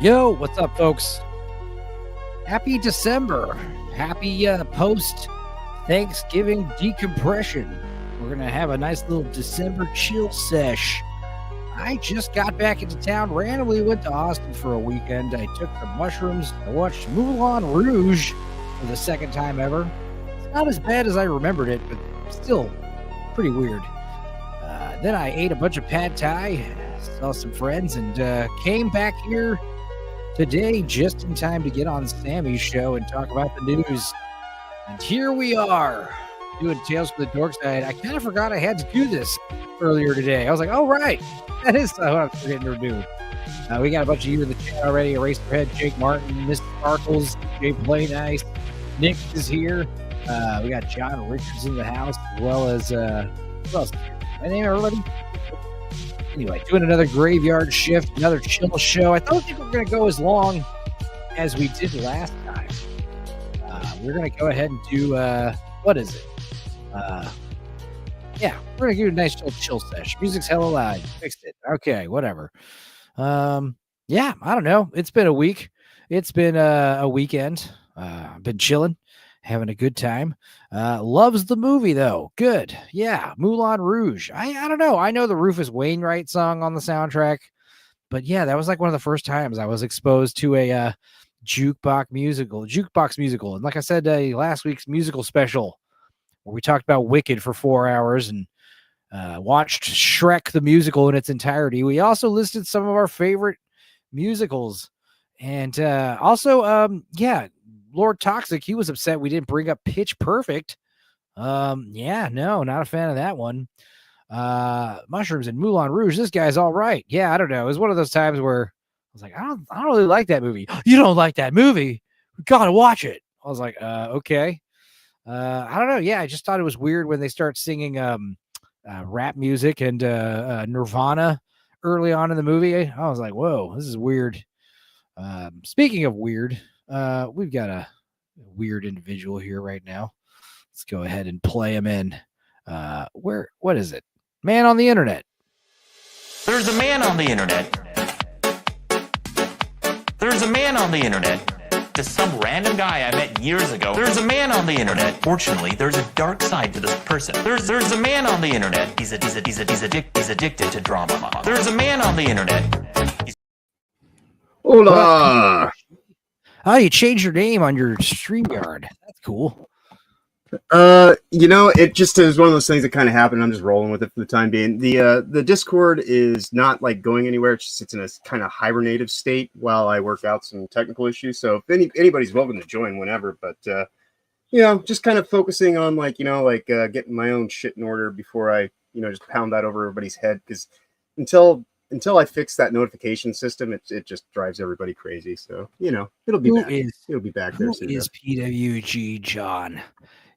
Yo, what's up, folks? Happy December. Happy post-Thanksgiving decompression. We're going to have a nice little December chill sesh. I just got back into town, randomly went to Austin for a weekend. I took some mushrooms. I watched Moulin Rouge for the second time ever. It's not as bad as I remembered it, but still pretty weird. Then I ate a bunch of pad thai, saw some friends, and came back here today just in time to get on Sammy's show and talk about the news. And here we are doing Tales from the Dorkside. I kind of forgot I had to do this earlier today. I was like, oh, right. That is what I'm forgetting to do. We got a bunch of you in the chat already. Eraserhead, Jake Martin, Miss Sparkles, Jay Play Nice, Nick is here. We got John Richards in the house, as well as who else? My name, everybody. Anyway, doing another graveyard shift, another chill show. I don't think we're going to go as long as we did last time. We're going to go ahead and do, what is it? Yeah, we're going to do a nice chill sesh. Music's hella loud. Fixed it. Okay, whatever. Yeah, I don't know. It's been a week. It's been a weekend. I've been chilling, having a good time. Loves the movie, though. Good. Yeah, Moulin Rouge. I don't know. I know the Rufus Wainwright song on the soundtrack, but yeah, that was like one of the first times I was exposed to a jukebox musical. And like I said, last week's musical special, where we talked about Wicked for 4 hours and watched Shrek the musical in its entirety. We also listed some of our favorite musicals. And also, yeah, Lord Toxic, he was upset we didn't bring up Pitch Perfect. Yeah, no, not a fan of that one. Mushrooms and Moulin Rouge, this guy's all right. Yeah, I don't know. It was one of those times where I was like, I don't really like that movie. You don't like that movie? We gotta watch it. I was like, okay. I don't know. Yeah, I just thought it was weird when they start singing rap music and Nirvana early on in the movie. I was like, whoa, this is weird. Speaking of weird, we've got a weird individual here right now. Let's go ahead and play him in. What is it? Man on the internet. There's a man on the internet. There's a man on the internet. Just some random guy I met years ago. There's a man on the internet. Fortunately, there's a dark side to this person. There's a man on the internet. He's addicted to drama. There's a man on the internet. Hola. Oh, you changed your name on your StreamYard. That's cool. It just is one of those things that kind of happened. I'm just rolling with it for the time being. The Discord is not like going anywhere. It's in a kind of hibernative state while I work out some technical issues. So if anybody's welcome to join whenever, but just kind of focusing on getting my own shit in order before I just pound that over everybody's head, because until I fix that notification system, it just drives everybody crazy. So it'll be back. It'll be back there soon. Who is PWG John?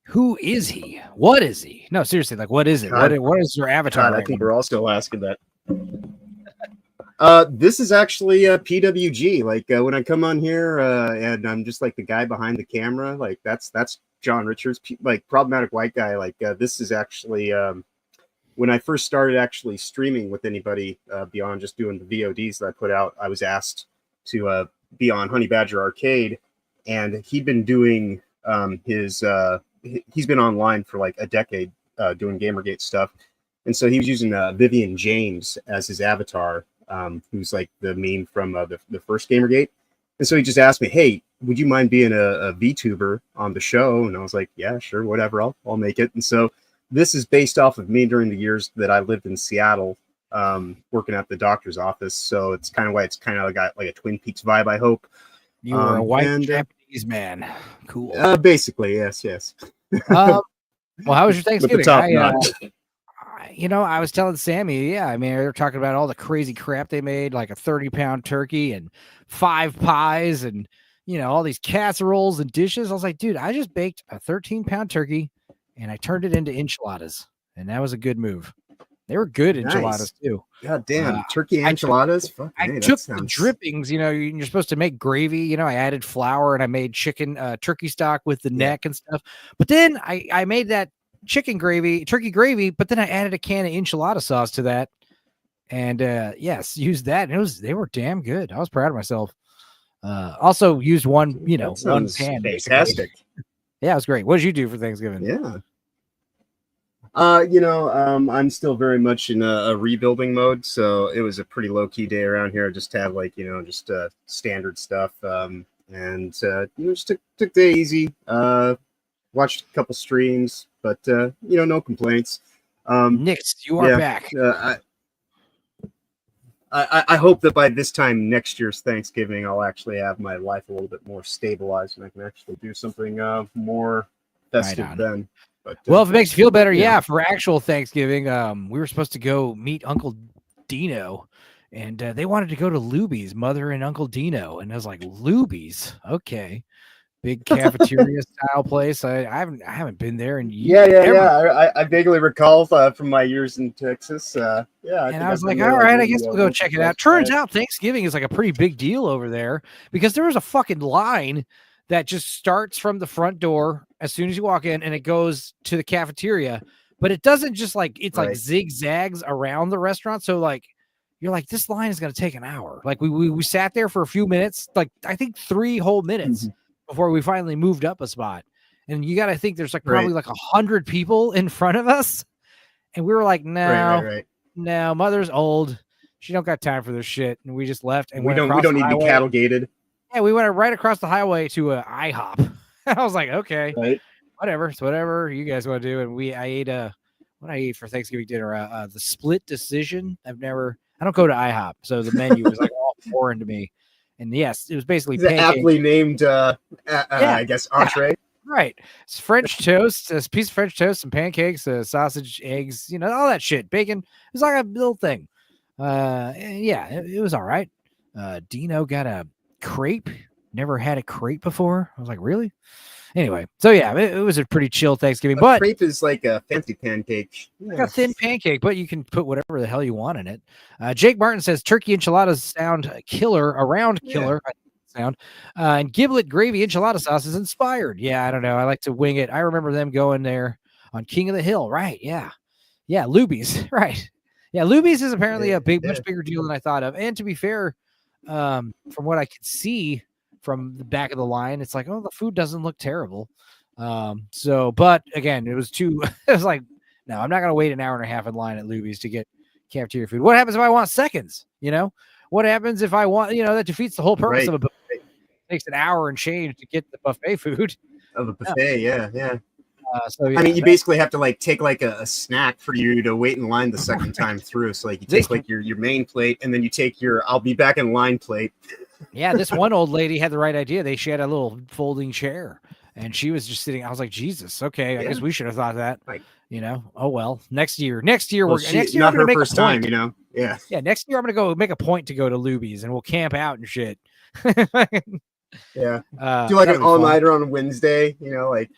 Who is he? What is he? No, seriously, like, what is it? What is your avatar? God, I think we're all still asking that. This is actually PWG. Like when I come on here and I'm just like the guy behind the camera, like that's John Richards, like problematic white guy. Like this is actually when I first started actually streaming with anybody beyond just doing the VODs that I put out. I was asked to be on Honey Badger Arcade, and he'd been doing he's been online for like a decade doing Gamergate stuff. And so he was using Vivian James as his avatar, who's like the meme from the first Gamergate. And so he just asked me, hey, would you mind being a VTuber on the show? And I was like, yeah, sure, whatever, I'll make it. And so this is based off of me during the years that I lived in Seattle, working at the doctor's office. So it's kind of why it's kind of got like a Twin Peaks vibe, I hope. You were a white Japanese man. Cool. Basically, yes. Well, how was your Thanksgiving? With the top knot. I was telling Sammy, yeah, I mean, they were talking about all the crazy crap they made, like a 30-pound turkey and 5 pies and, all these casseroles and dishes. I was like, dude, I just baked a 13-pound turkey and I turned it into enchiladas, and that was a good move. They were good enchiladas too. God damn, turkey enchiladas. I took the drippings. You're supposed to make gravy. I added flour and I made chicken turkey stock with the neck and stuff. But then I made that turkey gravy. But then I added a can of enchilada sauce to that, and used that. And they were damn good. I was proud of myself. Also used one, That one sounds pan. Basically. fantastic. Yeah, it was great. What did you do for Thanksgiving? Yeah. I'm still very much in a rebuilding mode, so it was a pretty low key day around here. I just had just standard stuff, and just took the day easy. Watched a couple streams, but no complaints. Nix, you are back. I hope that by this time next year's Thanksgiving, I'll actually have my life a little bit more stabilized, and I can actually do something more festive then. But, well, if it makes you feel better, yeah. For actual Thanksgiving, we were supposed to go meet Uncle Dino, and they wanted to go to Luby's, Mother and Uncle Dino, and I was like, Luby's, okay, big cafeteria style place. I haven't been there in years. Yeah. I vaguely recall from my years in Texas. And I was like, all right, I guess we'll go check it out. Turns out Thanksgiving is like a pretty big deal over there because there was a fucking line that just starts from the front door as soon as you walk in and it goes to the cafeteria, but it doesn't just like, it's like zigzags around the restaurant. So like, you're like, this line is going to take an hour. Like we sat there for a few minutes, like I think 3 whole minutes before we finally moved up a spot. And you got to think there's like probably like 100 people in front of us. And we were like, no, no, Mother's old. She don't got time for this shit. And we just left. And we don't need to be cattle gated. Yeah, we went right across the highway to a IHOP. I was like, okay, whatever. It's whatever you guys want to do. And I ate what I ate for Thanksgiving dinner, the Split Decision. I don't go to IHOP, so the menu was like all foreign to me. And yes, it was basically aptly named, I guess, entree. Yeah, right. It's French toast, a piece of French toast, some pancakes, sausage, eggs, all that shit. Bacon. It was like a little thing. It was all right. Dino got a crepe. Never had a crepe before. I was like, really? Anyway, so yeah, it was a pretty chill Thanksgiving. But crepe is like a fancy pancake. Like a thin pancake, but you can put whatever the hell you want in it. Jake Martin says turkey enchiladas sound killer, sound. And giblet gravy enchilada sauce is inspired. Yeah, I don't know. I like to wing it. I remember them going there on King of the Hill. Right. Yeah. Yeah. Luby's. Right. Yeah. Luby's is apparently much bigger deal than I thought of. And to be fair, from what I could see from the back of the line, it's like, oh, the food doesn't look terrible. But again, it was like, no, I'm not going to wait an hour and a half in line at Luby's to get cafeteria food. What happens if I want seconds? What happens if I want, that defeats the whole purpose of a buffet. It takes an hour and change to get the buffet food. Of a buffet, yeah. I mean, you basically have to like take like a snack for you to wait in line the second time through. So like you take like your main plate and then you take your I'll be back in line plate. Yeah, this one old lady had the right idea. She had a little folding chair and she was just sitting. I was like, Jesus, okay, I guess we should have thought that. Oh well. Next year well, next year not I'm gonna her make first a point. time, Yeah. Yeah, next year I'm gonna go make a point to go to Luby's and we'll camp out and shit. Yeah. Do like an all-nighter on Wednesday, like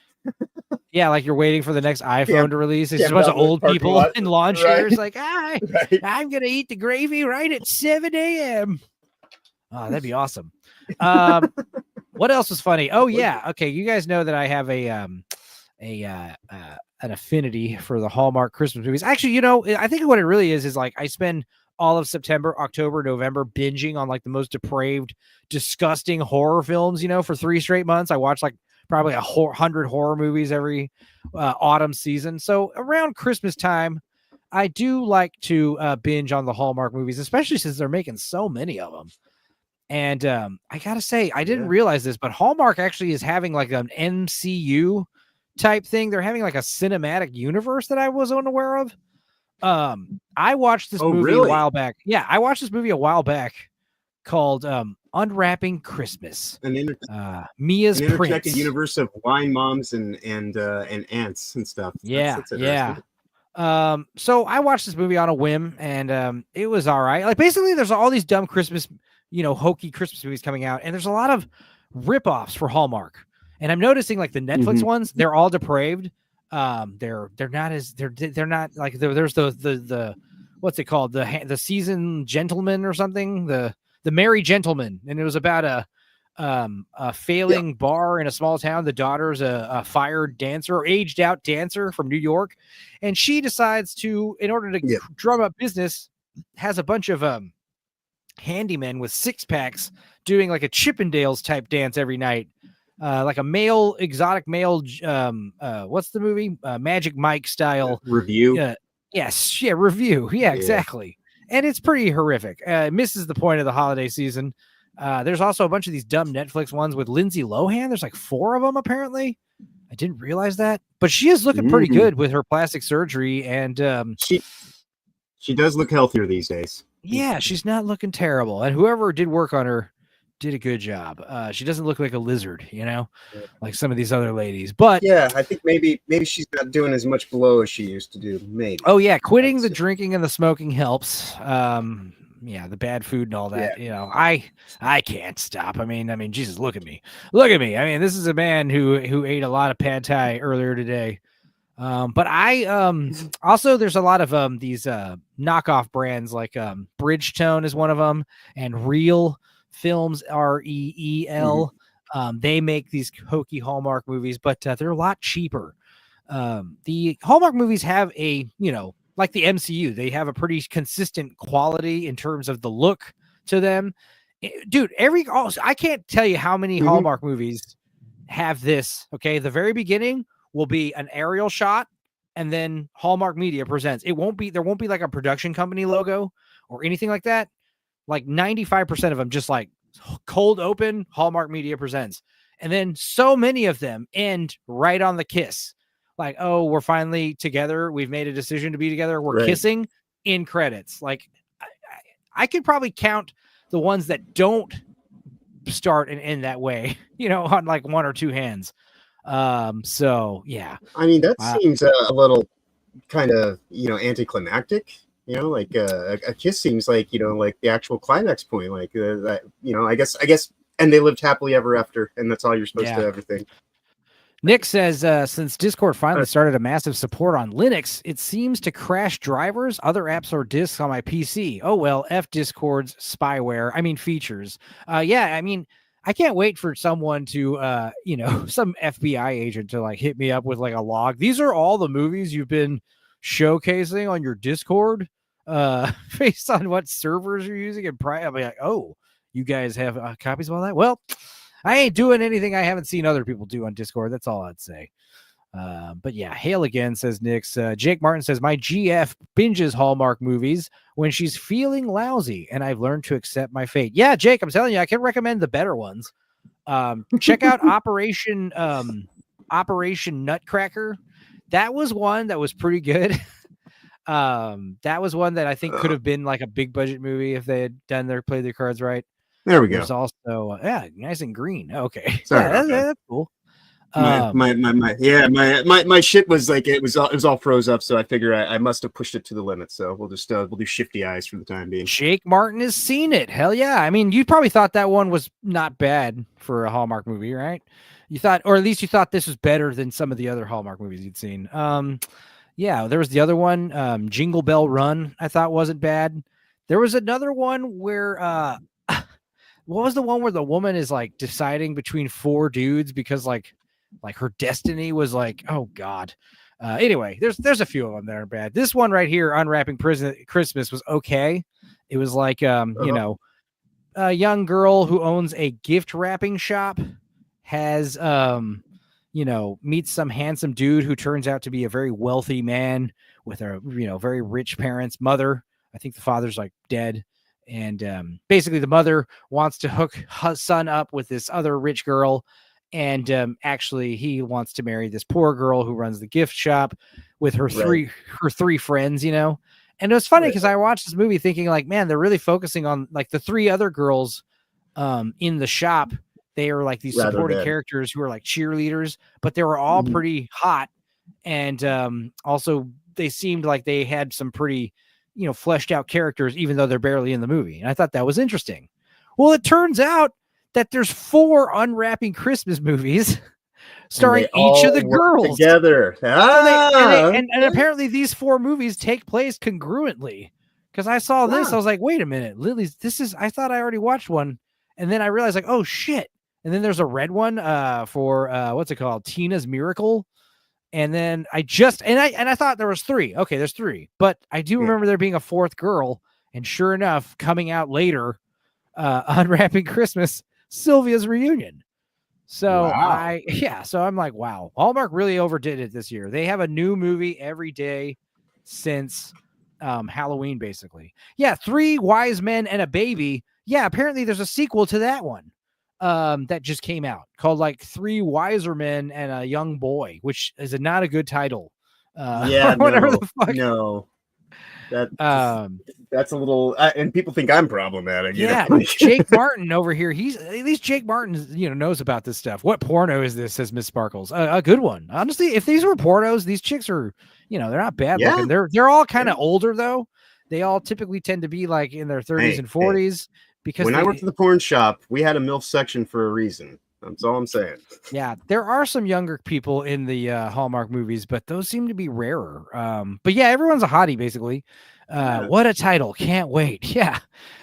yeah, like you're waiting for the next iPhone to release. It's just a bunch of old people in lawn chairs, like, I'm gonna eat the gravy right at 7 a.m. Oh, that'd be awesome. What else was funny? Oh yeah, okay. You guys know that I have an affinity for the Hallmark Christmas movies. Actually, I think what it really is like I spend all of September, October, November binging on like the most depraved, disgusting horror films. For 3 straight months, I watch like probably 100 horror movies every autumn season. So around Christmas time, I do like to binge on the Hallmark movies, especially since they're making so many of them. And I gotta say, I didn't realize this, but Hallmark actually is having like an MCU type thing. They're having like a cinematic universe that I was unaware of. I watched this movie a while back. Yeah, I watched this movie a while back called Unwrapping Christmas. Mia's Prince. Prince. Universe of wine moms and aunts and stuff. Yeah. So I watched this movie on a whim, and it was all right. Like basically, there's all these dumb Christmas, hokey Christmas movies coming out, and there's a lot of ripoffs for Hallmark. And I'm noticing like the Netflix ones, they're all depraved. They're not like there's the what's it called, the Seasoned Gentleman or something, the Merry Gentleman, and it was about a failing bar in a small town. The daughter's a fired dancer or aged out dancer from New York, and she decides to, in order to drum up business, has a bunch of handymen with 6-packs doing like a Chippendales type dance every night. Like a male, exotic male, what's the movie? Magic Mike style. Review. Yes. Yeah. Review. Yeah, Yeah. exactly. And it's pretty horrific. It misses the point of the holiday season. There's also a bunch of these dumb Netflix ones with Lindsay Lohan. There's like 4 of them, apparently. I didn't realize that, but she is looking pretty good with her plastic surgery. And she does look healthier these days. Yeah, she's not looking terrible. And whoever did work on her did a good job. She doesn't look like a lizard, like some of these other ladies. But yeah, I think maybe she's not doing as much blow as she used to do. Maybe. Oh yeah, quitting the drinking and the smoking helps. Yeah, the bad food and all that. Yeah. I can't stop. I mean, Jesus, look at me. Look at me. I mean, this is a man who ate a lot of pad thai earlier today. But I also there's a lot of these knockoff brands like Bridgestone is one of them, and Reel Films, REEL. They make these hokey Hallmark movies, but they're a lot cheaper. The Hallmark movies have a, like the MCU, they have a pretty consistent quality in terms of the look to them. Dude, I can't tell you how many Hallmark movies have this. Okay, the very beginning will be an aerial shot, and then Hallmark Media presents. There won't be like a production company logo or anything like that. Like 95% of them just like cold open, Hallmark Media presents. And then so many of them end right on the kiss. Like, oh, we're finally together. We've made a decision to be together. We're kissing in credits. Like I could probably count the ones that don't start and end that way, on like 1 or 2 hands. So yeah, I mean, that seems a little kind of, anticlimactic, like a kiss seems like, like the actual climax point, like that, I guess, and they lived happily ever after. And that's all you're supposed to ever think. Nick says, since Discord finally started a massive support on Linux, it seems to crash drivers, other apps, or disks on my PC. Oh, well, F Discord's spyware. Features. I can't wait for someone to, some FBI agent to like hit me up with like a log. These are all the movies you've been showcasing on your Discord, based on what servers you're using. And I'll be like, oh, you guys have copies of all that? Well, I ain't doing anything I haven't seen other people do on Discord. That's all I'd say. But yeah, hail again, says Nix. Jake Martin says, my GF binges Hallmark movies when she's feeling lousy, and I've learned to accept my fate. Yeah, Jake, I'm telling you, I can recommend the better ones. Check out Operation Nutcracker. That was one that was pretty good. That was one that I think could have been like a big budget movie if they had played their cards right. There we go. There's also nice and green. Okay, sorry, that's cool. My shit was like it was all froze up, so I figure I must have pushed it to the limit. So we'll do shifty eyes for the time being. Jake Martin has seen it. Hell yeah! You probably thought that one was not bad for a Hallmark movie, right? You thought, or at least you thought this was better than some of the other Hallmark movies you'd seen. Yeah, there was the other one, Jingle Bell Run. I thought wasn't bad. There was another one where what was the one where the woman is like deciding between 4 dudes because like her destiny was like, oh God. Anyway, there's a few of them that are bad. This one right here, Unwrapping Christmas, was okay. It was like, a young girl who owns a gift wrapping shop has, meets some handsome dude who turns out to be a very wealthy man with a, very rich parents, mother. I think the father's like dead. And basically the mother wants to hook her son up with this other rich girl. And actually he wants to marry this poor girl who runs the gift shop with her three friends, And it was funny because I watched this movie thinking like, man, they're really focusing on like the 3 other girls in the shop. They are like these supporting characters who are like cheerleaders, but they were all pretty hot. And also they seemed like they had some pretty, fleshed out characters, even though they're barely in the movie. And I thought that was interesting. Well, it turns out that there's 4 Unwrapping Christmas movies starring each of the girls together. And apparently these 4 movies take place congruently. Because I saw this, I was like, wait a minute, Lily's. I thought I already watched one, and then I realized like, oh shit. And then there's a red one for what's it called, Tina's Miracle. And then I thought there was 3. Okay, there's 3, but I do remember there being a 4th girl. And sure enough, coming out later Unwrapping Christmas, Sylvia's Reunion. So Wow. so I'm like, wow, Hallmark really overdid it this year. They have a new movie every day since Halloween, basically. Yeah, Three Wise Men and a Baby. Yeah, apparently there's a sequel to that one that just came out called like Three Wiser Men and a Young Boy, which is not a good title. Yeah, Whatever no, the fuck. no. That Um, that's a little, and people think I'm problematic. Yeah, Like, Jake Martin over here. He's at least Jake Martin, knows about this stuff. What porno is this? Says Miss Sparkles. A good one, honestly. If these were pornos, these chicks are, they're not bad yeah, looking. They're all kind of older though. They all typically tend to be like in their 30s and 40s because when I worked at the porn shop, we had a MILF section for a reason. That's all I'm saying. Yeah, there are some younger people in the Hallmark movies, but those seem to be rarer. But yeah, everyone's a hottie basically. What a title! Can't wait. Yeah,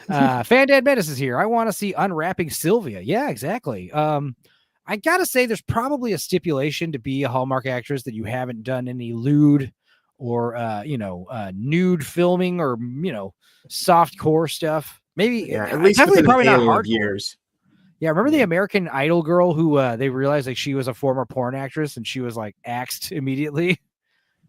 Fandad Menace is here. I want to see Unwrapping Sylvia. Yeah, exactly. I gotta say, there's probably a stipulation to be a Hallmark actress that you haven't done any lewd or nude filming or soft core stuff. Maybe At least definitely within probably a not halo of hardcore. years. Yeah, remember the American Idol girl who they realized like she was a former porn actress and she was like axed immediately?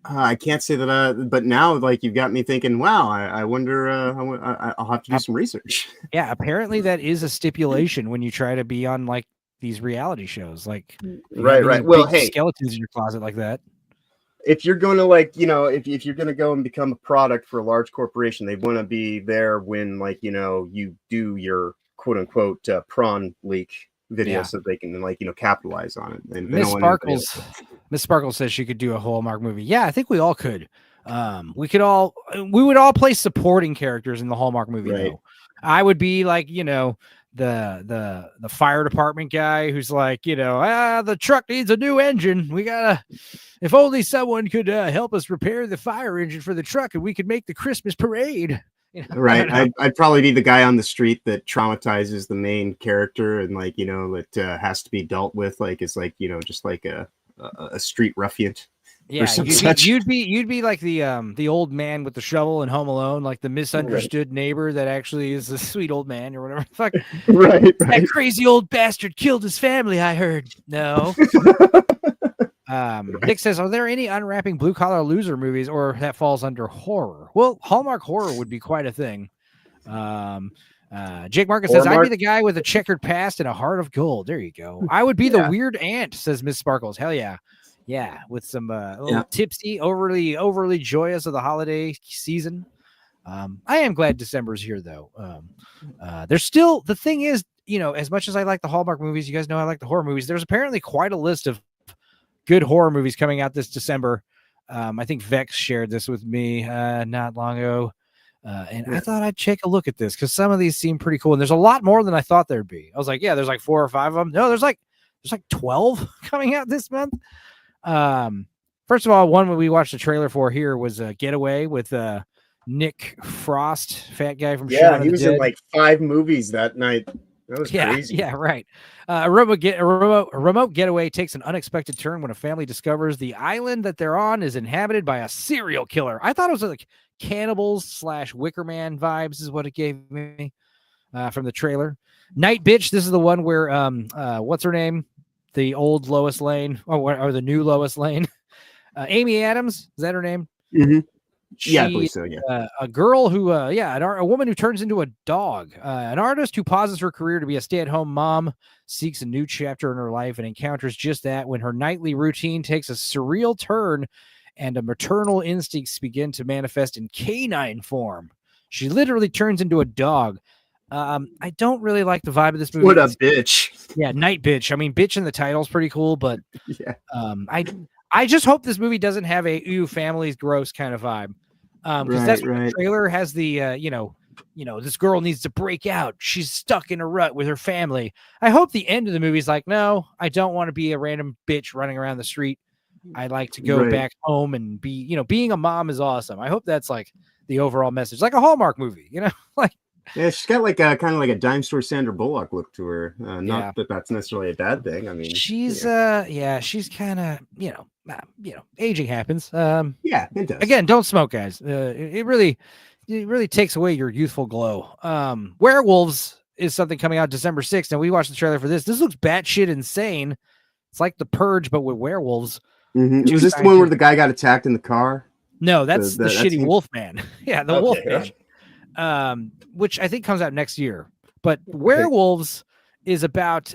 I can't say that, but now like you've got me thinking. Wow, I wonder. I'll have to do some research. Yeah, apparently that is a stipulation when you try to be on like these reality shows. Like, Right. Well, hey, skeletons in your closet like that. If you're going to like, if you're going to go and become a product for a large corporation, they want to be there when like, you do your quote unquote prawn leak video so they can like, capitalize on it. And Miss Sparkles says she could do a Hallmark movie. Yeah, I think we all could. We would all play supporting characters in the Hallmark movie though. I would be like, the fire department guy who's like, the truck needs a new engine. If only someone could help us repair the fire engine for the truck and we could make the Christmas parade. Right. I'd probably be the guy on the street that traumatizes the main character and like, that has to be dealt with. Like, it's like, just like a street ruffian. Yeah, you'd be like the old man with the shovel in Home Alone, like the misunderstood neighbor that actually is a sweet old man or whatever. Fuck. Right. That crazy old bastard killed his family, I heard. No. Nick says, are there any Unwrapping Blue Collar Loser movies or that falls under horror? Well, Hallmark horror would be quite a thing. Jake Marcus says, I'd be the guy with a checkered past and a heart of gold. There you go. I would be the weird aunt, says Miss Sparkles. Hell yeah. Yeah, with some tipsy, overly joyous of the holiday season. I am glad December's here, though. There's still, the thing is, as much as I like the Hallmark movies, you guys know I like the horror movies. There's apparently quite a list of good horror movies coming out this December. I think Vex shared this with me not long ago. I thought I'd take a look at this because some of these seem pretty cool. And there's a lot more than I thought there'd be. I was like, yeah, there's like 4 or 5 of them. No, there's like 12 coming out this month. First of all, one we watched the trailer for here was Getaway with Nick Frost, fat guy from Shaun of the Dead. He was in like 5 movies that night. That was crazy. Yeah, right. A remote getaway takes an unexpected turn when a family discovers the island that they're on is inhabited by a serial killer. I thought it was like cannibals / Wicker Man vibes is what it gave me from the trailer. Night Bitch. This is the one where what's her name? The old Lois Lane or the new Lois Lane. Amy Adams. Is that her name? Mm-hmm. Yeah, I believe so. Yeah, a girl who, a woman who turns into a dog. An artist who pauses her career to be a stay-at-home mom seeks a new chapter in her life and encounters just that when her nightly routine takes a surreal turn and a maternal instincts begin to manifest in canine form. She literally turns into a dog. I don't really like the vibe of this movie. What a bitch! Yeah, Night Bitch. I mean, bitch in the title's pretty cool, but I just hope this movie doesn't have a "ew, family's gross" kind of vibe. Because that's what the trailer has. The this girl needs to break out. She's stuck in a rut with her family. I hope the end of the movie is like, no, I don't want to be a random bitch running around the street. I like to go back home and be, being a mom is awesome. I hope that's like the overall message, like a Hallmark movie, like. Yeah, she's got like a kind of like a dime store Sandra Bullock look to her. Not that that's necessarily a bad thing. I mean, she's she's kind of aging happens. Yeah, it does. Again, don't smoke, guys. It really takes away your youthful glow. Werewolves is something coming out December 6th, and we watched the trailer for this. This looks batshit insane. It's like The Purge, but with werewolves. Was this the one where the guy got attacked in the car? No, that's the shitty Wolfman. Yeah, the Wolfman. Okay. Which I think comes out next year. But werewolves is about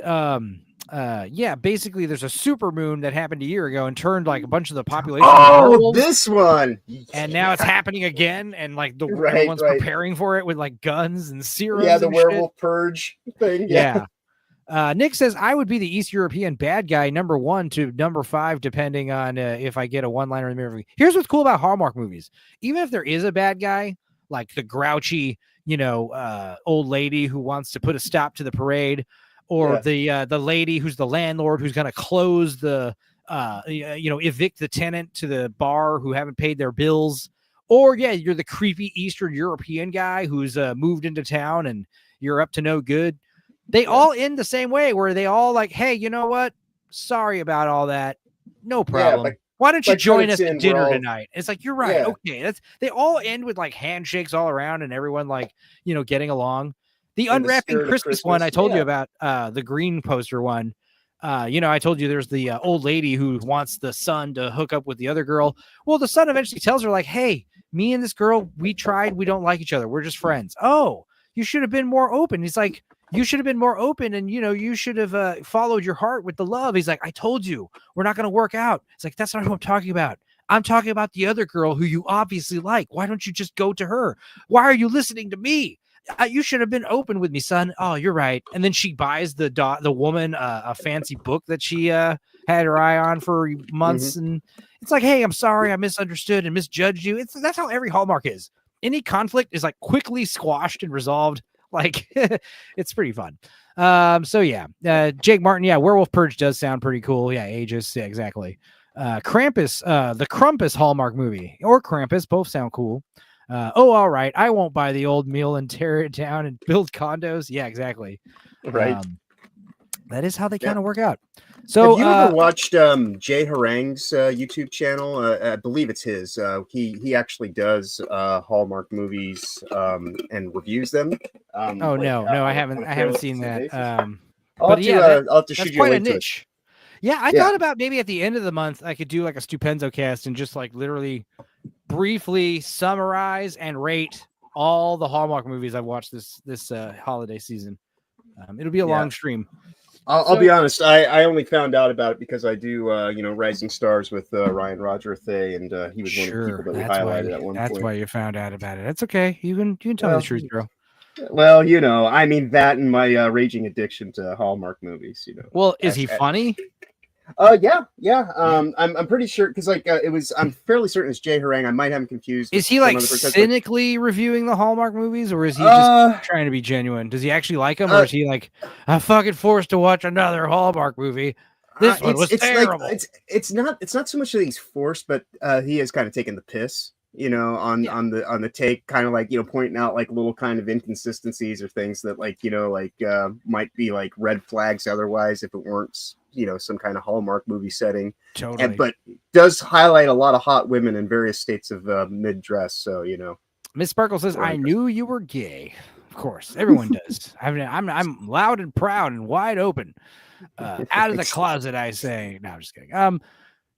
basically there's a super moon that happened a year ago and turned like a bunch of the population. Oh, this one. And now it's happening again, and like the one's preparing for it with like guns and serums. Yeah, the werewolf purge thing. Yeah. Nick says I would be the East European bad guy, number 1 to number 5, depending on if I get a one-liner in the movie. Here's what's cool about Hallmark movies: even if there is a bad guy, like the grouchy, old lady who wants to put a stop to the parade, or the lady who's the landlord who's going to close the evict the tenant to the bar who haven't paid their bills, or you're the creepy Eastern European guy who's moved into town and you're up to no good. They all end the same way, where they all like, hey, you know what? Sorry about all that. No problem. Why don't you join us at dinner tonight? It's like, you're right. Yeah. Okay. They all end with like handshakes all around and everyone like, getting along. The Unwrapping Christmas one I told you about, the green poster one. I told you there's the old lady who wants the son to hook up with the other girl. Well, the son eventually tells her like, hey, me and this girl, we tried. We don't like each other. We're just friends. Oh, you should have been more open. He's like, you should have been more open, and you should have followed your heart with the love. He's like, I told you we're not going to work out. It's like, that's not who I'm talking about. I'm talking about the other girl who you obviously like. Why don't you just go to her? Why are you listening to me? You should have been open with me, son. Oh, you're right. And then she buys the woman a fancy book that she had her eye on for months, and it's like, hey, I'm sorry, I misunderstood and misjudged you. That's how every Hallmark is. Any conflict is like quickly squashed and resolved. Like, it's pretty fun. Jake Martin, Werewolf Purge does sound pretty cool. Yeah, Aegis, yeah, exactly. Krampus, the Krampus Hallmark movie, or Krampus, both sound cool. All right, I won't buy the old meal and tear it down and build condos. Yeah, exactly. Right. That is how they kind of work out. So, have you ever watched Jay Harang's YouTube channel? I believe it's his. He actually does Hallmark movies and reviews them. No, I haven't seen that. I'll have to shoot you a link to it. Yeah, I thought about maybe at the end of the month I could do like a Stupenzo cast and just like literally briefly summarize and rate all the Hallmark movies I've watched this holiday season. It'll be a long stream. I'll be honest. I only found out about it because I do, Rising Stars with Ryan Roger-Thay, and he was one of the people that we highlighted at one point. That's why you found out about it. That's okay. You can tell me the truth, bro. Well, I mean that and my raging addiction to Hallmark movies. Well, is he funny? Yeah. I'm pretty sure because I'm fairly certain it's Jay Harang. I might have him confused. Is he like cynically reviewing the Hallmark movies, or is he just trying to be genuine? Does he actually like them, or is he like, I'm fucking forced to watch another Hallmark movie? This one was terrible. It's not so much that he's forced, but he has kind of taken the piss. On the take, kind of like, pointing out like little kind of inconsistencies or things that might be like red flags otherwise if it weren't, some kind of Hallmark movie setting. Totally. But does highlight a lot of hot women in various states of mid-dress. So, Miss Sparkle says, I knew you were gay. Of course, everyone does. I mean, I'm loud and proud and wide open. Out of the closet, I say. No, I'm just kidding. I'm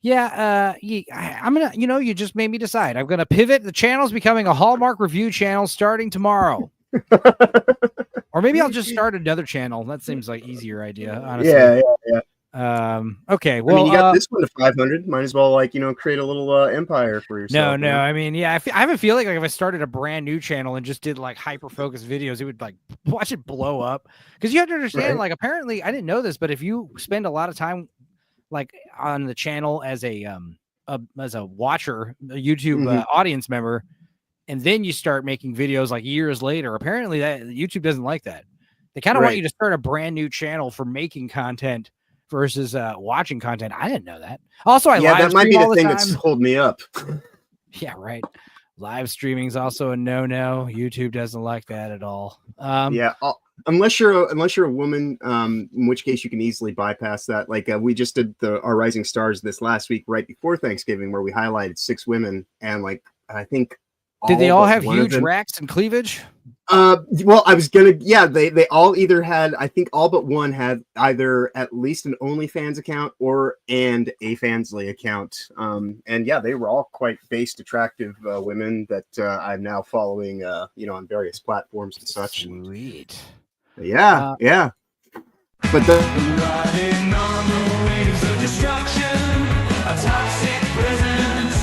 gonna, you just made me decide. I'm gonna pivot. The channel's becoming a Hallmark review channel starting tomorrow. Or maybe I'll just start another channel. That seems like easier idea, honestly. Yeah. Okay. Well, you got this one to 500. Might as well create a little empire for yourself. No. I mean, I have a feeling like if I started a brand new channel and just did like hyper focused videos, it would like watch it blow up. Because you have to understand, like, apparently, I didn't know this, but if you spend a lot of time like on the channel as a watcher, a YouTube audience member, and then you start making videos like years later, apparently that YouTube doesn't like that. They kind of want you to start a brand new channel for making content versus watching content. I didn't know that. Also, that might be the thing that's holding me up. Yeah, right. Live streaming is also a no. YouTube doesn't like that at all. Unless you're a woman, in which case you can easily bypass that. Like we just did our Rising Stars this last week, right before Thanksgiving, where we highlighted 6 women, and like I think. Did they all have huge racks and cleavage? Well, I was gonna. Yeah, they all either had. I think all but one had either at least an OnlyFans account and a Fansly account. And yeah, they were all quite based, attractive women that I'm now following. On various platforms and such. Sweet. Yeah, yeah. But the Riding on the wings of destruction, a toxic presence,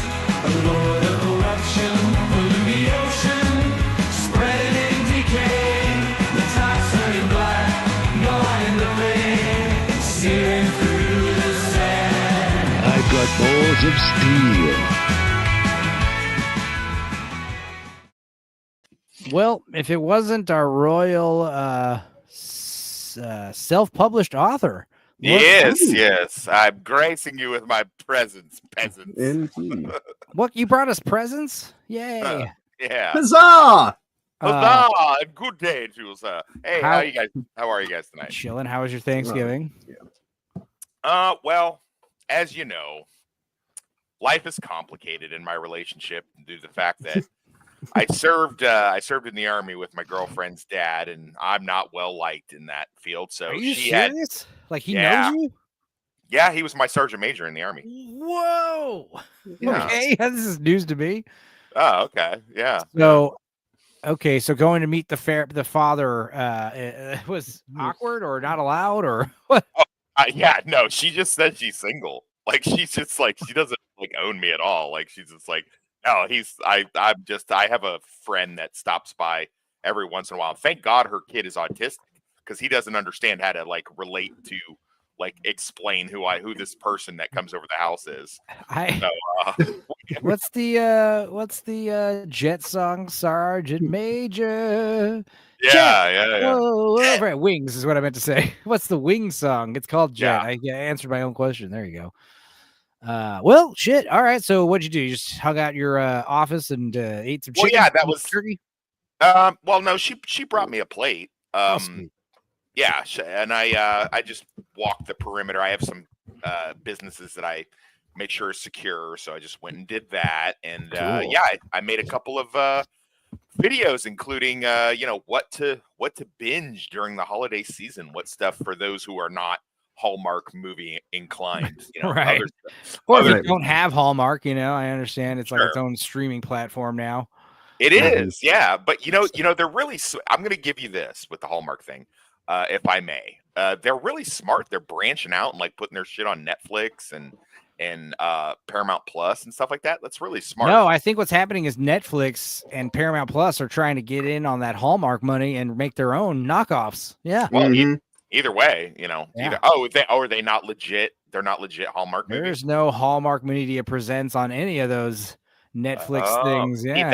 a lord of corruption, polluting the ocean, spreading in decay, the tides turning black, going the vein, searing through the sand. I've got balls of steel. Well, if it wasn't our royal self-published author. Yes. I'm gracing you with my presence, peasants. Indeed. Look, you brought us presents? Yay. Yeah. Huzzah! Huzzah! Good day to you, sir. Hey, how- how you guys? How are you guys tonight? Chilling. How was your Thanksgiving? Well, as you know, life is complicated in my relationship due to the fact that I served in the army with my girlfriend's dad, and I'm not well liked in that field. So Are you she had, serious? Like he Yeah. knows you? yeah, he was my sergeant major in the army. Whoa. Yeah. Okay, this is news to me. Oh, okay, yeah. So, okay, so going to meet the father was awkward or not allowed or what? Yeah, no, she just said she's single. Like she's just like she doesn't like own me at all. Like she's just like, no, I have a friend that stops by every once in a while. Thank God her kid is autistic because he doesn't understand how to like relate to like explain who this person that comes over the house is. So, What's the Jet song, Sergeant Major? yeah. Whoa, right, Wings is what I meant to say. What's the Wings song? It's called Jet. Yeah. I answered my own question. There you go. Well, shit. All right. So what'd you do? You just hung out your office and ate some chicken? Well, yeah, that was turkey. Well, no, she brought me a plate. Sweet. Yeah, and I just walked the perimeter. I have some businesses that I make sure are secure, so I just went and did that. And Cool. yeah, I made a couple of videos, including what to binge during the holiday season. What stuff for those who are not Hallmark movie inclined, Right. other Or if other- you don't have Hallmark, I understand it's like its Sure. own streaming platform now. It is, yeah. But they're really. I'm going to give you this with the Hallmark thing, if I may. They're really smart. They're branching out and like putting their shit on Netflix and Paramount Plus and stuff like that. That's really smart. No, I think what's happening is Netflix and Paramount Plus are trying to get in on that Hallmark money and make their own knockoffs. Yeah. Well, Mhm. either way, Yeah. are they not legit? They're not legit Hallmark movies. There's no Hallmark Media presents on any of those Netflix Oh, things. see, Yeah.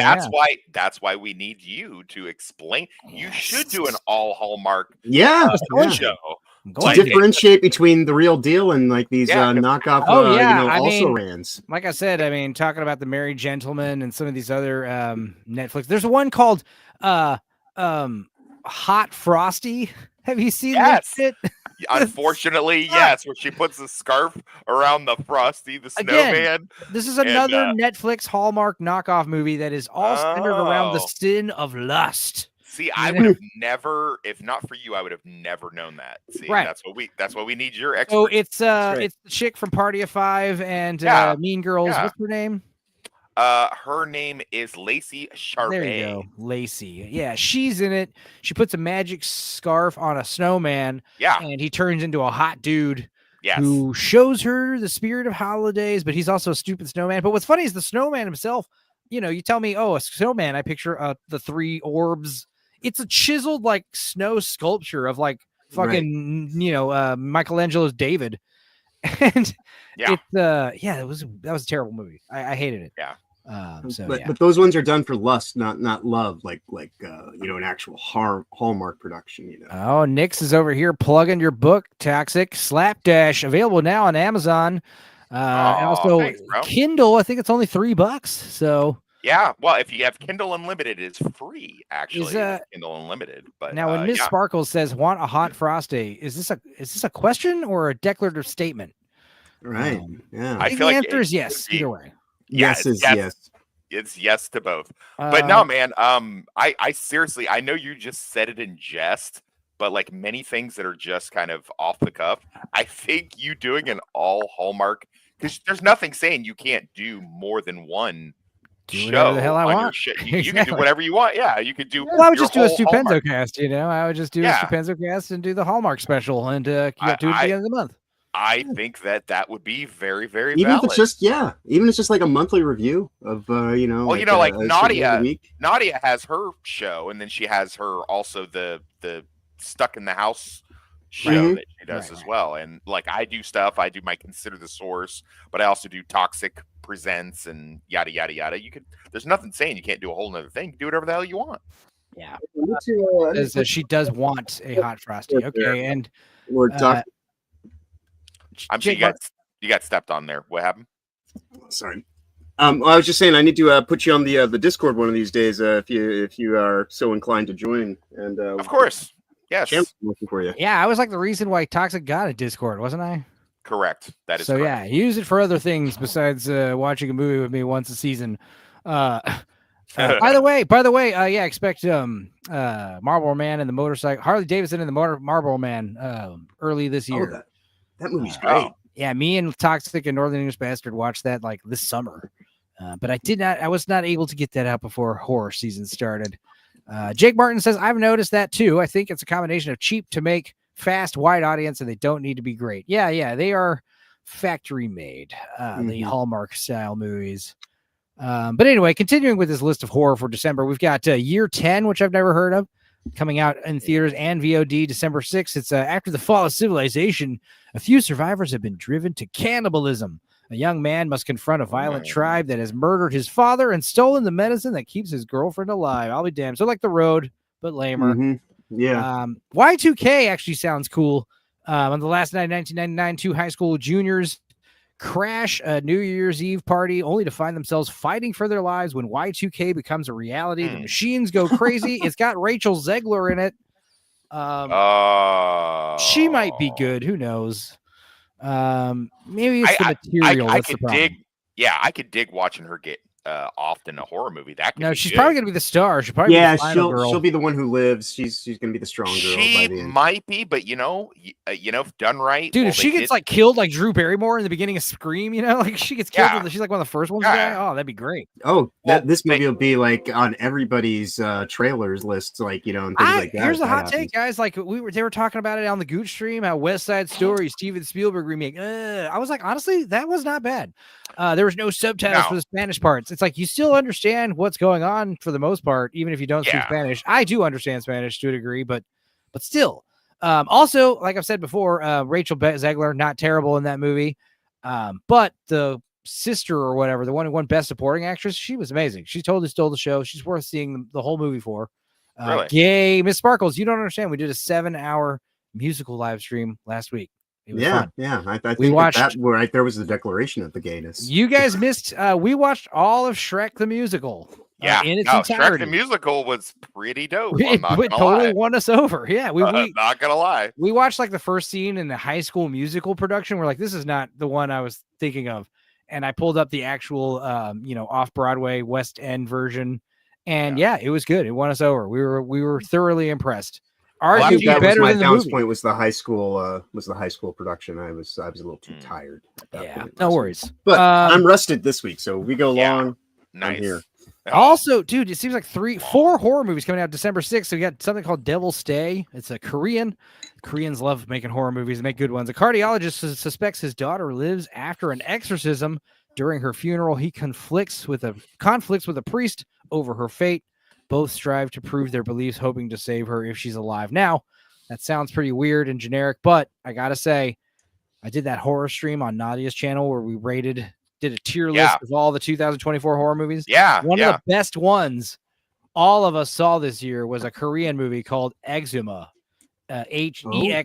that's why we need you to explain. You should do an all Hallmark Yeah. Yeah. show. I'm To going Like- to. differentiate between the real deal and like these Yeah. knockoff, Oh, yeah, I also mean- rans. Like I said, talking about the Merry Gentleman and some of these other Netflix. There's one called Hot Frosty. Have you seen Yes. that shit? Unfortunately, yes, where she puts a scarf around the Frosty the Again, Snowman. This is And, another Netflix Hallmark knockoff movie that is all centered around the Oh. sin of lust. See, I would have never, if not for you, I would have never known that. See, Right. that's what we need your expertise. So it's right. it's the chick from Party of Five and Yeah, Mean Girls. yeah. What's her name? Her name is Lacey Sharpay. There you go, Lacey. Yeah, she's in it. She puts a magic scarf on a snowman, Yeah, and he turns into a hot dude yes. who shows her the spirit of holidays. But he's also a stupid snowman. But what's funny is the snowman himself. You tell me, oh, a snowman. I picture the three orbs. It's a chiseled like snow sculpture of like fucking Michelangelo's David. And Yeah. that was a terrible movie. I hated it. Yeah. But those ones are done for lust, not love, like an actual Hallmark production. Oh, Nix is over here plugging your book, Toxic Slapdash, available now on Amazon. And also thanks, bro. Kindle. I think it's only $3. So Yeah, well, if you have Kindle Unlimited, it's free actually. Is, with Kindle Unlimited, but now, when Miss yeah. Sparkles says "want a hot frosty," is this a question or a declarative statement? Right? Yeah. I think feel the like answer it is yes. could be- Either way. yes is yes. yes. It's yes to both. But no, man. I seriously, I know you just said it in jest, but like many things that are just kind of off the cuff, I think you doing an all Hallmark, because there's nothing saying you can't do more than one Do whatever the hell I on your want. shit. You can do Exactly. whatever you want. Yeah, you could do. Well, I would your just do a whole Stupenzo Hallmark. cast, I would just do a Yeah. Stupenzo cast and do the Hallmark special and do it at the end of the month. I think that would be very, very Even valid. if it's just even if it's just like a monthly review of Well, a like certain Nadia, week. Nadia has her show, and then she has her also the Stuck in the House show Right. that she does Right, as well. And like I do stuff, I do my Consider the Source, but I also do Toxic Presents and yada yada yada. There's nothing saying you can't do a whole nother thing. Do whatever the hell you want. Yeah. I need to, Says, she does want a hot frosty. Okay, and we're talking. I'm sure Jake you got stepped on there. What happened? Sorry. I was just saying I need to put you on the Discord one of these days if you are so inclined to join. And Of course. Yes. Champs looking for you. yeah, I was like the reason why Toxic got a Discord, wasn't I? Correct. That is So correct. yeah, use it for other things besides watching a movie with me once a season. By the way, yeah, expect Marlboro Man and the motorcycle Harley Davidson and the Marlboro Man early this year. Oh, that movie's great. Yeah, me and Toxic and Northern English Bastard watched that like this summer. But I was not able to get that out before horror season started. Jake Martin says, I've noticed that too. I think it's a combination of cheap to make, fast, wide audience, and they don't need to be great. Yeah, they are factory made, the Hallmark style movies. But anyway, continuing with this list of horror for December, we've got Year 10, which I've never heard of, coming out in theaters and VOD December 6th. It's after the fall of civilization, a few survivors have been driven to cannibalism. A young man must confront a violent tribe that has murdered his father and stolen the medicine that keeps his girlfriend alive. I'll be damned. So like The Road, but lamer. Yeah. Y2K actually sounds cool. On the last night of 1999, two high school juniors crash a New Year's Eve party only to find themselves fighting for their lives when Y2K becomes a reality. The machines go crazy. It's got Rachel Zegler in it. She might be good. Who knows? Maybe it's the material. I that's the could problem. dig. Yeah, I could dig watching her get off in a horror movie. That could No, be she's good. probably gonna be the star. She'll probably be the final girl. she'll be the one who lives. She's gonna be the strong girl. She By the end. might be, but if done right, Dude, well, if she they gets did- like killed like Drew Barrymore in the beginning of Scream, like she gets killed, Yeah. she's like one of the first ones to Yeah. die. Oh, that'd be great. Oh, Well, this movie will be like on everybody's trailers lists, like and things like that. Here's if a that hot happens. take, guys. Like they were talking about it on the Gooch stream, how West Side Story, Steven Spielberg remake. I was like, honestly, that was not bad. There was no subtitles for the Spanish parts. It's like you still understand what's going on for the most part, even if you don't speak Spanish. I do understand Spanish to a degree, but still. Also, like I've said before, Rachel Zegler, not terrible in that movie. But the sister or whatever, the one who won Best Supporting Actress, she was amazing. She totally stole the show. She's worth seeing the whole movie for. Really? Gay Miss Sparkles, you don't understand. We did a 7-hour musical live stream last week. It was fun. Yeah. I think We watched- that right there was the declaration of the gayness. You guys missed. We watched all of Shrek the musical. Yeah, in its no, Shrek entirety. the musical was pretty dope. It I'm not gonna totally lie. won us over. Yeah, we Not gonna lie. we watched like the first scene in the High School Musical production. We're like, this is not the one I was thinking of. And I pulled up the actual, off Broadway West End version, and yeah, it was good. It won us over. We were thoroughly impressed. I Arguably think that was better my than the balance movie. point. Was the high school production? I was a little too tired. At that Yeah, point no last week. worries. But I'm rested this week, so we go Yeah. long. Nice. I'm here. Also, dude, it seems like 4 horror movies coming out December 6th. So we got something called Devil's Stay. It's a Korean. Koreans love making horror movies and make good ones. A cardiologist suspects his daughter lives after an exorcism. During her funeral, he conflicts with a priest over her fate. Both strive to prove their beliefs, hoping to save her if she's alive. Now, that sounds pretty weird and generic, but I gotta say, I did that horror stream on Nadia's channel where we did a tier list of all the 2024 horror movies. Yeah. One of the best ones all of us saw this year was a Korean movie called Exuma. Exhuma.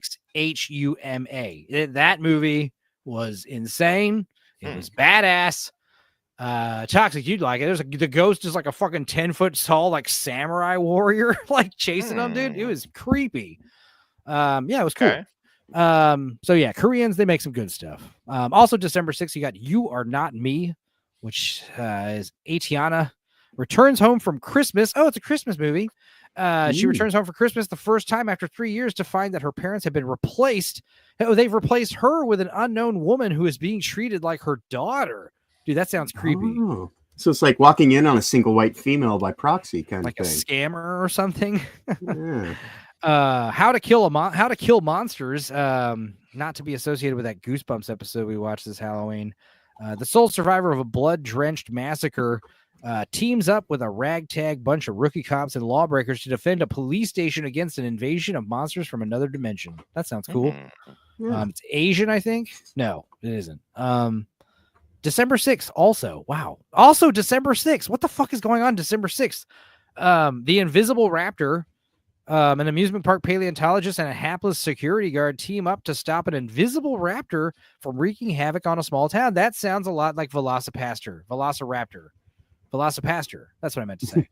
That movie was insane. It was badass. Toxic, you'd like it. The ghost is like a fucking 10-foot tall, like samurai warrior, like chasing them, dude. It was creepy. Yeah, it was cool. Okay. So yeah, Koreans, they make some good stuff. Also December 6th, you got You Are Not Me, which is Atiana returns home from Christmas. Oh, it's a Christmas movie. She returns home for Christmas the first time after 3 years to find that her parents have been replaced. Oh, they've replaced her with an unknown woman who is being treated like her daughter. Dude, that sounds creepy. Oh. So it's like walking in on a single white female by proxy kind like of a thing. scammer or something. Yeah. How to kill monsters. Not to be associated with that Goosebumps episode we watched this Halloween. The sole survivor of a blood-drenched massacre teams up with a ragtag bunch of rookie cops and lawbreakers to defend a police station against an invasion of monsters from another dimension. That sounds cool. Yeah. It's Asian, I think. No, it isn't. December 6th also. Wow. Also December 6th. What the fuck is going on December 6th? The Invisible Raptor, an amusement park paleontologist and a hapless security guard team up to stop an invisible raptor from wreaking havoc on a small town. That sounds a lot like Velociraptor. That's what I meant to say.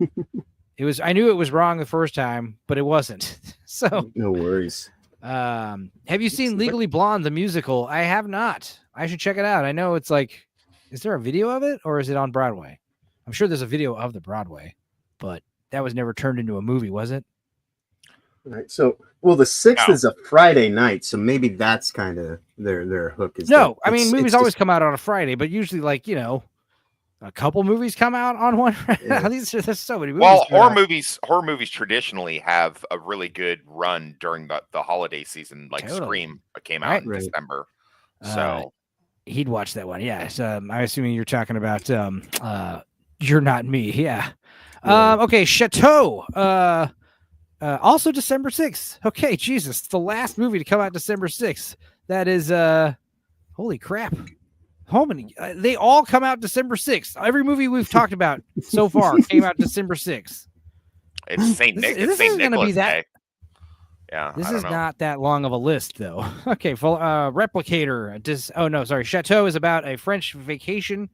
I knew it was wrong the first time, but it wasn't. So No worries. have you seen Legally Blonde, the musical? I have not. I should check it out. I know it's like, is there a video of it or is it on Broadway? I'm sure there's a video of the Broadway, but that was never turned into a movie, was it? All right. So, well, the 6th No. is a Friday night, so maybe that's kind of their hook. Is No, that I mean, it's movies always just- come out on a Friday, but usually, like, a couple movies come out on one. Yeah. There's so many movies. Well, coming out. horror movies traditionally have a really good run during the holiday season. Like Totally. Scream came out Right. in Right. December. Uh, So He'd watch that one. Yeah. I'm assuming you're talking about You're Not Me. Yeah. Yeah. Okay. Chateau. Also December 6th. Okay, Jesus. It's the last movie to come out December 6th. That is holy crap. How many? They all come out December 6th. Every movie we've talked about so far came out December 6th. it's Saint This- Nick. this It's Saint isn't gonna be Nicholas that- Day. Yeah, This I don't is know. not that long of a list, though. Okay, Replicator. Chateau is about a French vacation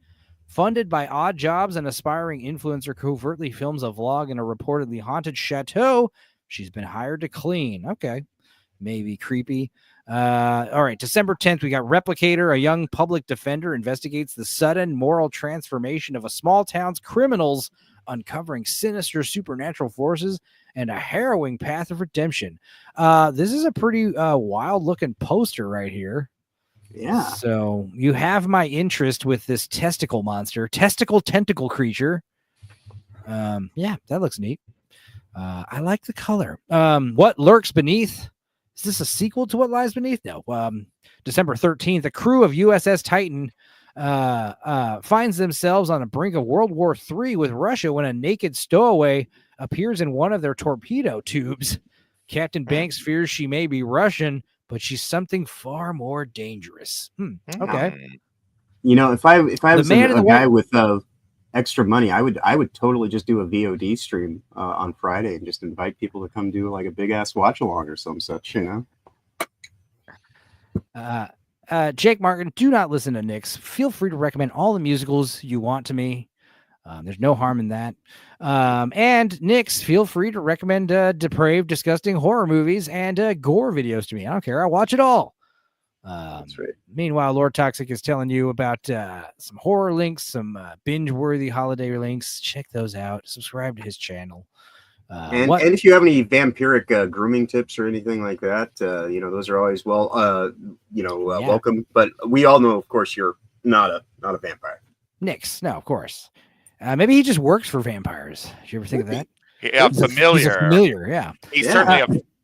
funded by odd jobs. An aspiring influencer covertly films a vlog in a reportedly haunted chateau she's been hired to clean. Okay, maybe creepy. All right, December 10th, we got Replicator. A young public defender investigates the sudden moral transformation of a small town's criminals, uncovering sinister supernatural forces and a harrowing path of redemption. This is a pretty wild looking poster right here. Yeah. So you have my interest with this tentacle tentacle creature. Yeah, that looks neat. I like the color. What Lurks Beneath? Is this a sequel to What Lies Beneath? No. December 13th, a crew of USS Titan finds themselves on the brink of World War III with Russia when a naked stowaway appears in one of their torpedo tubes. Captain Banks fears she may be Russian, but she's something far more dangerous. Okay. If I was man in a the guy white- with extra money, I would totally just do a VOD stream on Friday and just invite people to come do like a big ass watch along or some such. Jake Martin, do not listen to Nick's. Feel free to recommend all the musicals you want to me. There's no harm in that. And Nick's, feel free to recommend depraved, disgusting horror movies and gore videos to me. I don't care. I'll watch it all. That's right. Meanwhile, Lord Toxic is telling you about some horror links, some binge-worthy holiday links. Check those out. Subscribe to his channel. And if you have any vampiric grooming tips or anything like that, those are always welcome. But we all know, of course, you're not a vampire. Nick's, no, of course. Maybe he just works for vampires. Did you ever think of that? Yeah, He's a familiar, yeah.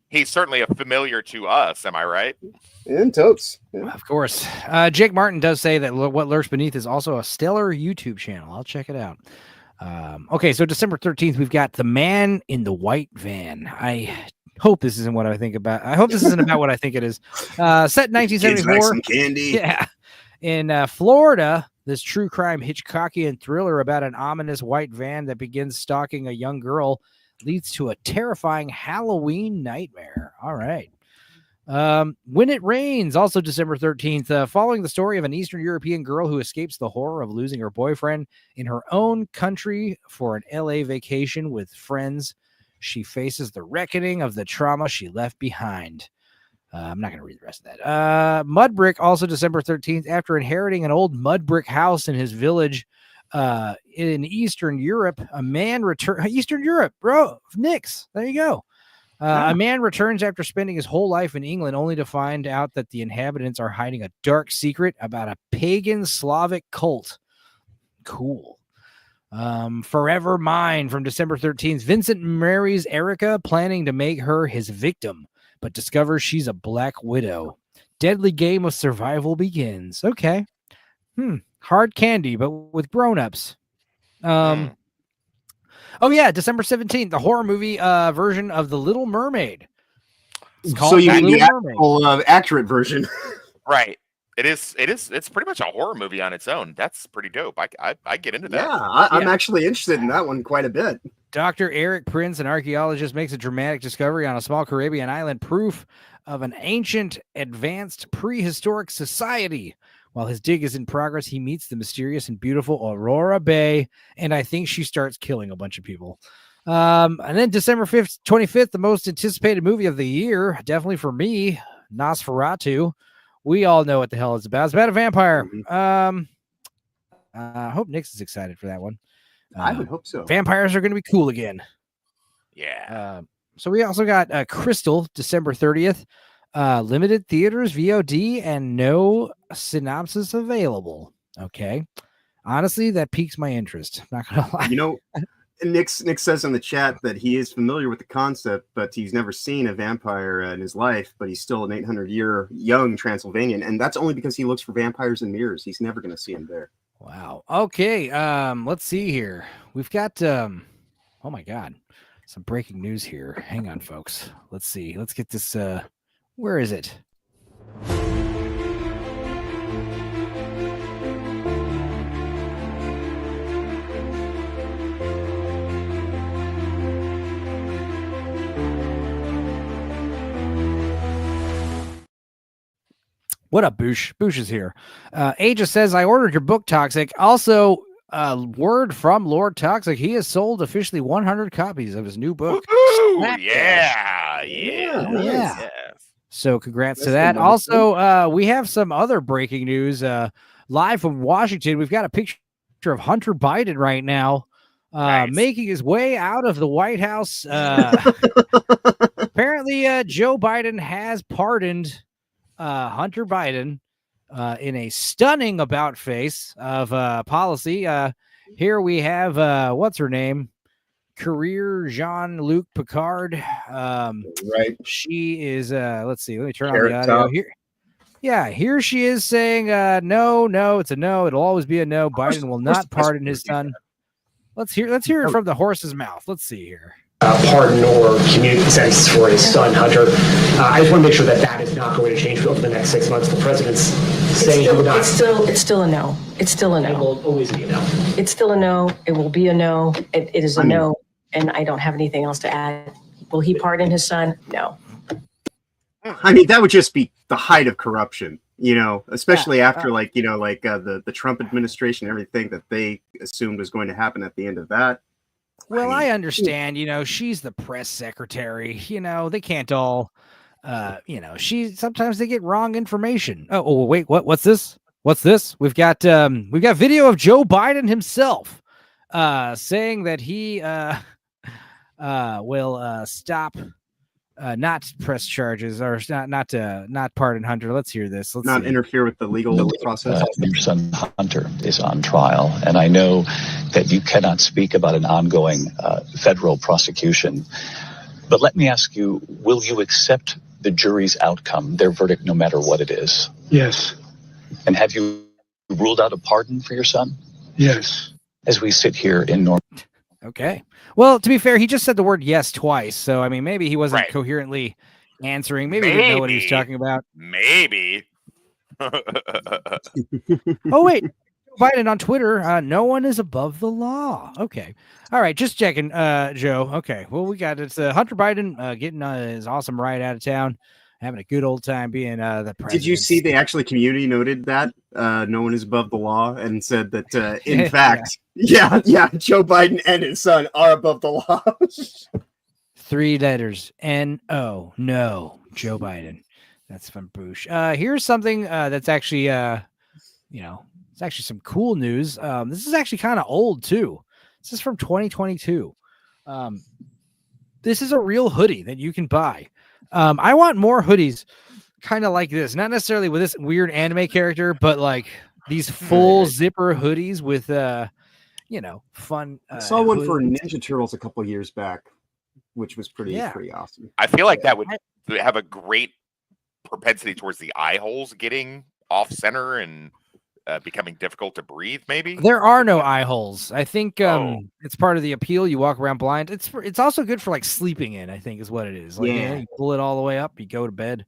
He's certainly a familiar to us. Am I right? And totes. Yeah. Of course. Jake Martin does say that What Lurks Beneath is also a stellar YouTube channel. I'll check it out. Okay, so December 13th, we've got The Man in the White Van. I hope this isn't what I think about. I hope this isn't about what I think it is. Set in 1974. Kids like some candy. Yeah. In Florida, this true crime Hitchcockian thriller about an ominous white van that begins stalking a young girl leads to a terrifying Halloween nightmare. All right. When It Rains, also December 13th, following the story of an Eastern European girl who escapes the horror of losing her boyfriend in her own country for an LA vacation with friends. She faces the reckoning of the trauma she left behind. I'm not going to read the rest of that. Mudbrick, also December 13th, after inheriting an old mud brick house in his village, In Eastern Europe, a man Eastern Europe, bro, Knicks. There you go. A man returns after spending his whole life in England only to find out that the inhabitants are hiding a dark secret about a pagan Slavic cult. Cool. Forever Mine from December 13th. Vincent marries Erica, planning to make her his victim, but discovers she's a black widow. Deadly game of survival begins. Okay. Hard candy, but with grown-ups. Oh yeah, December 17th, the horror movie version of The Little Mermaid. It's So you mean the Mermaid. actual, accurate version? Right. It is. It's pretty much a horror movie on its own. That's pretty dope. I get into that. Yeah, I'm actually interested in that one quite a bit. Dr. Eric Prince, an archaeologist, makes a dramatic discovery on a small Caribbean island, proof of an ancient, advanced, prehistoric society. While his dig is in progress, he meets the mysterious and beautiful Aurora Bay, and I think she starts killing a bunch of people. And then December 25th, the most anticipated movie of the year, definitely for me, Nosferatu. We all know what the hell it's about. It's about a vampire. I hope Nix is excited for that one. I would hope so. Vampires are going to be cool again. Yeah. So we also got Crystal, December 30th. Limited theaters, VOD, and no synopsis available. Okay. Honestly, that piques my interest. I'm not going to lie. You know, Nick says in the chat that he is familiar with the concept, but he's never seen a vampire in his life, but he's still an 800-year young Transylvanian, and that's only because he looks for vampires in mirrors. He's never going to see them there. Wow. Okay. Let's see here. We've got oh my God, some breaking news here. Hang on, folks. Let's see. Let's get this where is it? What up, Boosh? Boosh is here. Aja says, I ordered your book, Toxic. Also, word from Lord Toxic. He has sold officially 100 copies of his new book. Yeah. Yeah. So congrats to that. Also, we have some other breaking news live from Washington. We've got a picture of Hunter Biden right now making his way out of the White House. Apparently, Joe Biden has pardoned Hunter Biden in a stunning about face of policy. Here we have, what's her name? Career Jean-Luc Picard. Right. She is, let's see, let me turn Carrot on the audio top. here. Yeah, here she is saying, no, it's a no. It'll always be a no. Biden will not pardon his son. Let's hear it from the horse's mouth. Let's see here. Pardon or community sentence for his son, Hunter. I just want to make sure that is not going to change over the next 6 months. The president's saying he would not. It's still a no. It's still a no. It will always be a no. It's still a no. It will be a no. It is a no. And I don't have anything else to add. Will he pardon his son? No. I mean, that would just be the height of corruption, especially after the Trump administration, everything that they assumed was going to happen at the end of that. Well, I understand, she's the press secretary, they can't all, sometimes they get wrong information. Oh, wait, what's this? We've got video of Joe Biden himself, saying that he, will, stop, not press charges or not pardon Hunter. Let's hear this. Let's not see. Interfere with the legal process. Your son Hunter is on trial, and I know that you cannot speak about an ongoing federal prosecution. But let me ask you, will you accept the jury's outcome, their verdict, no matter what it is? Yes. And have you ruled out a pardon for your son? Yes. As we sit here in North. Okay. Well, to be fair, he just said the word yes twice. So, I mean, maybe he wasn't Right. coherently answering. Maybe he didn't know what he was talking about. Maybe. Oh, wait. Biden on Twitter, no one is above the law. Okay. All right. Just checking, Joe. Okay. Well, we got it. Hunter Biden getting his awesome ride out of town, having a good old time being the president. Did you see they actually community noted that no one is above the law and said that in fact, yeah, Joe Biden and his son are above the law. 3 letters. N-O. No. Joe Biden. That's from Bush. Here's something that's actually, It's actually some cool news. This is actually kind of old too. This is from 2022. This is a real hoodie that you can buy. I want more hoodies kind of like this, not necessarily with this weird anime character, but like these full zipper hoodies with fun. I saw one for hoods. Ninja Turtles a couple years back, which was pretty awesome. I feel like that would have a great propensity towards the eye holes getting off center and becoming difficult to breathe. Maybe There are no eye holes. I think it's part of the appeal. You walk around blind. It's also good for like sleeping in, I think is what it is. Like you pull it all the way up, you go to bed.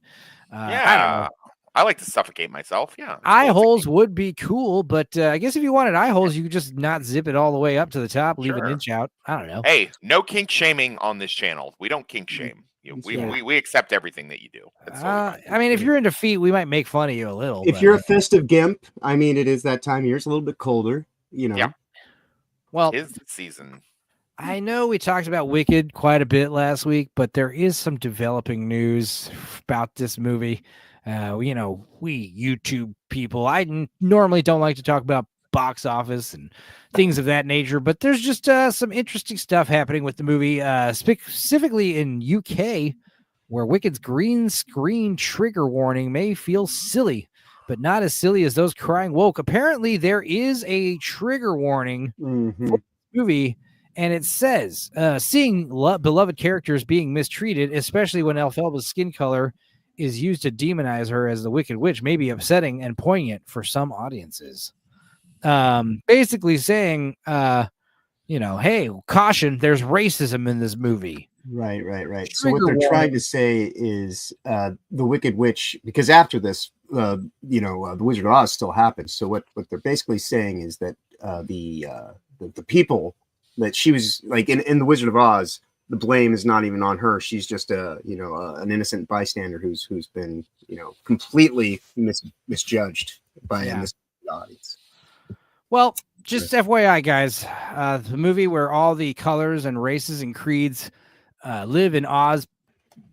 I don't know. I like to suffocate myself. Yeah. Eye holes would be cool, but I guess if you wanted eye holes, you could just not zip it all the way up to the top, leave an inch out. I don't know. Hey, no kink shaming on this channel. We don't kink shame. We accept everything that you do. I mean, if you're into feet, we might make fun of you a little. If you're a festive gimp, I mean, it is that time of year. It's a little bit colder, Yeah. Well, it's the season. I know we talked about Wicked quite a bit last week, but there is some developing news about this movie. We YouTube people, I normally don't like to talk about box office and things of that nature, but there's just some interesting stuff happening with the movie, specifically in UK, where Wicked's green screen trigger warning may feel silly, but not as silly as those crying woke. Apparently, there is a trigger warning for the movie, and it says, seeing beloved characters being mistreated, especially when Elphaba's skin color is used to demonize her as the Wicked Witch, may be upsetting and poignant for some audiences. Basically saying, hey, caution, there's racism in this movie. Right. So what they're trying to say is the Wicked Witch, because after this, the Wizard of Oz still happens. So what they're basically saying is that the people that she was like in the Wizard of Oz, the blame is not even on her. She's just an innocent bystander who's been completely misjudged by the audience. Well, just FYI, guys, the movie where all the colors and races and creeds live in Oz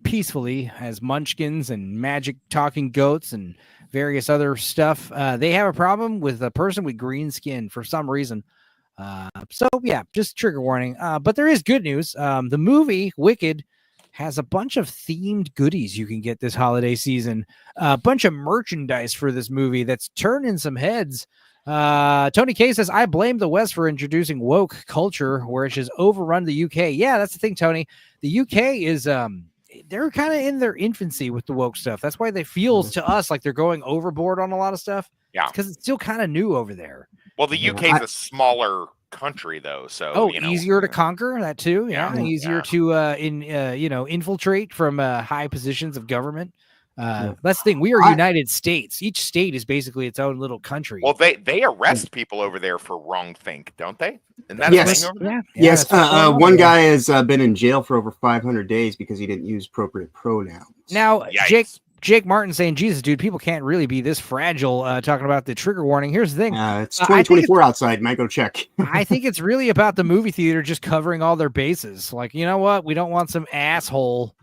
peacefully as munchkins and magic talking goats and various other stuff. They have a problem with a person with green skin for some reason. So yeah, just trigger warning. But there is good news. The movie Wicked has a bunch of themed goodies you can get this holiday season. A bunch of merchandise for this movie that's turning some heads. Tony K says, I blame the West for introducing woke culture, which has overrun the UK. Yeah, that's the thing, Tony. The UK is they're kind of in their infancy with the woke stuff. That's why they feels to us like they're going overboard on a lot of stuff. Yeah, because it's still kind of new over there. Well, the UK is a smaller country, though, so easier to conquer that too. Yeah, easier to infiltrate from high positions of government. That's the thing. We are United States. Each state is basically its own little country. Well, they arrest people over there for wrong think, don't they? And that's yes, thing over there? Yes. One guy has been in jail for over 500 days because he didn't use appropriate pronouns. Now, Jake Martin saying, Jesus, dude, people can't really be this fragile. Talking about the trigger warning. Here's the thing. It's 2024 outside. Might go check. I think it's really about the movie theater just covering all their bases. Like, you know what? We don't want some asshole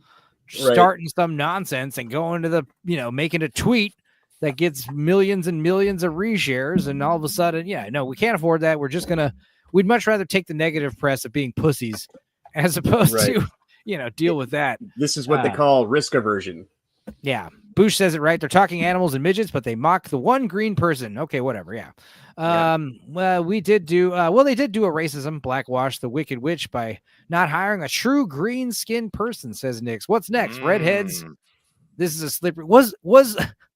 starting some nonsense and going to the, making a tweet that gets millions and millions of reshares. And all of a sudden, we can't afford that. We'd much rather take the negative press of being pussies as opposed to, deal with that. This is what they call risk aversion. Yeah. Bush says it right. They're talking animals and midgets, but they mock the one green person. Okay, whatever. Yeah. Well, they did do a racism blackwash the Wicked Witch by not hiring a true green skinned person, says Nix. What's next? Redheads. This is a slippery. Was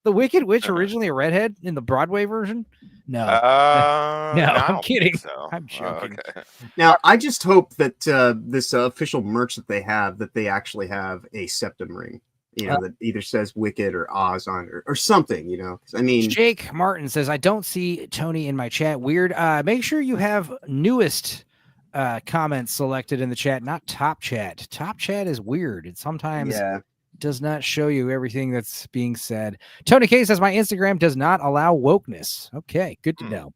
the Wicked Witch originally a redhead in the Broadway version? No. No, I'm kidding. So. I'm joking. Okay. Now, I just hope that this official merch that they have, that they actually have a septum ring. That either says Wicked or Oz on or something, I mean, Jake Martin says, I don't see Tony in my chat. Weird. Make sure you have newest comments selected in the chat, not top chat. Top chat is weird. It sometimes does not show you everything that's being said. Tony K says, my Instagram does not allow wokeness. Okay, good to know.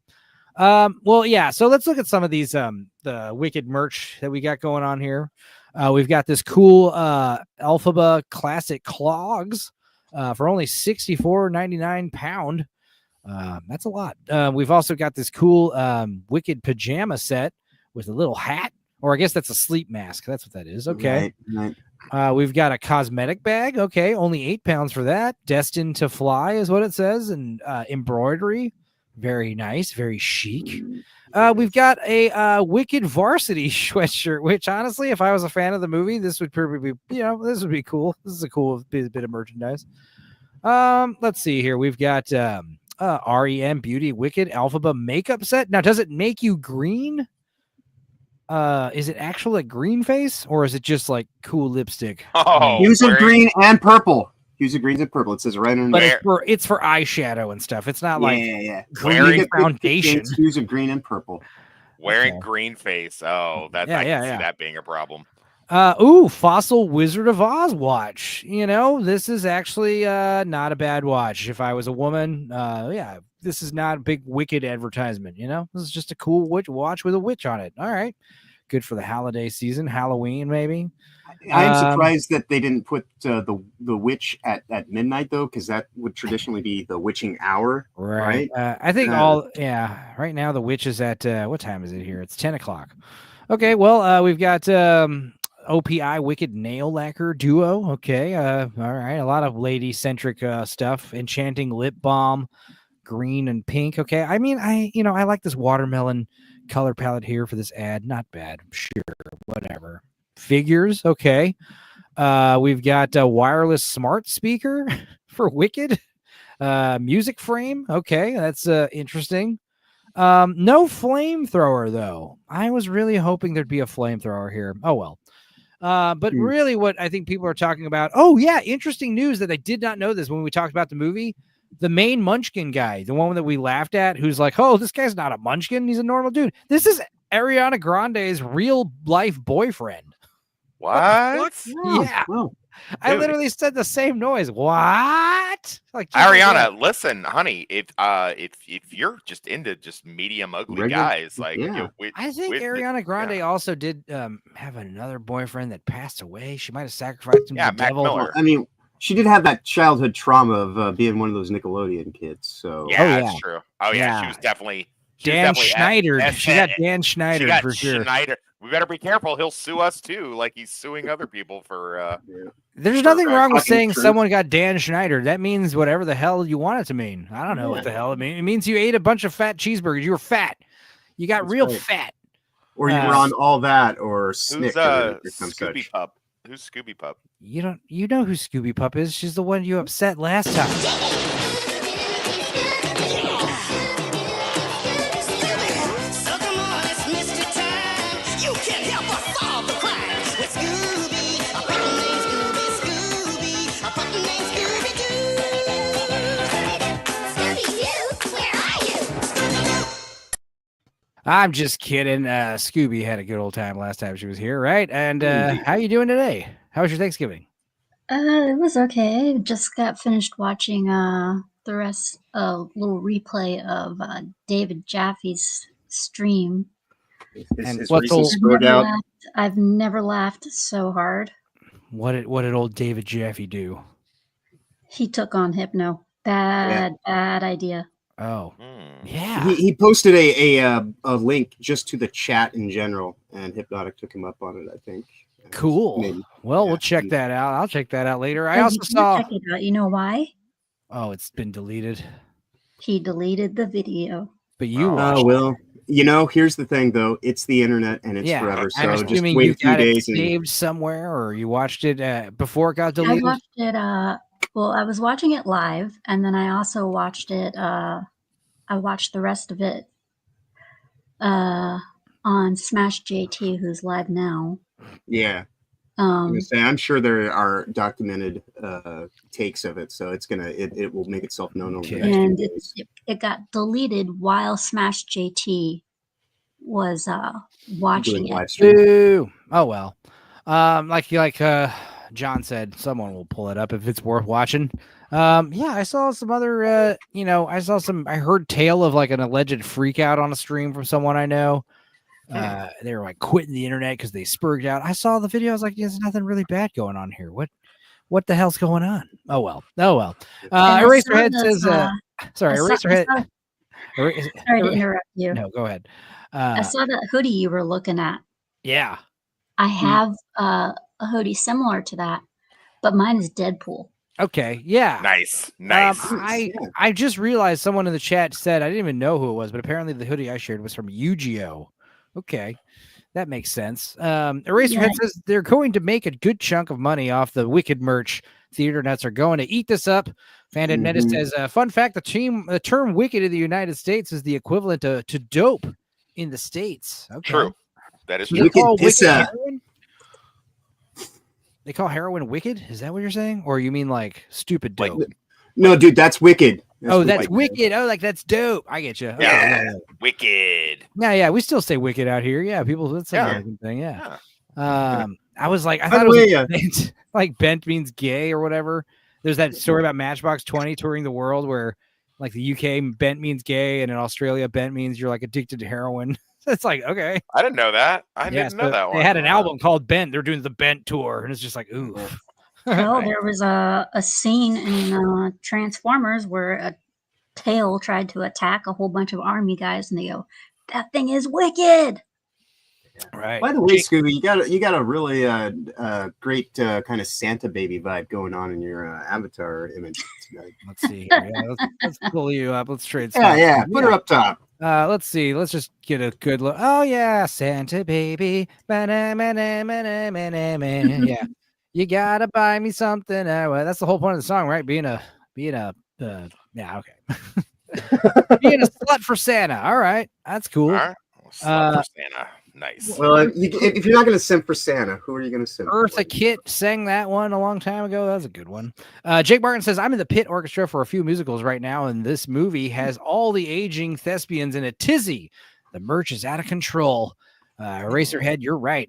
Well, yeah. So let's look at some of these the Wicked merch that we got going on here. We've got this cool Elphaba classic clogs for only $64.99 pound. That's a lot. We've also got this cool Wicked pajama set with a little hat, or I guess that's a sleep mask. That's what that is. Okay. Right. We've got a cosmetic bag. Okay, only 8 pounds for that. Destined to fly is what it says, and embroidery. Very nice, very chic. We've got a Wicked varsity sweatshirt, which honestly, if I was a fan of the movie, this would probably be, this would be cool. This is a cool bit of merchandise. Let's see here. We've got REM Beauty Wicked Alphaba makeup set. Now, does it make you green? Is it actual like green face, or is it just like cool lipstick? Oh, Hues of wearing- green and purple. Hues of greens and purple. It says right under. But it's for eyeshadow and stuff. It's not like green foundation. It's hues of green and purple. Wearing Okay. green face. Oh, that Yeah, I can yeah. see that being a problem. Fossil Wizard of Oz watch. This is actually not a bad watch. If I was a woman, this is not a big Wicked advertisement. This is just a cool watch with a witch on it. All right, good for the holiday season, Halloween maybe. I am surprised that they didn't put the witch at midnight though, because that would traditionally be the witching hour, right? I think right now the witch is at what time is it here? It's 10 o'clock. Okay, well, we've got OPI Wicked Nail Lacquer Duo. Okay, all right, a lot of lady-centric stuff. Enchanting Lip Balm, green and pink. Okay, I mean, I like this watermelon color palette here for this ad. Not bad. Sure, whatever. Figures. Okay, we've got a wireless smart speaker for Wicked. Music frame. Okay, that's interesting. No flamethrower though. I was really hoping there'd be a flamethrower here. Oh well. But really what I think people are talking about, interesting news that I did not know this when we talked about the movie. The main Munchkin guy, the one that we laughed at, who's like, oh, this guy's not a Munchkin, he's a normal dude. This is Ariana Grande's real life boyfriend. What? Yeah. Oh, I literally said the same noise. What? Like Ariana, listen, honey, if you're just into just medium ugly Regular- guys, like yeah. I think Ariana Grande also did have another boyfriend that passed away. She might have sacrificed him to the Mac devil. Miller. I mean, she did have that childhood trauma of being one of those Nickelodeon kids. So Yeah, Oh, that's yeah. true. Oh yeah, Yeah. she was definitely Dan Schneider. She got Dan She Schneider got for sure. Schneider. We better be careful. He'll sue us too, like he's suing other people for. There's for, nothing wrong with fucking saying truth. someone got Dan Schneider. That means whatever the hell you want it to mean. I don't know what the hell it means. It means you ate a bunch of fat cheeseburgers. You were fat. You got That's real right. fat. or you were on all that or Snick Who's or some Scooby such. Pup? Who's Scooby Pup? You know who Scooby Pup is. She's the one you upset last time. So come on, it's Mr. Time. You can help us solve the crime with Scooby. A puppy named Scooby. A puppy named Scooby-Doo. Scooby-Doo, where are you? I'm just kidding. Scooby had a good old time last time she was here, right? And how you doing today? How was your Thanksgiving? It was okay. Just got finished watching the rest, a little replay of David Jaffe's stream. And His what's recent old- scored out. I've never laughed so hard. What did old David Jaffe do? He took on Hypno. Bad idea. Oh, Hmm. yeah. He posted a link just to the chat in general, and Hypnotic took him up on it. I think. Cool. Maybe. Well, Yeah. we'll check that out. I'll check that out later. I Oh, also you can't saw. check it out. You know why? Oh, it's been deleted. He deleted the video. But you Oh, watched. Oh well, here's the thing though. It's the internet and it's Yeah, forever. I'm So just assuming wait you a few got it days and saved somewhere, or you watched it before it got I deleted. watched it. Well, I was watching it live, and then I also watched it. I watched the rest of it on Smash JT, who's live now. yeah. I'm Um, gonna say I'm sure there are documented takes of it, so it will make itself known over the next few and days. it got deleted while Smash JT was watching Doing it. live stream. Boo. Oh well. Like John said, someone will pull it up if it's worth watching. Yeah, I saw some other. I heard tale of like an alleged freak out on a stream from someone I know. They were like quitting the internet because they spurged out. I saw the video. I was like, there's nothing really bad going on here. What the hell's going on? Oh well. And I Eraserhead saw says, this, Sorry, I saw- Eraserhead. I saw- Sorry to interrupt you. No, go ahead. I saw that hoodie you were looking at. Yeah. I have a hoodie similar to that, but mine is Deadpool. Okay. Yeah. Nice. I just realized someone in the chat said I didn't even know who it was, but apparently the hoodie I shared was from Yu-Gi-Oh. Okay. That makes sense. Eraserhead says they're going to make a good chunk of money off the Wicked merch. Theater nuts are going to eat this up. Fandom Menace says, fun fact, the term Wicked in the United States is the equivalent to dope in the States. Okay. True. That is So true. they call Wicked heroin? They call heroin wicked? Is that what you're saying? Or you mean like stupid dope? No, dude, that's wicked. That's wicked. Oh, like that's dope. I get you. Yeah. Wicked. Yeah. We still say wicked out here. Yeah, people. That's an American thing. Yeah. I was like, I thought it was bent, like bent means gay or whatever. There's that story about Matchbox 20 touring the world where, like, the UK bent means gay, and in Australia bent means you're like addicted to heroin. It's like, okay. I didn't know that. I didn't know that one. They had an album called Bent. They're doing the Bent tour, and it's just like, ooh. Well, there was a scene in Transformers where a tail tried to attack a whole bunch of army guys, and they go, "That thing is wicked." Right. By the way, Scooby, you got a really great kind of Santa baby vibe going on in your avatar image tonight. Let's see. Let's pull you up. Let's trade. Yeah. Put her up top. Let's see. Let's just get a good look. Oh yeah, Santa baby. Yeah. You gotta buy me something. Well, that's the whole point of the song, right? Being a yeah, okay. Being a slut for Santa. All right, that's cool. All right. Slut for Santa. Nice. Well, if you're not going to simp for Santa, who are you going to simp? Eartha Kitt sang that one a long time ago. That was a good one. Jake Martin says, I'm in the pit orchestra for a few musicals right now, and this movie has all the aging thespians in a tizzy. The merch is out of control. Eraserhead, you're right.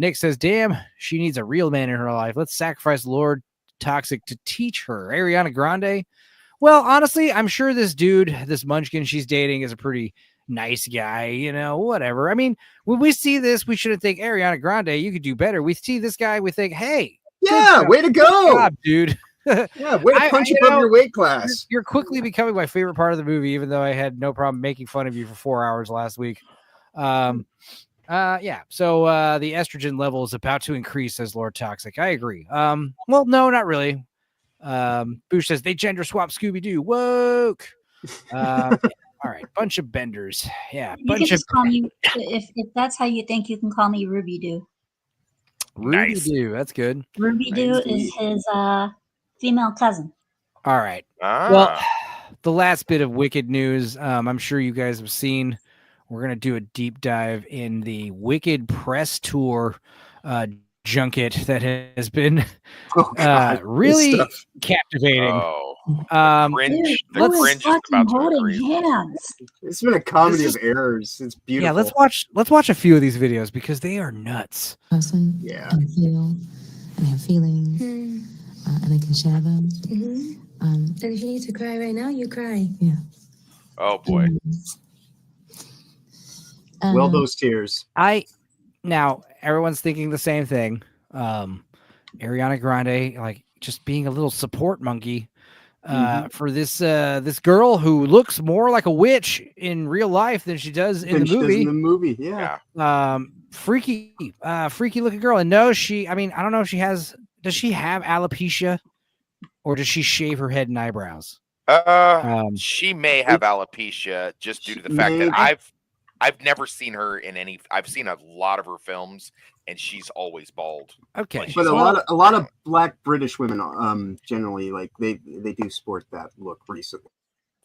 Nick says, damn, she needs a real man in her life. Let's sacrifice Lord Toxic to teach her. Ariana Grande. Well, honestly, I'm sure this dude, this munchkin she's dating, is a pretty nice guy, whatever. I mean, when we see this, we shouldn't think Ariana Grande, you could do better. We see this guy, we think, hey, way to go, good job, dude. Yeah, way to punch above your weight class. You're quickly becoming my favorite part of the movie, even though I had no problem making fun of you for 4 hours last week. So the estrogen level is about to increase, says Lord Toxic. I agree. Well, no, not really. Boosh says they gender swap Scooby-Doo. Woke. All right, bunch of benders. Yeah, You can just call me if that's how you think. You can call me Ruby Doo. Ruby Doo, that's good. Ruby Doo is his female cousin. All right. Well, the last bit of Wicked news, I'm sure you guys have seen. We're gonna do a deep dive in the Wicked press tour junket that has been really captivating. The cringe is about to agree. It's been a comedy of errors. It's beautiful. Yeah, let's watch a few of these videos because they are nuts. Person, yeah, and feel and have feelings, and I can share them. And if you need to cry right now, you cry. Yeah. Oh boy. Well, those tears. Now everyone's thinking the same thing. Ariana Grande, like, just being a little support monkey for this girl who looks more like a witch in real life than she does in the movie. Yeah. Freaky looking girl. And no, I don't know if does she have alopecia, or does she shave her head and eyebrows? She may have alopecia just due to the fact that I've never seen her in any. I've seen a lot of her films, and she's always bald. Okay, but a lot of Black British women, generally, like they do sport that look recently.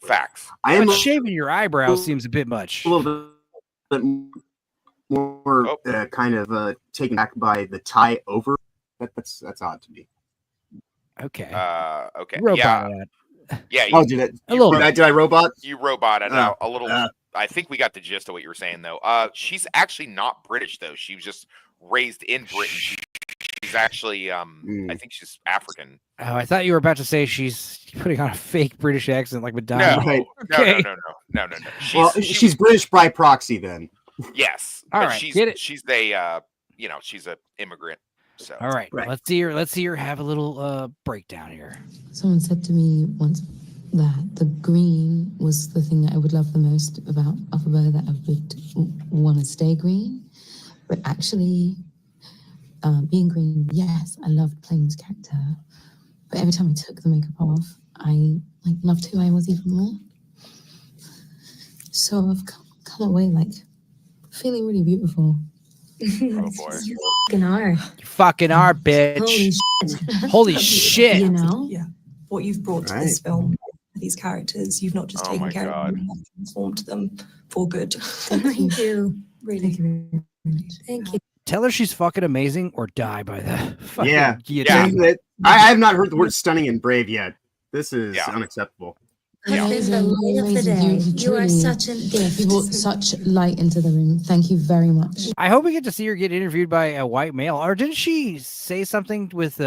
Facts. Shaving your eyebrows seems a bit much. A little bit more kind of taken back by the tie over. That's odd to me. Okay. Okay. Robot. Yeah. Did I robot? You roboted out a little. I think we got the gist of what you were saying, though. She's actually not British, though. She was just raised in Britain. She's actually, I think she's African. Oh, I thought you were about to say she's putting on a fake British accent like Madonna. No, okay. No. She's British by proxy, then. Yes. All right. She's get it. She's she's an immigrant. So. All right. Let's see her have a little breakdown here. Someone said to me once, that the green was the thing that I would love the most about Alphabet, that I would want to stay green. But actually, being green, yes, I loved playing this character. But every time I took the makeup off, I loved who I was even more. So I've come away feeling really beautiful. Oh boy. You fucking are. You fucking are, bitch. Holy shit. Holy shit. You know? Yeah. What you've brought to Right. this film, these characters, you've not just Oh taken my care God. of them, you've transformed them for good. Thank you. Really. Thank you very much. Thank you. Tell her she's fucking amazing or die by the fucking Yeah. guillotine. I have not heard the word stunning and brave yet. This is unacceptable. Yeah. It's the light of the day. You are such a gift. You brought such light into the room. Thank you very much. I hope we get to see her get interviewed by a white male. Or didn't she say something with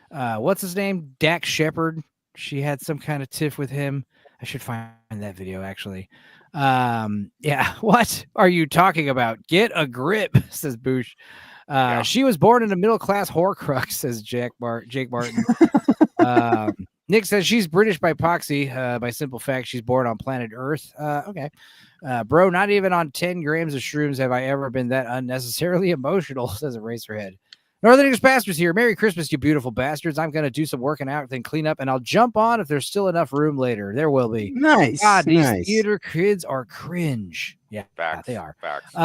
what's his name? Dax Shepard. She had some kind of tiff with him. I should find that video actually. Yeah. What are you talking about? Get a grip, says Boosh. She was born in a middle-class horcrux, says Jake Martin. Nick says she's British by proxy. By simple fact, she's born on planet Earth. Okay. Bro, not even on 10 grams of shrooms have I ever been that unnecessarily emotional, says Eraserhead. Northern English Bastards here. Merry Christmas, you beautiful bastards. I'm going to do some working out, then clean up, and I'll jump on if there's still enough room later. There will be. Nice. God, these nice. theater kids are cringe. Yeah, Facts, they are. Facts.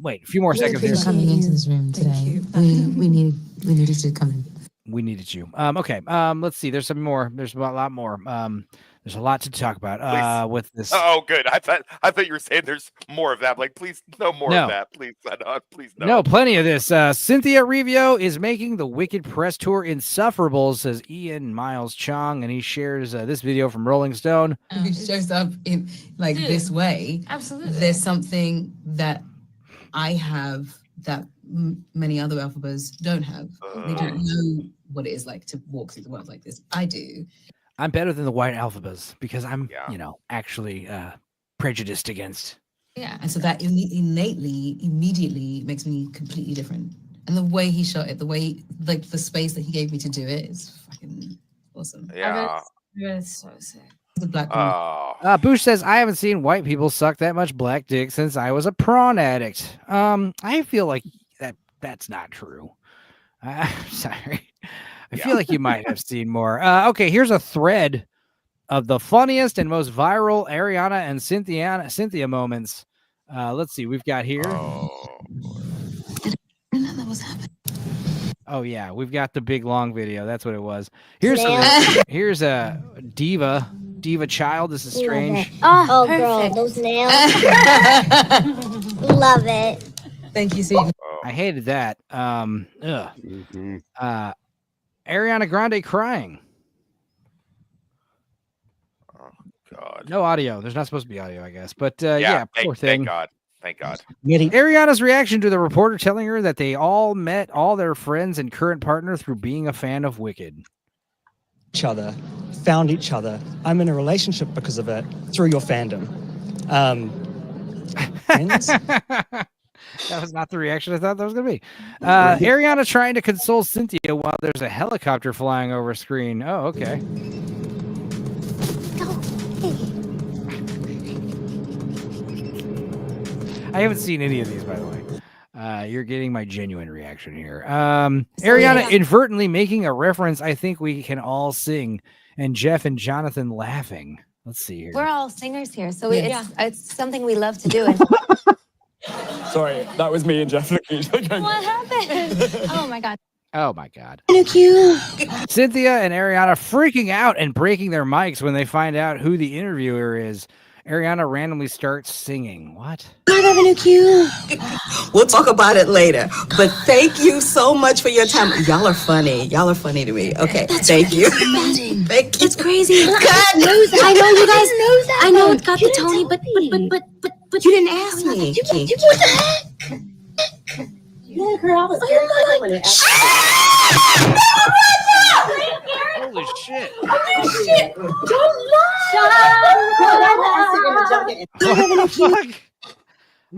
Wait, a few more seconds here. Thank you for coming into this room today. We needed to come in. We needed you. Okay. Let's see. There's some more. There's a lot more. There's a lot to talk about with this. Oh, good. I thought you were saying there's more of that. Like, please, no more No. of that. Please, please, no. No, plenty of this. Cynthia Revio is making the Wicked press tour insufferable, says Ian Miles Chong, and he shares this video from Rolling Stone. Who shows up in this way. Absolutely. There's something that I have that many other alphabets don't have. They don't know what it is like to walk through the world like this. I do. I'm better than the white alphabets because I'm, actually prejudiced against. Yeah. And so that immediately makes me completely different. And the way he shot it, the way, the space that he gave me to do it is fucking awesome. Yeah. It's so sick. The black Boosh says, I haven't seen white people suck that much black dick since I was a prawn addict. I feel like that's not true. Sorry. I feel like you might have seen more. Okay, here's a thread of the funniest and most viral Ariana and Cynthia moments. Let's see. We've got here. Oh yeah, we've got the big long video. That's what it was. Here's a diva child. This is strange. Oh girl, those nails. Love it. Thank you, Steve. I hated that. Ariana Grande crying. Oh God. No audio. There's not supposed to be audio, I guess. But yeah, poor thing. Thank God. Thank God. Ariana's reaction to the reporter telling her that they all met all their friends and current partner through being a fan of Wicked. Each other, found each other. I'm in a relationship because of it through your fandom. That was not the reaction I thought that was going to be. Ariana trying to console Cynthia while there's a helicopter flying over screen. Oh, okay. I haven't seen any of these, by the way. You're getting my genuine reaction here. Ariana inadvertently making a reference I think we can all sing, and Jeff and Jonathan laughing. Let's see here. We're all singers here, so it's something we love to do. Sorry, that was me and Jeff looking at each other. What happened? Oh my God. Oh my God. Look you. Cynthia and Ariana freaking out and breaking their mics when they find out who the interviewer is. Ariana randomly starts singing. What? We'll talk about it later. But thank you so much for your time. Y'all are funny. Y'all are funny to me. Okay, thank you. Amazing. Thank you. It's crazy. Cut. I know you guys know that. I know it's got the Tony, but you didn't ask me. What the heck? Yeah, girl, I was very when it Holy shit. Oh, shit. Don't lie. What the fuck?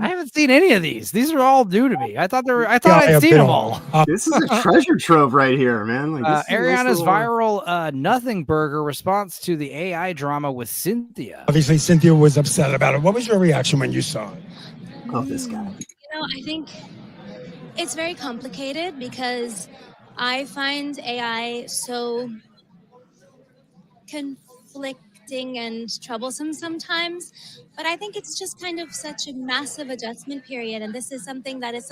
I haven't seen any of these. These are all new to me. I thought I'd seen them all. This is a treasure trove right here, man. Like this is a nice Ariana's little- viral Nothing Burger response to the AI drama with Cynthia. Obviously, Cynthia was upset about it. What was your reaction when you saw it? Oh, this guy. You know, I think it's very complicated because I find AI so conflicting and troublesome sometimes, but I think it's just kind of such a massive adjustment period, and this is something that is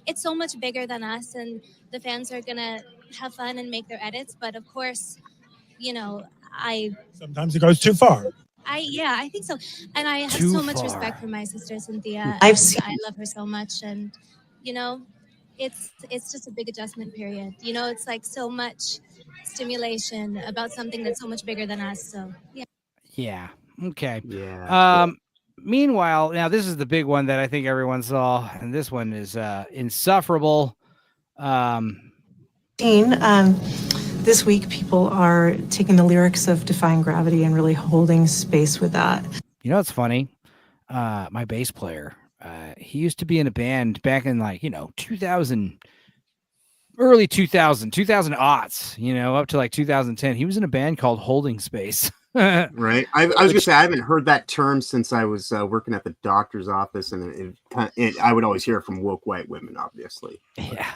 it's so much bigger than us, and the fans are gonna have fun and make their edits, but of course, you know, Sometimes it goes too far. I think so. And I have Too so much far. respect for my sister Cynthia. I've and seen- I love her so much, and you know, it's just a big adjustment period. You know, it's like so much stimulation about something that's so much bigger than us. So yeah. Yeah. Okay. Yeah. Meanwhile, now this is the big one that I think everyone saw, and this one is insufferable. This week, people are taking the lyrics of Defying Gravity and really holding space with that. You know what's funny? My bass player, he used to be in a band back in 2000, early 2000 aughts, up to like 2010. He was in a band called Holding Space. Right. I was gonna say I haven't heard that term since I was working at the doctor's office, and I would always hear it from woke white women, obviously. Yeah.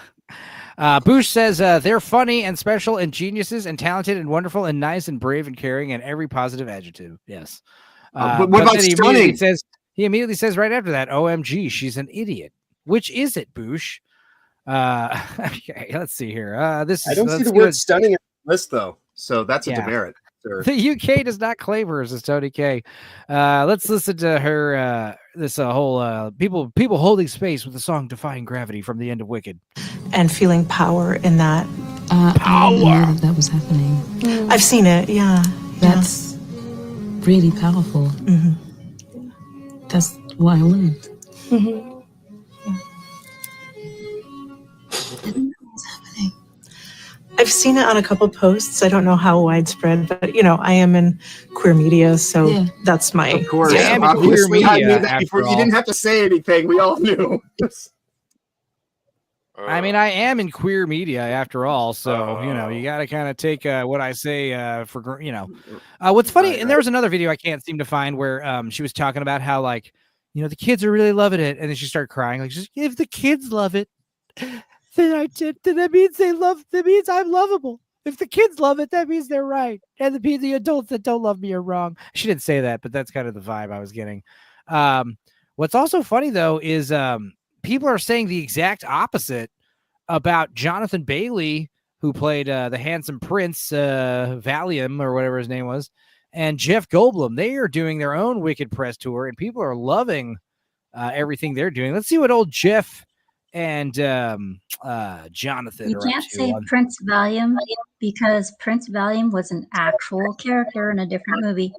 Bush says they're funny and special and geniuses and talented and wonderful and nice and brave and caring and every positive adjective. Yes. But what about then stunning? He immediately says right after that, OMG, she's an idiot. Which is it, Bush? Okay, let's see here. I don't see the word stunning in the list though, so that's a demerit. Sir. The UK does not claim her, says Tony K. Let's listen to her. This whole people holding space with the song "Defying Gravity" from the end of Wicked, And feeling power in that. I didn't know that was happening. I've seen it, yeah. That's really powerful. That's what I wanted. I've seen it on a couple posts. I don't know how widespread, but I am in queer media, so that's my. Of course, I am in obviously, queer I knew media, that after before. You all. didn't have to say anything. We all knew. I mean, I am in queer media after all, so you got to kind of take what I say for what's funny. And there was another video I can't seem to find where she was talking about how the kids are really loving it, and then she started crying like, just if the kids love it, then that means they love. That means I'm lovable. If the kids love it, that means they're right, and the adults that don't love me are wrong. She didn't say that, but that's kind of the vibe I was getting. What's also funny though is people are saying the exact opposite about Jonathan Bailey, who played the handsome prince, Valium or whatever his name was, and Jeff Goldblum. They are doing their own Wicked press tour, and people are loving everything they're doing. Let's see what old Jeff and Jonathan You are can't up to. say Prince Valium because Prince Valium was an actual character in a different movie.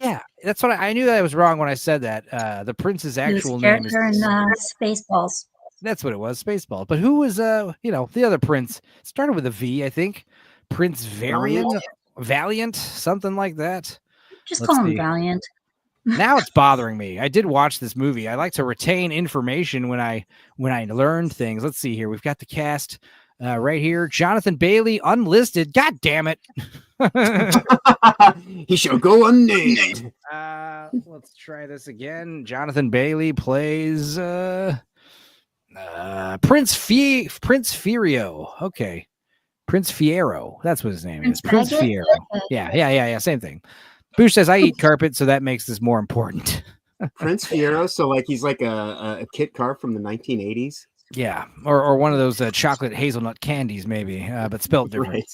Yeah, that's what I knew that I was wrong when I said that. The prince's He was actual a name is character in Spaceballs. That's what it was, Spaceball. But who was the other prince? It started with a V, I think. Prince Valiant, something like that. Just Let's call him see. Valiant. Now it's bothering me. I did watch this movie. I like to retain information when I learn things. Let's see here. We've got the cast right here. Jonathan Bailey, unlisted. God damn it. He shall go unnamed. Let's try this again. Jonathan Bailey plays Prince Fierio. Okay. Prince Fiero. That's what his name is. Prince Baggett? Fiero. Yeah. Same thing. Bush says I eat carpet, so that makes this more important. Prince Fiero, so he's like a Kit Kat from the 1980s. Yeah, or one of those chocolate hazelnut candies, maybe, but spelled different.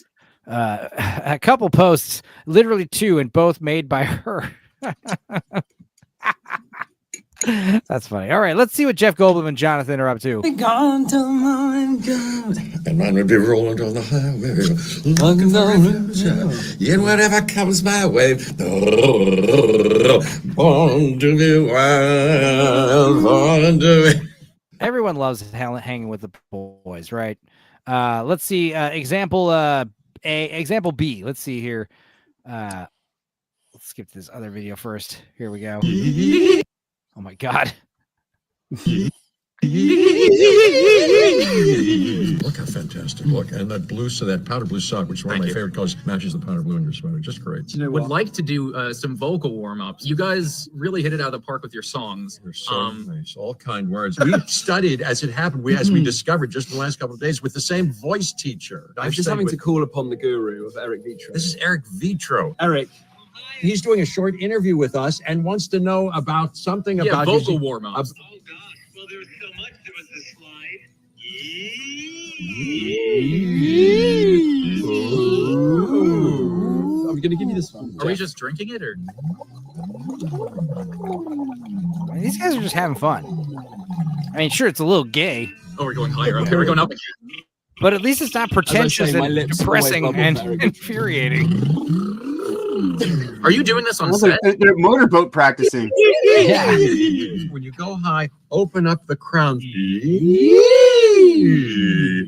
Right. A couple posts, literally 2, and both made by her. That's funny. All right, let's see what Jeff Goldblum and Jonathan are up to. Gone till morning comes. And mine would be rolling down the highway, looking for refuge, yet whatever comes my way. Born to be wild, born to be. Everyone loves hanging with the boys, right? Let's see. Example B. Let's see here. Let's skip this other video first. Here we go. Oh my God. Look how fantastic. Look, and that blue, so that powder blue sock, which is one of my favorite colors, matches the powder blue in your sweater. Just great. Would like to do some vocal warm-ups. You guys really hit it out of the park with your songs. You're so nice. All kind words. We studied as it happened. As we discovered just in the last couple of days with the same voice teacher. I'm just having to call upon the guru of Eric Vitro. This is Eric Vitro. Eric. He's doing a short interview with us and wants to know about something about vocal warm-ups. I'm going to give you this one. Are we just drinking it, or? I mean, these guys are just having fun. I mean, sure, it's a little gay. Oh, we're going higher up. Here we're going up again. But at least it's not pretentious and depressing and infuriating. Are you doing this on They're set? motorboat practicing. Yeah. When you go high, open up the crown.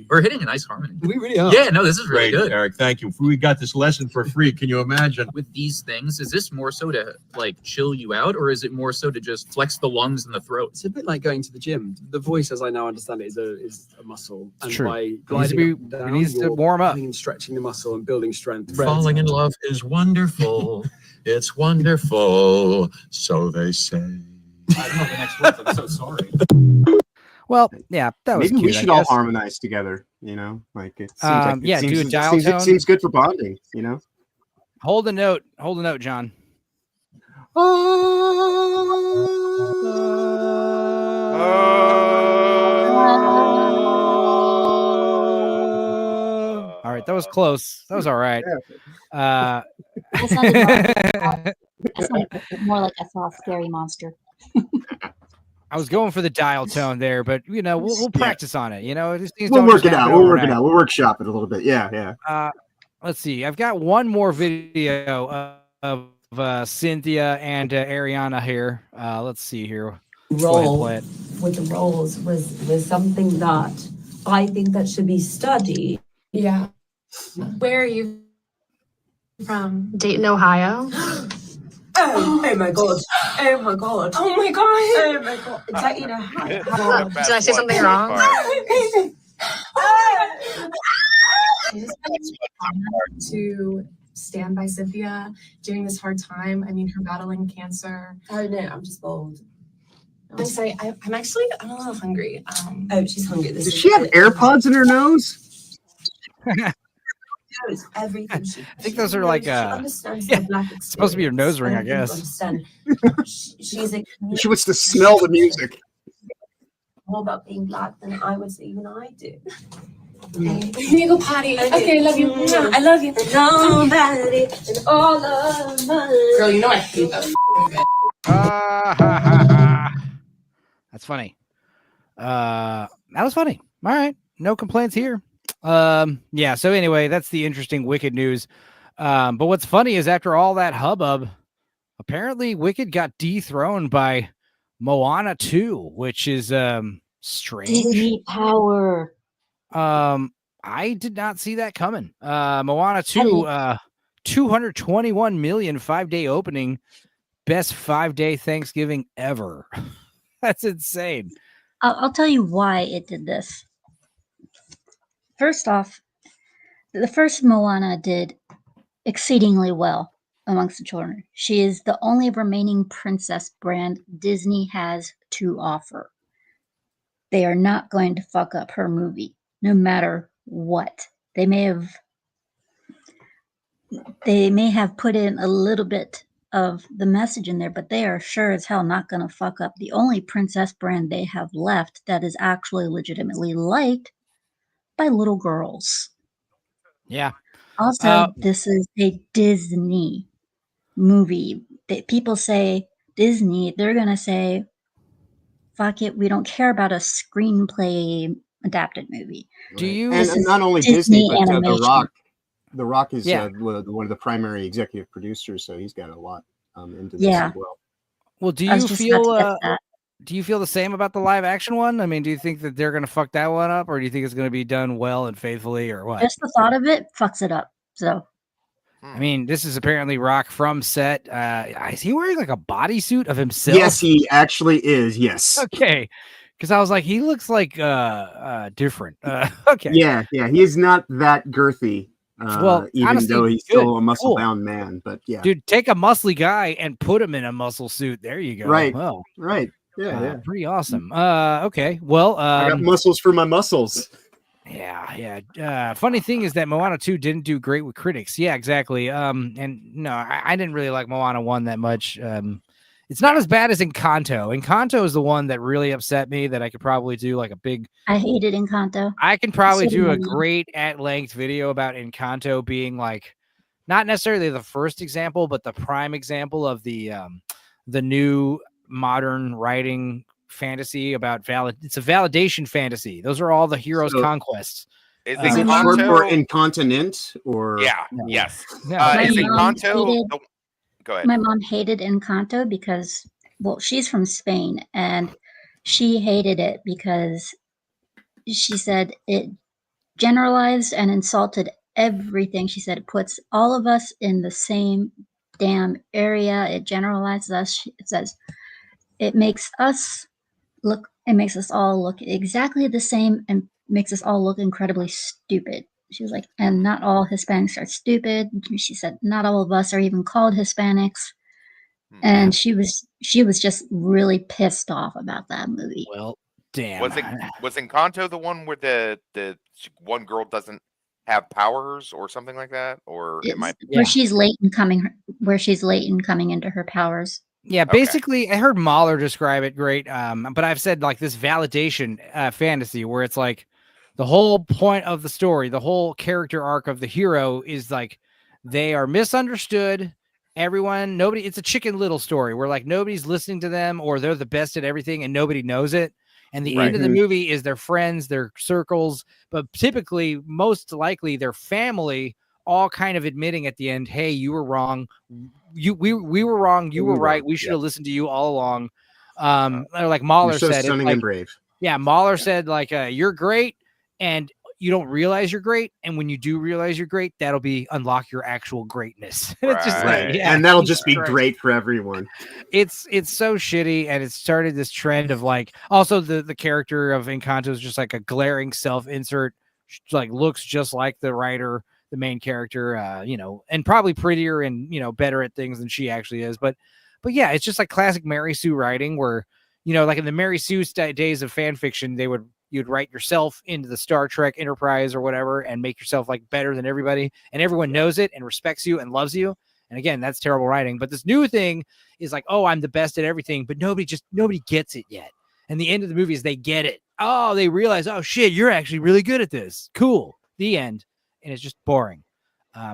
We're hitting a nice harmony. We really are. Yeah, no, this is really Great, good. Eric. Thank you. We got this lesson for free. Can you imagine? With these things, is this more so to like chill you out, or is it more so to just flex the lungs and the throat? It's a bit like going to the gym. The voice, as I now understand it, is a muscle. And True. by It needs to gliding be- up and it down, needs to you're warm up. and stretching the muscle and building strength. Falling in love is wonderful. It's wonderful. So they say. I don't know the next words. I'm so sorry. Well, yeah, that was Maybe cute, we I should all guess. harmonize together. You know, like it seems like Yeah, do a dial it tone. seems good for bonding. You know. Hold a note, John. All right, that was close. That was all right. That sounded more like I saw a scary monster. I was going for the dial tone there, but you know, we'll practice on it. You know, these things We'll don't work just it out. happen We'll work it overnight. out. We'll workshop it a little bit. Yeah, yeah. Let's see. I've got one more video of Cynthia and Ariana here. Let's see here. Let's go ahead and Role play it. with the roles was something that I think that should be studied. Yeah. Where are you from? Dayton, Ohio. Oh my god. Oh my god. Oh my god. Oh my god. Is that, you know, Did I say something wrong? to stand by Cynthia during this hard time. I mean, her battling cancer. Oh no, I'm just bold. I'm sorry, I'm a little hungry. Oh, she's hungry. This Does is she have it. AirPods in her nose? Knows everything. I think those are like understands yeah, the black it's supposed to be your nose ring, I experience. guess. Understand. She's a She wants to smell the music. more about being black than I would say even I do. You go potty. Okay, I love you. I love you. Nobody and all of my Girl, you know I hate that. That's funny. That was funny. All right, no complaints here. Yeah. So anyway, that's the interesting Wicked news. But what's funny is after all that hubbub, apparently Wicked got dethroned by Moana 2, which is strange. Disney power. I did not see that coming. Moana 2, 221 million 5-day opening, best 5-day Thanksgiving ever. That's insane. I'll tell you why it did this. First off, the first Moana did exceedingly well amongst the children. She is the only remaining princess brand Disney has to offer. They are not going to fuck up her movie, no matter what. They may have put in a little bit of the message in there, but they are sure as hell not going to fuck up the only princess brand they have left that is actually legitimately liked by little girls. Yeah. Also, this is a Disney movie. People say Disney, they're going to say, fuck it, we don't care about a screenplay adapted movie. Do you? And not only Disney, but The Rock. The Rock is one of the primary executive producers, so he's got a lot into this as well. Well, do you feel the same about the live action one? I mean, do you think that they're going to fuck that one up, or do you think it's going to be done well and faithfully, or what? Just the thought of it fucks it up. So I mean, this is apparently Rock from set. Is he wearing like a bodysuit of himself? Yes, he actually is. Yes. Okay. Because I was like, he looks like different. Okay. Yeah, he is not that girthy. Well, even honestly, though he's good, still a muscle cool. bound man. But yeah. Dude, take a muscly guy and put him in a muscle suit. There you go. Right. Oh, Right. Yeah. Pretty awesome. Okay. Well, I got muscles for my muscles. Yeah. Funny thing is that Moana 2 didn't do great with critics. Yeah, exactly. And no, I didn't really like Moana 1 that much. It's not as bad as Encanto. Encanto is the one that really upset me that I could probably do like a big. I hated Encanto. I can probably So do a did I. great at-length video about Encanto being like not necessarily the first example, but the prime example of the new modern writing fantasy about it's a validation fantasy. Those are all the heroes' conquests. Is it short for incontinent or? Yeah. Yes. Yeah. Is My mom Encanto? hated- Oh, go ahead. My mom hated Encanto because, well, she's from Spain and she hated it because she said it generalized and insulted everything. She said it puts all of us in the same damn area. It generalizes us. It says it makes us all look exactly the same and makes us all look incredibly stupid. She was like, and not all Hispanics are stupid. She said, not all of us are even called Hispanics. And she was just really pissed off about that movie. Well, damn. Was Encanto the one where the one girl doesn't have powers or something like that? Or it might be where she's late in coming into her powers. Yeah, basically, I heard Mahler describe it great. But I've said like this validation fantasy where it's like the whole point of the story, the whole character arc of the hero is like they are misunderstood. It's a Chicken Little story where like nobody's listening to them or they're the best at everything and nobody knows it. And the end of the movie is their friends, their circles, but typically, most likely, their family all kind of admitting at the end, hey, you were wrong. We were wrong. You were right. We should have listened to you all along. Like Mahler so said, stunning like, and brave. Yeah, Mahler said like you're great, and you don't realize you're great, and when you do realize you're great, that'll be unlock your actual greatness. It's just like, yeah, and that'll just be great for everyone. It's so shitty, and it started this trend of like also the character of Encanto is just like a glaring self-insert, like looks just like the writer. The main character, and probably prettier and, better at things than she actually is. But yeah, it's just like classic Mary Sue writing where, like in the Mary Sue days of fan fiction, you'd write yourself into the Star Trek Enterprise or whatever and make yourself like better than everybody. And everyone knows it and respects you and loves you. And again, that's terrible writing. But this new thing is like, oh, I'm the best at everything, but nobody gets it yet. And the end of the movie is they get it. Oh, they realize, oh shit, you're actually really good at this. Cool. The end. And it's just boring.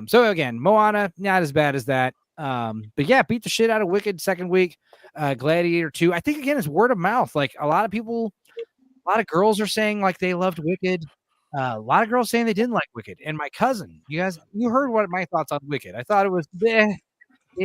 So again, Moana, not as bad as that. But yeah, beat the shit out of Wicked second week. Gladiator 2. I think again it's word of mouth. Like a lot of girls are saying like they loved Wicked. A lot of girls saying they didn't like Wicked. And my cousin, you heard what my thoughts on Wicked. I thought it was it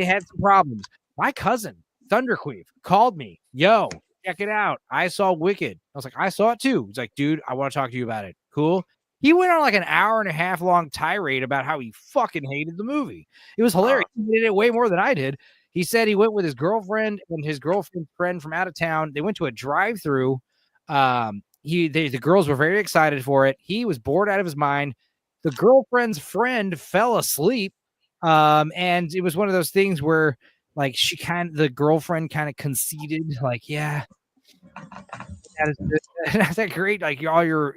had some problems. My cousin, Thunderqueef, called me. Yo, check it out. I saw Wicked. I was like, I saw it too. He's like, dude, I want to talk to you about it. Cool. He went on like an hour and a half long tirade about how he fucking hated the movie. It was hilarious. He did it way more than I did. He said he went with his girlfriend and his girlfriend's friend from out of town. They went to a drive-through. The girls were very excited for it. He was bored out of his mind. The girlfriend's friend fell asleep. And it was one of those things where like the girlfriend kind of conceded, like, yeah, that's that great. Like all your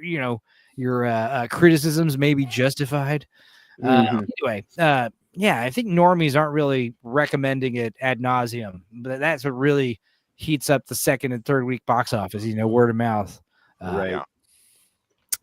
criticisms may be justified. Anyway, yeah, I think normies aren't really recommending it ad nauseum, but that's what really heats up the second and third week box office, word of mouth. Right.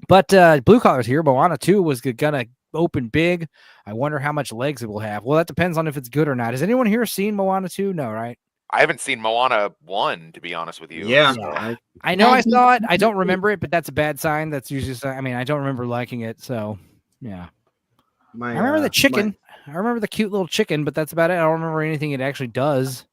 But Blue Collar's here. Moana 2 was gonna open big. I wonder how much legs it will have. Well, that depends on if it's good or not. Has anyone here seen Moana 2? No, right? I haven't seen Moana 1, to be honest with you. Yeah. So. I know I saw it. I don't remember it, but that's a bad sign. That's usually, I don't remember liking it. So, yeah. I remember the chicken. I remember the cute little chicken, but that's about it. I don't remember anything it actually does.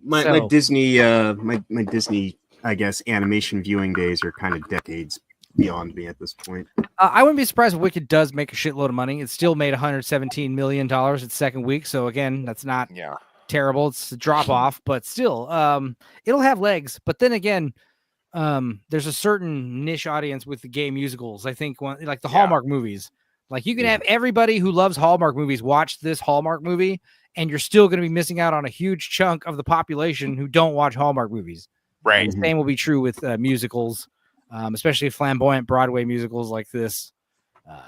My Disney, my Disney, I guess, animation viewing days are kind of decades beyond me at this point. I wouldn't be surprised if Wicked does make a shitload of money. It still made $117 million its second week. So again, that's not terrible. It's a drop off, but still, it'll have legs. But then again, there's a certain niche audience with the gay musicals. I think like the Hallmark movies. Like you can have everybody who loves Hallmark movies watch this Hallmark movie, and you're still going to be missing out on a huge chunk of the population who don't watch Hallmark movies. Right. The same will be true with musicals, especially flamboyant Broadway musicals like this.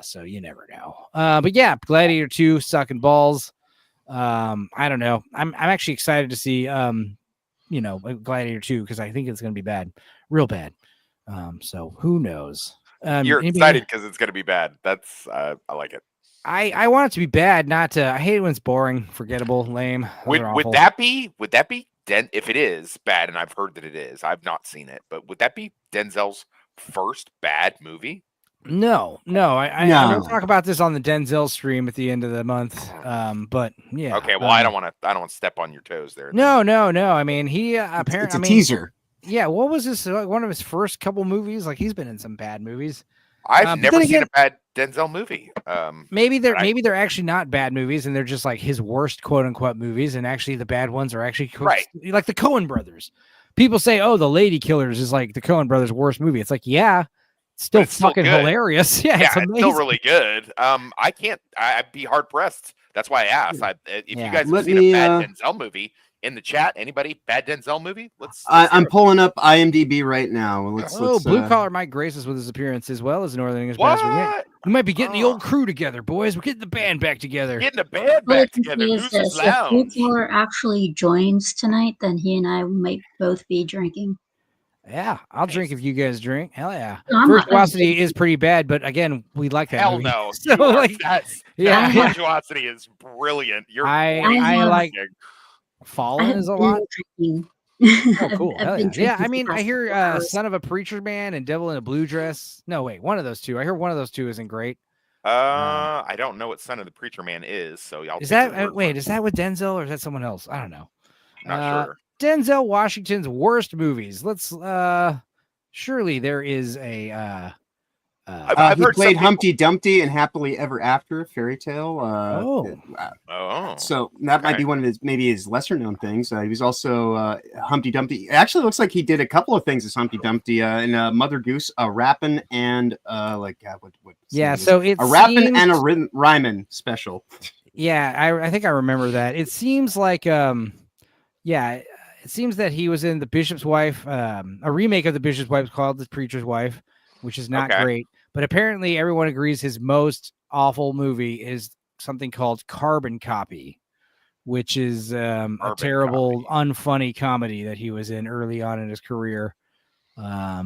So you never know. But yeah, Gladiator 2 sucking balls. I don't know. I'm actually excited to see Gladiator 2 because I think it's going to be bad, real bad. So who knows? You're excited because it's going to be bad. That's I like it. I want it to be bad, not to. I hate it when it's boring, forgettable, lame. Would that be if it is bad, and I've heard that it is. I've not seen it, but would that be Denzel's first bad movie? No. I'm going to talk about this on the Denzel stream at the end of the month. But yeah. Okay. Well, I don't want to step on your toes there. No. I mean, he apparently it's a teaser. Yeah. What was this? One of his first couple movies? Like he's been in some bad movies. I've never seen a bad Denzel movie. Maybe they're actually not bad movies, and they're just like his worst quote unquote movies, and actually the bad ones are actually like the Coen brothers. People say, "Oh, The Lady Killers is like the Coen brothers' worst movie." It's like, yeah, it's still fucking hilarious. Yeah, it's amazing. It's still really good. I'd be hard pressed. That's why I asked. If you guys have seen a bad Denzel movie. In the chat, anybody bad Denzel movie? I'm pulling up IMDb right now. Let's Blue Collar Mike graces with his appearance as well as Northern English Bastard. We might be getting the old crew together, boys. We're getting the band back together. Getting the band back together. If Blue Collar actually joins tonight, then he and I might both be drinking. Yeah, I'll drink if you guys drink. Hell yeah. No, Virtuosity is pretty bad, but again, we like that. Hell movie. no. So Virtuosity is brilliant. I like Fallen is a lot. Oh, cool. Yeah, I mean, I hear Son of a Preacher Man and Devil in a Blue Dress. No, wait, one of those two. I hear one of those two isn't great. I don't know what Son of the Preacher Man is, so y'all. Is that is that with Denzel or is that someone else? I don't know. Not sure. Denzel Washington's worst movies. Let's surely there is a he played Humpty Dumpty and Happily Ever After, fairy tale. So that might be one of his lesser known things. He was also Humpty Dumpty. It actually looks like he did a couple of things as Humpty Dumpty in Mother Goose, a rapping and what? Yeah, so it's a rapping and a rhyming special. Yeah, I think I remember that. It seems like it seems that he was in The Bishop's Wife, a remake of The Bishop's Wife called The Preacher's Wife, which is not great. But apparently everyone agrees his most awful movie is something called Carbon Copy, which is a terrible, unfunny comedy that he was in early on in his career.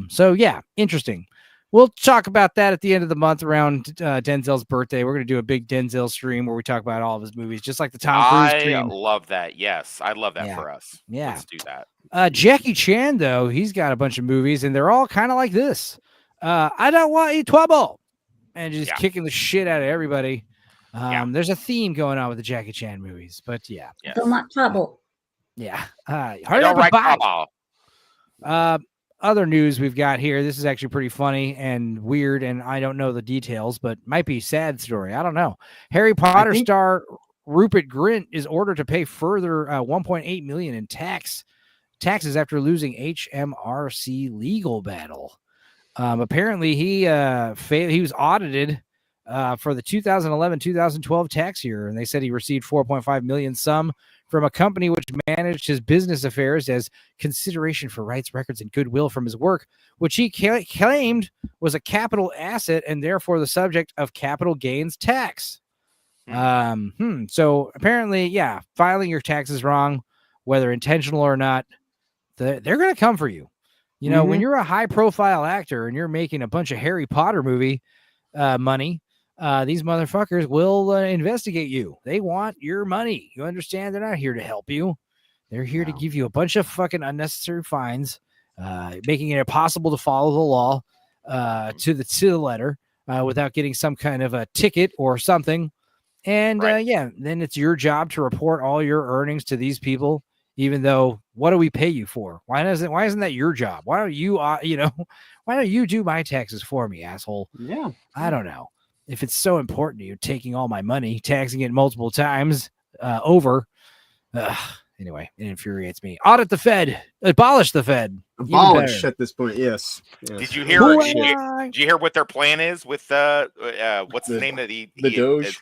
So yeah, interesting. We'll talk about that at the end of the month around Denzel's birthday. We're going to do a big Denzel stream where we talk about all of his movies, just like the Tom Cruise stream. I love that. Yes, I love that for us. Yeah. Let's do that. Jackie Chan, though, he's got a bunch of movies, and they're all kind of like this. I don't want to eat trouble. And just kicking the shit out of everybody. There's a theme going on with the Jackie Chan movies, but yeah. Don't want trouble. Yeah. Hurry up and buy. Other news we've got here. This is actually pretty funny and weird, and I don't know the details, but might be a sad story. I don't know. Harry Potter star Rupert Grint is ordered to pay further $1.8 million in taxes after losing HMRC legal battle. Apparently he was audited for the 2011-2012 tax year, and they said he received $4.5 million sum from a company which managed his business affairs as consideration for rights, records, and goodwill from his work, which he claimed was a capital asset and therefore the subject of capital gains tax. So apparently, filing your taxes wrong, whether intentional or not, they're going to come for you. You know, when you're a high profile actor and you're making a bunch of Harry Potter movie money, these motherfuckers will investigate you. They want your money. You understand? They're not here to help you. They're here to give you a bunch of fucking unnecessary fines, making it impossible to follow the law to the letter without getting some kind of a ticket or something. And then it's your job to report all your earnings to these people even though what do we pay you for? Why isn't that your job? Why don't you, why don't you do my taxes for me, asshole? Yeah. I don't know. If it's so important to you, taking all my money, taxing it multiple times over. Anyway, it infuriates me. Audit the Fed. Abolish the Fed. Abolish at this point, yes. Did you hear? Did you hear what their plan is with what's the name that the Doge?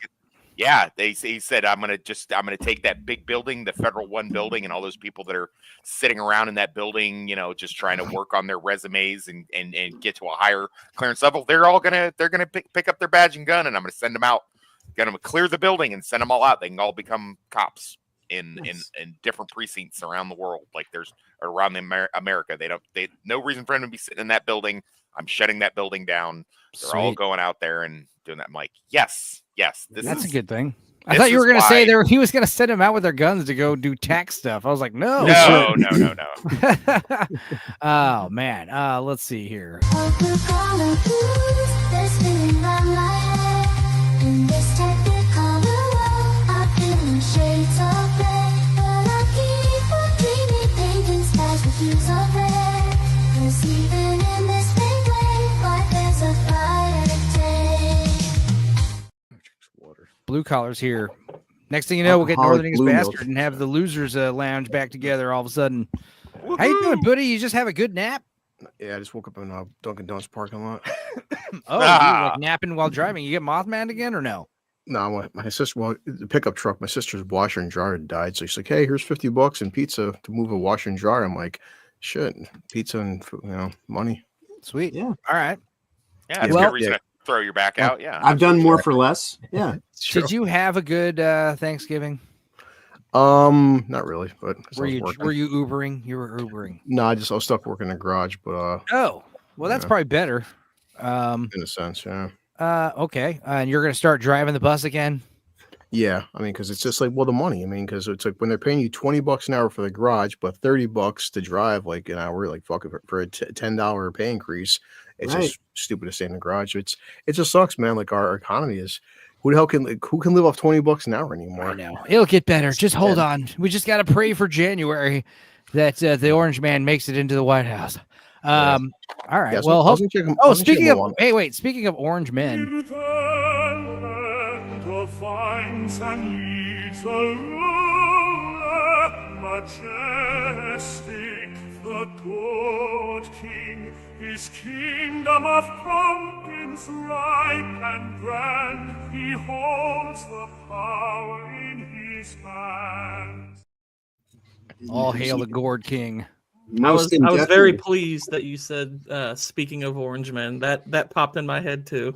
Yeah, he said I'm gonna take that big building, the Federal One building, and all those people that are sitting around in that building, just trying to work on their resumes and get to a higher clearance level. They're gonna pick up their badge and gun, and I'm gonna send them out. Gonna clear the building and send them all out. They can all become cops in different precincts around the world, like there's around America. They no reason for them to be sitting in that building. I'm shutting that building down. They're all going out there and doing that. I'm like, yes, that's a good thing. I thought you were going to say he was going to send them out with their guns to go do tax stuff. I was like, no. Oh man. Let's see here. Blue collars here. Next thing you know, we'll get Northern English Bastard and have the losers lounge back together all of a sudden. Woo-hoo! How you doing, buddy? You just have a good nap? Yeah, I just woke up in Dunkin' Donuts parking lot. You were like napping while driving. You get Mothman again or no? No, my sister, the pickup truck, my sister's washer and dryer died. So she's like, hey, here's $50 and pizza to move a washer and dryer. I'm like, shit, pizza and money. Sweet. Yeah. All right. Yeah, that's a good reason to throw your back out. Yeah. I've done more for less. Yeah. Did you have a good Thanksgiving? Not really, but were you Ubering? You were Ubering. No, I was stuck working in the garage, but that's probably better. In a sense, yeah. Okay. And you're gonna start driving the bus again? Yeah, I mean, because it's just like, the money. I mean, because it's like when they're paying you $20 an hour for the garage, but $30 to drive like an hour, like fuck it, for a $10 pay increase. It's just stupid to stay in the garage. It just sucks, man. Like our economy is. Who the hell can live off $20 an hour anymore? I know it'll get better. Just hold on. We just got to pray for January that the Orange Man makes it into the White House. All right. Well, speaking of Orange Men. Majestic, the God King, his kingdom of pumpkins ripe and grand, he holds the power in his hand. All hail the Gourd King. I was very pleased that you said, speaking of Orange Men, that popped in my head too.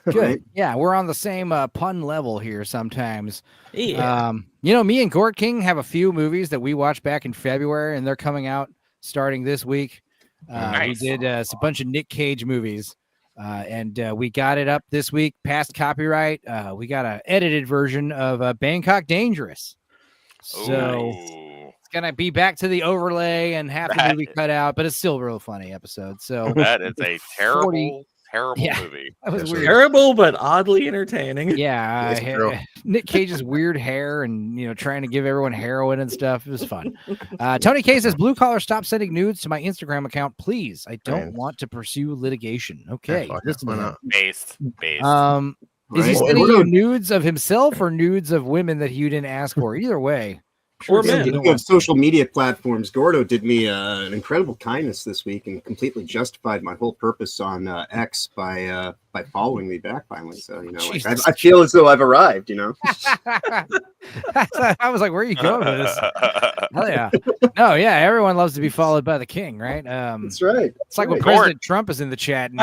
Good. Yeah, we're on the same pun level here sometimes. Yeah. Me and Gourd King have a few movies that we watched back in February, and they're coming out starting this week. Nice. We did a bunch of Nick Cage movies, and we got it up this week past copyright. We got an edited version of Bangkok Dangerous. So it's gonna be back to the overlay and half the movie cut out, but it's still a real funny episode. So that is a terrible movie. That was weird. Terrible, but oddly entertaining. Yeah, Nick Cage's weird hair and trying to give everyone heroin and stuff. It was fun. Tony K says, "Blue collar, stop sending nudes to my Instagram account, please. I don't want to pursue litigation." Okay, listen to that. Based. Is he sending you nudes of himself or nudes of women that you didn't ask for? Either way. Speaking of social media platforms, Gordo did me an incredible kindness this week and completely justified my whole purpose on X by following me back finally. So I feel as though I've arrived. I was like, "Where are you going with this?" Hell yeah! No, yeah. Everyone loves to be followed by the king, right? That's right. It's like when President Trump is in the chat. And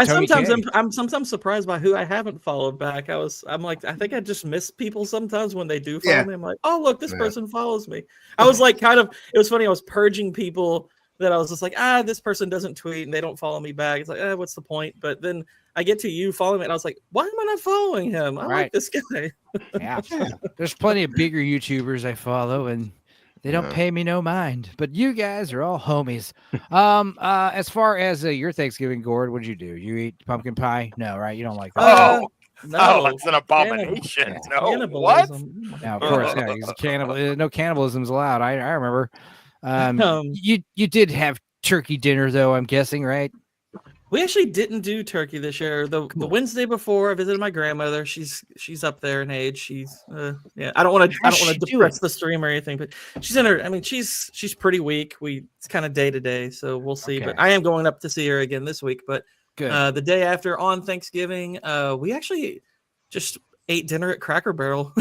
I'm sometimes surprised by who I haven't followed back. I'm like, I think I just miss people sometimes when they do follow me. I'm like, oh look, this person follows me. I was like, it was funny. I was purging people that I was just like, this person doesn't tweet and they don't follow me back. It's like, what's the point? But then I get to you following me and I was like, why am I not following him? I like this guy. Yeah. There's plenty of bigger YouTubers I follow and they don't pay me no mind, but you guys are all homies. As far as your Thanksgiving, Gord, what did you do? You eat pumpkin pie? No, right? You don't like that. No, it's an abomination. No, what? Now, of course, no cannibalism is allowed. I remember. You did have turkey dinner though, I'm guessing, right? We actually didn't do turkey this year. The Wednesday before, I visited my grandmother. She's up there in age. She's yeah. I don't want to depress the stream or anything, but she's in her. I mean, she's pretty weak. It's kind of day to day, so we'll see. But I am going up to see her again this week. But the day after on Thanksgiving, we actually just ate dinner at Cracker Barrel.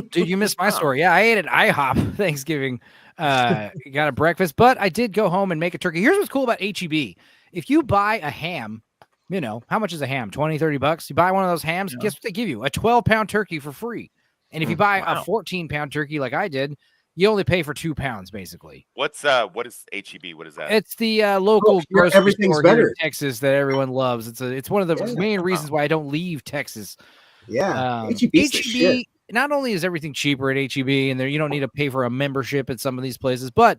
Dude, you missed my story. Yeah, I ate at IHOP Thanksgiving. Got a breakfast, but I did go home and make a turkey. Here's what's cool about HEB. If you buy a ham, you know, how much is a ham? 20, 30 bucks. You buy one of those hams, guess what they give you? A 12-pound turkey for free. And if you buy a 14-pound turkey like I did, you only pay for 2 pounds, basically. What is HEB? What is that? It's the local grocery everything's store here better in Texas that everyone loves. It's one of the main reasons why I don't leave Texas. Yeah, HEB. Not only is everything cheaper at HEB, and there you don't need to pay for a membership at some of these places, but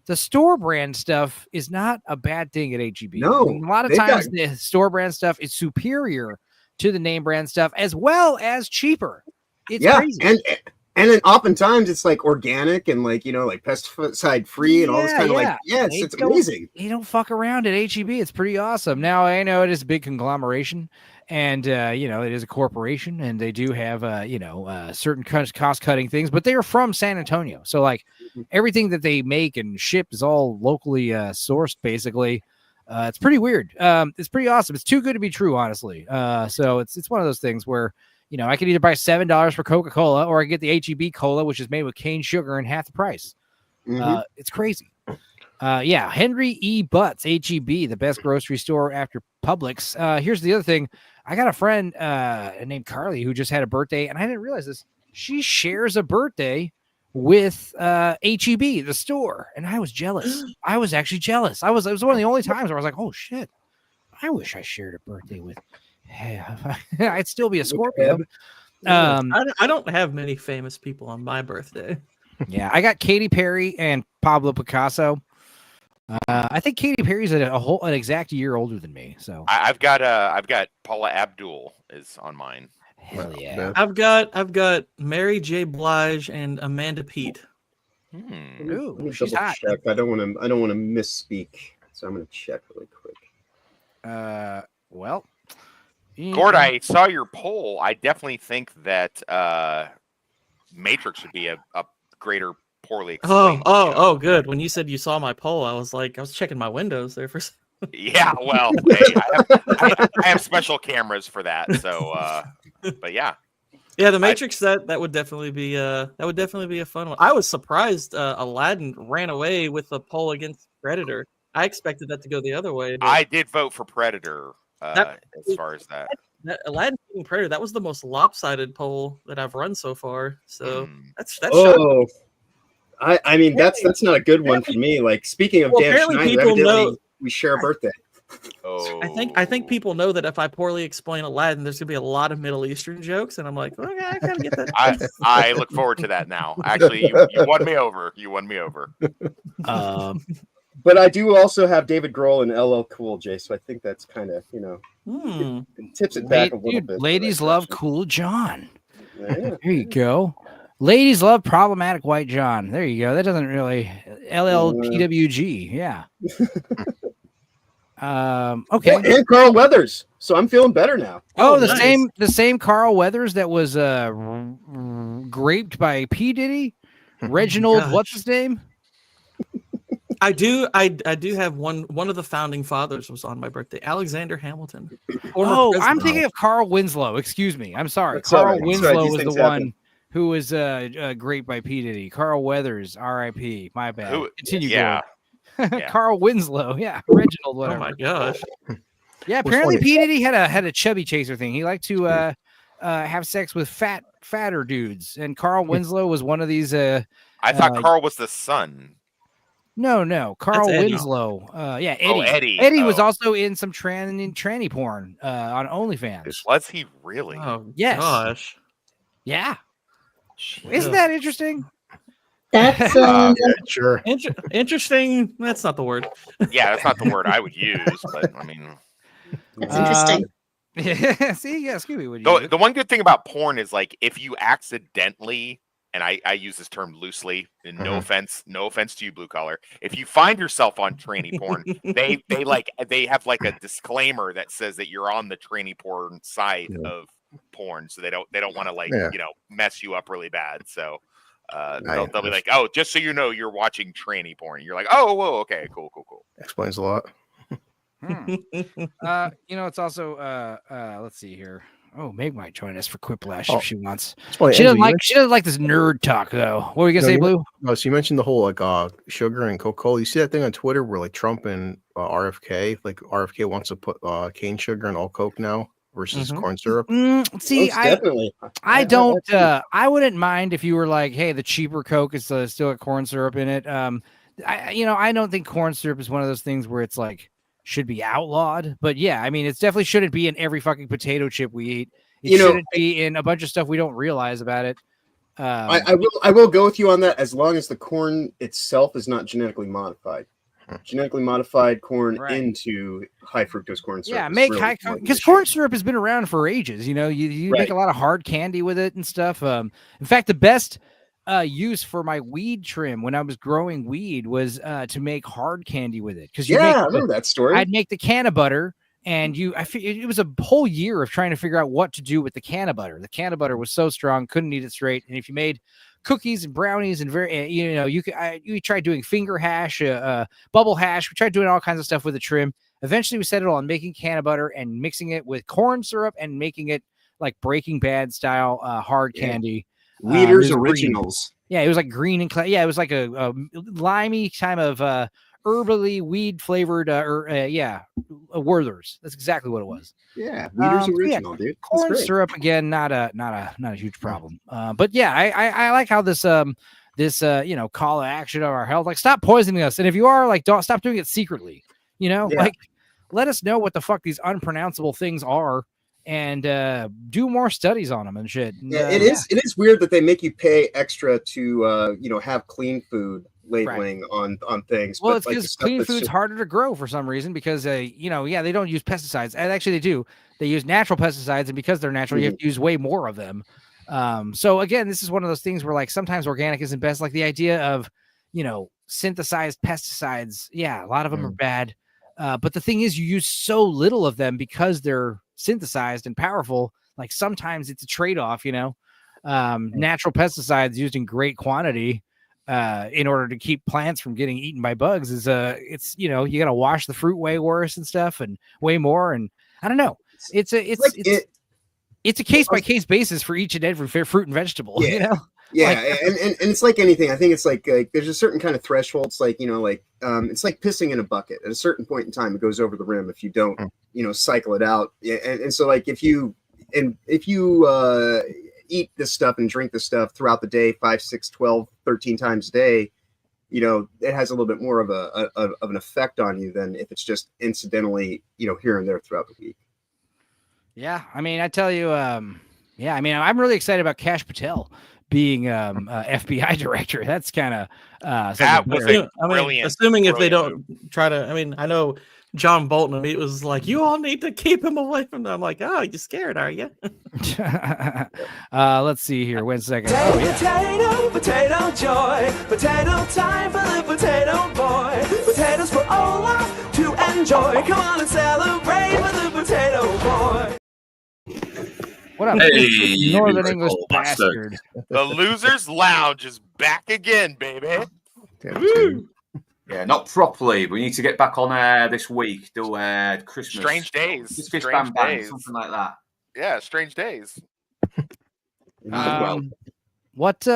the store brand stuff is not a bad thing at HEB. No, a lot of times the store brand stuff is superior to the name brand stuff, as well as cheaper. It's crazy. And then oftentimes it's like organic and like, you know, like pesticide free and all this kind of like, it's amazing. You don't fuck around at HEB. It's pretty awesome. Now I know it is a big conglomeration and, you know, it is a corporation and they do have, certain cost cutting things, but they are from San Antonio. So like everything that they make and ship is all locally sourced basically. It's pretty weird. It's pretty awesome. It's too good to be true, honestly. So it's one of those things where, you know, I could either buy $7 for Coca-Cola or I get the HEB cola, which is made with cane sugar and half the price. It's crazy. Henry E. Butts, HEB, the best grocery store after Publix. Here's the other thing. I got a friend named Carly who just had a birthday, and I didn't realize this. She shares a birthday with HEB, the store, and I was jealous. I was actually jealous. It was one of the only times where I was like, oh, shit. I wish I shared a birthday with I'd still be a Scorpio. I don't have many famous people on my birthday. Yeah, I got Katy Perry and Pablo Picasso. I think Katy Perry's an exact year older than me. So I've got Paula Abdul is on mine. Hell yeah. I've got Mary J. Blige and Amanda Peet. Ooh, she's double hot. check. I don't want to misspeak, so I'm gonna check really quick. Well. Gord, I saw your poll. I definitely think that Matrix would be a greater poorly explained. Oh, good. When you said you saw my poll, I was checking my windows there for. Yeah, well, hey, I have special cameras for that. So, but yeah. Yeah, the Matrix that would definitely be a fun one. I was surprised Aladdin ran away with a poll against Predator. I expected that to go the other way. I did vote for Predator. As far as that Aladdin beating Predator, that was the most lopsided poll that I've run so far. So that's shocking. I mean that's not a good one for me. Like speaking of Dan Schneider, evidently we share a birthday. I think people know that if I poorly explain Aladdin, there's gonna be a lot of Middle Eastern jokes, and I'm like, okay, I gotta get that. I look forward to that now. Actually, you won me over. You won me over. But I do also have David Grohl and LL Cool J, so I think that's kind of, you know, it tips it back a little bit. Ladies love Cool John. Yeah. There you go. Ladies love problematic White John. There you go. That doesn't really LLPWG. Yeah. Okay. And Carl Weathers. So I'm feeling better now. Oh, the same Carl Weathers that was raped by P. Diddy. Reginald, what's his name? I do have one of the founding fathers was on my birthday, Alexander Hamilton. Oh, I'm thinking of Carl Winslow. Excuse me. I'm sorry. Carl Winslow was the one who was raped by P. Diddy. Carl Weathers, R.I.P. My bad. Continue. Yeah. Carl Winslow. Yeah. Reginald, whatever. Oh my gosh. Yeah. Apparently P. Diddy had a chubby chaser thing. He liked to have sex with fatter dudes, and Carl Winslow was one of these. I thought Carl was the son. No. Carl Winslow. Eddie. Oh, Eddie. Eddie was also in some tranny porn on OnlyFans. Was he really? Oh, yes. Gosh. Yeah. Isn't that interesting? That's sure. Interesting. That's not the word. Yeah, that's not the word I would use, but I mean, that's interesting. Yeah. See, yeah, Scooby. The one good thing about porn is like if you accidentally and I use this term loosely, and no offense to you, blue collar. If you find yourself on tranny porn, they have like a disclaimer that says that you're on the tranny porn side of porn, so they don't want to mess you up really bad. So they'll be like, oh, just so you know, you're watching tranny porn. You're like, oh, whoa, okay, cool. Explains a lot. It's also let's see here. Oh, Meg might join us for Quiplash if she wants. Funny, she doesn't Enzo, like. She doesn't like this nerd talk though. What were you gonna say, Blue? No, so you mentioned the whole sugar and Coca-Cola. You see that thing on Twitter where like Trump and RFK, like RFK wants to put cane sugar in all Coke now versus corn syrup. See, Most definitely. I don't. I wouldn't mind if you were like, hey, the cheaper Coke is still got corn syrup in it. I don't think corn syrup is one of those things where it's like should be outlawed, but yeah, I mean, it's definitely shouldn't be in every fucking potato chip we eat. It shouldn't be in a bunch of stuff we don't realize about it. I will go with you on that as long as the corn itself is not genetically modified. Genetically modified corn into high fructose corn syrup. Yeah, make high because corn syrup has been around for ages. You make a lot of hard candy with it and stuff. In fact, the best use for my weed trim when I was growing weed was to make hard candy with it. Because I remember that story. I'd make the can of butter, and it was a whole year of trying to figure out what to do with the can of butter. The can of butter was so strong, couldn't eat it straight. And if you made cookies and brownies and you tried doing finger hash, bubble hash. We tried doing all kinds of stuff with the trim. Eventually, we settled on making can of butter and mixing it with corn syrup and making it like Breaking Bad style hard candy. Weeder's Originals. Yeah, it was like green and it was like a limey kind of herbally weed flavored Werther's. That's exactly what it was. Yeah, Weeder's Original, dude. Corn syrup again, not a huge problem. But yeah, I like how this call to action of our health, like stop poisoning us, and if you are like, don't stop doing it secretly. Like let us know what the fuck these unpronounceable things are. And do more studies on them and shit. Yeah, it is weird that they make you pay extra to have clean food labeling on things. Well, it's because clean food's harder to grow for some reason because they don't use pesticides. And actually they do. They use natural pesticides, and because they're natural, you have to use way more of them. So again, this is one of those things where like sometimes organic isn't best. Like the idea of synthesized pesticides. Yeah, a lot of them are bad. But the thing is, you use so little of them because they're synthesized and powerful. Like sometimes it's a trade-off, natural pesticides used in great quantity in order to keep plants from getting eaten by bugs is you got to wash the fruit way worse and stuff and way more. And I don't know, it's a case by case basis for each and every fruit and vegetable. Yeah, and it's like anything. I think it's like there's a certain kind of threshold. It's like it's like pissing in a bucket. At a certain point in time, it goes over the rim if you don't cycle it out. And so like if you eat this stuff and drink this stuff throughout the day 5, 6, 12, 13 times a day, it has a little bit more of an effect on you than if it's just incidentally here and there throughout the week. Yeah, I mean, I tell you, I'm really excited about Kash Patel being FBI director. That's kind of assuming if they don't try to, I know John Bolton, it was like, you all need to keep him away from them. I'm like, oh, you scared, are you? Let's see here. Wait a second. Potato joy, potato time for the potato boy. Potatoes for all of to enjoy. Come on and celebrate with the potato boy. What up, Northern English bastard? The Losers Lounge is back again, baby. Yeah, not properly. We need to get back on air this week. Do Christmas. Strange Days. Just bang, something like that. Yeah, Strange Days. What?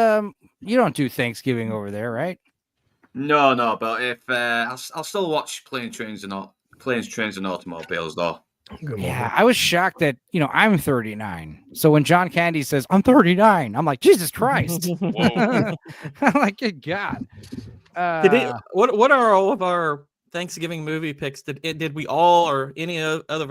You don't do Thanksgiving over there, right? No. But if I'll still watch Planes, Trains, and Automobiles, though. Yeah, I was shocked that I'm 39. So when John Candy says I'm 39, I'm like, Jesus Christ! I'm like, good God. What are all of our Thanksgiving movie picks? Did we all or any other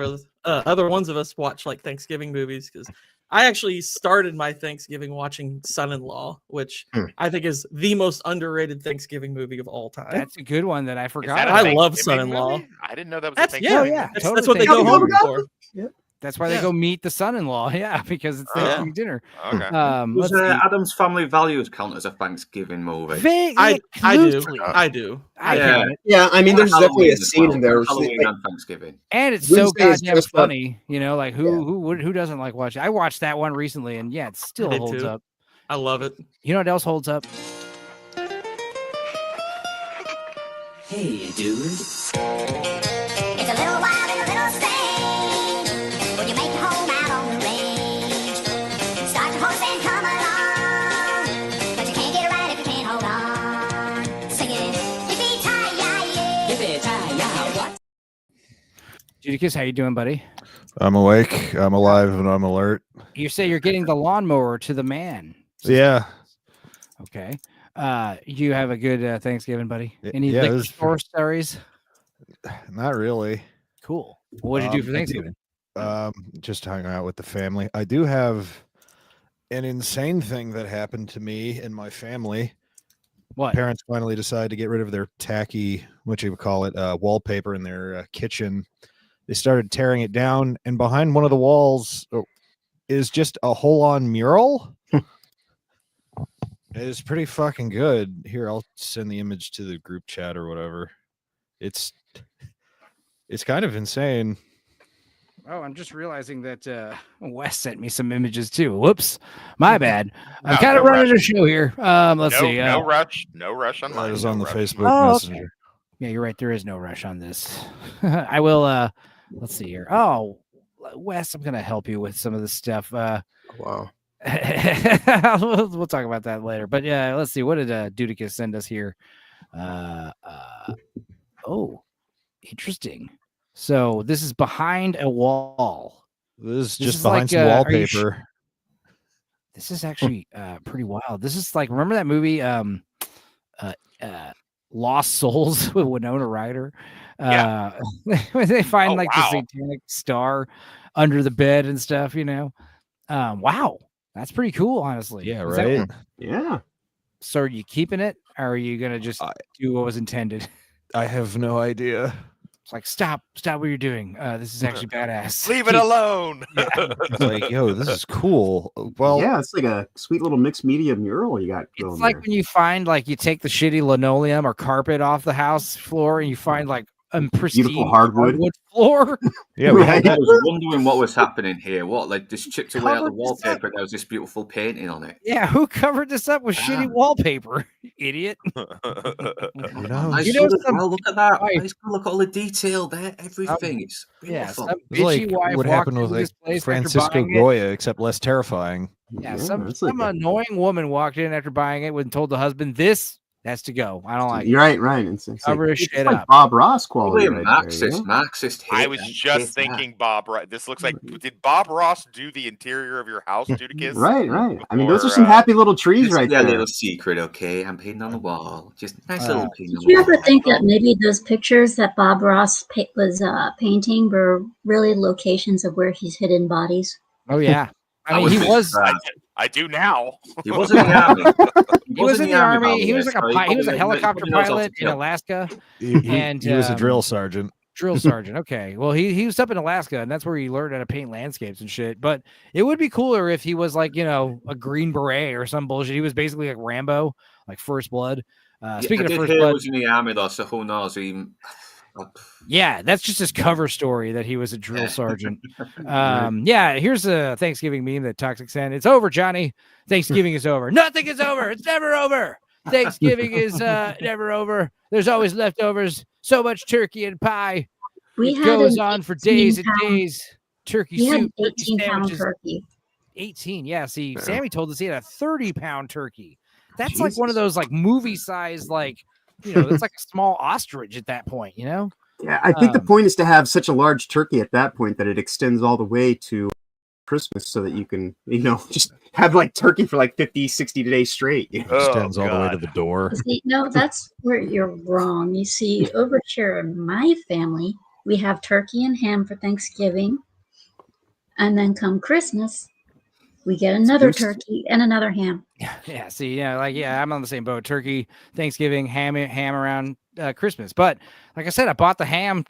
ones of us watch like Thanksgiving movies? Because I actually started my Thanksgiving watching Son-in-Law, which I think is the most underrated Thanksgiving movie of all time. That's a good one that I forgot. I love Son-in-Law. I didn't know that was a Thanksgiving. Yeah, that's what they go home for. Yep. That's why they go meet the son-in-law. Yeah, because it's Thanksgiving dinner. Okay. Was Let's see. Adam's Family Values count as a Thanksgiving movie? I do. loosely. I do. I Yeah. count it. Yeah, I mean, there's definitely a Halloween as scene well. in there. Halloween like, and Thanksgiving. And it's so Wednesday is goddamn just funny, you know, like who doesn't like watching? I watched that one recently, and yeah, it still did holds too. up. I love it. You know what else holds up? Hey, dude. It's a little wild and a little strange when you make your home out on the range. Start your horse and come along, but you can't get it right if you can't hold on. Singing, yippee-ki-yay, yippee-ki-yay, what? Judicus, how you doing, buddy? I'm awake. I'm alive, and I'm alert. You say you're getting the lawnmower to the man. Yeah. Okay. You have a good Thanksgiving, buddy? Any yeah, it liquor was store stories? Not really. Cool. What did you do for I Thanksgiving? just hung out with the family. I do have an insane thing that happened to me and my family. What? Parents finally decided to get rid of their tacky, what you would call it, wallpaper in their kitchen. They started tearing it down, and behind one of the walls is just a hole-on mural. It is pretty fucking good. Here, I'll send the image to the group chat or whatever. It's kind of insane. Oh, I'm just realizing that Wes sent me some images too. Whoops, my bad. I'm kind of running a show here. Let's see. No rush. No rush on That mine. is on no the rush. Facebook Oh, Messenger. okay. Yeah, you're right. There is no rush on this. I will. Let's see here. Oh, Wes, I'm gonna help you with some of this stuff. Wow. we'll talk about that later. But yeah, let's see. What did Dudicus send us here? Oh, interesting. So this is behind a wall. This is This just is behind like, some are you wallpaper. This is actually pretty wild. This is like, remember that movie Lost Souls with Winona Ryder? When they find the satanic star under the bed and stuff, you know. Wow, that's pretty cool, honestly. Yeah, Is that- right. Yeah. So are you keeping it, or are you gonna just do what was intended? I have no idea. It's like stop what you're doing. This is actually badass. Leave it alone. It's like, yo, this is cool. Well, yeah, it's like a sweet little mixed media mural you got going It's like there. when you find you take the shitty linoleum or carpet off the house floor and you find pristine Beautiful hardwood floor. Yeah, we had I was wondering what was happening here. What, like, just chipped away at the Covered this up. wallpaper? There was this beautiful painting on it. Yeah, who covered this up with shitty wallpaper? Idiot. Nice You know good as some well. Look at that. wife- Nice good. Look at all the detail there. Everything. It's Yeah, beautiful. some It's like bitchy wife what walked happened with into this like place after Francisco buying it. Goya, except less terrifying. Yeah, it's some like a- annoying woman walked in after buying it and told the husband, "This has to go. I don't like You're it." right. It's Cover like, his it's shit like up. Bob Ross quality. Probably a Right there, Marxist. you know? Marxist hate. I was just thinking Bob. This looks like. Did Bob Ross do the interior of your house, Judicus? Right. I mean, those are some happy little trees right Yeah, there. little secret. Okay, I'm painting on the wall. Just nice little painting. Did you ever think that maybe those pictures that Bob Ross was painting were really locations of where he's hidden bodies? Oh yeah, I That mean he his, was. I do now. He was in the army. He was in the army. He was yes, like so he was a probably- helicopter probably knows how to pilot in kill. Alaska. He And was a drill sergeant. Drill sergeant. Okay. Well, he was up in Alaska, and that's where he learned how to paint landscapes and shit. But it would be cooler if he was a Green Beret or some bullshit. He was basically like Rambo, like First Blood. Speaking I of did First hear Blood, he was in the army though, so who knows? yeah, that's just his cover story that he was a drill sergeant. Yeah, here's a Thanksgiving meme that Toxic sent. It's over, Johnny. Thanksgiving is over. Nothing is over. It's never over. Thanksgiving is never over. There's always leftovers. So much turkey and pie. We It had goes an on for days and 18-pound days. Turkey We had soup, an turkey 18-pound sandwiches. turkey. 18. Yeah. See, Sammy told us he had a 30-pound turkey. That's like one of those movie size, it's like a small ostrich at that point, you know? Yeah, I think the point is to have such a large turkey at that point that it extends all the way to Christmas so that you can, just have turkey for 50, 60 days straight. Extends all the way to the door. See, no, that's where you're wrong. You see, over here in my family, we have turkey and ham for Thanksgiving. And then come Christmas, we get another turkey and another ham. Yeah. See, I'm on the same boat. Turkey, Thanksgiving, ham around Christmas. But like I said, I bought the ham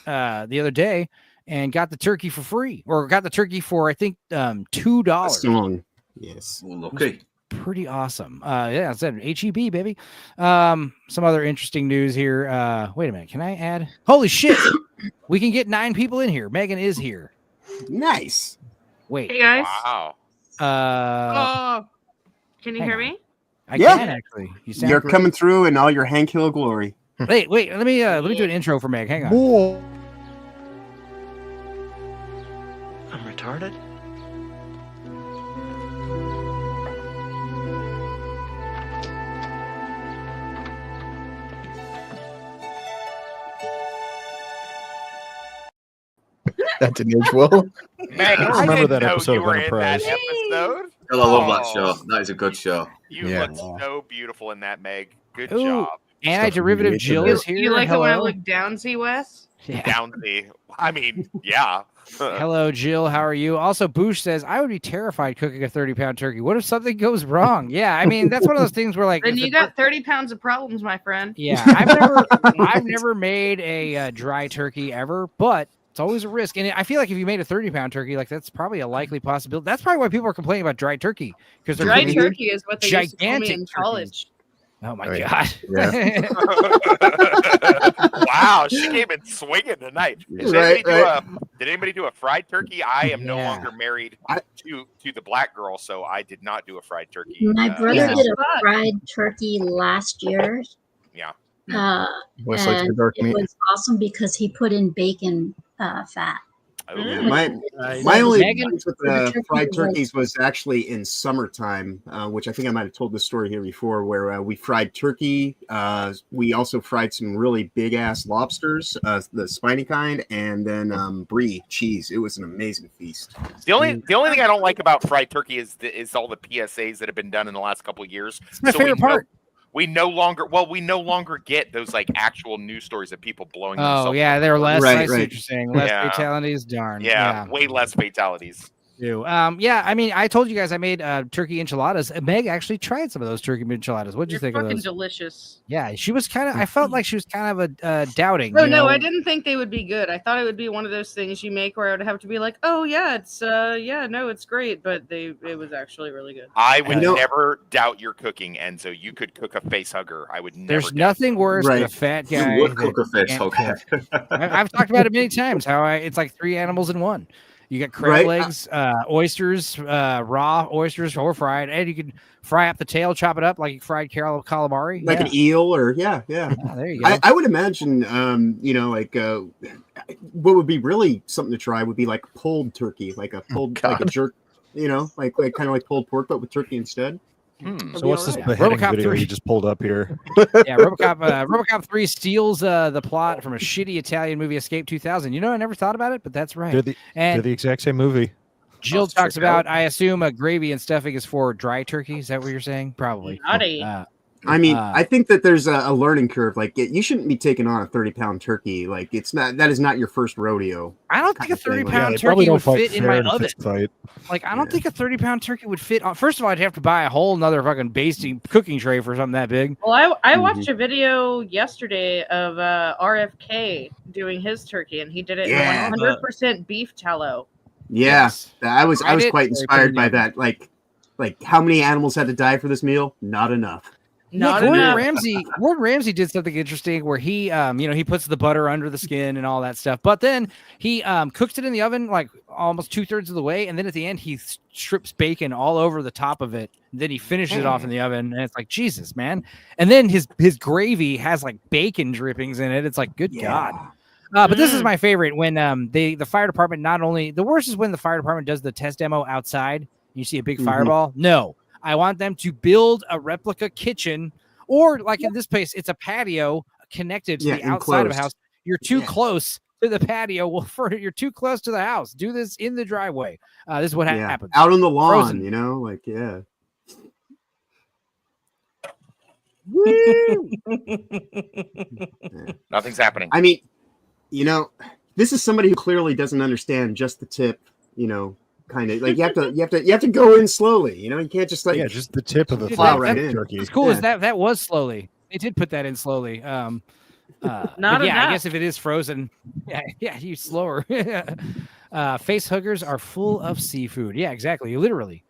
the other day, and got the turkey for free, or got the turkey for I think $2. Song. Yes. Lucky. Pretty awesome. Yeah, I said HEB, baby. Some other interesting news here. Wait a minute. Can I add? Holy shit. We can get 9 people in here. Megan is here. Nice. Wait. Hey guys. Wow. Can you hang hear on. me? I can actually. You're great. coming through in all your Hank Hill glory. Wait. Let me do an intro for Meg. Hang on. I'm retarded. That didn't age well. Meg, I don't remember didn't that know episode you of were in that Enterprise. episode. I love that Oh, show. That is a good show. You Yeah. look so beautiful in that, Meg. Good Ooh, job. Anti-derivative Jill is here. Do you like it when I Hello. look downsy, Wes? Yeah. Downsy. I mean, yeah. Hello, Jill. How are you? Also, Boosh says, I would be terrified cooking a 30-pound turkey. What if something goes wrong? Yeah, I mean, that's one of those things where, like, Then if you the got 30 pounds of problems, my friend. yeah, I've never made a dry turkey ever, but it's always a risk. And I feel like if you made a 30-pound turkey, like that's probably a likely possibility. That's probably why people are complaining about dry turkey, because they're Dry cooking turkey is what they used to call me gigantic in turkeys. college. Oh my Right. god! Yeah. Wow, she came in swinging tonight. Did anybody do a fried turkey? I am no longer married to the black girl, so I did not do a fried turkey. My brother yeah. did a fried turkey last year. Yeah. Wes likes the And dark it meat. was awesome because he put in bacon fat. Yeah, Which- my only Megan- experience with the turkey fried was- turkeys was actually in summertime, which I think I might have told this story here before, where we fried turkey. We also fried some really big ass lobsters, the spiny kind, and then brie cheese. It was an amazing feast. The only thing I don't like about fried turkey is all the PSAs that have been done in the last couple of years. It's my favorite part. We no longer get those like actual news stories of people blowing themselves. Oh yeah, there were less. Right, I see right. what you're saying. Less Yeah. fatalities. Darn. Yeah, way less fatalities. Yeah, I mean, I told you guys I made turkey enchiladas. Meg actually tried some of those turkey enchiladas. What'd you think of Fucking those? delicious. Yeah, she was kind of. I felt like she was kind of a doubting. Oh you no, know? I didn't think they would be good. I thought it would be one of those things you make where I would have to be like, oh yeah, it's it's great, but it was actually really good. I would never doubt your cooking, Enzo. You could cook a face hugger. I would never. There's nothing worse than a fat guy. You would cook a that face can't hugger. cook. I've talked about it many times. How it's like 3 animals in one. You got crab Right. legs, oysters, raw oysters or fried, and you can fry up the tail, chop it up like fried calamari, Like an eel, or yeah. There you go. I would imagine, what would be really something to try would be like pulled turkey, like a pulled, like a jerk, like kind of like pulled pork, but with turkey instead. So what's this right. beheading RoboCop video 3. you just pulled up here? Yeah, RoboCop 3 steals the plot from a shitty Italian movie, Escape 2000. You know, I never thought about it, but that's right. They're the exact same movie. Jill talks about, I assume, gravy and stuffing is for dry turkey. Is that what you're saying? Probably. Naughty. I mean, I think that there's a learning curve. Like, you shouldn't be taking on a 30-pound turkey. Like, that is not your first rodeo. I don't think a kind of thing. 30-pound they probably turkey don't would fight fit in fair my in a oven. fist fight. Like, I don't think a 30-pound turkey would fit on. First of all, I'd have to buy a whole nother fucking basting cooking tray for something that big. Well, I watched a video yesterday of RFK doing his turkey, and he did it Yeah. in 100% beef tallow. Yeah, I was Tried it. quite Very inspired by pretty. that. Like how many animals had to die for this meal? Not enough. Not Gordon enough. Ramsay did something interesting where he, he puts the butter under the skin and all that stuff, but then he cooks it in the oven like almost 2/3 of the way, and then at the end he strips bacon all over the top of it. Then he finishes it off in the oven, and it's like Jesus, man. And then his gravy has like bacon drippings in it. It's like good God. But this is my favorite when the fire department, not only the worst is when the fire department does the test demo outside. You see a big fireball. No, I want them to build a replica kitchen, or like in this case, it's a patio connected to the outside of a house. You're too close to the patio. Well, you're too close to the house. Do this in the driveway. This is what happens. Out on the lawn, Frozen. Nothing's happening. I mean, this is somebody who clearly doesn't understand just the tip. Kind of like you have to go in slowly. You can't just like just the tip of the plow right in. turkey. What's cool is that was slowly. They did put that in slowly. Not But yeah, I enough. guess if it is frozen, yeah, you slower. Face huggers are full of seafood. Yeah, exactly. Literally.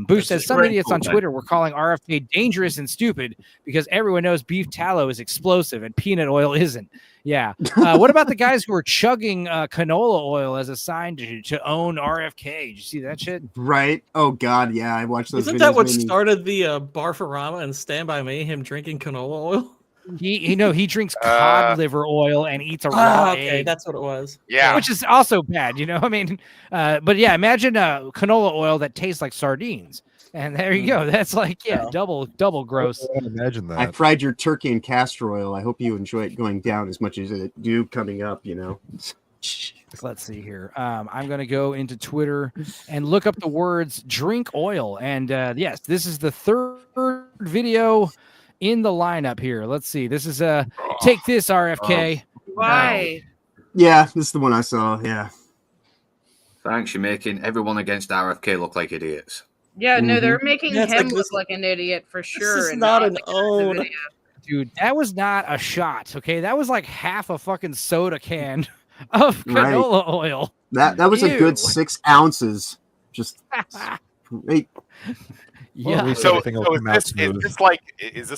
Boo It's says just some great idiots food, on man. Twitter were calling RFK dangerous and stupid because everyone knows beef tallow is explosive and peanut oil isn't. Yeah. What about the guys who were chugging canola oil as a sign to own RFK? Did you see that shit? Right? Oh God, yeah, I watched those Isn't videos. that what made me- started the Barfarama and Stand By Me? Him drinking canola oil. He drinks cod liver oil and eats a raw Okay, egg. that's what it was. Yeah. Which is also bad, I mean, but yeah, imagine canola oil that tastes like sardines, and there you go. That's like double gross. Imagine I that. fried your turkey in castor oil. I hope you enjoy it going down as much as it do coming up. Let's see here. I'm going to go into Twitter and look up the words "drink oil," and yes, this is the third video in the lineup here. Let's see. This is take this RFK. Why? Yeah, this is the one I saw. Yeah. Thanks, you're making everyone against RFK look like idiots. Yeah, no, they're Mm-hmm. making Yeah, it's him like look this- like an idiot for sure. is and not an the guy in the own. video. Dude, that was not a shot. Okay, that was like half a fucking soda can of Right. canola oil. That was a Ew. good 6 ounces. Just great. Well, at least So, everything will come out is smooth. this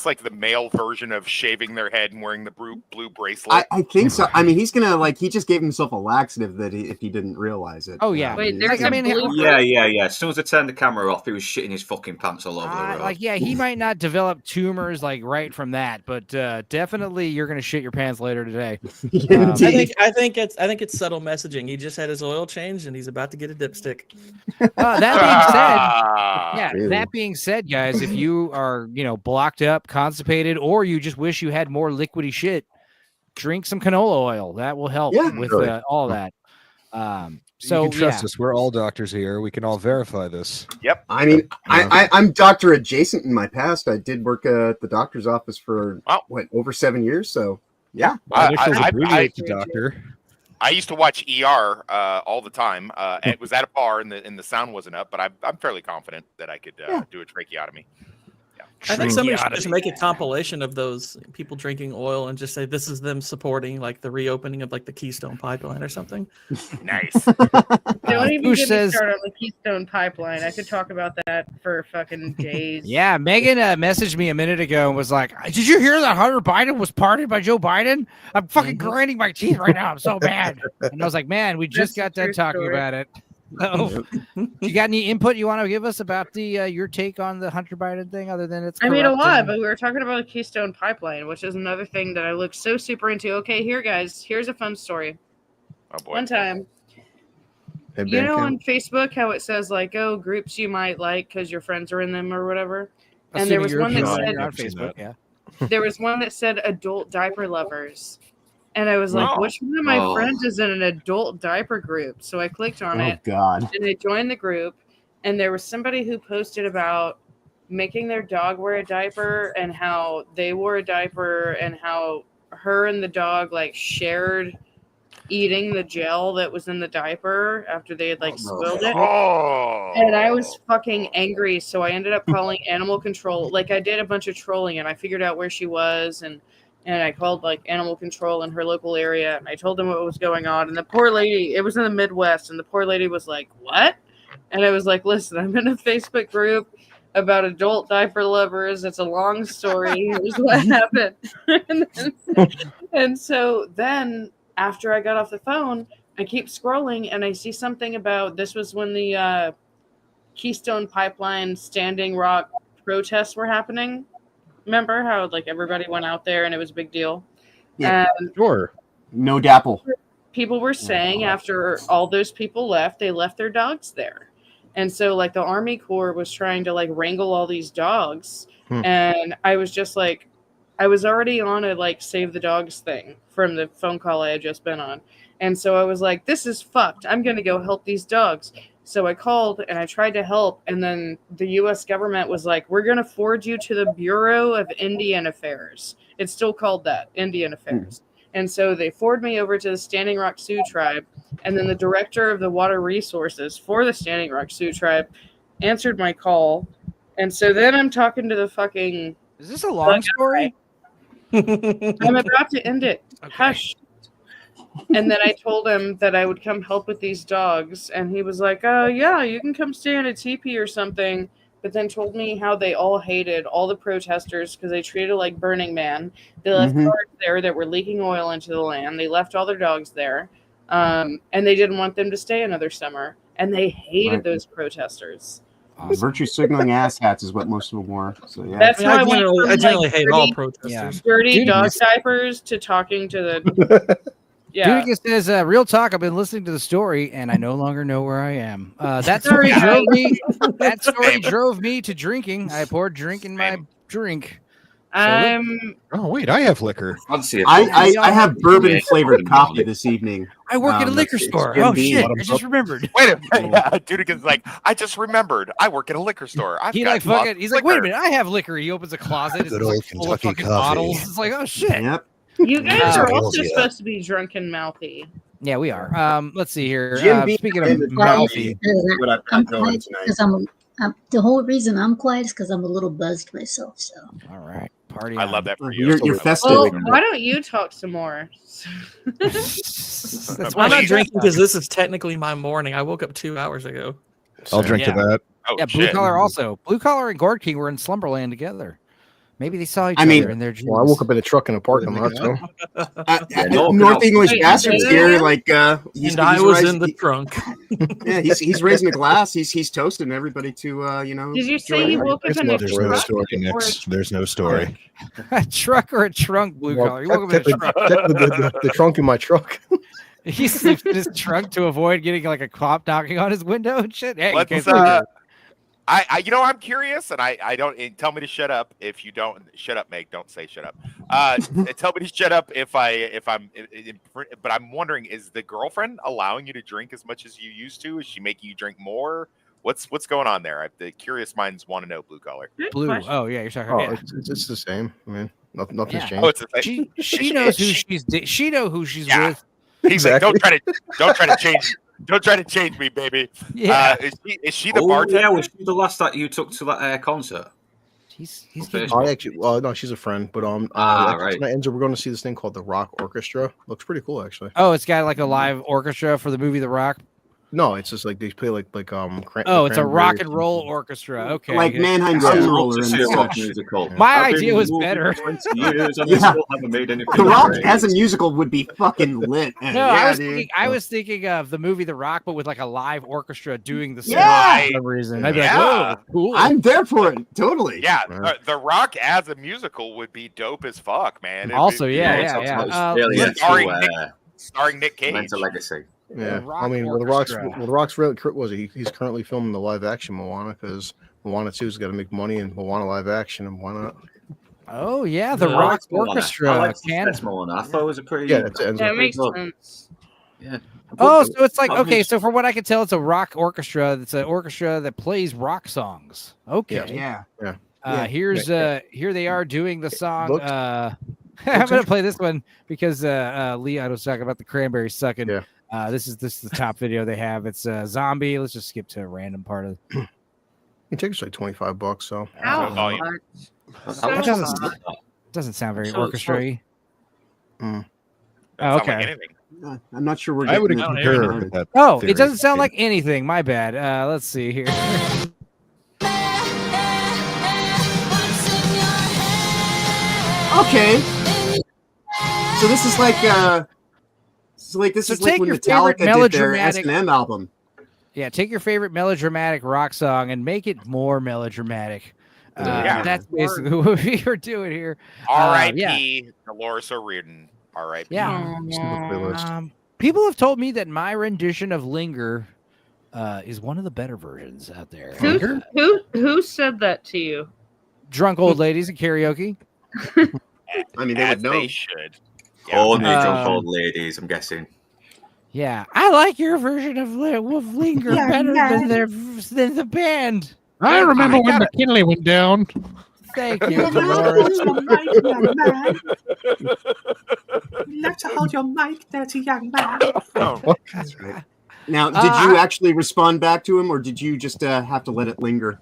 like the male version of shaving their head and wearing the blue bracelet? I think so. I mean, he's gonna he just gave himself a laxative that if he didn't realize it. Oh, yeah. Wait, He's- there's a blue. Yeah. As soon as they turned the camera off, he was shitting his fucking pants all over the road. Like, yeah, he might not develop tumors like right from that, but definitely you're gonna shit your pants later today. I think it's subtle messaging. He just had his oil changed and he's about to get a dipstick. That being said, yeah. Really? That being said, guys, if you are blocked up, constipated, or you just wish you had more liquidy shit, drink some canola oil. That will help Yeah. with Really. all that. So you can trust yeah. us. We're all doctors here. We can all verify this. Yep. I mean, I'm doctor adjacent in my past. I did work at the doctor's office for over 7 years. So yeah, I abbreviate to doctor. I used to watch ER all the time. It was at a bar and the sound wasn't up, but I'm fairly confident that I could do a tracheotomy. I think somebody should just make a compilation of those people drinking oil and just say this is them supporting like the reopening of like the Keystone Pipeline or something. Nice. Don't even Who get says- me started on the Keystone Pipeline. I could talk about that for fucking days. Yeah, Megan messaged me a minute ago and was like, "Did you hear that Hunter Biden was pardoned by Joe Biden? I'm fucking grinding my teeth right now. I'm so mad." And I was like, "Man, we just got done talking about it." So, you got any input you want to give us about the your take on the Hunter Biden thing, other than it's? I mean, a corrupt lot, and- but we were talking about the Keystone Pipeline, which is another thing that I look so super into. Okay, here, guys, here's a fun story. Oh boy. One time, you know, on Facebook, how it says like, "Oh, groups you might like because your friends are in them or whatever." And there Assuming was you're one that on said Facebook, yeah. there was one that said adult diaper lovers. And I was like, Oh. which one of my Oh. friends is in an adult diaper group? So I clicked on Oh it God. and I joined the group. And there was somebody who posted about making their dog wear a diaper and how they wore a diaper and how her and the dog like shared eating the gel that was in the diaper after they had like spilled it. Oh. And I was fucking angry. So I ended up calling animal control. Like I did a bunch of trolling and I figured out where she was and I called like animal control in her local area and I told them what was going on. And the poor lady, it was in the Midwest, and the poor lady was like, "What?" And I was like, "Listen, I'm in a Facebook group about adult diaper lovers. It's a long story. Here's what happened." and so then after I got off the phone, I keep scrolling and I see something about this was when the Keystone Pipeline Standing Rock protests were happening. Remember how like everybody went out there and it was a big deal? Yeah. And Sure. No dapple. people were saying after all those people left, they left their dogs there. And so like the Army Corps was trying to like wrangle all these dogs. And I was just like, I was already on a like save the dogs thing from the phone call I had just been on. And so I was like, this is fucked. I'm going to go help these dogs. So I called and I tried to help. And then the U.S. government was like, we're going to forward you to the Bureau of Indian Affairs. It's still called that, Indian Affairs. And so they forwarded me over to the Standing Rock Sioux Tribe. And then the director of the water resources for the Standing Rock Sioux Tribe answered my call. And so then I'm talking to the fucking... Is this a long story? I'm about to end it. Hush. And then I told him that I would come help with these dogs, and he was like, "Oh yeah, you can come stay in a teepee or something." But then told me how they all hated all the protesters because they treated it like Burning Man. They left Mhm. cars there that were leaking oil into the land. They left all their dogs there, and they didn't want them to stay another summer. And they hated Right. those protesters. Virtue signaling asshats is what most of them wore. So yeah. That's why I went generally- from I generally like hate all dirty, protesters. dirty Dude, dog this- diapers to talking to the. Yeah. Dudicus says, real talk, I've been listening to the story and I no longer know where I am. That Sorry, story drove guys. me that story drove me to drinking. I poured drink in my drink. Oh wait, I have liquor. I have bourbon flavored coffee this evening. I work at a liquor it's store. Jim Oh Beam. shit, I just remembered. Wait a minute. Yeah, Dudigan's like, I just remembered. I work at a liquor store. I've He got like lots fucking of he's like, wait a liquor." minute, I have liquor. He opens a closet, it's Good like old full of Kentucky fucking coffee. bottles. It's like, oh shit. Yep. You guys are also Yeah. supposed to be drunken mouthy. Yeah, we are. Let's see here. Jim Beam Speaking of and mouthy. what I've I'm got going quiet tonight. because the whole reason I'm quiet is because I'm a little buzzed myself. So All right. Party I on. love that for you. You're festive. Well, why don't you talk some more? That's I'm not you drinking got. because this is technically my morning. I woke up 2 hours ago. I'll drink to Yeah. that. Oh, Yeah, Blue shit. Collar also. Blue Collar and Gord King were in Slumberland together. Maybe they saw each I mean- other in their dreams. Well, I woke up in a truck in a parking lot. So North English Wait, bastards is here, it? like he's, And I he's was raising- in the trunk. yeah, he's raising a glass. He's toasting everybody to you know. Did you say join you in. woke up in a There's no truck? story, Nix. There's no story. a truck or a trunk, Blue Well, Collar. You woke up in a truck. the trunk in my truck. He sleeps in his trunk to avoid getting like a cop knocking on his window and shit. Hey, you Let's, can't sleep here. you know, I'm curious, and I don't tell me to shut up if you don't shut up, Meg. Don't say shut up. Tell me to shut up if I'm. But I'm wondering, is the girlfriend allowing you to drink as much as you used to? Is she making you drink more? What's going on there? The curious minds want to know. Blue Collar. Good Blue. question. Oh yeah, you're talking. Oh, Yeah. it's the same. I mean, nothing's Yeah. changed. Oh, it's a thing. She knows who she's. She know who she's Yeah. with. He's like, Exactly. don't try to change. Don't try to change me, baby. Yeah. Is she the Oh, bartender? yeah, was she the last that you took to that concert? He's Okay. getting- I actually, no, she's a friend, but right. tonight ends, we're going to see this thing called the Rock Orchestra. Looks pretty cool, actually. Oh, it's got like a live orchestra for the movie The Rock. No, it's just like they play like Oh, it's a rock and Cranberries. roll orchestra. Okay. Like good. Mannheim Yeah. Steamroller To and see a rock such. musical. My I've been idea was moving better. for 20 years and Yeah. I still haven't made anything. The Rock great. as a musical would be fucking lit. Man. No, yeah, I was thinking of the movie The Rock, but with like a live orchestra doing the song Yeah. for some reason. I'd be Yeah. like, oh, cool. I'm there for it. Totally. Yeah, Right. the Rock as a musical would be dope as fuck, man. It'd Also, be- yeah, it's yeah. also really let's- starring into, Nick- starring Nick Cage. Mental Legacy. Yeah, Rock I mean, Orchestra. The Rock's really was he's currently filming the live action Moana because Moana 2's got to make money and Moana live action, and why not? Oh yeah, the I Rock liked Moana. Orchestra. I liked Can- Moana. I thought it was a pretty. Yeah, it ends That up makes good. sense. Yeah. Oh, so it's like I okay. mean- So from what I can tell, it's a rock orchestra. It's an orchestra that plays rock songs. Okay. Yeah. Here's here they are doing the song. Looks- I'm gonna play this one because Leon was talking about the Cranberries sucking. Yeah. This is the top video they have. It's Zombie. Let's just skip to a random part of. It takes like $25. So How volume. much? How much It was doesn't, that? doesn't sound very So- orchestra-y. Mm. Oh, Doesn't sound like okay. anything. I'm not sure we're I would getting it. concur with that. Oh, theory. it doesn't sound like anything. My bad. Let's see here. Okay. So this is like So this is like take when your Metallica favorite did their melodramatic- S&M album. Yeah, take your favorite melodramatic rock song and make it more melodramatic. Yeah. That's basically what we were doing here. R.I.P. Dolores O'Riordan. R.I.P. Yeah. People have told me that my rendition of Linger is one of the better versions out there. Who said that to you? Drunk old ladies in karaoke. I mean, they As would know. they should. Only drunk old ladies, I'm guessing. Yeah, I like your version of Linger Yeah, better yeah. than the band. I remember when got it. McKinley went down. Thank you, Dolores. Like to hold your mic, dirty young man. That's right. Now, did you actually respond back to him, or did you just have to let it linger?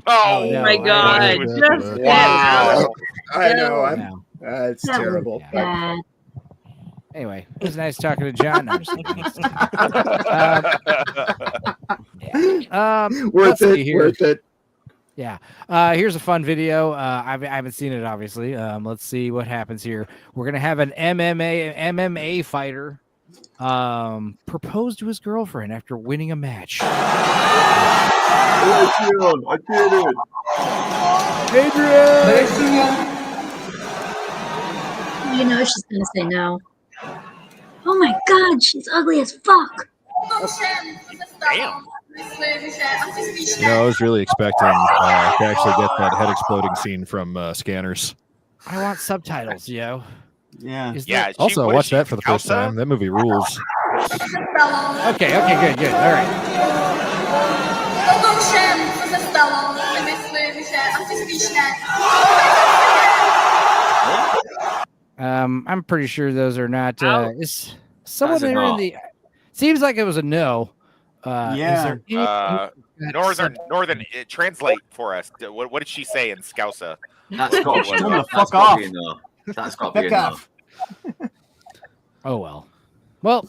Oh, no. my God. Just Wow. I know. No. It's That was terrible. bad. Anyway, it was nice talking to John. No, I'm just kidding. Worth let's see it. here. Worth it. Yeah. Here's a fun video. I haven't seen it, obviously. Let's see what happens here. We're gonna have an MMA fighter propose to his girlfriend after winning a match. I did it. Adrian! You know she's gonna say no. Oh my god, she's ugly as fuck. Damn. You know, I was really expecting to actually get that head exploding scene from Scanners. I want subtitles, yo. Yeah. Yeah. Also, watch that for the first time. That movie rules. Okay, good. All right. I'm pretty sure those are not. Is someone That's a there in no. the? Seems like it was a no. Yeah. Northern, translate for us. What did she say in Scousa? That's got Tell them to fuck off. That's got to be a Fuck no. off. Oh well. Well,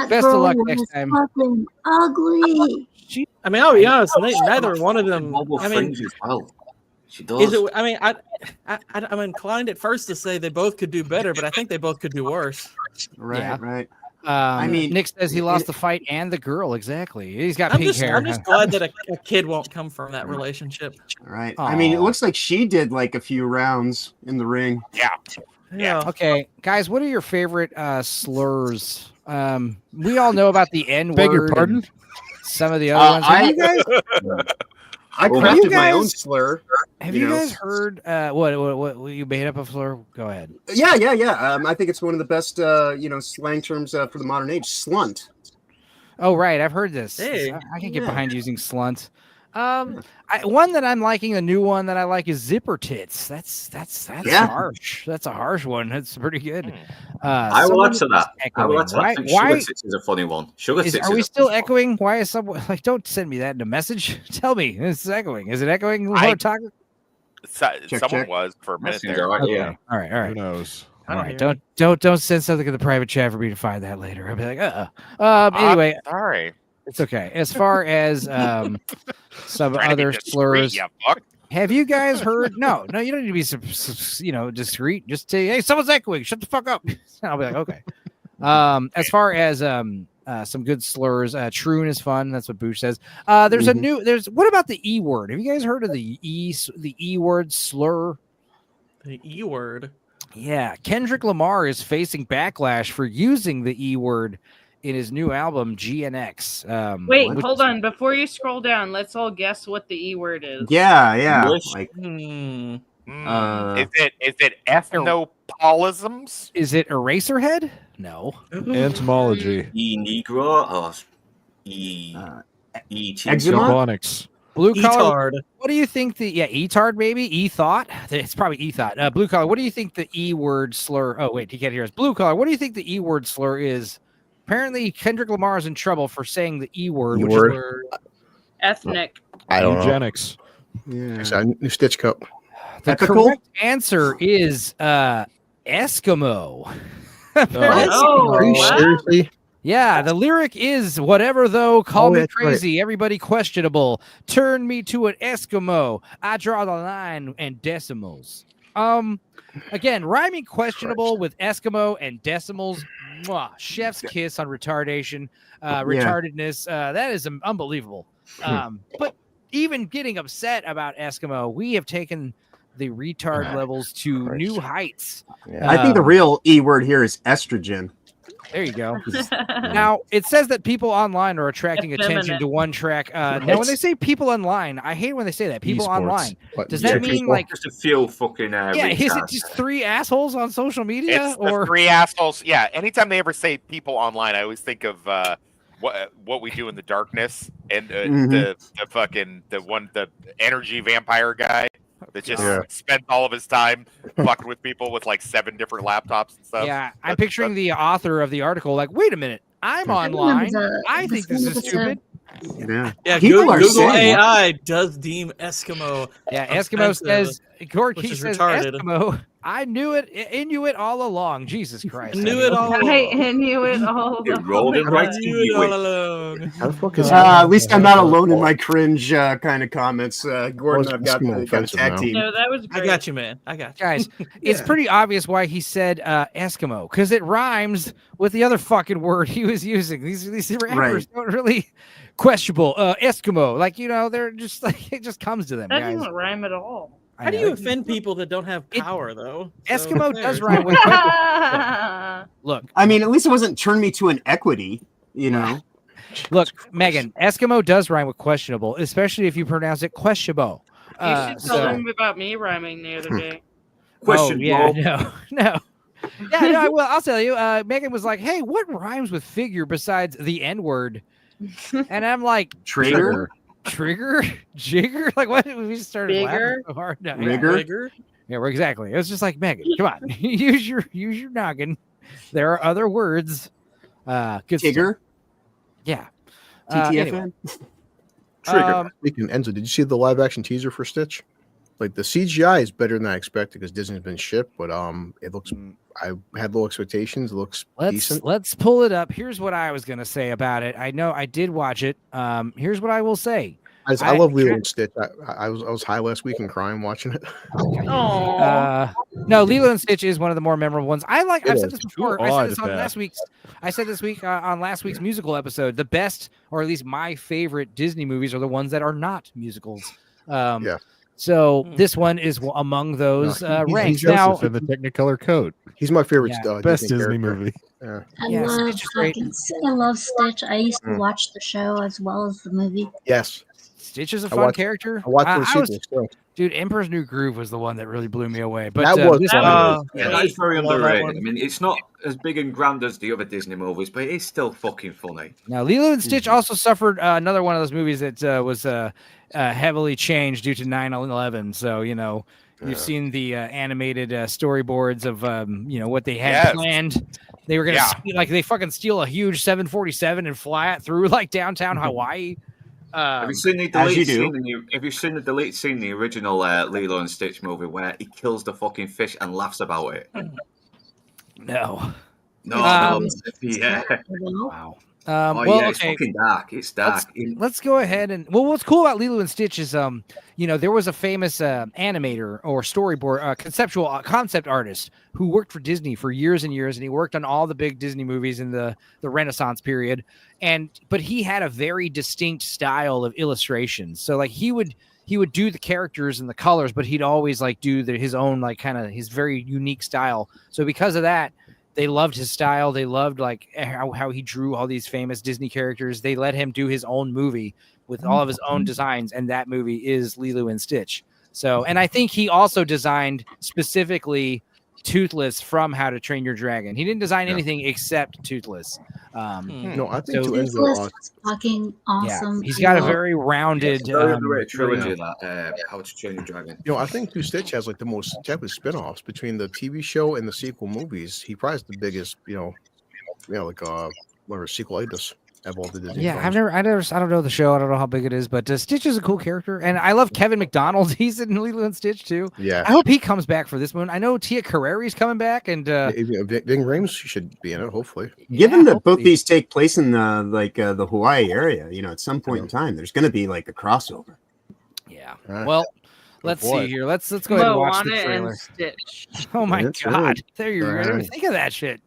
That best of girl luck was next time. fucking ugly. I mean, I'll be honest. Neither one of them. Mobile I mean, fringe as well. She does. is it? I mean, I'm inclined at first to say they both could do better, but I think they both could do worse. Right. Yeah. Right. I mean, Nick says he lost the fight and the girl. Exactly. He's got I'm pink just, hair. I'm just glad that a kid won't come from that relationship. Right. I mean, it Aw. looks like she did like a few rounds in the ring. Yeah. Okay, guys, what are your favorite slurs? We all know about the N word. Beg your pardon? and some of the other ones. Have you guys? I Have you crafted my own guys- slur. Have you you know. guys heard what you made up a slur? Go ahead. Yeah. I think it's one of the best, slang terms for the modern age. Slunt. Oh, right, I've heard this. Hey. I can get Yeah. behind using slunt. One that I'm liking, the new one that I like is zipper tits. That's Yeah. harsh. That's a harsh one. That's pretty good. I will someone answer is that. I will echoing. answer that. I think Why Sugar Tits is a funny one. Sugar Tits are we is a still funny one. echoing? Why is someone like? Don't send me that in a message. Tell me it's echoing. Is it echoing? I- We're talking. Someone check. was for a minute That seems there. all right, yeah. All right. Who knows? All don't right. hear Don't send something in the private chat for me to find that later. I'll be like, Anyway, Sorry. it's okay. As far as some Trying to be other discreet, slurs, you fuck. have you guys heard? No, you don't need to be discreet. Just say, hey, someone's echoing. Shut the fuck up. I'll be like, okay. As far as some good slurs, troon is fun. That's what Boosh says. There's what about the E word? Have you guys heard of the E word slur? The E word. Yeah, Kendrick Lamar is facing backlash for using the E word in his new album GNX. Wait, hold on. Before you scroll down, let's all guess what the E word is. Yeah. English? Like, Is it ethnopolisms? Is it Eraserhead? No. Entomology. E Negro or E E eczema? Bubonics. Blue collar. E-tard. What do you think E-tard maybe? E-thought? It's probably E-thought. Blue collar. What do you think the E word slur? Oh, wait, he can't hear us. Blue collar. What do you think the E word slur is? Apparently, Kendrick Lamar is in trouble for saying the E word, which E-word. is Ethnic. I don't know. Eugenics. Yeah. It's a new Stitch Cup. the Ethical? correct answer is Eskimo. Oh, Are you what? seriously? Yeah, the lyric is whatever though, call Oh, me that's right. crazy, everybody questionable, turn me to an Eskimo. I draw the line in decimals. Again, rhyming questionable with Eskimo and decimals. Mwah, chef's kiss on retardation, retardedness. That is unbelievable. But even getting upset about Eskimo, we have taken the retard levels to new heights. I think the real E word here is estrogen. There you go. Now, it says that people online are attracting attention Effeminate. to one track. Now, when they say people online, I hate when they say that. People Esports. online. What, Does yeah, that mean people? like, Just a few fucking yeah, is it retards. just three assholes on social media? It's Or the three assholes. Yeah. Anytime they ever say people online, I always think of what we do in the darkness and the energy vampire guy that just spent all of his time fucking with people with like 7 different laptops and stuff. yeah, I'm picturing the author of the article like, wait a minute, I'm online. I think this is stupid. Yeah. Yeah, People are Google saying AI does deem Eskimo. Yeah, Eskimo offensive, says, Gorky which is says, retarded. Eskimo. I knew it, Inuit all along. Jesus Christ. I knew it all I along. knew it all It rolled it along. right I to knew it you. all along. How the fuck is at least I'm not alone in my cringe kind of comments. Gordon, I've got Eskimo got a offensive tag now? team. No, that was I great. got you, man. I got you. Guys, it's pretty obvious why he said Eskimo, because it rhymes with the other fucking word he was using. These rappers Right. don't really questionable. Eskimo, like, you know, they're just like, it just comes to them, That guys. doesn't rhyme at all. I How do know. you offend people that don't have power, though? So Eskimo there. does rhyme with Look, I mean, at least it wasn't turn me to an equity, you know. look, Megan, Eskimo does rhyme with questionable, especially if you pronounce it questionable. You should tell so- them about me rhyming the other day. Oh, yeah, no. Yeah, no, I will. I'll tell you. Megan was like, "Hey, what rhymes with figure besides the N word?" And I'm like, Trigger? jigger. Like, what? We just started Bigger? laughing so hard. No, Rigger? Yeah, we're exactly. It was just like, Megan, come on, use your noggin. There are other words. Good Tigger? stuff. Yeah. TTFN? Anyway. Trigger. Speaking of Enzo, did you see the live action teaser for Stitch? Like the CGI is better than I expected because Disney's been shipped, but it looks. I had low expectations. It looks decent. Let's pull it up. Here's what I was gonna say about it. I know I did watch it. Here's what I will say. I love Lilo and Stitch. I was high last week and crying watching it. No, Lilo and Stitch is one of the more memorable ones. I've said is. this before. I said this on last week's. I said this week on last week's musical episode. The best, or at least my favorite Disney movies, are the ones that are not musicals. Yeah. So this one is among those ranks. He's Now, Joseph in the Technicolor coat. He's my favorite best Disney character. movie. Yeah. I love Stitch. I used to watch the show as well as the movie. Yes. Stitch is a I fun watched- character. I watched the I was- sequels too. Dude, Emperor's New Groove was the one that really blew me away. But That was this fun. one, Yeah, that is very I love that underrated. one. I mean, it's not as big and grand as the other Disney movies, but it's still fucking funny. Now, Lilo and Stitch also suffered another one of those movies that was heavily changed due to 9/11. So, you know, you've seen the animated storyboards of, you know, what they had planned. They were going to they fucking steal a huge 747 and fly it through like downtown Hawaii. Have you seen the deleted scene? Have you seen the deleted scene in the original Lilo and Stitch movie where he kills the fucking fish and laughs about it? No. No, yeah. Wow. It's fucking dark. It's dark. Let's go ahead and what's cool about Lilo and Stitch is you know, there was a famous animator or storyboard concept artist who worked for Disney for years and years, and he worked on all the big Disney movies in the Renaissance period. But he had a very distinct style of illustration. So like he would do the characters and the colors, but he'd always like do his own like kind of his very unique style. So because of that, they loved his style. They loved like how he drew all these famous Disney characters. They let him do his own movie with all of his own designs, and that movie is Lilo and Stitch. So, and I think he also designed specifically Toothless from How to Train Your Dragon. He didn't design anything except Toothless. No, I think Toothless was fucking awesome. He's got a very rounded trilogy that How to Train Your Dragon. You know, I think Stitch has like the most type of spin-offs between the TV show and the sequel movies. He probably has the biggest, like whatever sequelitis of all the Disney. Yeah, films. I don't know the show. I don't know how big it is, but Stitch is a cool character, and I love Kevin McDonald. He's in Lilo and Stitch too. Yeah, I hope he comes back for this one. I know Tia Carreri's coming back, and Ving Rhames should be in it. Hopefully, Given that both these take place in the Hawaii area, you know, at some point in time, there's going to be like a crossover. Yeah. Well, let's see here. Let's go ahead and watch the Moana trailer. and Stitch. Oh my That's god! right. There you go. I didn't Right. even think of that shit.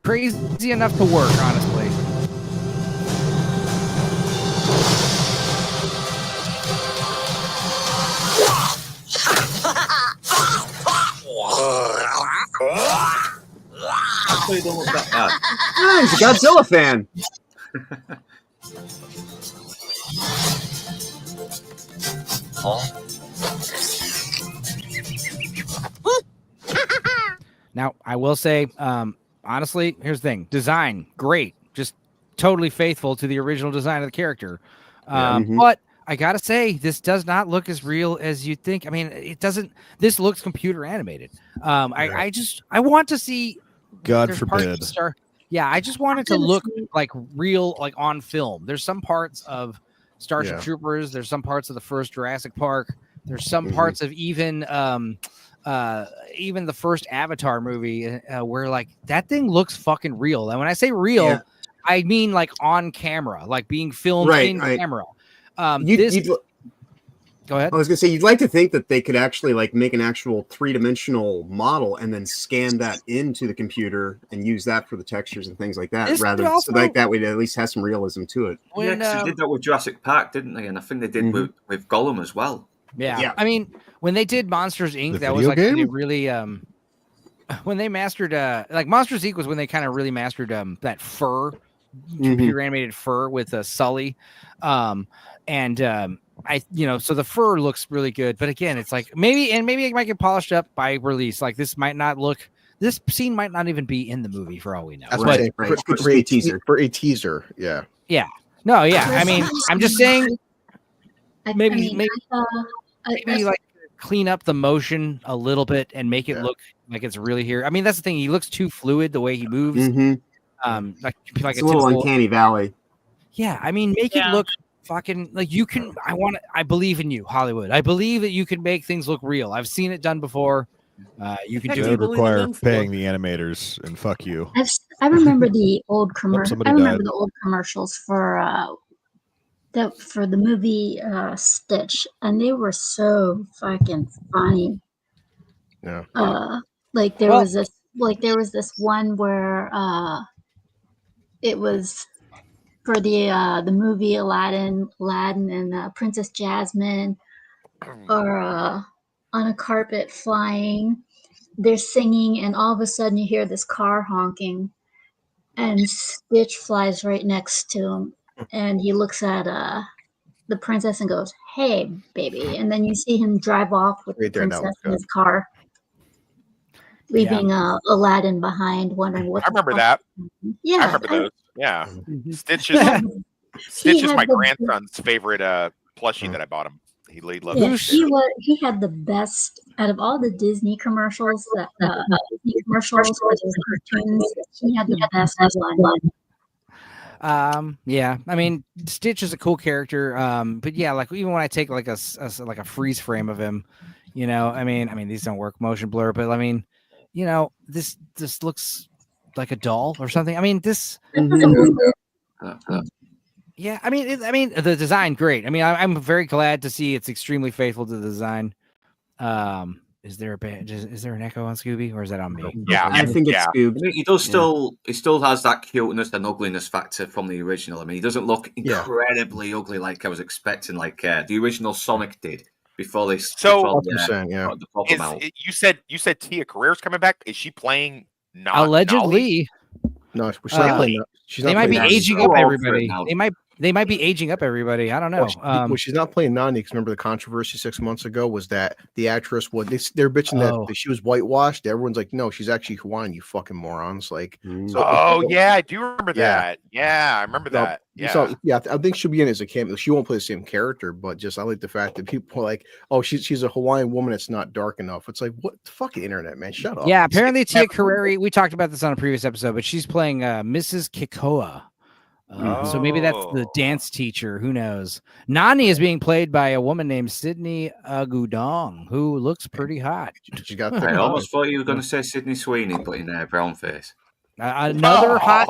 Crazy enough to work, honestly. Actually, don't look that bad. Ah, he's a Godzilla fan. Now, I will say, honestly, here's the thing: design, great, just totally faithful to the original design of the character. But I gotta say, this does not look as real as you think. I mean, it doesn't. This looks computer animated. I want to see. God there's parts of forbid. Star. Yeah, I just want it to look like real, like on film. There's some parts of Starship Troopers. There's some parts of the first Jurassic Park. There's some parts of even the first Avatar movie where like that thing looks fucking real. And when I say real, I mean like on camera, like being filmed in camera. Go ahead. I was gonna say you'd like to think that they could actually like make an actual 3-dimensional model and then scan that into the computer and use that for the textures and things like that, so like that way it at least has some realism to it. Yeah, because they did that with Jurassic Park, didn't they? And I think they did with Gollum as well. Yeah. I mean, when they did Monsters Inc., that was like when they really when they mastered like Monsters Inc. was when they kind of really mastered that fur, computer animated fur with Sully, so the fur looks really good, but again, it's like maybe it might get polished up by release. Like this scene might not even be in the movie for all we know. That's what I'm saying. For a teaser. For a teaser, yeah. Yeah. No, yeah. I mean, I'm just saying maybe like clean up the motion a little bit and make it look like it's really here. I mean, that's the thing. He looks too fluid the way he moves. Like it's a little uncanny valley. Yeah, I mean, make it look fucking like you can. I believe in you, Hollywood. I believe that you can make things look real. I've seen it done before. You can do it. It would require paying the animators, and fuck you. I remember the old commercial. somebody I remember died. the old commercials for the movie Stitch, and they were so fucking funny. Yeah. Like there was this one where it was for the movie Aladdin and Princess Jasmine are on a carpet flying. They're singing, and all of a sudden you hear this car honking, and Stitch flies right next to him, and he looks at the princess and goes, "Hey, baby," and then you see him drive off with the princess in his car, leaving Aladdin behind, wondering what. I remember that. Yeah, I remember those. Yeah, Stitch is my grandson's favorite plushie that I bought him. He loved it. He had the best out of all the Disney commercials. Disney commercials with his cartoons, he had the best one. Yeah, I mean, Stitch is a cool character. But yeah, like even when I take like a freeze frame of him, I mean, these don't work motion blur, but I mean, this looks like a doll or something. I mean, this. Yeah, I mean, the design great. I mean, I'm very glad to see it's extremely faithful to the design. Is there an echo on Scooby, or is that on me? Yeah, I think it's Scooby. He does he still has that cuteness and ugliness factor from the original. I mean, he doesn't look incredibly ugly like I was expecting, like the original Sonic did before they. You said Tia Carrere's coming back. Is she playing? Allegedly. No, she's not playing. They might be aging up everybody. They might be aging up everybody. I don't know. Well, she's not playing Nani because remember the controversy 6 months ago was that the actress they're bitching that she was whitewashed. Everyone's like, no, she's actually Hawaiian. You fucking morons! Like, yeah, I do remember that. Yeah, I remember that. Yeah, so, I think she'll be in as a cameo. She won't play the same character, but just I like the fact that people are like, oh, she's a Hawaiian woman. It's not dark enough. It's like, what the fucking internet, man? Shut up. Yeah, apparently Tia Carrere. We talked about this on a previous episode, but she's playing Mrs. Kikoa. So maybe that's the dance teacher. Who knows? Nani is being played by a woman named Sydney Agudong, who looks pretty hot. She got. I almost thought you were going to say Sydney Sweeney, but in brown face. Another hot.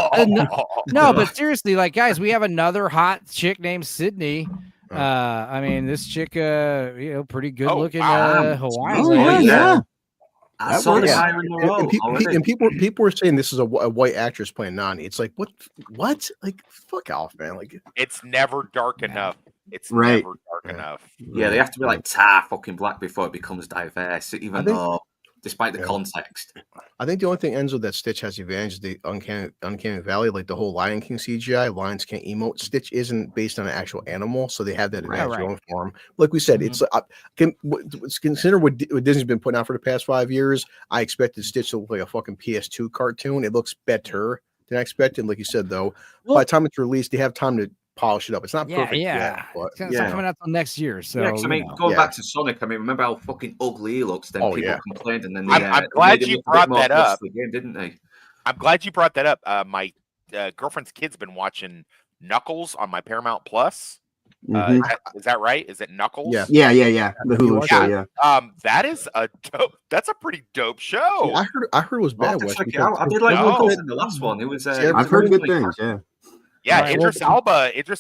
No, but seriously, like guys, we have another hot chick named Sydney. I mean, this chick, pretty good looking Hawaiian lady. Yeah. And people were saying this is a white actress playing Nani. It's like what? Like fuck off, man! Like it's never dark enough. It's never dark enough. Yeah, they have to be like tar fucking black before it becomes diverse. Even though, despite the context, I think the only thing Enzo that Stitch has advantage is the uncanny valley, like the whole Lion King CGI. Lions can't emote. Stitch isn't based on an actual animal, so they have that advantage going for him. Like we said, it's consider what Disney's been putting out for the past 5 years. I expected Stitch to look like a fucking PS2 cartoon. It looks better than I expected. Like you said, though, by the time it's released, they have time to polish it up. It's not perfect yet, but it's not coming out till next year. So I mean, going back to Sonic, I mean, remember how fucking ugly he looks? Then people complained, and then I'm glad you brought that up. Again, didn't they? I'm glad you brought that up. My girlfriend's kid's been watching Knuckles on my Paramount Plus. Mhm. Is that right? Is it Knuckles? Yeah. The Hulu show. Yeah. That is a dope. That's a pretty dope show. Yeah, I heard it was I'll bad. have to Wes, check it because- out. I did because like everyone Knuckles said- in the last one. It was. See, it was I've heard really good things. Yeah. Yeah, Right, Idris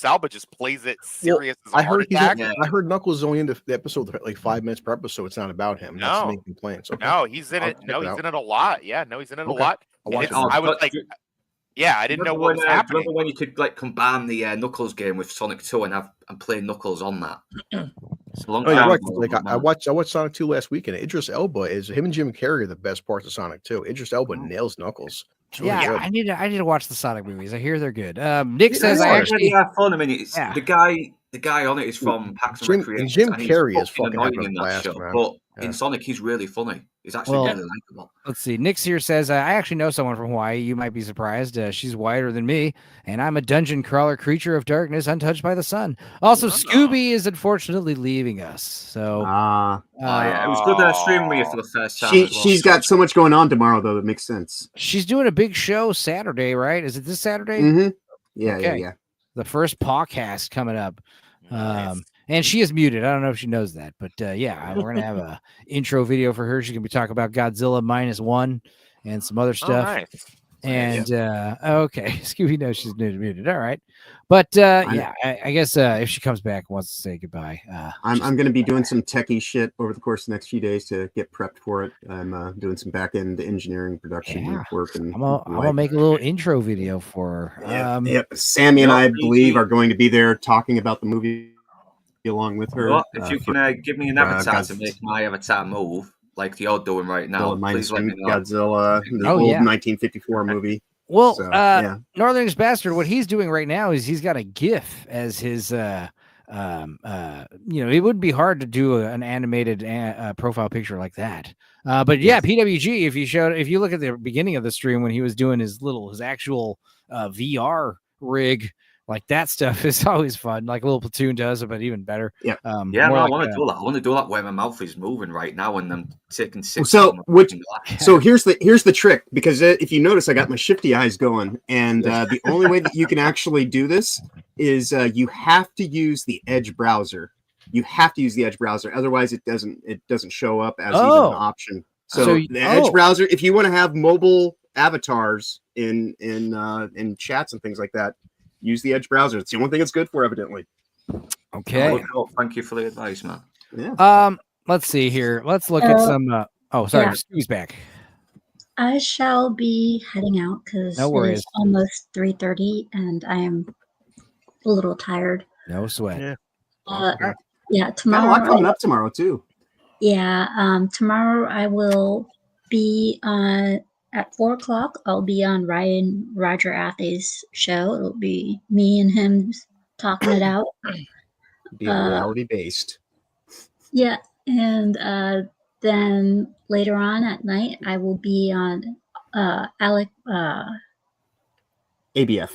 Elba just plays it serious as a I heart heard he's attack. I heard Knuckles is only in the episode like 5 minutes per episode. It's not about him. That's the No. main complaint. So No, he's in I'll it. check No, it he's out. in it a lot. Yeah, no, he's in it a Okay. lot. I'll And watch it's, it. I was like, yeah, I didn't know what was happening. Remember when you could like combine the Knuckles game with Sonic 2 and play Knuckles on that? It's a long Oh, you're time right. ago, Like but I man. watched Sonic 2 last week, and Idris Elba is him and Jim Carrey are the best parts of Sonic 2. Idris Elba nails Knuckles. It's really Yeah, good. I need to watch the Sonic movies. I hear they're good. Nick Yeah, says they I are. actually They are fun. I mean, it's Yeah. the guy on it is from Parks and Jim- Recreation. and Jim he's Carrey is fucking fucking annoying having a in that blast, show. man. But Yeah. in Sonic, he's really funny. He's actually Well, really likable. let's see. Nix here says, I actually know someone from Hawaii. You might be surprised. She's whiter than me, and I'm a dungeon crawler creature of darkness, untouched by the sun. Also, Scooby is unfortunately leaving us. So, Ah. Oh yeah, it was good streaming with you for the first time. as well. She's got so much going on tomorrow though that makes sense. she's doing a big show Saturday, right? Is it this Saturday? Mm-hmm. Yeah, Okay. yeah. The first podcast coming up. And she is muted. I don't know if she knows that, but yeah, we're gonna have a intro video for her. She's gonna be talking about Godzilla -1 and some other stuff. nice. And okay, Scooby knows she's muted. All right, but yeah, I guess if she comes back and wants to say goodbye, I'm going to be doing some techie shit over the course of the next few days to get prepped for it. I'm doing some back end engineering production work, and I'm gonna make a little intro video for her. Yep. Sammy and I believe are going to be there talking about the movie along with her. Well, if you can give me an avatar to Godz- make my avatar move, like you're doing right now, Godzilla please let me know. Godzilla, the Oh, old yeah. 1954 movie. Well, So, yeah. Northern's Bastard, what he's doing right now is he's got a GIF as his it would be hard to do an animated profile picture like that. But yeah, PWG, if you look at the beginning of the stream when he was doing his actual VR rig, like that stuff is always fun. Like a little Platoon does it, but even better. Yeah. Yeah, more no, I like want to do that. I want to do that where my mouth is moving right now and I'm taking six. So here's the trick, because if you notice, I got my shifty eyes going, and the only way that you can actually do this is you have to use the Edge browser. You have to use the Edge browser, otherwise it doesn't show up as even an option. So the Edge browser, if you want to have mobile avatars in chats and things like that, use the Edge browser. It's the only thing it's good for, evidently. Okay. Oh, thank you for the advice, man. Yeah. Let's see here. Let's look at some. Sorry, yeah. Stu's back. I shall be heading out because No it worries. is almost 3:30 and I am a little tired. No sweat. Yeah. Yeah, Got a tomorrow. lot coming up tomorrow too. Yeah, tomorrow I will be on at 4:00. I'll be on Roger Athey's show. It'll be me and him talking it out. Be reality based. Yeah, and then later on at night I will be on ABF.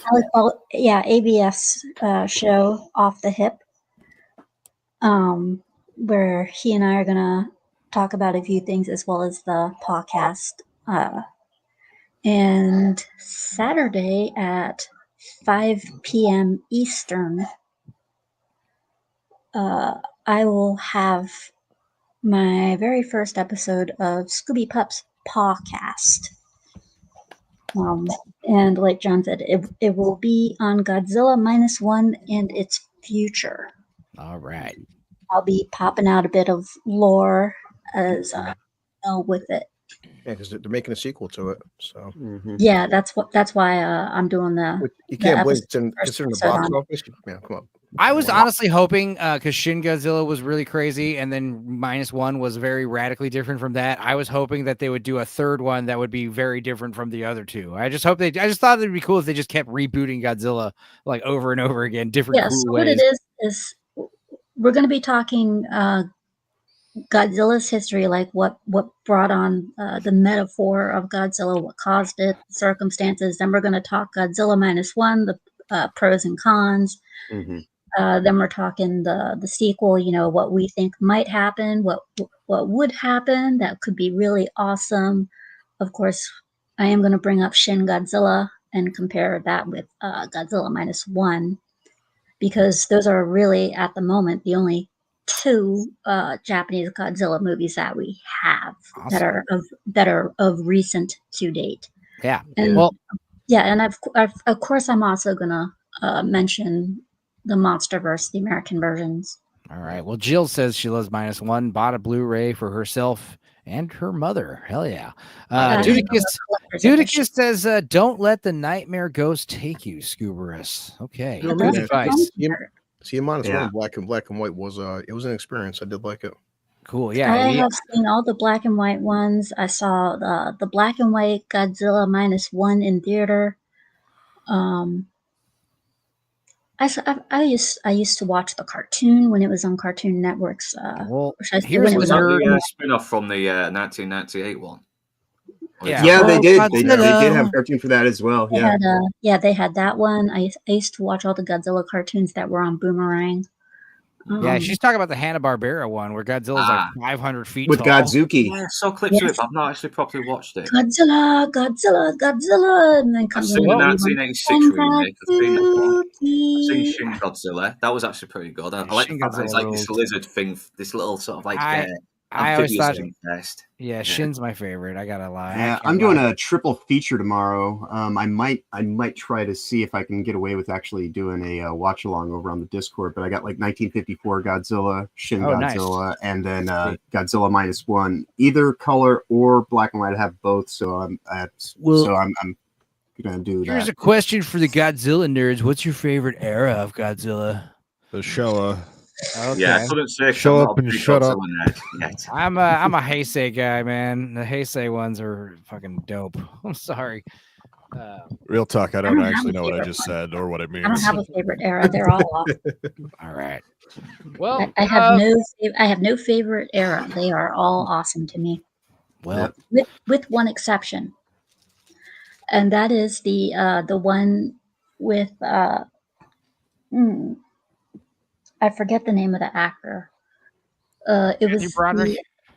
ABF's show Off the Hip. Where he and I are gonna talk about a few things as well as the podcast. And Saturday at 5 p.m. Eastern, I will have my very first episode of Scooby Pup's podcast. And like John said, it will be on Godzilla -1 and its future. All right. I'll be popping out a bit of lore as with it. Yeah, because they're making a sequel to it. So Yeah, that's why I'm doing the. you can't the believe episode- it's in the episode box on- office. Yeah, come on. I was honestly hoping because Shin Godzilla was really crazy, and then -1 was very radically different from that. I was hoping that they would do a third one that would be very different from the other two. I just thought it'd be cool if they just kept rebooting Godzilla like over and over again, different Yeah, cool so ways. what it is we're going to be talking Godzilla's history, like what brought on the metaphor of Godzilla, what caused it, circumstances. Then we're going to talk Godzilla -1, the pros and cons. Then we're talking the sequel, what we think might happen, what would happen that could be really awesome. Of course, I am going to bring up Shin Godzilla and compare that with Godzilla -1, because those are really, at the moment, the only two Japanese Godzilla movies that we have that are of recent to date. Yeah. And Well, yeah, and of course I'm also gonna mention the MonsterVerse, the American versions. all right. Well, Jill says she loves -1, bought a Blu-ray for herself and her mother. Hell yeah. Dudicus says, don't let the nightmare ghost take you, Scuberus. Okay. You know, Good man, advice. See, -1 Yeah. in black and white was it was an experience. I did like it. Cool. I Yeah. have seen all the black and white ones. I saw the black and white Godzilla -1 in theater. I used to watch the cartoon when it was on Cartoon Network's. Well, or should I say here's when it the was on nerd. Spin-off from the 1998 one. Yeah, they did. They did have a cartoon for that as well. They Yeah. had, they had that one. I used to watch all the Godzilla cartoons that were on Boomerang. Yeah, she's talking about the Hanna-Barbera one where Godzilla's like 500 feet With tall. Godzuki. Yeah, I saw clips of it, but I've not actually properly watched it. Godzilla, and then I've comes seen the in 1986 remake. I've seen Shin Godzilla. That was actually pretty good. I like the Shin fact that it's like Godzilla this ruled. lizard thing, this little sort of like I always thought, amphibious infest. yeah, Shin's my favorite. I gotta lie. Yeah, I'm doing a triple feature tomorrow. I might try to see if I can get away with actually doing a watch along over on the Discord. But I got like 1954 Godzilla, Shin Godzilla, nice. and then Godzilla -1, either color or black and white. I have both, so I'm gonna do Here's that. a question for the Godzilla nerds. What's your favorite era of Godzilla? The Showa. Okay. Yeah, I couldn't say. Show up and shut up. I'm a Heisei guy, man. The Heisei ones are fucking dope. I'm sorry. Real talk. I I don't don't actually have a know what I favorite just one. said or what it means. I don't have a favorite era. They're all awesome. All right. Well, I have no favorite era. They are all awesome to me. Well, with one exception, and that is the one with I forget the name of the actor. It was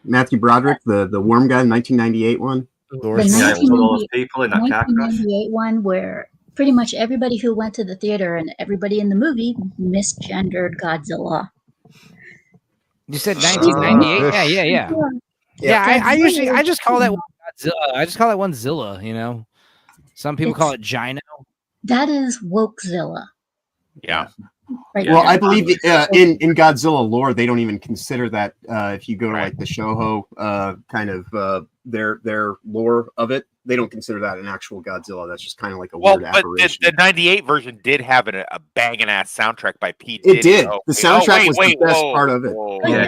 Matthew Broderick, the worm guy, 1998 one. the 1998 one where pretty much everybody who went to the theater and everybody in the movie misgendered Godzilla. You said 1998? Yeah. I just call that one Godzilla. I just call that one Zilla, you know. Some people call it Gino. That is Wokezilla. Yeah. Right Well, there. I believe in Godzilla lore, they don't even consider that. If you go to like the Shoho kind of their lore of it, they don't consider that an actual Godzilla. That's just kind of like a weird but aberration. the 98 version did have a banging ass soundtrack by Pete. It Diddy. did. The soundtrack was the best part of it.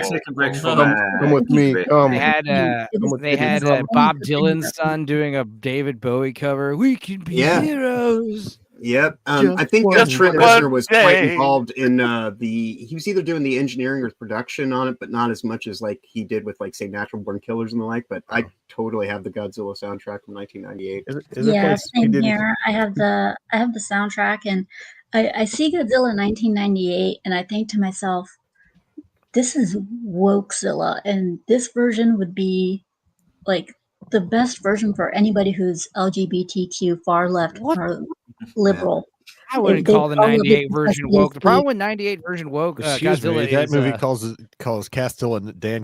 Take a break from Come with me. They had Bob Dylan's son doing a David Bowie cover. We can be heroes. Yep. I think Trent Reznor was quite involved in he was either doing the engineering or production on it, but not as much as like he did with like say Natural Born Killers and the like. But I totally have the Godzilla soundtrack from 1998. Yeah, same here. I have the soundtrack, and I see Godzilla 1998, and I think to myself, this is Wokezilla, and this version would be like the best version for anybody who's LGBTQ, far left, or liberal. I wouldn't call the 98 version woke. The problem with 98 version woke Excuse Godzilla me, that is movie calls Dan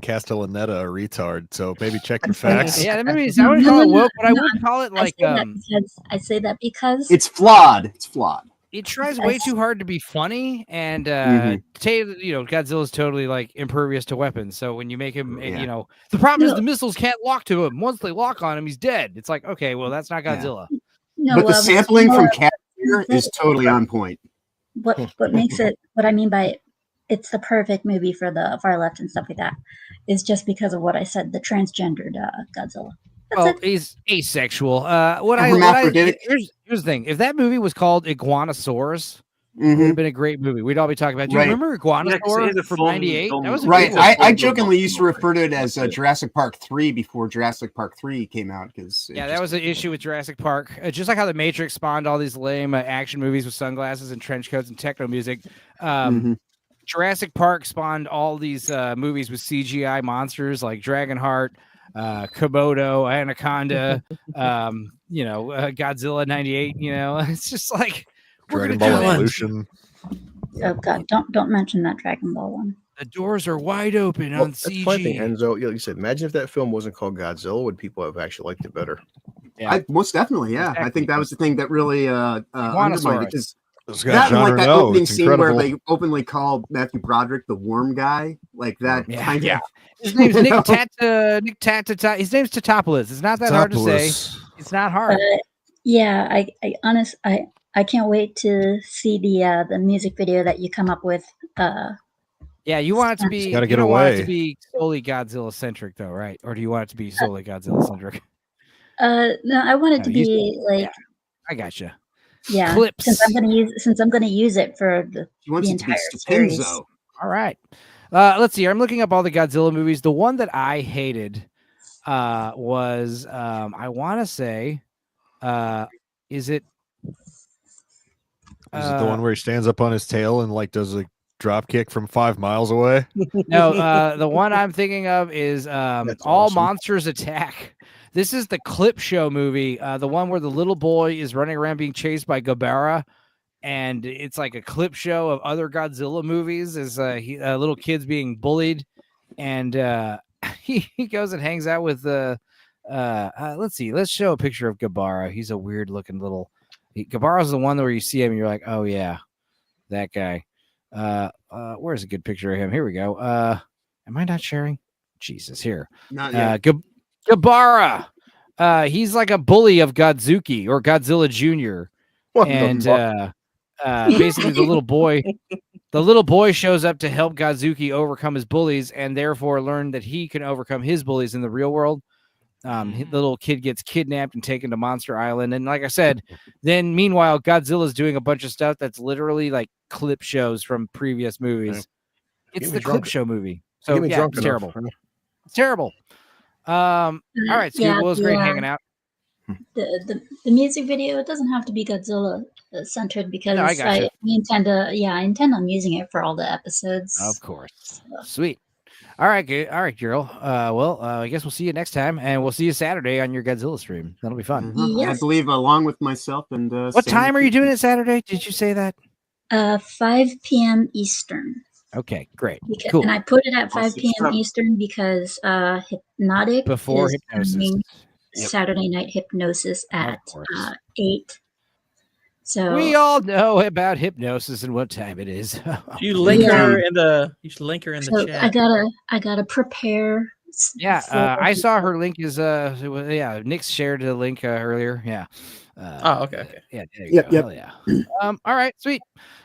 Castellaneta a retard. So maybe check your facts. Yeah, that movie is. I wouldn't call it woke, but I would call it like I say that because it's flawed. It's flawed. It tries way too hard to be funny, and Godzilla's totally like impervious to weapons. So when you make him, the problem is the missiles can't lock to him. Once they lock on him, he's dead. It's like, okay, well, that's not Godzilla. But the sampling from Cat is totally on point. What makes it? What I mean by it's the perfect movie for the far left and stuff like that is just because of what I said. The transgendered Godzilla. Well, he's asexual. Here's the thing: if that movie was called Iguanosaurus, it would have been a great movie. We'd all be talking about. Do you remember Iguanosaurus from '98? That was I jokingly used to refer to it as Jurassic Park 3 before Jurassic Park 3 came out because that was an issue with Jurassic Park. Just like how the Matrix spawned all these lame action movies with sunglasses and trench coats and techno music. Jurassic Park spawned all these movies with CGI monsters like Dragonheart. Komodo, Anaconda, Godzilla 98. It's just like Dragon Ball Evolution. Oh God, don't mention that Dragon Ball one. The doors are wide open Well, on that's the funny thing, CG. Enzo. You said, imagine if that film wasn't called Godzilla, would people have actually liked it better? Yeah, Most definitely. Yeah, I think that was the thing that really undermined it. Because It's got that and genre like that no, opening it's scene where incredible. they openly called Matthew Broderick the worm guy, like that kind of. His name's Nick Tatata. His name's Tatopoulos. It's not that hard to say. Tatopoulos. It's not hard. Yeah, I can't wait to see the music video that you come up with. Yeah, you want it to be. gotta You get don't want it to away. be solely Godzilla centric, though, right? Or do you want it to be solely Godzilla centric? No, I want it to be like. I gotcha. Yeah, Clips. since I'm gonna use it for the wants it to be entire series. Stupenzo. All right. Let's see. I'm looking up all the Godzilla movies. The one that I hated was I want to say, is it? Is it the one where he stands up on his tail and like does a drop kick from 5 miles away? No, the one I'm thinking of is All awesome. Monsters Attack. This is the clip show movie, the one where the little boy is running around being chased by Gabara, and it's like a clip show of other Godzilla movies as little kids being bullied, and he goes and hangs out with let's see, let's show a picture of Gabara. He's a weird looking little. Gabara's the one where you see him and you're like, oh yeah, that guy. Where's a good picture of him? Here we go. Am I not sharing? Jesus, here. Not yet. Gabara. He's like a bully of Godzuki or Godzilla Jr. What the And fuck? basically the little boy shows up to help Godzuki overcome his bullies and therefore learn that he can overcome his bullies in the real world. The little kid gets kidnapped and taken to Monster Island. And like I said, then meanwhile, Godzilla's doing a bunch of stuff that's literally like clip shows from previous movies. It's the clip show movie. So yeah, it's terrible. It's terrible. All right, Scoop, Yeah, well, it was great yeah. hanging out. The music video, it doesn't have to be Godzilla centered because No, I gotcha. I intend on using it for all the episodes. Of course. Sweet. All right, good. All right, girl. I guess we'll see you next time, and we'll see you Saturday on your Godzilla stream. That'll be fun. I believe along with myself and What time are you doing it Saturday? Did you say that? 5 p.m. Eastern. Okay, great. Cool. And I put it at 5 p.m. Eastern because Hypnotic Before is Hypnosis. doing Yep. Saturday Night Hypnosis at 8. So We all know about Hypnosis and what time it is. You link Yeah. her in the. You should link her in the so chat. I gotta prepare. Yeah, for- I saw her link is Nick shared the link earlier. Yeah. Oh, okay. Yeah. There you Yep, go. yep. Hell yeah. All right, sweet.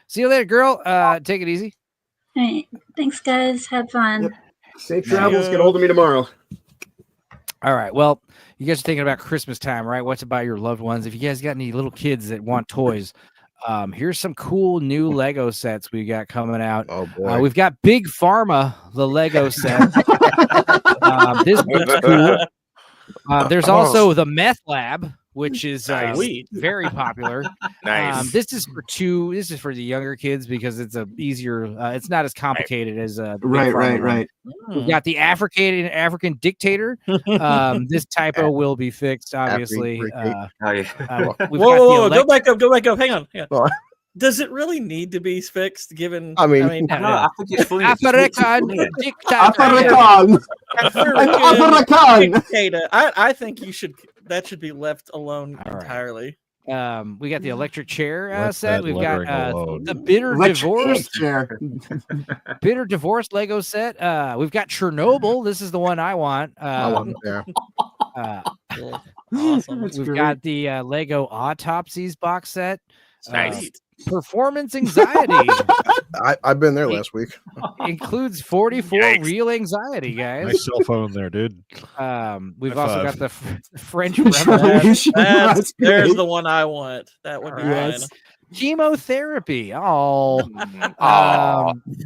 See you later, girl. Take it easy. All right. Thanks, guys. Have fun. Safe travels. Get a hold of me tomorrow. All right. Well, you guys are thinking about Christmas time, right? What to buy your loved ones. If you guys got any little kids that want toys, here's some cool new Lego sets we got coming out. Oh boy. We've got Big Pharma, the Lego set. This looks cool. There's also the Meth Lab, which is very popular. Nice. This is for the younger kids because it's easier. It's not as complicated as Big Right. Pharma. We've got the African dictator. This typo will be fixed, obviously. We've got Whoa, the go back up. Hang on. Does it really need to be fixed? Given, I mean, I think it's funny. African African. African. dictator. I think that should be left alone entirely. We got the electric chair Let set. that We've got lettering alone. the bitter Electric divorce chair. bitter divorce Lego set. We've got Chernobyl. This is the one I want. I want it there. Awesome. We've got the Lego Autopsies box set. Nice. Performance anxiety I've been there last week. includes 44 Yikes. real anxiety, guys. Nice cell phone there, dude. We've High also five. got the French Revolution. There's great. the one I want. That would be Yes. fine. Chemotherapy.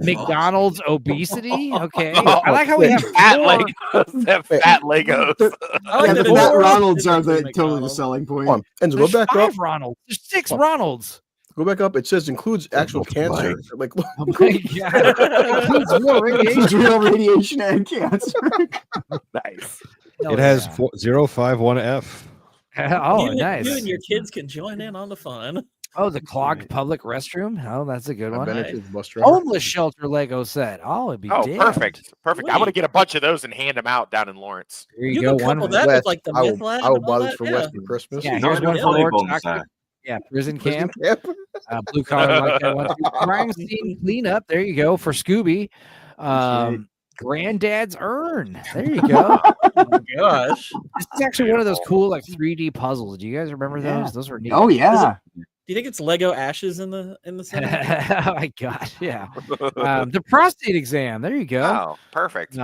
McDonald's obesity. Okay. I like how we have fat four- Legos. That fat Legos. I like Yeah, that the it's fat four Ronalds are the McDonald's. totally the selling point. Come on, Enzo, go There's back up. 5 Ronalds. There's 6 Ronalds. Go back up. It says includes actual cancer. Like, Oh my god. Includes real radiation. It's real radiation and cancer. Nice. It has 051F. Oh, you, nice. You and your kids can join in on the fun. Oh, the clogged public restroom. Oh, that's a good I've one. been into the bus driver. Homeless shelter Lego set. Oh, it'd be Oh, damned. perfect. I'm gonna Wait. get a bunch of those and hand them out down in Lawrence. Here you You go. can One couple for that Wes, with like the I myth will, lab I will and all buy this that. for Yeah. Wes for Christmas. Yeah, Not here's one enough for honey more bombs toxic. there. Yeah, prison Prison camp. camp. Blue collar like that one. Too. Crime scene cleanup. There you go for Scooby. Granddad's urn. There you go. Oh my gosh. This is actually one of those cool like 3D puzzles. Do you guys remember Yeah. those? Those were neat. Oh yeah. Do you think it's Lego ashes in the center? Oh my god, yeah. The prostate exam. There you go. Oh, perfect.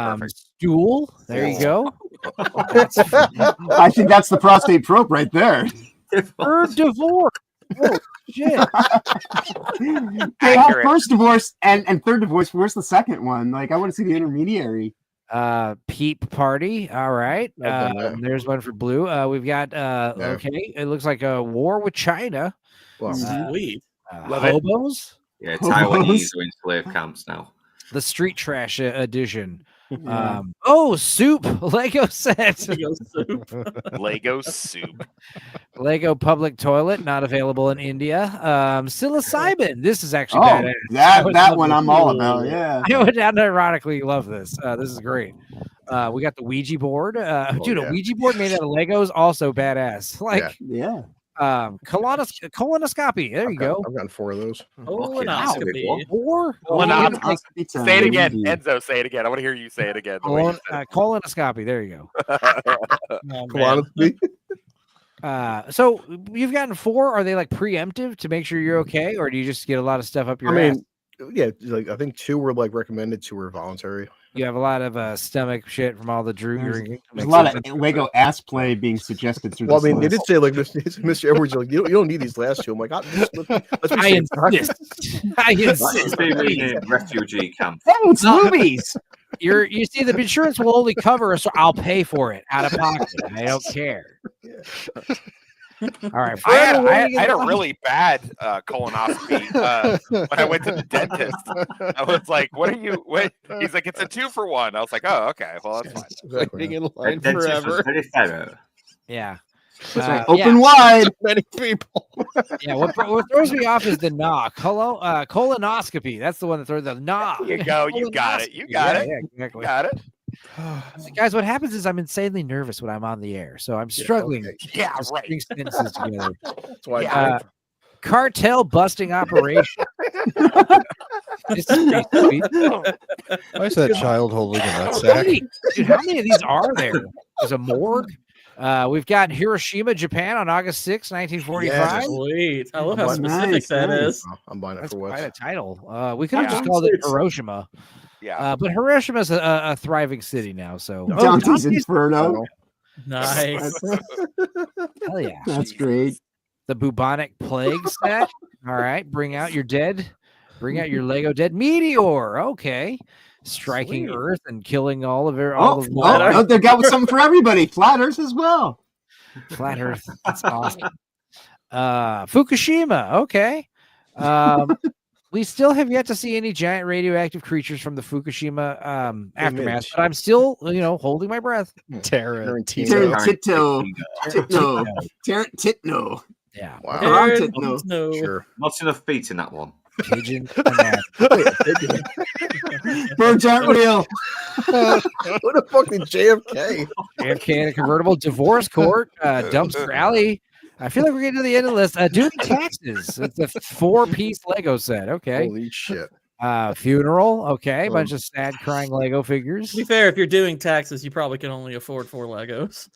Stool. There you go. I think that's the prostate probe right there. Third divorce. Oh shit. They have first divorce and third divorce. Where's the second one? Like, I want to see the intermediary. Peep party. All right. I've done that. There's one for Blue. We've got okay. It looks like a war with China. Well, Sweet. Love it. Hobos. Yeah, Taiwanese are in slave camps now. The street trash edition. Yeah. Soup Lego set. Lego soup. Lego soup. Lego public toilet not available in India. Psilocybin. This is actually Oh, badass. that one I'm all about. Yeah. I would unironically love this. This is great. We got the Ouija board. Dude, yeah. a Ouija board made out of Legos, also badass. Like Yeah. colonoscopy. There you go. I've gotten 4 of those. Colonoscopy. Four. Colonoscopy. Say it again, Enzo. Say it again. I want to hear you say it again. the way you said it. Colonoscopy. There you go. Oh, man. Colonoscopy. So you've gotten 4. Are they like preemptive to make sure you're okay, or do you just get a lot of stuff up your I ass? mean, yeah, like I think 2 were like recommended, 2 were voluntary. You have a lot of stomach shit from all the drinking. There's a lot of Lego ass play being suggested through Well, I this mean, they list. did say like Mr. Edwards, like you don't need these last 2. I'm like, let's be I safe. insist. I That's insist. being renamed refugee camp. Hey, it's movies. You see, the insurance will only cover us, so I'll pay for it out of pocket. I don't care. All right, I Fred, had a really bad colonoscopy when I went to the dentist. I was like, "What are you?" What? He's like, "It's a 2 for 1." I was like, "Oh, okay. Well, that's fine." Exactly. Waiting in The line dentist was forever. very thorough. Yeah. Open wide. Many people. Yeah, what throws me off is the colonoscopy. That's the one that throws the There you go. You got it. You got it. Yeah, exactly. Got it. Guys, what happens is I'm insanely nervous when I'm on the air, so I'm struggling. Yeah, to right. string sentences together. That's why. Cartel busting operation. This is pretty sweet. Why is that child holding a nutsack? Hey, dude, how many of these are there? There's a morgue. We've got Hiroshima, Japan on August 6, 1945. Sweet. I love how Nice, specific that is. I'm buying it That's for quite a Wes. title. We could have Yeah. just called it Hiroshima. Yeah. But Hiroshima's a thriving city now. So Dante's Inferno. Nice. Hell yeah. That's great. The bubonic plague set. All right. Bring out your dead. Bring out your Lego dead meteor. Okay. Striking Sweet. Earth and killing all of the They got something for everybody. Flat Earth as well. Flat Earth. That's awesome. Fukushima. Okay. We still have yet to see any giant radioactive creatures from the Fukushima aftermath, but I'm still, holding my breath. Tarantino. Tarantino. Yeah. Wow. Tarantino. Sure. Not enough feet in that one. Pigeon. Birds aren't real. What the fuck did JFK? JFK in a convertible. Divorce court. Dumpster alley. I feel like we're getting to the end of the list. Doing taxes. It's a 4-piece Lego set. Okay. Holy shit. Funeral. Okay. A bunch of sad crying Lego figures. To be fair, if you're doing taxes, you probably can only afford 4 Legos.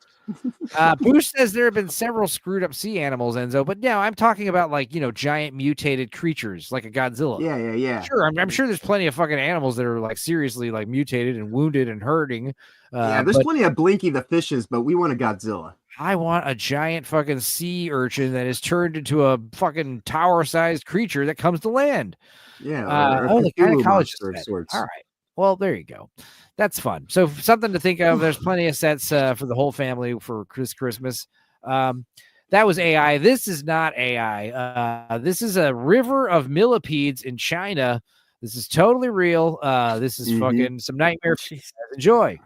Boosh says there have been several screwed up sea animals, Enzo, but yeah, I'm talking about giant mutated creatures like a Godzilla. Yeah. Sure, I'm sure there's plenty of fucking animals that are like seriously like mutated and wounded and hurting. There's plenty of Blinky the fishes, but we want a Godzilla. I want a giant fucking sea urchin that is turned into a fucking tower-sized creature that comes to land. Yeah. or The Cthulhu gynecologist monster of set. sorts. All right. Well, there you go. That's fun. So something to think of. There's plenty of sets for the whole family for Christmas. That was AI. This is not AI. This is a river of millipedes in China. This is totally real. This is fucking some nightmare. Enjoy.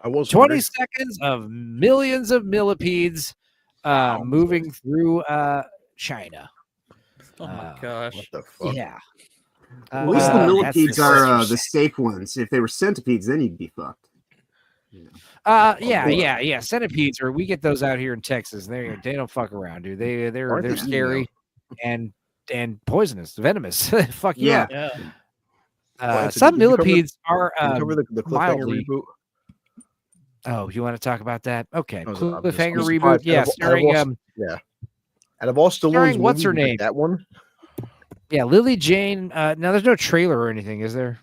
I was 20 wondering. seconds of millions of millipedes moving through China. Oh my gosh. What the fuck? Yeah. At least the that's millipedes the are sisters. the steak ones. If they were centipedes, then you'd be fucked. Yeah. Centipedes, or we get those out here in Texas. They don't fuck around, dude. Aren't They're they scary and poisonous, venomous. Fuck you Yeah. up. Well, so Some did you cover millipedes are did you cover the cliffhanger mildly. reboot? Oh, you want to talk about that? Okay, I'm cliffhanger reboot. surprised. Yeah, Out of starring all, yeah. Out of all Stallone's starring what's movies, her you picked name? that one. Yeah, Lily Jane. Now there's no trailer or anything, is there?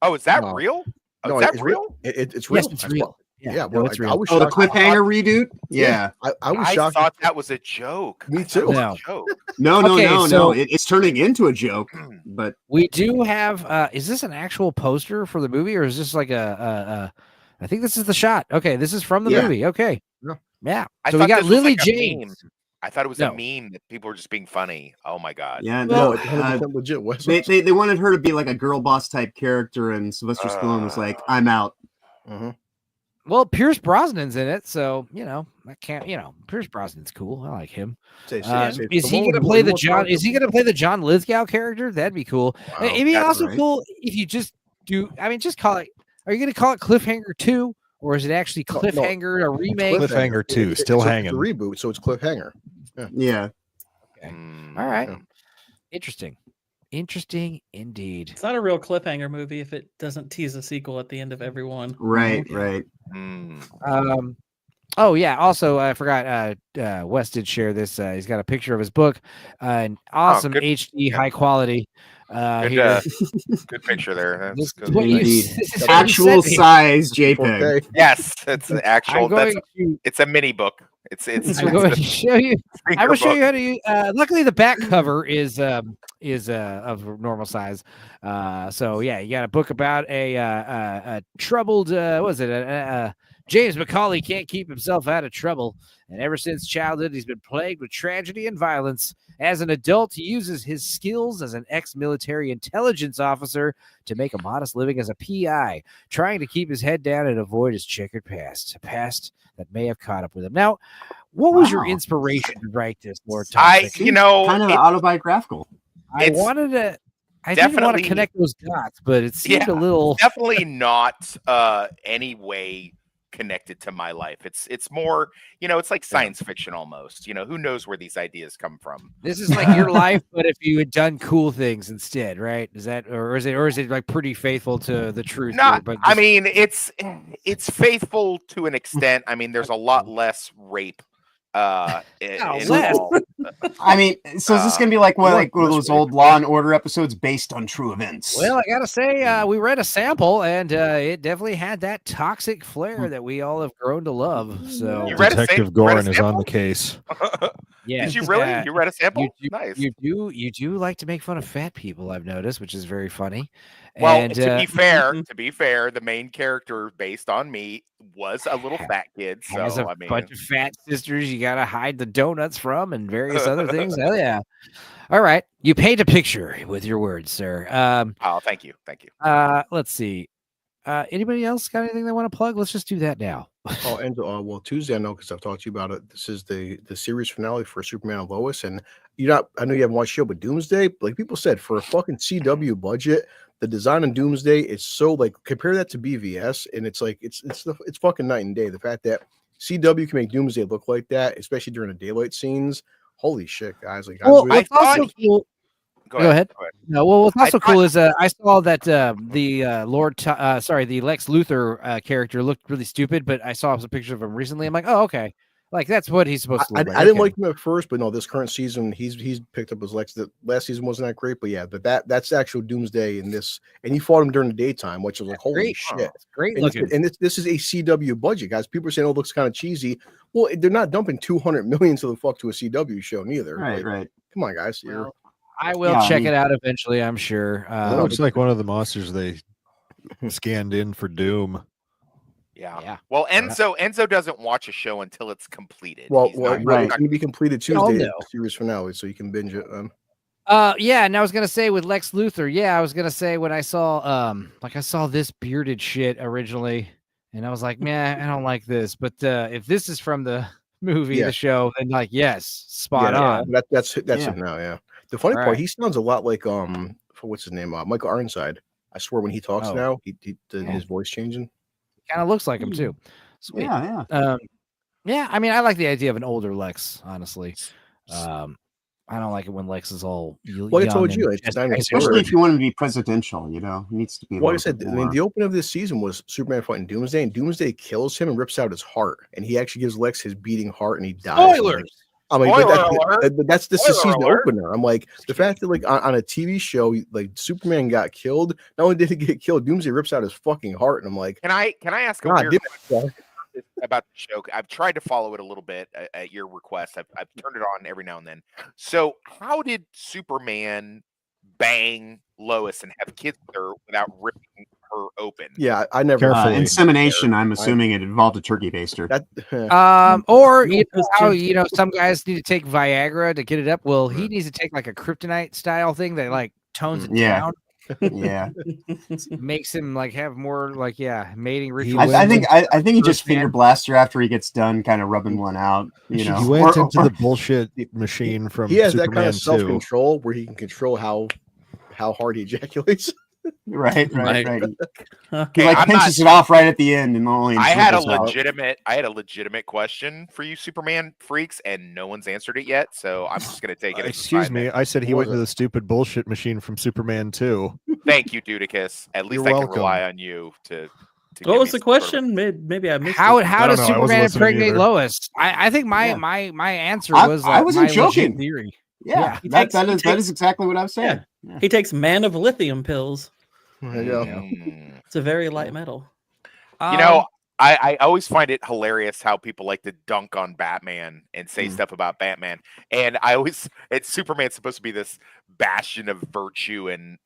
Oh, is that No. real? Oh, No, is that it's real? It's real. Yes, it's That's real. what- Yeah, Yeah, no, well, it's I real. was Oh, the shocked. cliffhanger redoot? Yeah. I was I shocked. thought that was a joke. Me I thought it too. was No. a joke. No. Okay, so- It's turning into a joke, but We do have. Is this an actual poster for the movie, or is this like I think this is the shot. Okay, this is from the Yeah. movie. Okay, Yeah. yeah. I So we thought got this was Lily like a James. meme. I thought it was No. a meme that people were just being funny. Oh my god. yeah, No, no. it's 100% legit. Wes. They wanted her to be like a girl boss type character, and Sylvester Stallone was like, "I'm out." Well, Pierce Brosnan's in it, so I can't. Pierce Brosnan's cool. I like him. Is he going to play the John? Is he going to play the John Lithgow character? That'd be cool. It'd be that's also right. cool if you just do. I mean, just call it. Are you going to call it Cliffhanger 2, or is it actually No, Cliffhanger, a remake? Cliffhanger 2, still it's hanging. a reboot, so it's cliffhanger. Yeah. Okay. All right. Interesting. Interesting indeed. It's not a real cliffhanger movie if it doesn't tease a sequel at the end of every one. Right. Oh yeah. Also, I forgot. Wes did share this. He's got a picture of his book, an awesome good. HD, high quality. Good, Here. good picture there. That's good. What you- Indeed. this is what you Actual sent me. size JPEG. Yes, it's an actual. I'm going to. It's a mini book. It's I'm going a to show you. I finger will show book. you how to use. Luckily, the back cover is of normal size. So yeah, you got a book about a troubled. What was it? James McCauley can't keep himself out of trouble, and ever since childhood, he's been plagued with tragedy and violence. As an adult, he uses his skills as an ex-military intelligence officer to make a modest living as a PI, trying to keep his head down and avoid his checkered past, a past that may have caught up with him. Now, what was your inspiration to write this, Lord Toxic? kind of autobiographical. I wanted to. I didn't want to definitely- connect those dots, but it seemed a little. Definitely not any way connected to my life. It's more, it's like science fiction almost. Who knows where these ideas come from? This is like your life, but if you had done cool things instead, right? Is that, or is it like pretty faithful to the truth? Not, here, but I just- mean, it's faithful to an extent. I mean, there's a lot less rape involved. I mean, so is this gonna be like one of those old Law and Order episodes based on true events? Well, I gotta say, we read a sample, and it definitely had that toxic flair that we all have grown to love. So, Detective Gorin is on the case. yeah, Did you really? You read a sample? Nice. You do like to make fun of fat people, I've noticed, which is very funny. Well, And, to be fair, the main character based on me was a little fat kid. So has a I mean, bunch of fat sisters you gotta hide the donuts from, and various other things. Hell yeah! All right, you paint a picture with your words, sir. Oh, thank you. Let's see. Anybody else got anything they want to plug? Let's just do that now. Oh, and well, Tuesday I know because I've talked to you about it. This is the series finale for Superman and Lois, and I know you haven't watched the show, but Doomsday, like people said, for a fucking CW budget, the design on Doomsday is so like compare that to BVS, and it's like it's fucking night and day. The fact that CW can make Doomsday look like that, especially during the daylight scenes, holy shit, guys! Like, Well, what's also cool. Go ahead. No, well, what's also cool is I saw that the the Lex Luthor character looked really stupid, but I saw some pictures of him recently. I'm like, oh, okay, like that's what he's supposed to look like. I didn't Okay. like him at first, but no, this current season he's picked up his Lex. The last season wasn't that great, but yeah, but that's actual Doomsday in this, and he fought him during the daytime, which was like holy great. shit, It's great and looking. this is a CW budget, guys. People are saying oh, it looks kind of cheesy. Well, they're not dumping 200 million to the fuck to a CW show neither. Right. Come on, guys. I will check it out eventually, I'm sure. That looks like one of the monsters they scanned in for Doom. Yeah. Well, Enzo doesn't watch a show until it's completed. Well, He's not- it's not- going to be completed We all Tuesday, know. the series finale, so you can binge it. Yeah, and I was gonna say with Lex Luthor, I was gonna say when I saw I saw this bearded shit originally, and I was like, man, I don't like this. But if this is from the movie, Yeah. the show, then like, yes, spot Yeah, on. that's Yeah. him now. Yeah. The funny All part, right. he sounds a lot like for what's his name, Michael Ironside. I swear when he talks Oh. now, his voice changing. Kind of looks like him too. Sweet. Yeah. Yeah. I mean, I like the idea of an older Lex. Honestly, I don't like it when Lex is all Well, I young told and you, it's just dinosaur. Especially if you want him to be presidential, you know, he needs to be. Well, like I said, I mean, the opening of this season was Superman fighting Doomsday, and Doomsday kills him and rips out his heart, and he actually gives Lex his beating heart, and he dies. Spoilers. I'm like, Spoiler that's this is Spoiler season alert. opener. I'm like, the fact that like on a TV show, like Superman got killed. Not only did he get killed, Doomsday rips out his fucking heart, and I'm like, Can I ask a God, weird damn question about the show? I've tried to follow it a little bit at your request. I've turned it on every now and then. So how did Superman bang Lois and have kids with her without ripping her open? Yeah, I never. Insemination. I'm assuming it involved a turkey baster. Or you know how some guys need to take Viagra to get it up. Well, he needs to take like a kryptonite style thing that like tones it down. Yeah. Makes him like have more like mating I rituals. think he just finger blasts her after he gets done, kind of rubbing one out. You know, He went into the bullshit machine from He has Superman that kind of 2. self control where he can control how hard he ejaculates. Right. He Okay, like I'm pinches not- it off right at the end, and only. I had a dribbles out. legitimate question for you, Superman freaks, and no one's answered it yet. So I'm just gonna take it. as Excuse me, I said he went into the stupid bullshit machine from Superman 2. Thank you, Dudicus. At least You're I can welcome. rely on you to. What was the question? Maybe I missed How it. does Superman impregnate Lois? I think my answer was I wasn't my joking. legit theory. Yeah, He that takes- is exactly what I was saying. Yeah. He takes man of lithium pills. There you go. It's a very light metal. You know, I always find it hilarious how people like to dunk on Batman and say stuff about Batman. And Superman's supposed to be this bastion of virtue and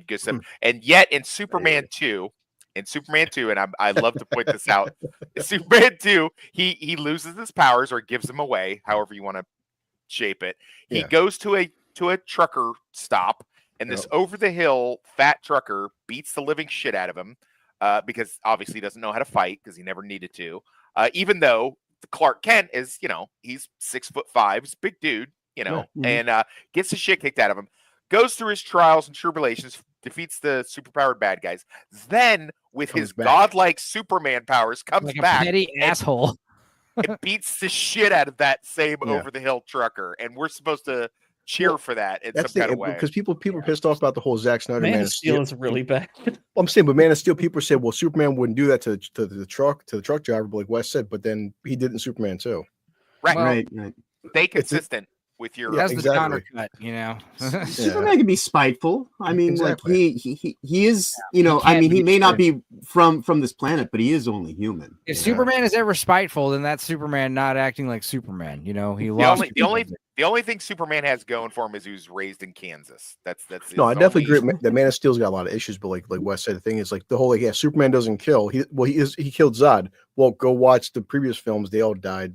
good stuff. And yet in Superman 2, and I love to point this out, in Superman 2, he loses his powers or gives them away, however you want to shape it. He goes to a trucker stop, and this over the hill fat trucker beats the living shit out of him because obviously he doesn't know how to fight because he never needed to. Even though Clark Kent is, he's 6'5", he's a big dude, and gets the shit kicked out of him. Goes through his trials and tribulations, defeats the superpowered bad guys. Then, with his godlike Superman powers, comes Like a back. petty asshole. It beats the shit out of that same over the hill trucker, and we're supposed to cheer for that in some kind of way. Because people are pissed off about the whole Zack Snyder Man Man of Steel is really bad. I'm saying, but Man of Steel, people say, well, Superman wouldn't do that to the truck driver, but like Wes said, but then he did in Superman too. Right. Stay consistent with your. That's the counter cut, Superman can be spiteful. I mean, Exactly. like he is. I mean, he may not be from this planet, but he is only human. If Superman is ever spiteful, then that's Superman not acting like Superman. He The lost. only thing Superman has going for him is he was raised in Kansas. That's No, I his definitely only- agree. The Man of Steel's got a lot of issues, but like Wes said, the thing is like the whole Superman doesn't kill. He killed Zod. Well, go watch the previous films; they all died.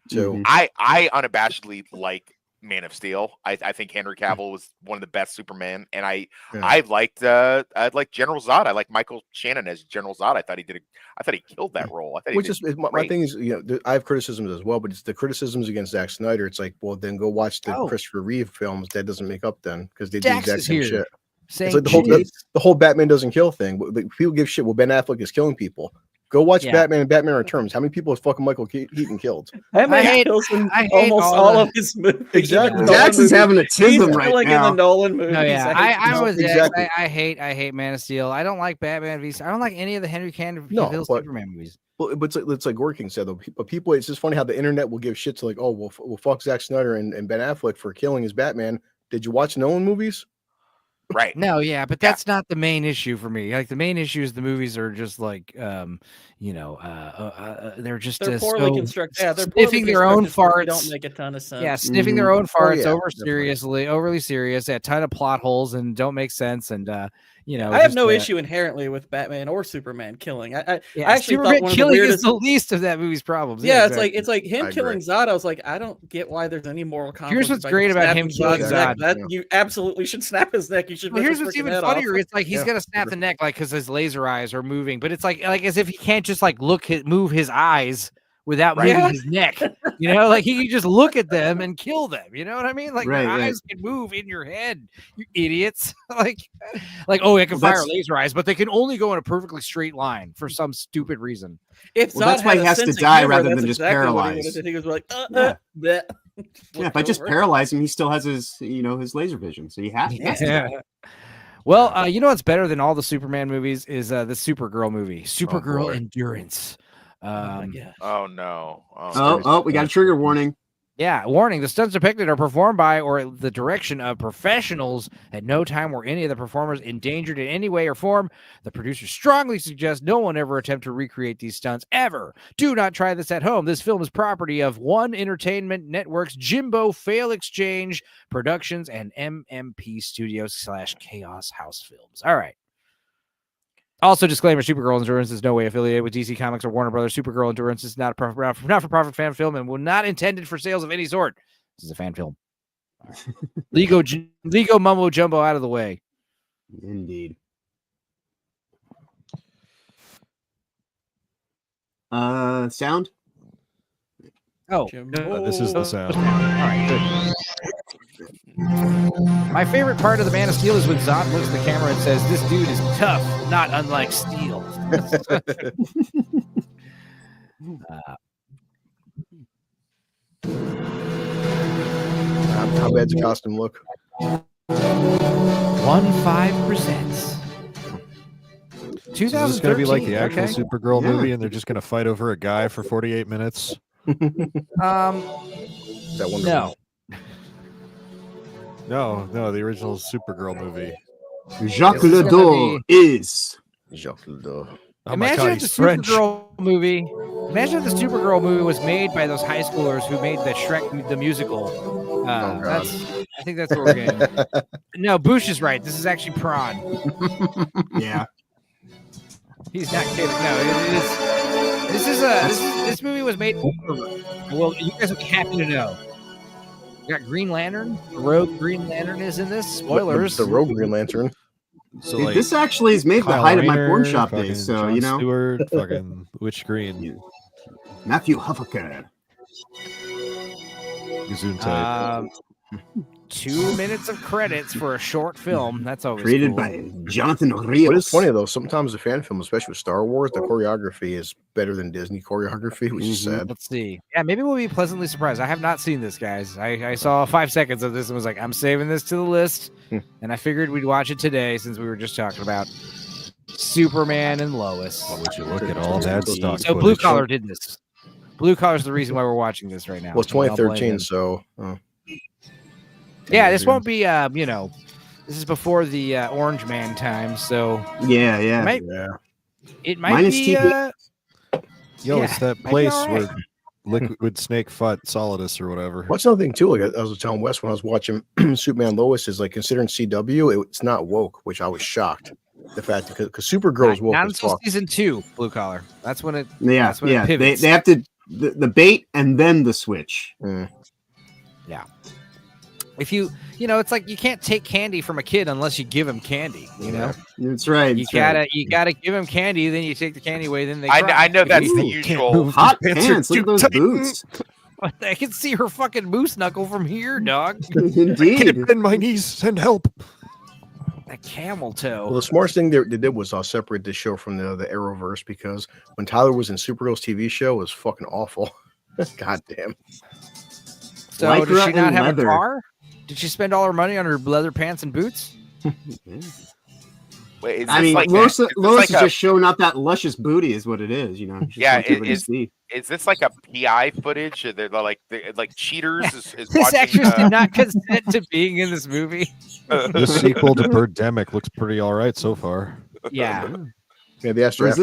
So I unabashedly like Man of Steel. I think Henry Cavill was one of the best Superman, and I liked General Zod. I like Michael Shannon as General Zod. I thought he killed that role. I thought Which he is did my great. thing is, I have criticisms as well, but it's the criticisms against Zack Snyder. It's like, well, then go watch the Christopher Reeve films. That doesn't make up then because they do the Jax exact is same here shit. saying It's like the whole Batman doesn't kill thing. But people give shit. Well, Ben Affleck is killing people. Go watch Batman and Batman Returns. How many people has fucking Michael Keaton killed? Batman kills in almost all of his movies. Exactly. Jackson's having a tism right Like now. in the Nolan movies. No, yeah, I was Exactly. I hate Man of Steel. I don't like Batman v. I don't like any of the Henry Cavill but- Superman movies. Well, but it's like Working said though. But people, it's just funny how the internet will give shit to like, oh, well, fuck Zack Snyder and Ben Affleck for killing his Batman. Did you watch Nolan movies? Right. No, yeah, but that's not the main issue for me. Like the main issue is the movies are just like, they're just They're poorly so constructed. Yeah, they're poorly sniffing their own constructed, so they farts. don't make a ton of sense. Yeah, sniffing their own farts yeah, overly serious, a ton of plot holes and don't make sense. And you know, I have just, no issue inherently with Batman or Superman killing. I Yeah, actually thought Superman one of the killing weirdest. is the least of that movie's problems. Yeah, exactly. it's like him I killing agree. Zod. I was like, I don't get why there's any moral conflict. Here's what's by great about him snapping killing Zod's neck. Zod. That you absolutely should snap his neck. You should. Well, rip here's his what's freaking even head funnier. off. It's like he's gonna snap the neck, like because his laser eyes are moving, but it's like as if he can't just like move his eyes without moving Yeah. his neck. You know, like he can just look at them and kill them. You know what I mean? Like Right, your right. eyes can move in your head, you idiots. like oh, I can fire laser eyes, but they can only go in a perfectly straight line for some stupid reason. If Well, that's Zod why had he a has to sense of die humor, rather that's than just exactly what he paralyzed. would've did. He was like, Yeah. bleh. Yeah, if I just paralyze him, he still has his, his laser vision. So he has to Yeah. die. Well, you know what's better than all the Superman movies is the Supergirl movie, Supergirl boy. Endurance. Oh no! We got a trigger warning. Yeah, warning. The stunts depicted are performed by or the direction of professionals. At no time were any of the performers endangered in any way or form. The producers strongly suggest no one ever attempt to recreate these stunts ever. Do not try this at home. This film is property of One Entertainment Network's Jimbo Fail Exchange Productions and MMP Studios / Chaos House Films. All right. Also, disclaimer, Supergirl Endurance is no way affiliated with DC Comics or Warner Brothers. Supergirl Endurance is not a not-for-profit fan film and will not intended for sales of any sort. This is a fan film. Lego mumbo jumbo out of the way. Indeed. Sound? Oh, this is the sound. All right, good. My favorite part of The Man of Steel is when Zod looks at the camera and says, "This dude is tough, not unlike steel." How bad's the costume look? 1-5 presents. Is this going to be like the actual okay. Supergirl movie, and they're just going to fight over a guy for 48 minutes? That one. No, the original Supergirl movie. Jacques Ledoux is Jacques Ledoux. Oh my Imagine God, if the he's French. Supergirl movie. Imagine if the Supergirl movie was made by those high schoolers who made the Shrek the musical. I think that's what we're getting. No, Boosh is right. This is actually Prawn. Yeah. He's not kidding. No, this movie was made. Well, you guys will be happy to know. We got Green Lantern. The Rogue Green Lantern is in this. Spoilers. The Rogue Green Lantern. So Dude, like, this actually is made the Kyle height of my Rayner, porn shop fucking days. So Jon Stewart, fucking which Green? Matthew Huffaker. Gazoon type. 2 minutes of credits for a short film. That's always Created cool. by Jonathan Rios. But it's funny though. Sometimes the fan film, especially with Star Wars, the choreography is better than Disney choreography, which is sad. Let's see. Yeah, maybe we'll be pleasantly surprised. I have not seen this, guys. I saw 5 seconds of this and was like, I'm saving this to the list. And I figured we'd watch it today since we were just talking about Superman and Lois. What would you look at all that stock? So Blue Collar did this. Blue Collar is the reason why we're watching this right now. Well, it's So I'll blame 2013, them. so. Yeah, this won't be, this is before the Orange Man time, so. Yeah. It might Minus be. TP. Yo, it's that might be place all right. where Liquid Snake fought Solidus or whatever. What's another thing too? Like I was telling Wes when I was watching Superman Lois is like considering CW, it's not woke, which I was shocked. The fact because Supergirl is woke Not as until fuck. season 2, Blue Collar. That's when it. Yeah. That's when it They pivots. have to the bait and then the switch. Yeah. If it's like you can't take candy from a kid unless you give him candy. You know. That's right. You gotta give him candy. Then you take the candy away. Then they. I cry. know that's the usual. Hot pants. Look at those boots. I can see her fucking moose knuckle from here, dog. Indeed. Bend my knees. Send help. A camel toe. Well, the smartest thing they did was separate this show from the Arrowverse because when Tyler was in Supergirl's TV show, it was fucking awful. God damn. So Lycra does she not and have leather. a car? Did she spend all her money on her leather pants and boots? Wait, I mean, like Lois is like just showing off that luscious booty, is what it is. You know. Just Yeah, wants everybody to see. is this like a PI footage? They're like cheaters. Is This watching, actress did not consent to being in this movie. This sequel to Birdemic looks pretty all right so far. Yeah. Yeah, the Or is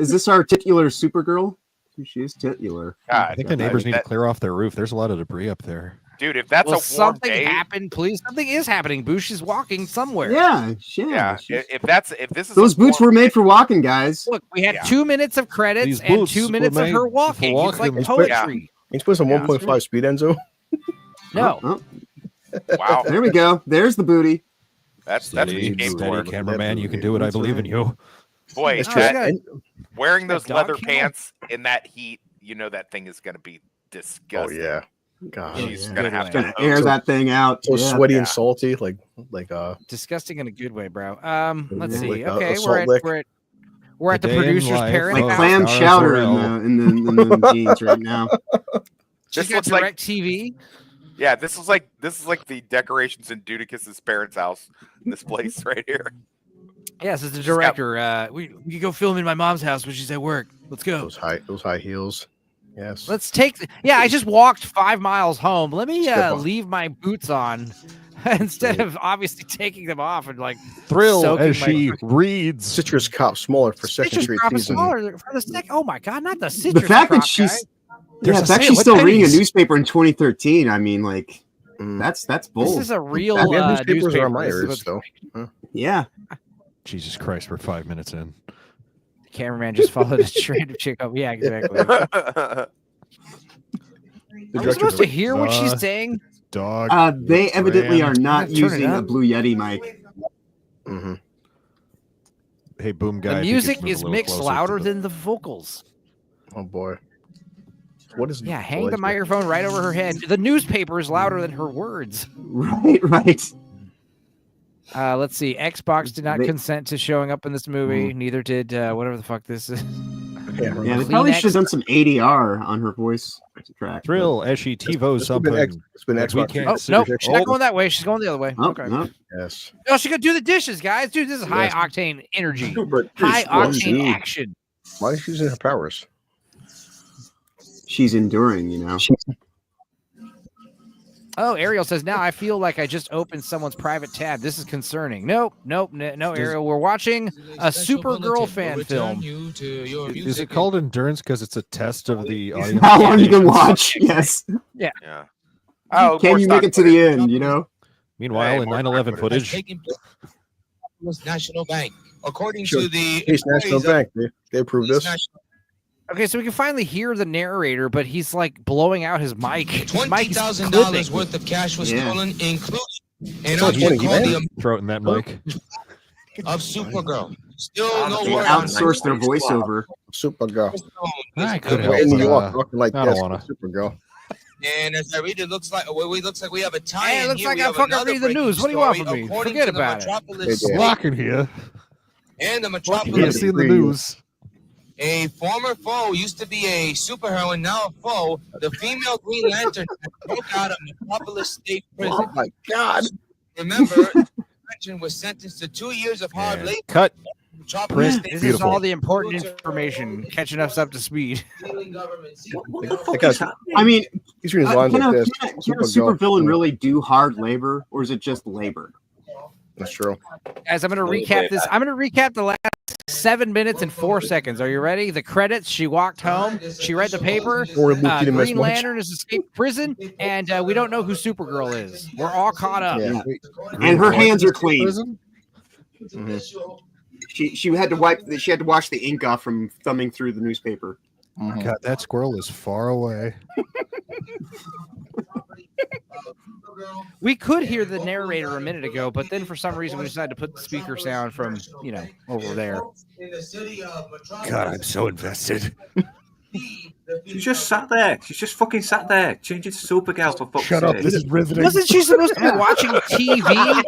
this our titular Supergirl? She is titular. God, I think the neighbors need to clear off their roof. There's a lot of debris up there. Dude, if that's Will a warm something day, happen, please? Something is happening. Boosh is walking somewhere. Yeah. if this is Those boots were made for walking, guys. Look, we had 2 minutes of credits These and boots 2 were minutes of made her for walking. It's like walking. poetry. He's put some 1.5 speed, Enzo. No. Wow. There we go. There's the booty. That's what you Steady, came for. cameraman. You can do it. I believe in you. Boy, That's true. wearing those dog leather kennel? pants in that heat, you know that thing is going to be disgusting. Oh yeah. God. She's yeah. gonna have Gonna to air that thing out. So Yeah. sweaty and salty, like Disgusting in a good way, bro. Let's see. Like a Okay, salt lick. we're at the Day in producer's life parents' Like of house. clam Stars chowder Orel. in the jeans right now. She's This got looks like direct TV. yeah. This is like the decorations in Dudicus's parents' house. This place right here. Yes, it's the She's got- director. We can go film in my mom's house when she's at work. Let's go. those high heels. Yes. Let's take. I just walked 5 miles home. Let me Step on. leave my boots on instead of obviously taking them off and like Thrill soaking as my- she reads. Citrus Cop smaller for second Citrus straight crop is season. smaller for the second. Oh my god, not the The citrus fact crop, that she's guys. There's yeah, a it's sale. actually What still reading a pennies? newspaper in 2013. I mean, like that's bold. This is a real Yeah, newspapers newspaper. are my This is ears, what's- though. Huh. Yeah. Jesus Christ, we're 5 minutes in. The cameraman just followed a strand of chick up. Yeah, exactly. The Are we supposed to director's hear what she's Uh, saying? Dog. They evidently are ran. not Turn it using a up. Blue Yeti mic. Mhm. Hey, boom guy. The I think you should music move a is little mixed closer to louder the- than the vocals. Oh boy. What is? Yeah, hang what the is it? microphone right over her head. The newspaper is louder than her words. Right. Let's see. Xbox did not They- consent to showing up in this movie. Neither did whatever the fuck this is. Yeah, they probably should have done some ADR on her voice track. Thrill as she TiVos It's been something. it's been that we Xbox. can't Oh see. nope, she's not going that way. She's going the other way. Oh, Okay. no. Yes. No, she could do the dishes, guys. Dude, this is high Yes. octane energy, But high what is octane it? action. Why is she using her powers? She's enduring, you know. Oh, Ariel says now I feel like I just opened someone's private tab. This is concerning. Nope, no, Ariel. We're watching a Supergirl fan film. Is it called endurance because it's a test of the audience? How long you can watch? Yes. Yeah. Yeah. Oh, Can more you stock make it to the end? You know. Meanwhile, in more 9/11 footage, National Bank. According Sure. to the Case National Bank. They approved this. Okay, so we can finally hear the narrator, but he's like blowing out his mic. His mic is $20,000 clipping. worth of cash was Yeah. stolen, including an So object called funny, the throw it in that mic. of Supergirl. Still no They word on outsource their voiceover. Supergirl. I could We're in help, New but, York talking like I don't this. wanna. Supergirl. And as I read, it looks like we have a tie. Hey, it looks like I'm fucking reading the news. What do you want from me? Forget about it. Metropolis Hey, Lock in here. and the You Metropolis. see in the news. A former foe used to be a superheroine, now a foe. The female Green Lantern broke out of Metropolis State Prison. Oh my God. Remember, the Lantern was sentenced to 2 years of hard And labor. cut. Metropolis Print. State This Beautiful. is all the important information catching us up to speed. That guy's, I mean, he's reading his lines can like a this. supervillain really do hard labor, or is it just labor? That's true. Guys, I'm going to recap this. I'm going to recap the last 7 minutes and 4 seconds. Are you ready? The credits. She walked home. She read the paper. Or Luke didn't miss Green much. Lantern has escaped prison, and we don't know who Supergirl is. We're all caught up. Yeah. And her hands are clean. Prison? Mhm. She had to wipe. She had to wash the ink off from thumbing through the newspaper. God, that squirrel is far away. We could hear the narrator a minute ago, but then for some reason we decided to put the speaker sound from, over there. God, I'm so invested. She's just sat there. She's just fucking sat there. Change it to Supergirl for fuck's Shut up. sake. This is riveting. Wasn't she supposed to be watching TV?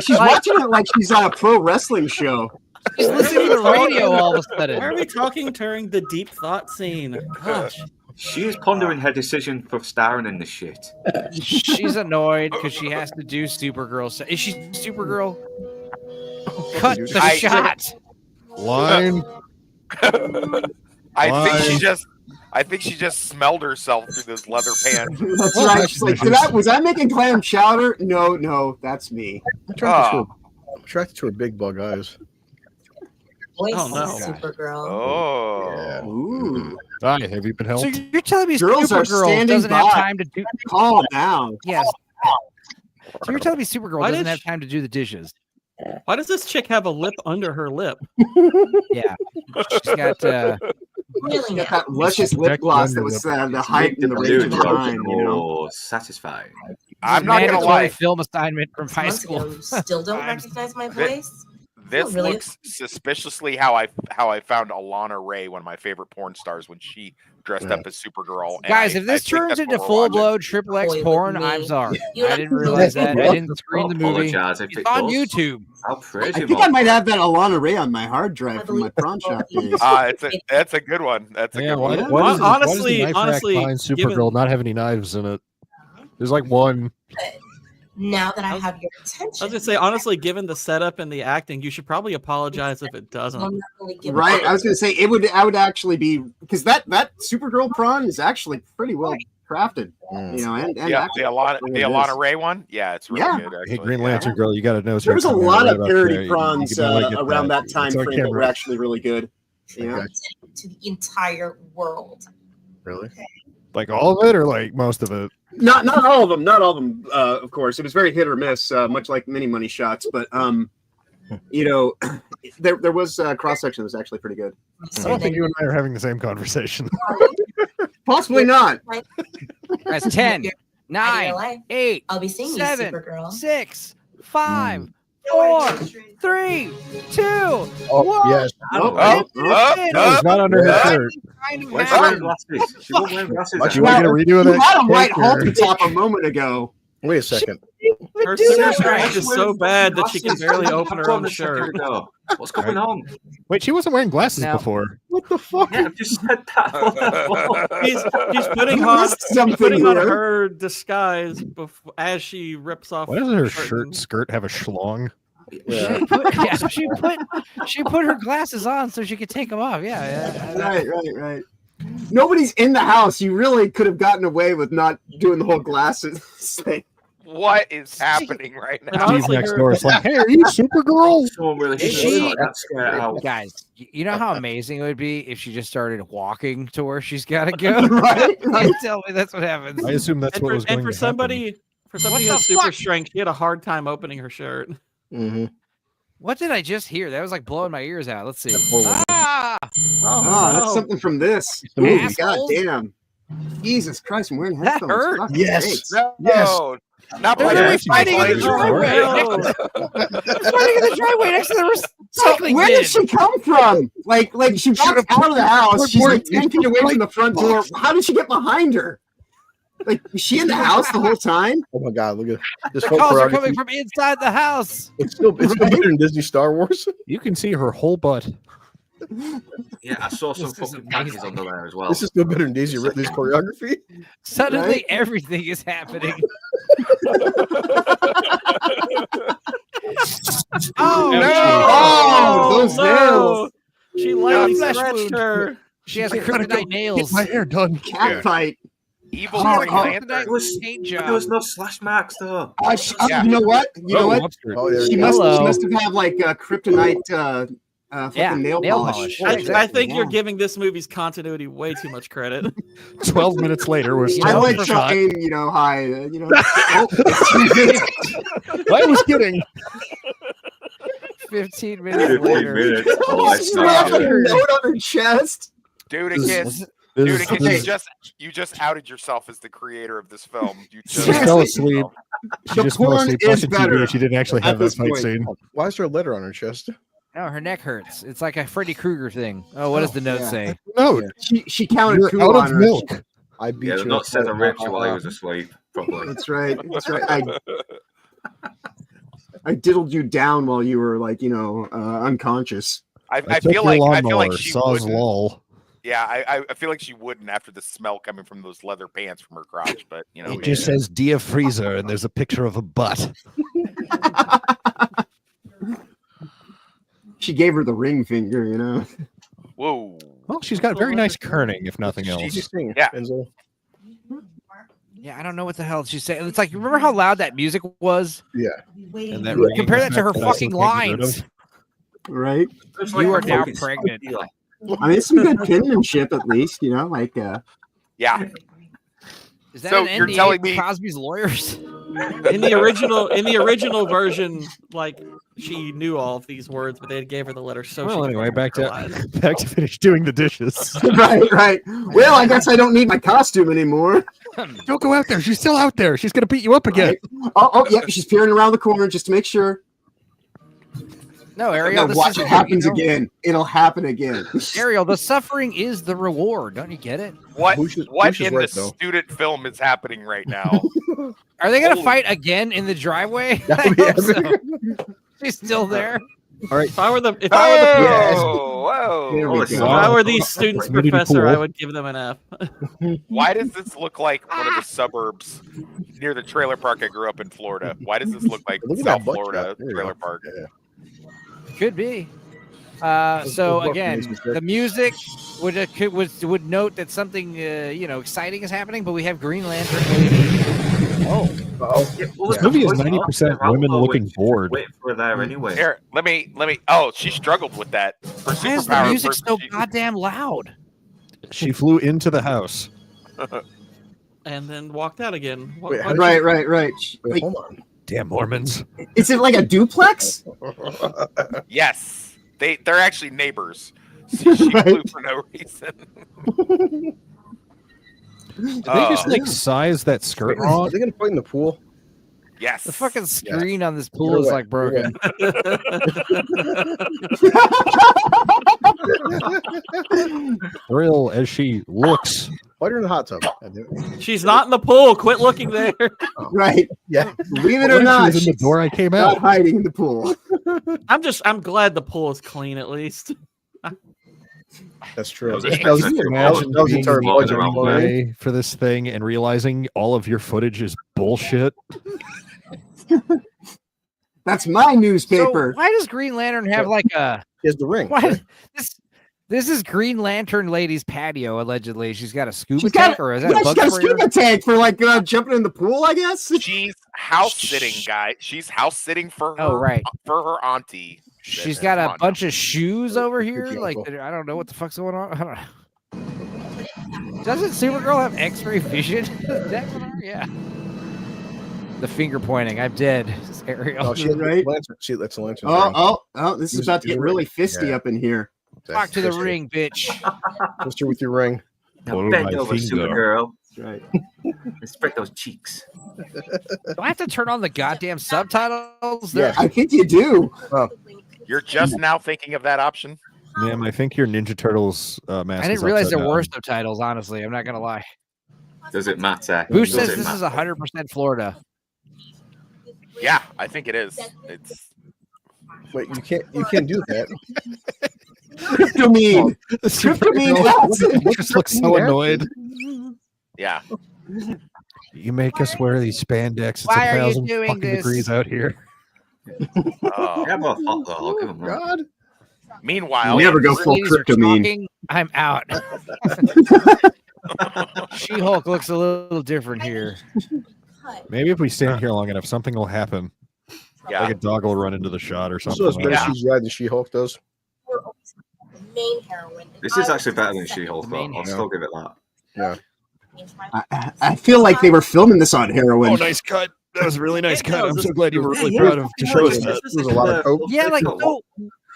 She's watching it like she's on a pro wrestling show. She's listening to the radio all of a sudden. Why are we talking during the deep thought scene? Gosh. She is pondering her decision for starring in this shit. She's annoyed because she has to do Supergirl. Is she Supergirl? Cut the shot. Line. I think she just smelled herself through those leather pants. That's right. She's like, was I making clam chowder? No, that's me. I'm attracted to her big bug eyes. voice Oh, of no. Supergirl. Oh. Ooh. Hi, have you been So helped? you're telling me Girls are Supergirl standing doesn't have by. time to do? Calm down. Yes. So you're telling me Supergirl Why doesn't did have time to do the dishes? Why does this chick have a lip under her lip? Yeah, she's got. Really Got now. that luscious lip gloss that was the height and the range of the time, you know. Satisfying. I'm not gonna mandatory lie. film assignment from high Months school. ago, you still don't recognize my voice? This really? looks suspiciously how I found Alana Ray, one of my favorite porn stars, when she dressed up as Supergirl. And Guys, I if this think turns that's into what we're full watching. blown triple X Toy with porn, me. I'm sorry. You I didn't realize that. I didn't screen the movie. Apologize if It's it on does. YouTube. I'll praise I you, think I Mom. might have that Alana Ray on my hard drive from my prawn shop days. That's a good one. That's a Yeah, good why, one. why does, Honestly- why does the knife honestly, rack behind Supergirl given- not have any knives in it? There's like one. Now that I have your I was attention, gonna say, honestly, given the setup and the acting, you should probably apologize if it doesn't. I'm not really giving Right, I was gonna say it would. I would actually be because that Supergirl prawn is actually pretty well crafted, you know, and Yeah, actually the Alana Ray one. Yeah, it's really Yeah. good. Hey, Actually. Green Yeah. Lantern Girl, you got to know. there was a something lot right of up parody there. You prawns can only get around that It's time on frame that were camera. actually really good. You know? to the entire world. Really? Like all of it, or like most of it? Not all of them. Not all of them. Of course, it was very hit or miss, much like many money shots. But you know, there was cross section that was actually pretty good. I don't think you and I are having the same conversation. Possibly not. That's 10, 9, LA. 8, I'll be seeing 7, you, Supergirl. 6, 5, 4, 3, 2, Oh, 1. yes. It's not under her shirt. Why she wearing glasses? She won't wear glasses. What, you want to redo You that? had a white character? halter top a moment ago. Wait a second. Her super strength is so bad that she can barely open her own shirt. What's going on? Wait, she wasn't wearing glasses No. before. What the fuck? Yeah, I've just said that. She's putting You on missed something putting on here. her disguise as she rips off. Why doesn't her curtain. skirt have a schlong? Yeah. She put her glasses on so she could take them off. Yeah. Right. Nobody's in the house. You really could have gotten away with not doing the whole glasses thing. What is happening right And now? Steve honestly, next her- door is like, "Hey, are you Supergirl?" Someone really Is should she- have got that scared out. Guys, you know how amazing it would be if she just started walking to where she's got to go. Right. You tell me that's what happens. I assume that's And what for, was and going for to somebody who What has the super fuck? strength, she had a hard time opening her shirt. Mm-hmm. What did I just hear? That was like blowing my ears out. Let's see. poor Ah! Oh, that's something from this. the movie. God Assholes. damn. Jesus Christ, I'm wearing That headphones. hurt. Fuck Yes. sakes. No, not They're like literally that. fighting in the driveway. No. Fighting in the driveway next to the So recycling where bin. did she come from? Like she walked out of the house. She's like 10 feet away from the front door. How did she get behind her? Like, was she in the house the whole time? Oh my God! Look at this The whole calls are choreography. coming from inside the house. It's still better than Disney Star Wars. You can see her whole butt. Yeah, I saw some This is fucking panties under there as well. This is still better than Daisy Ridley's choreography. Suddenly, Right? everything is happening. Oh No. no! Oh, those nails. She lightly flesh scratched wound. her. She has Gotta go kryptonite Get nails. my hair done. Cat fight. Evil She has a Green Lantern. kryptonite paint There was job. no slash marks though. Yeah. You know what? You know what? Lobster. Oh, there She you must, go. she Hello. must have had like kryptonite fucking Yeah, nail nail polish. polish. Yeah, I exactly, think you're yeah. giving this movie's continuity way too much credit. 12 minutes later, we're still I on went the to shot. aim, high, I was kidding. 15 minutes later. Oh, I She saw left a you. note on her chest. Dudicus, This you just outed yourself as the creator of this film. You she just just fell asleep. She The just fell porn asleep is watching better TV. She didn't actually at have that this fight point. scene. Why is there a letter on her chest? No, her neck hurts. It's like a Freddy Krueger thing. Oh, what does the note yeah. say? No, She counted you're coup out on of her. milk. I beat Yeah, you. they're not said on Richie while he was asleep. Probably. That's right. That's right. I diddled you down while you were like, unconscious. I took feel your like lawnmower, she saws wouldn't. lol. Yeah, I feel like she wouldn't after the smell coming from those leather pants from her crotch. But It just says "Dear Freezer" and there's a picture of a butt. She gave her the ring finger, Whoa. Well, she's got very nice kerning, if nothing else. Yeah. Enzo. Yeah, I don't know what the hell she's saying. It's like, you remember how loud that music was? Yeah. And that Compare that to her ring fucking I still can't get rid lines. of. Right? You are now pregnant. I mean, it's some good penmanship at least, you know, like Yeah. Is that So an you're NDA telling for me Cosby's lawyers? In the original version, like she knew all of these words, but they gave her the letter. So Well, she anyway, back to realized. back to finish doing the dishes. right. Well, I guess I don't need my costume anymore. Don't go out there. She's still out there. She's gonna beat you up again. Right? Oh, yeah, she's peering around the corner just to make sure. No, Ariel. No, watch it happens again. It'll happen again. Ariel, the suffering is the reward. Don't you get it? what Bush is in right, the though. student film is happening right now? Are they gonna Holy- fight again in the driveway? That I would be hope so. epic. She's still there. All right. If I were the Whoa! There we Whoa! go. if I were these students Community professor, pool. I would give them an F. Why does this look like one of the suburbs near the trailer park I grew up in Florida? Why does this look like Look at South that butt Florida shot. There you trailer go. park? Yeah. Could be. So Those buttons again, makes me sick. the music would note that something exciting is happening, but we have Green Lantern. Oh. This movie is 90% women looking bored. Waiting for her there anyway. Here, let me. Oh, she struggled with that. Her Why is the superpower. music so goddamn loud? She flew into the house. And then walked out again. Wait, how Right. Wait, Like, hold on. Damn Mormons. is it like a duplex? Yes, they're actually neighbors. She flew for no reason. Did they just like size that skirt Are wrong? they gonna fight in the pool? Yes. The fucking screen on this Get pool is away. like broken. Real as she looks. Fight her in the hot tub. She's not in the pool. Quit looking there. Right. Yeah. Believe it Well, or not, she was in the door I came not out. hiding in the pool. I'm glad the pool is clean at least. That's true. That was That was, Can you that was, imagine that was being entire the walking budget. around way for this thing and realizing all of your footage is bullshit? That's my So newspaper. why does Green Lantern have like a? He has the ring. Why this is Green Lantern lady's patio allegedly. She's got a scuba She's tank, got, or is that yeah, a bug she's got a sprayer? scuba tank for like jumping in the pool, I guess. She's house sitting, guy. She's house sitting for her. Oh, right. For her auntie. She's got Come a on bunch of shoes over here. Creepy Like uncle. I don't know what the fuck's going on. I don't know. Doesn't Supergirl have X-ray vision? Is that what her- yeah. The finger pointing. I'm dead. It's Ariel. Oh, she has Right. the lantern. See, that's the lantern. Oh, this is about to get really fisty up in here. Talk to the ring, bitch. Just her with your ring. Pull Bend my over, finger. Supergirl. That's right. And spread those cheeks. Do I have to turn on the goddamn subtitles? Yeah. I think you do. You're just now thinking of that option. Ma'am, I think your Ninja Turtles mask. I is didn't realize upside there were down. subtitles. Honestly, I'm not gonna lie. Does it matter? Who Does says it this matter? is 100% Florida? Yeah, I think it is. It's Wait, you can't do that. Cryptomine. Supergirl just looks so annoyed. yeah. You make us wear these spandex. It's Why are you 1,000 doing fucking this? degrees out here. Yeah, well, hot though. I'll give 'em that. God. Meanwhile, Never go full Ladies are cryptomine. talking, I'm out. She-Hulk looks a little different here. Maybe if we stand here long enough, something will happen. yeah. Like a dog will run into the shot or something. Also, it's better Yeah. CGI than She-Hulk does. Main heroine. This is actually better than She-Hulk. The Though. main I'll still give it that. Yeah. I feel like they were filming this on heroin. Oh, nice cut. That was a really nice Yeah, cut. no, I'm this- so glad you were really Yeah, proud of to show us yeah. that. There's a lot of coke. Yeah, like Take a so.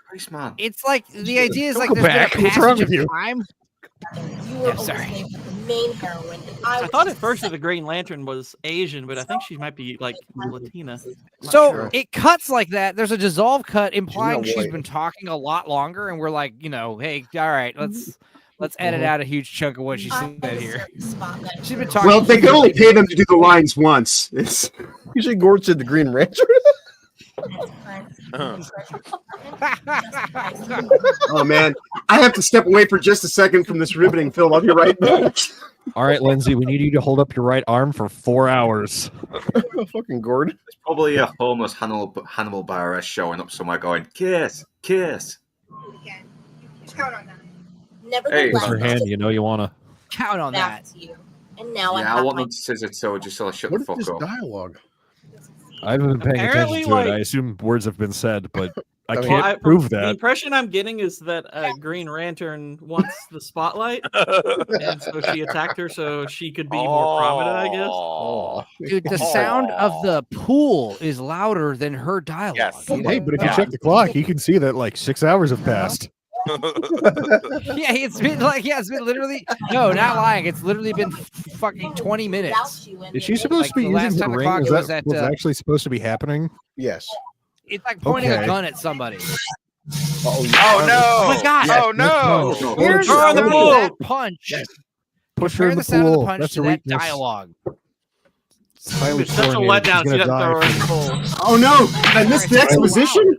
Christ, man. It's like the idea is Don't like go there's back. been a What's wrong passage with you? of time. You were Yeah, sorry. always named the main heroine. And I I was thought just at first that the the Green Lantern was Asian, but I think she might be like Latina. Not So sure. it cuts like that. There's a dissolve cut implying not she's white. been talking a lot longer, and we're like, hey, all right, let's edit out a huge chunk of what she I said had a here. certain spotlight. She's been talking. Well, they could only pay them to do the lines once. It's Usually Gord said the Green Ranger. oh man, I have to step away for just a second from this riveting film. I'll be right back. All right, Lindsay, we need you to hold up your right arm for 4 hours. Fucking Gord. It's probably a homeless Hannibal Barres showing up somewhere going, kiss, kiss. Count on that. Hey. Nevertheless, With her hand, you know you want to. Count on back that. to you. And now I Yeah, I have want my them to scissor toe just so I shut What the is fuck this up. dialogue? I haven't been paying Apparently, attention to it. like- I assume words have been said, but I mean, can't prove The that. impression I'm getting is that Green Lantern wants the spotlight, and so she attacked her so she could be more prominent, I guess. Oh, Dude, the sound of the pool is louder than her dialogue. Yes. you know? Hey, but if you check the clock, you can see that like 6 hours have passed. Yeah, it's been literally no, not lying. It's literally been fucking 20 minutes. Is she supposed to be the last using her 10 ring? o'clock Is it was that at what's actually supposed to be happening? Yes. it's like pointing Okay. a gun at somebody. Oh no! Oh my god! Oh no! Here's Throw her in the pool. that punch. Push her Compare in the the sound of the pool. punch That's to a that weakness. dialogue. It's highly It's such a coordinated. letdown. She's She gonna doesn't throw her in die. the pool. Oh no! I missed the exposition.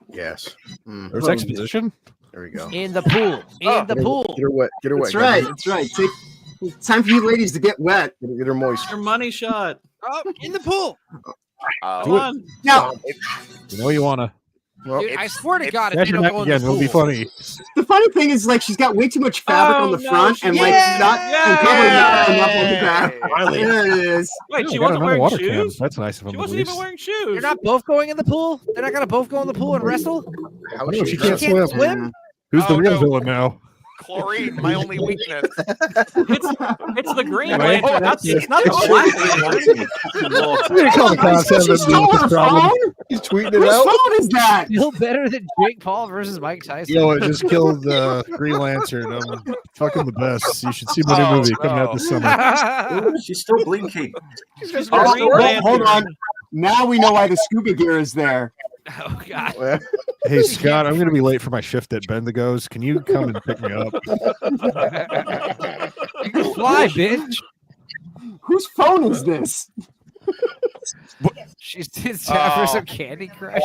Yes. There's exposition. There we go. In the pool. In the pool. Get her wet. Get her wet. That's right. That's right. It's time for you ladies to get wet. Get her moist. Your money shot. Oh, in the pool. Come on. Now, You know you wanna. Well, Dude, I swear to God, if Catch they her don't neck go in the again. It'll be pool, funny. the funny thing is, like, she's got way too much fabric on the no, front, and she- like not, and probably not enough on the Yay! back. Finally. There it is. Wait, she Got wasn't another wearing water can. shoes? That's nice of him. She at wasn't least. even wearing shoes. they're not both going in the pool. They're not gonna both go in the pool and wrestle. How No, is she she can't Can't swim. swim. Who's the Oh, real no. villain now? Chlorine, my only weakness. It's the Green Right? Lantern. It's not the Black Lantern. I'm gonna call the cops. Have them She deal stole with her this problem. phone. He's tweeting it Whose out. phone is that? Still better than Jake Paul versus Mike Tyson. Yo, it just killed Green Lantern. I'm fucking the best. You should see my new Oh, movie coming out this summer. Ooh, she's still blinking. She's the Oh, Green well, hold Lantern. on. Now we know why the scuba gear is there. Oh God. Well, Hey Scott, I'm gonna be late for my shift at Bendigo's. Can you come and pick me up? You can fly, bitch. Whose phone is this? She's time for Oh. some Candy Crush.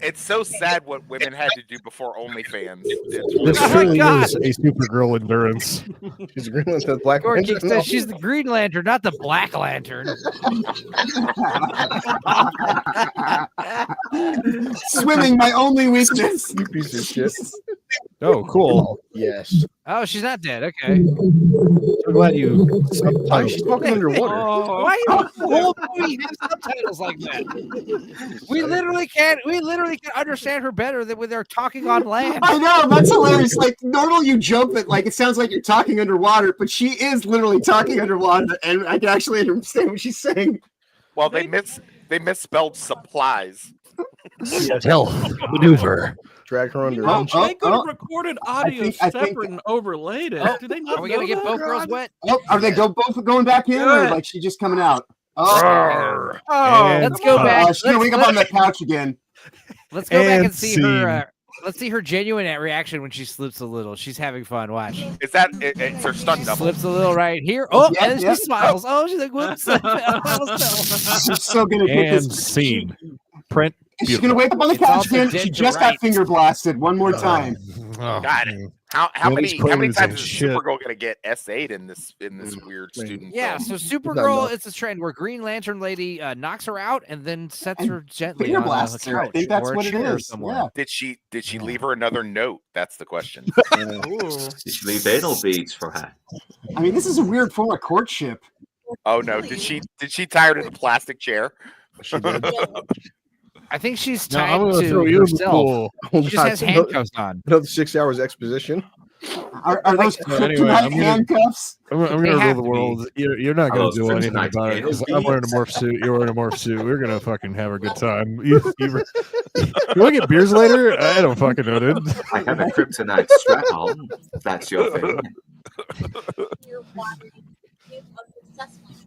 It's so sad what women had to do before OnlyFans. It's This Oh my truly God. is a Supergirl endurance. she's Green Lantern, Black Gorky Lantern. says she's the Green Lantern, not the Black Lantern. Swimming, my only weakness. You piece of shit. Oh, cool. Yes. Oh, she's not dead. Okay. So glad you Why is subtitled. she talking underwater? Why does the whole movie have subtitles like that? We literally can understand her better than when they're talking on land. I know, that's hilarious. Like, normal you joke that, like, it sounds like you're talking underwater, but she is literally talking underwater, and I can actually understand what she's saying. well, they misspelled supplies. Stealth maneuver. Drag her under. Oh, They could oh. have recorded audio I think- separate and overlaid it. Did they not Are we know gonna get that? both girls wet? Oh, are they both going back in, or like she just coming out? Oh, Arr. Oh, And Let's go cut. back. she's gonna wake up on the couch again. Let's go back And and see her. Let's see her genuine reaction when she slips a little. She's having fun. Watch. Is that it's her stunt double? Slips a little right here. Oh, Yep, and then yep. she smiles. Oh, she's like, whoops. She's so gonna get And this. scene. Print. She's gonna wake up on the It's couch also again. dead She to just got rights. finger blasted one more time. Oh, Got it. How Nobody's many playing times this is shit. Supergirl gonna get S8 in this weird student? Yeah, film? so Supergirl, it's a trend where Green Lantern lady knocks her out and then sets her gently Finger on a blasts her. I couch think that's or a what it chair is. somewhere. Yeah. Did she leave her another note? That's the question. Did she leave anal beads for her? I mean, this is a weird form of courtship. Oh no, did she tie her to the plastic chair? She did. I think she's No, I'm tied gonna to throw you in the herself. pool. Oh, She just God. has handcuffs on. Another 6 hours exposition. Are those So anyway, kryptonite I'm gonna- handcuffs? I'm They gonna rule have the to world. You're not Oh, gonna those do anything kryptonite about it. 'Cause I'm beads. wearing a morph suit. You're wearing a morph suit. We're gonna fucking have a good time. You want to get beers later? I don't fucking know, dude. I have a kryptonite strap on. If that's your thing.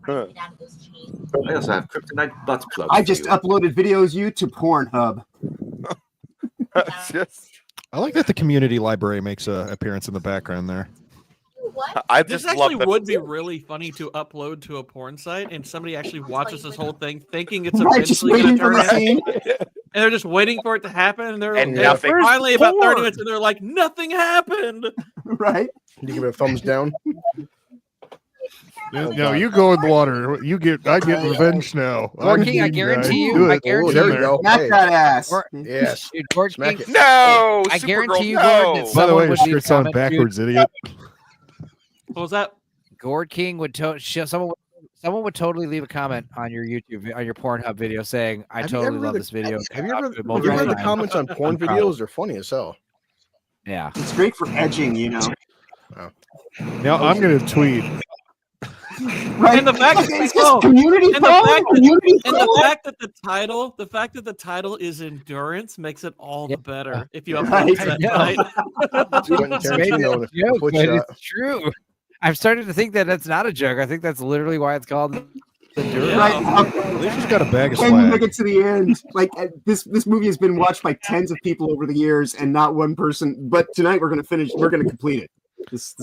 I also have kryptonite butt plugs. I for just you. uploaded videos you to Pornhub. I like that the community library makes an appearance in the background there. I This just actually love that. would be really funny to upload to a porn site, and somebody actually watches this whole thing, thinking it's Right, just eventually going waiting to for turn the out, scene. and they're just waiting for it to happen. And they're And they're nothing. finally about 30 porn? minutes, and they're like, nothing happened. Right? You give it a thumbs down. No, you go in the water. I get revenge now. Gorky, I'm I the guarantee guy. you- Do I it. guarantee Oh, there you- we go. Smack Hey. that ass. Or- Yes. Dude, Gorky, Smack it. No, I guarantee you, Supergirl, Gordon, no. it's- By the way, Someone your would leave shirt's on comment, dude. backwards, idiot. What was that? Gord King would Someone would totally leave a comment on your YouTube, on your Pornhub video saying, "I Have you totally ever love read this video." Have you ever Multiple read the times. comments on porn I'm proud. videos? They're funny as hell. Yeah. It's great for edging, you know. Now I'm going to tweet. Right. And the fact Look, that it's just community and phone, the fact community that, and the phone. fact that the title is endurance makes it all the better if you upload Right. that I tonight. Quentin Tarantino with a Joke, foot but shot. it's true. I've started to think that that's not a joke. I think that's literally why it's called endurance. Right. At least she's got a bag of When you make swag. it to the end, like this movie has been watched by tens of people over the years, and not one person. But tonight we're gonna finish. We're gonna complete it. This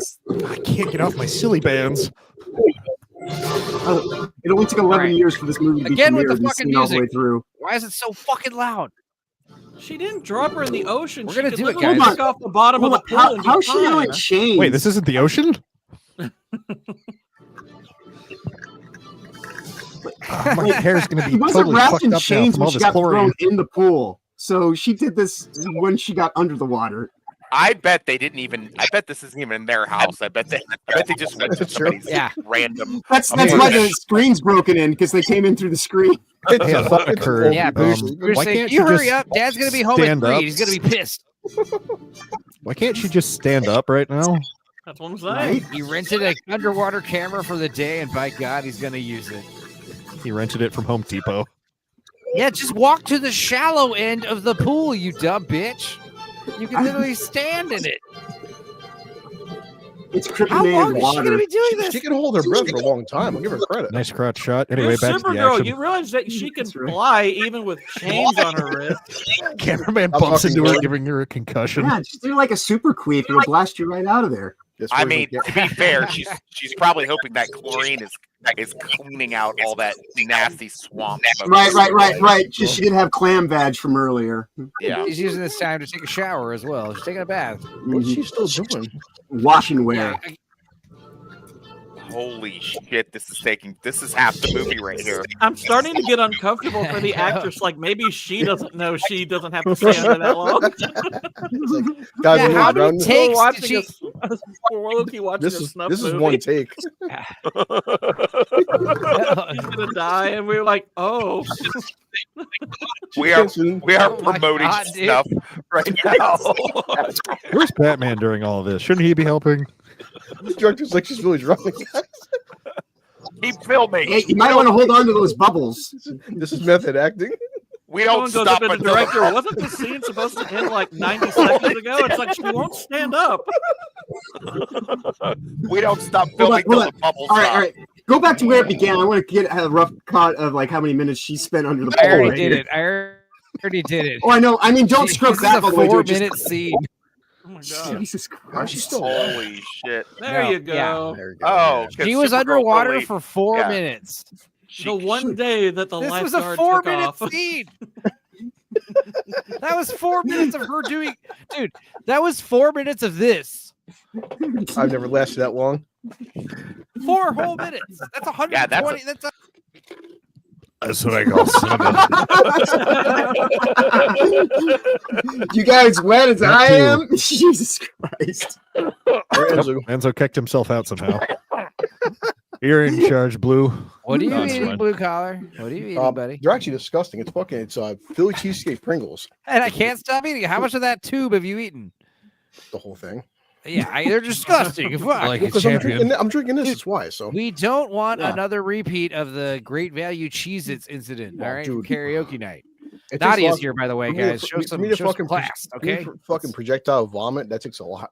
I can't get off my silly bands. it only took 11 Right. years for this movie to be Again with premiered the and fucking seen all the way music. through. Why is it so fucking loud? She didn't drop her in the ocean. We're She gonna could do it, literally guys. pick off the bottom of the pool and be How's she now in fine. chains? Wait, this isn't the ocean? My hair's going to He be wasn't totally wrapped fucked in up now chains from when all she this got chlorine. thrown in the pool. So she did this when she got under the water. I bet they didn't even. I bet this isn't even in their house. I bet they just went to somebody's random. That's why the screen's broken in, because they came in through the screen. Hey, a thought occurred. Yeah, Boosh, Boosh why saying, can't you she hurry just up. Dad's gonna be home at stand 3. up? He's gonna be pissed. Why can't she just stand up right now? That's what I'm saying. He rented an underwater camera for the day, and by God, he's gonna use it. He rented it from Home Depot. Yeah, just walk to the shallow end of the pool, you dumb bitch. You can literally stand in it. It's How long kryptonated is she water. gonna be doing this? She can hold her breath for a long time. I'll give her credit. Nice crotch shot. You're Anyway, back to the Supergirl. action. You realize that she can fly even with chains on her wrist. Cameraman I'm bumps fucking into her, bored. giving her a concussion. Yeah, just do like a super queef. It'll blast you right out of there. I mean, to be fair, she's probably hoping that chlorine is cleaning out all that nasty swamp. Right. She did have clam vag from earlier. Yeah. She's using this time to take a shower as well. She's taking a bath. What's she still doing? Washing wear. Holy shit! This is half the movie right here. I'm starting to get uncomfortable for the actress. Like maybe she doesn't know she doesn't have to stay under that long. Guys, Yeah, we're how many done. takes did watching she? we're low-key watching This a is snuff this is movie. one take. She's gonna die, and we're like, oh. We are Oh my promoting God, dude. stuff right now. Where's Batman during all of this? Shouldn't he be helping? This director's like she's really drunk. Keep filming. Hey, you might want to hold on to those bubbles. This is method acting. We don't Someone goes stop up to the until director. Wasn't the scene supposed to end like 90 seconds ago? It's like she won't stand up. we don't stop Hold on, filming till hold the on. bubbles All stop. right. Go back to where it began. I want to get a rough cut of like how many minutes she spent under the I pool. already right did here. it. I already did it. Oh, I know. I mean, don't scrub This that is all a the way to it. 4-minute scene. Oh my god. Jesus Why is she Christ. still alive? Holy shit! There No, you go. yeah. There we go. Oh, 'cause She was Supergirl underwater totally- for 4 yeah. minutes. The one day that the This was lifeguard a 4 took minute off. scene. That was 4 minutes of her doing, dude. That was 4 minutes of this. I've never lasted that long. 4 whole minutes. That's 120. Yeah, that's That's what I call cinema. You guys wet as Not I too. am? Jesus Christ. Enzo kicked himself out somehow. You're in charge, Blue. What are you No, it's eating, fine. blue collar? What are you eating, buddy? They're actually disgusting. It's Philly cheesesteak Pringles. And I can't stop eating. How much of that tube have you eaten? The whole thing. Yeah, they're disgusting. Fuck. Like a Because I'm champion. drinking this. That's why. So We don't want Yeah. another repeat of the Great Value Cheez-Its incident. Oh, all right, dude. karaoke night. it takes Nadia's a lot- here, by the way, for me to- guys. Show for some, me to show some fucking class, for me okay? to fucking projectile vomit. That takes a lot.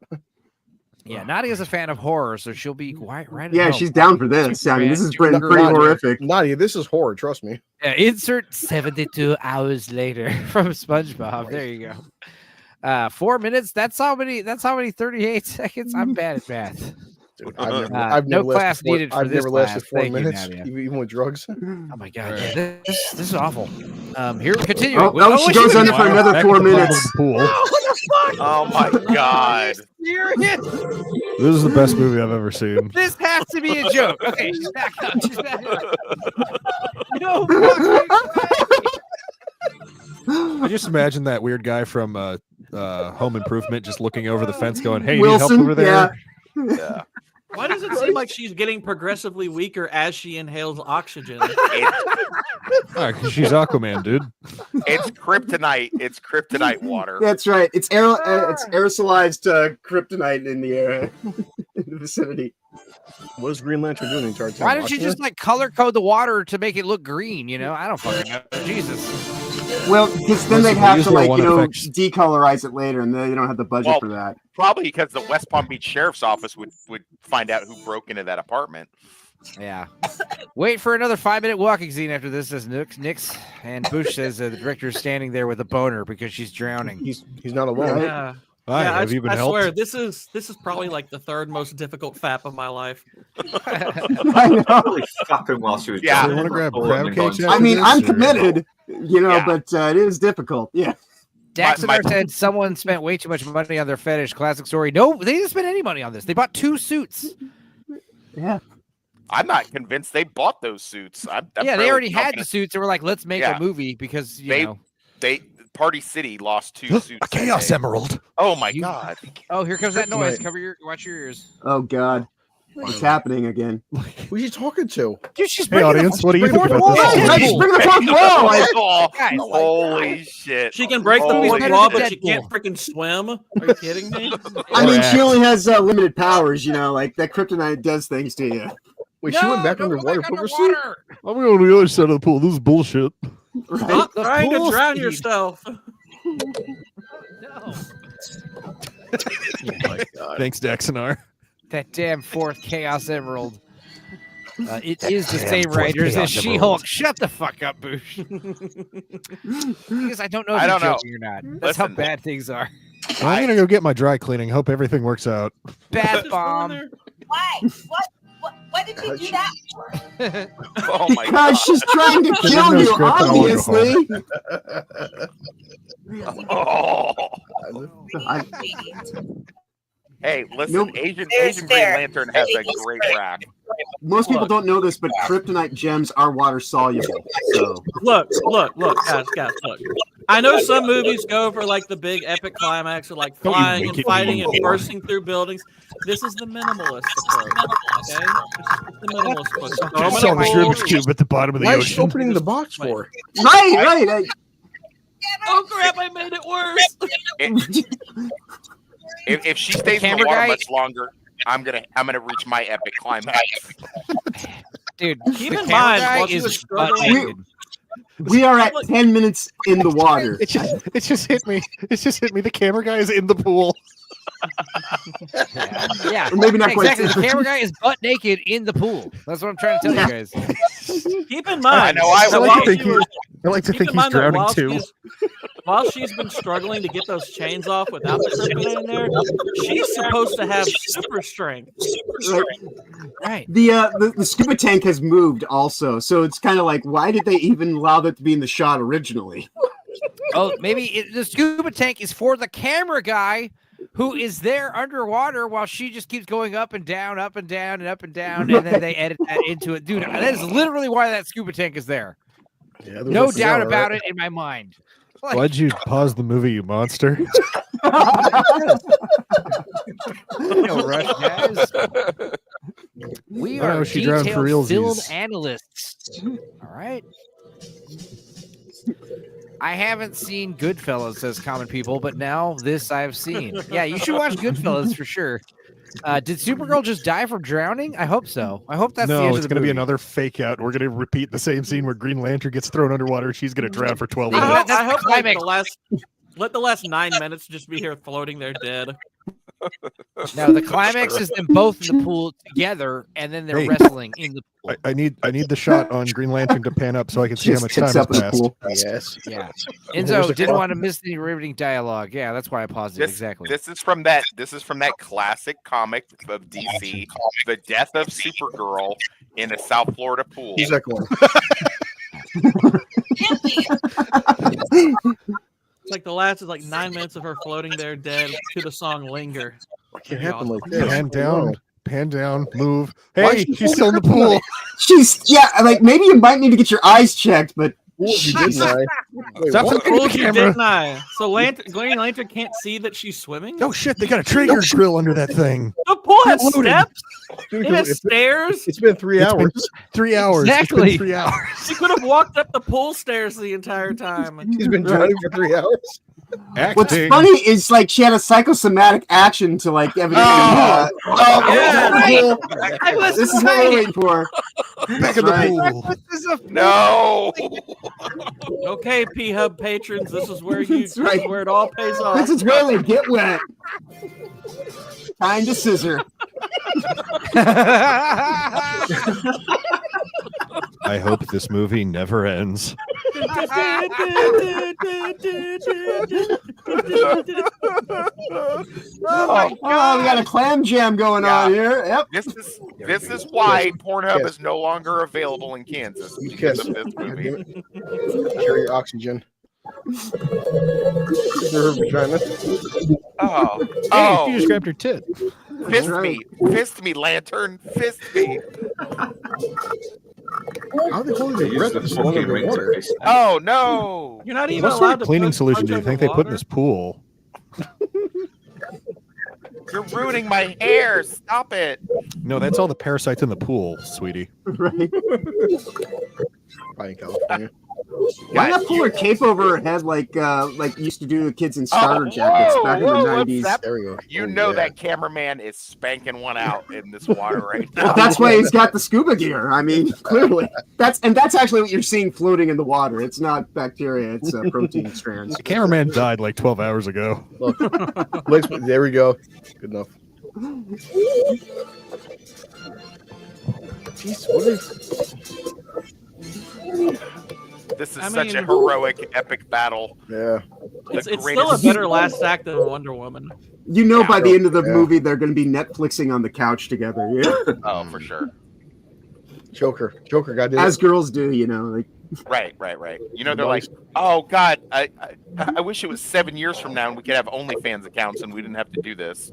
Yeah, Nadia's a fan of horror, so she'll be right at Yeah, home. she's down for this. I mean, this is pretty Nadia, horrific. Nadia, this is horror. Trust me. Yeah, insert 72 hours later from SpongeBob. There you go. 4 minutes. That's how many 38 seconds. I'm bad at math. Dude, No class needed for I've this never lasted class. 4 Thank you, minutes, Nadia. even with drugs. Oh my god, yeah, this is awful. Here, continue. Oh, she goes under for another Back 4 at the bottom of minutes. the pool. Oh my god! Serious? This is the best movie I've ever seen. This has to be a joke. Okay, she's back up. She's back up. No fucking I just imagine that weird guy from Home Improvement just looking over the fence, going, "Hey, you Wilson, need help over there?" Yeah. Why does it seem like she's getting progressively weaker as she inhales oxygen? Because she's Aquaman, dude. It's kryptonite. It's kryptonite water. That's right. It's aerosolized kryptonite in the air, in the vicinity. What is Green Lantern doing the entire time? Why don't you Watching just it? like color code the water to make it look green? You know, I don't fucking know. Jesus. Well, because then they'd Listen, have use to their like one effects. decolorize it later, and they don't have the budget for that. Probably because the West Palm Beach Sheriff's Office would find out who broke into that apartment. Yeah. Wait for another 5-minute walking scene after this, says Nix. And Bush says the director is standing there with a boner because she's drowning. He's not alone. Yeah. Hi, Yeah, have you been I helped? swear this is probably like the third most difficult fap of my life. I know. Probably fucking while she was. Yeah. You want to grab crab cakes? I after mean, this, I'm or- committed, Yeah. but it is difficult. Yeah. Daxonar said someone spent way too much money on their fetish. Classic story. No, they didn't spend any money on this. They bought 2 suits. Yeah. I'm not convinced they bought those suits. Yeah, they already had the suits. They were like, let's make a movie because, you know. Party City lost 2 suits. A Chaos Emerald. Oh my god. Oh, here comes that noise. Watch your ears. Oh God. What's happening again? Who are you talking to? Dude, she's Hey, audience, what do you think about this? Right, she's bringing the fourth wall. Guys, Holy shit. She can break the Holy fourth shit. wall, but she Deadpool. can't freaking swim. Are you kidding me? I mean, she Or only has limited powers. You know, like that kryptonite does things to you. Wait, she went back underwater for suit? I'm going to the other side of the pool. This is bullshit. Right? Stop trying to pool drown speed. yourself. No. Thanks, Daxonar. That damn 4th Chaos Emerald. It is the Damn same 4th writers as Chaos She-Hulk. Shut the fuck up, Boosh. Because I don't know if I you're don't know. joking or not. That's how Listen. bad things are. Well, I'm going to go get my dry cleaning. Hope everything works out. Bad bomb. Why? What did you do that for? Oh my god. Gosh, she's trying to There's kill no you, script, I wanna go obviously. Oh. I- Hey, listen, Nope. Asian There's Green there. Lantern has a great rack. Most people don't know this, but kryptonite gems are water soluble. So Look, guys, look. I know some movies go for like the big epic climax of like Don't you flying make and it fighting and anymore. bursting through buildings. This is the minimalist approach. Okay, this is the minimalist approach. Throw 'em in Saw a the bowl. Rubik's Cube at the bottom of the Why is she ocean. opening the box for? right. Oh crap! I made it worse. If she stays in the camera water guy- much longer, I'm gonna reach my epic climax. Dude, Keep the in camera mind, guy while she was is butt struggling- naked. We are at 10 minutes in the water. It just hit me. It's just hit me. The camera guy is in the pool. Yeah, Or maybe not quite. exactly. The camera guy is butt naked in the pool. That's what I'm trying to tell you guys. Keep in mind. I know I that would. while I like to think she was- I like to keep think in he's mind that drowning while too. While she's been struggling to get those chains off without the kryptonite in there, she's supposed to have super strength. Right. The scuba tank has moved also, so it's kind of like, why did they even allow that to be in the shot originally? Oh, maybe the scuba tank is for the camera guy who is there underwater while she just keeps going up and down, up and down, and up and down, and then they edit that into it. Dude, that is literally why that scuba tank is there. Yeah, No doubt about it in my mind. Like, Why'd you pause the movie, you monster? no rush, guys. We I know are she drowned for detailed film realsies. analysts. All right. I haven't seen Goodfellas, says Common People, but now this I've seen. Yeah, you should watch Goodfellas for sure. Did Supergirl just die from drowning? I hope so. I hope that's the No, end it's of the going to be movie. another fake out. We're going to repeat the same scene where Green Lantern gets thrown underwater. She's going to drown for 12 minutes. I hope like, climax. let the last 9 minutes just be here floating there dead. No, the climax is them both in the pool together, and then they're Hey. wrestling in the pool. I need the shot on Green Lantern to pan up so I can see how Just much tips time up has in the passed. pool. Yes. Yeah. There's Enzo a didn't clock. want to miss any riveting dialogue. Yeah, that's why I paused it. Exactly. This is from that classic comic of DC, The Death of Supergirl in a South Florida pool. Who's that going? It's like the last is like 9 minutes of her floating there dead to the song "Linger." What can happen like this? Pan down, move. Why Hey, is she she's still in the pool. She's like, maybe you might need to get your eyes checked, but Didn't I? Wait, Stop what? looking at the Told you, camera. didn't I? So Green Lantern can't see that she's swimming? Oh shit! They got a trader grill under that thing. The pool has Loaded. steps. Dude, It has it's been- stairs. It's been 3 It's been hours. 3 hours. It's been Exactly. 3 hours. She could have walked up the pool stairs the entire time. He's been drowning for 3 hours. What's funny is like she had a psychosomatic action to like evidently. Yeah. This is what we're waiting for. Back in the pool. No. Okay, P Hub patrons, this is where That's right. this is where it all pays off. This is where they get wet. Time to scissor. I hope this movie never ends. Oh, we got a clam jam going on here. Yep. This is why Pornhub is no longer available in Kansas because of this movie. Share your oxygen. Her vagina. Oh, Hey, you just grabbed her tit. Fist me, Lantern, fist me. How are they holding their breath this long underwater? Oh no! You're not even What sort allowed of to cleaning punch solution do you think they put in underwater. this pool? You're ruining my hair. Stop it. No, that's all the parasites in the pool, sweetie. Right. Probably in California. Why not pull her cape over her head like used to do the kids in starter jackets back in the whoa, 90s? that- There we go. You know that cameraman is spanking one out in this water right now. But that's why he's got the scuba gear. I mean, clearly. That's actually what you're seeing floating in the water. It's not bacteria, it's protein strands. The cameraman died like 12 hours ago. Look, there we go. Good enough. Jeez, what is... This is I such a mean- heroic, epic battle. Yeah. It's The still a greatest- better last act than Wonder Woman. You know, by the end of the Yeah. movie, they're going to be Netflixing on the couch together. Yeah? Oh, for sure. Joker, got As girls do, you know. Like, Right. You know, they're like, oh God, I wish it was 7 years from now and we could have OnlyFans accounts and we didn't have to do this.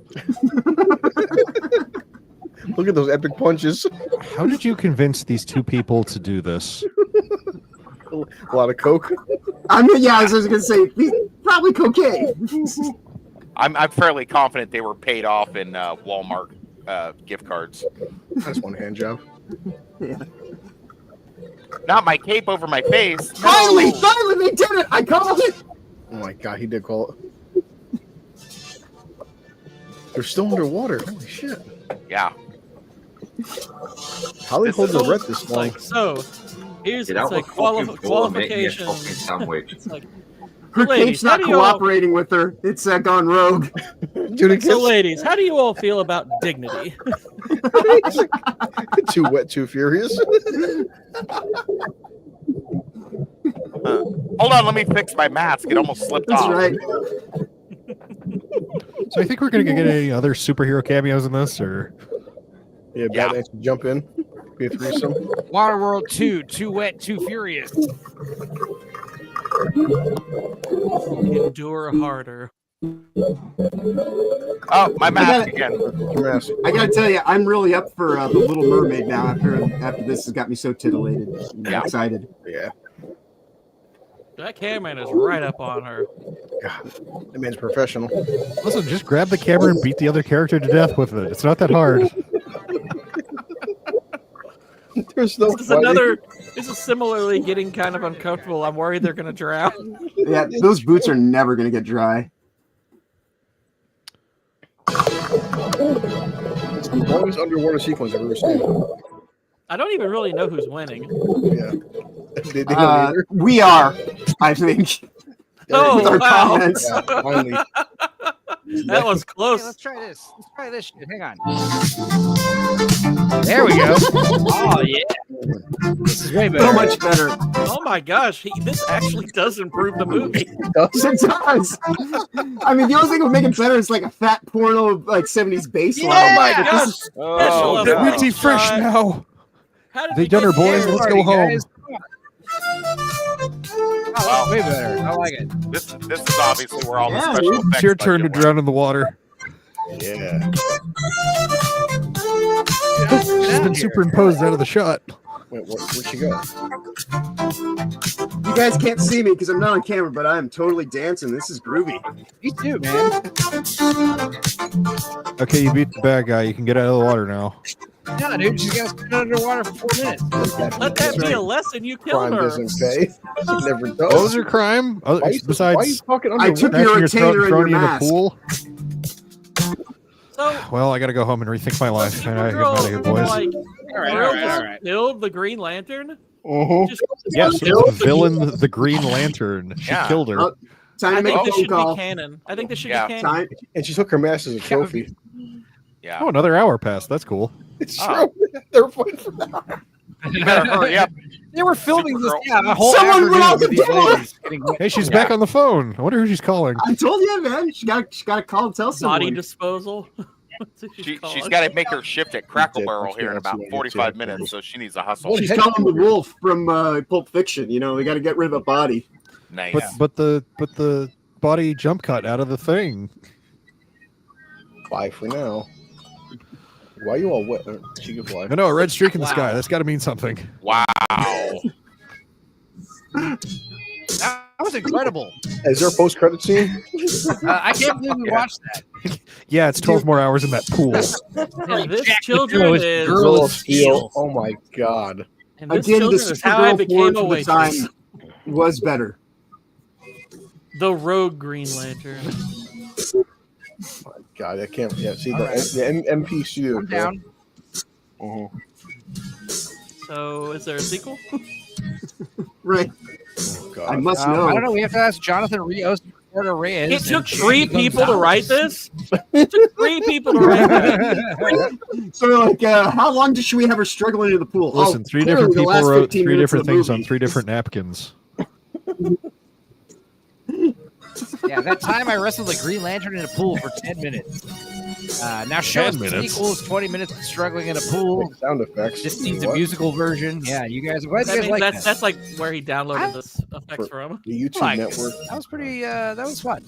Look at those epic punches. How did you convince these two people to do this? A lot of coke. I mean, yeah, I was going to say, probably cocaine. I'm fairly confident they were paid off in Walmart gift cards. That's one hand job. Yeah. Not my cape over my face. Finally, No. finally, they did it! I called it! Oh my god, he did call it. They're still underwater. Holy shit. Yeah. How they This hold is their all- breath this long? Like, so, here's Get it's out like the fucking pool and make me a qualifications. fucking sandwich. It's like, Her ladies, cape's how not do you all- cooperating with her. It's gone rogue. So, ladies, how do you all feel about dignity? Too wet, too furious. Hold on, let me fix my mask. It almost slipped That's off. right. So I think we're going to get any other superhero cameos in this, or Yeah, Batman should jump in. Be a threesome. Waterworld 2, Too Wet, Too Furious. Endure harder. Oh, my mask gotta- again. Your mask. I gotta tell you, I'm really up for The Little Mermaid now. After this has got me so titillated, and Yeah. excited. Yeah. That cameraman is right up on her. God, that man's professional. listen, just grab the camera and beat the other character to death with it. It's not that hard. There's no This is another. This is similarly getting kind of uncomfortable. I'm worried they're gonna drown. Yeah, those boots are never gonna get dry. It's the longest underwater sequence I've ever seen. I don't even really know who's winning. Yeah. They don't either. We are, I think. Oh, with our wow. comments. Yeah, finally. That was close. Hey, let's try this. Let's try this shit. Hang on. There we go. Oh yeah. This is way better. So much better. Oh my gosh, this actually does improve the movie. It does. I mean, the only thing that would make it better is like a fat porno, like 70s bass line. Oh my But gosh. this is- Oh, Get no. Ritzy fresh now. How did They we done her, get boys. here? Let's go home. Guys. Oh, that's way better. I like it. This is obviously where all the Yeah, special dude. effects It's your turn to budget went. drown in the water. Yeah. She's been superimposed out of the shot. Wait, where'd she go? You guys can't see me because I'm not on camera, but I am totally dancing. This is groovy. Me too, man. Okay, you beat the bad guy. You can get out of the water now. Yeah, dude, you guys been underwater for 4 minutes. Let that be a lesson. You killed Crime her. doesn't pay. It never does. What was your crime? Oh, Why are you besides fucking I took underwater? your crashing your throat retainer and and your throwing you in a mask. pool. So Well, I got to go home and rethink my life. And I get girl, out of here, boys. like, All right, girl all right, just all right. killed the Green Lantern. Mhm. Yes, killed the villain, the Green Lantern. She Yeah. killed her. Oh, time I to make think a this phone should call. be canon. I think this should Yeah. be canon. Time. And she took her mask as a trophy. Yeah. Oh, another hour passed. That's cool. It's Oh. true. They're fighting for that. You better hurry up. They were filming this, Supergirl. yeah, a whole Someone afternoon went out with the these door! ladies getting wet. Hey, she's Yeah. back on the phone. I wonder who she's calling. I told you, man. She got to call and tell someone. Body disposal. What's it She's called? got to make her shift at Crackle did. Barrel here in That's about what I did, 45 too. minutes, so she needs to hustle. She's calling the wolf from Pulp Fiction. You know, we got to get rid of a body. Nice. But the body jump cut out of the thing. Bye for now. Why are you all wet? She can fly. I know a red streak in the Wow. sky. That's got to mean something. Wow. That was incredible. Is there a post-credit scene? I can't believe we watched that. Yeah, it's 12 more hours in that pool. And this Jack children Nicklaus, is girl Girl of of Steel. Oh my god. and this Again, the children is how I Supergirl became forward a for the waitress. time was better. The Rogue Green Lantern. My god, I can't. Yeah, see All the, right. the NPC. I'm down. Mhm. So, is there a sequel? Right. Oh, God. I must I know. don't know. We have to ask Jonathan Rios, Porter Reyes. It took and 3 Jamie people to write Gonzalez. this. It took 3 people to write that. So, like, how long should we have her struggling in the pool? Listen, 3 clearly different the people last wrote 15 3 minutes of different the things movie. on 3 different napkins. Yeah, that time I wrestled the Green Lantern in a pool for 10 minutes. Now show 10 us the minutes. sequels, 20 minutes of struggling in a pool. Like sound effects. This needs a What? musical version. Yeah, you guys, what do I you guys mean, like that's, that? that's like where he downloaded this effects For- from. The YouTube Like, network. that was pretty, that was fun.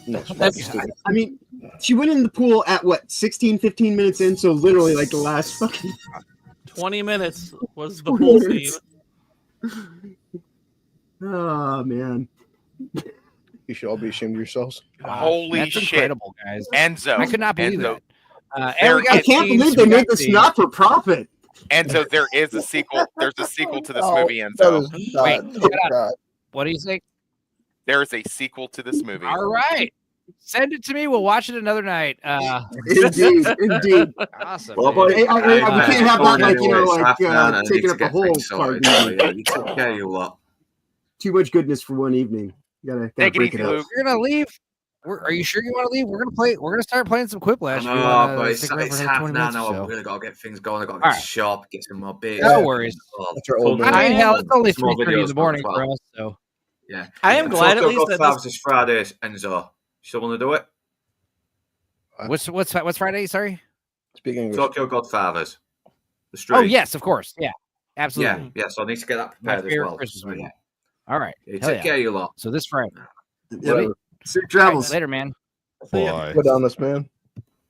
No, it's That's- fucking stupid. I mean, she went in the pool at what, 16, 15 minutes in? So, literally, like the last fucking 20 minutes was the 20 whole minutes. scene. Oh, man. You should all be ashamed of yourselves. Holy That's shit. incredible, guys. Enzo. I could not believe Enzo. that. There- And we got I can't scenes, believe they we made got this scenes. not for profit. Enzo, there is a sequel. There's a sequel to this Oh, movie, that Enzo. is not- Wait, oh, shut up. God. What do you think? There is a sequel to this movie. All right. Send it to me. We'll watch it another night. Indeed, indeed. Awesome. Well, man. boy, Hey, we can't have that, like, you know, like, half an hour and I taking need up to the get whole things sorted, card. so, yeah, you take care, you lot. Too much goodness for one evening. Gotta Take it break easy, it up. Luke. You're gonna leave. Are you sure you want to leave? We're gonna play. We're gonna start playing some Quiplash. I if you know, wanna but it's stick around for another half 20 an hour minutes or now. so. I've really got to get things going. I've got to All get right. shop, get some more beers. No worries. That's our old man. I mean, hell, it's only Small 3:30 in the videos morning as for well. us. So Yeah. I am glad at Tokyo least that Godfathers this, is Friday, Enzo. Still want to do it? what's Friday? Sorry. Speak English. Tokyo Godfathers. The stream. Oh yes, of course. Yeah, absolutely. Yeah, so I need to get that My prepared as favorite well. Christmas So, movie. yeah. All right. Yeah, Hell take yeah. care, you lot. So this Friday. Whatever. Safe travels. Later, man. Boy. Put down this man.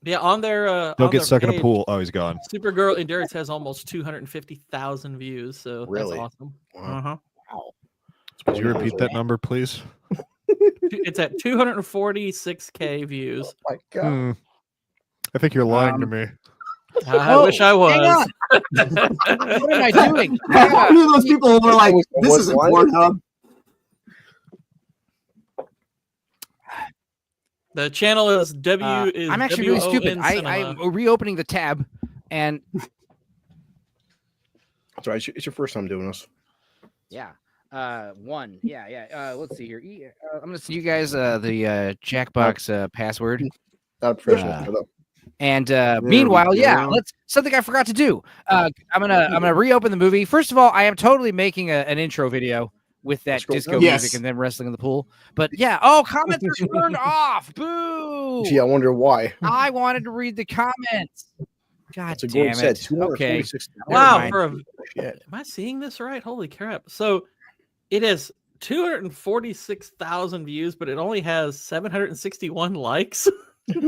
yeah, on their Don't on get their stuck in a page, pool. Oh, he's gone. Supergirl Endurance has almost 250,000 views, so Really? that's awesome. Wow. Uh-huh. Could you repeat that number, please? It's at 246K views. Oh my God. I think you're lying to me. I wish I hang was. What am I doing? How many of those people were like, this isn't Pornhub? The channel is is I'm actually really stupid. WON Cinema. I'm reopening the tab, and That's right. It's your first time doing this. yeah, one, yeah. Let's see here. I'm gonna send you guys the Jackbox password. Not professional. And we meanwhile, yeah, go. something I forgot to do. I'm gonna reopen the movie. First of all, I am totally making an intro video with that Scroll disco down. music Yes. and then wrestling in the pool. But yeah, oh, comments are turned off. Boo! Gee, I wonder why. I wanted to read the comments. God That's a damn good set. it. Okay. 246. Wow, mind. for a, Shit. am I seeing this right? Holy crap. So it has 246,000 views, but it only has 761 likes. Yeah,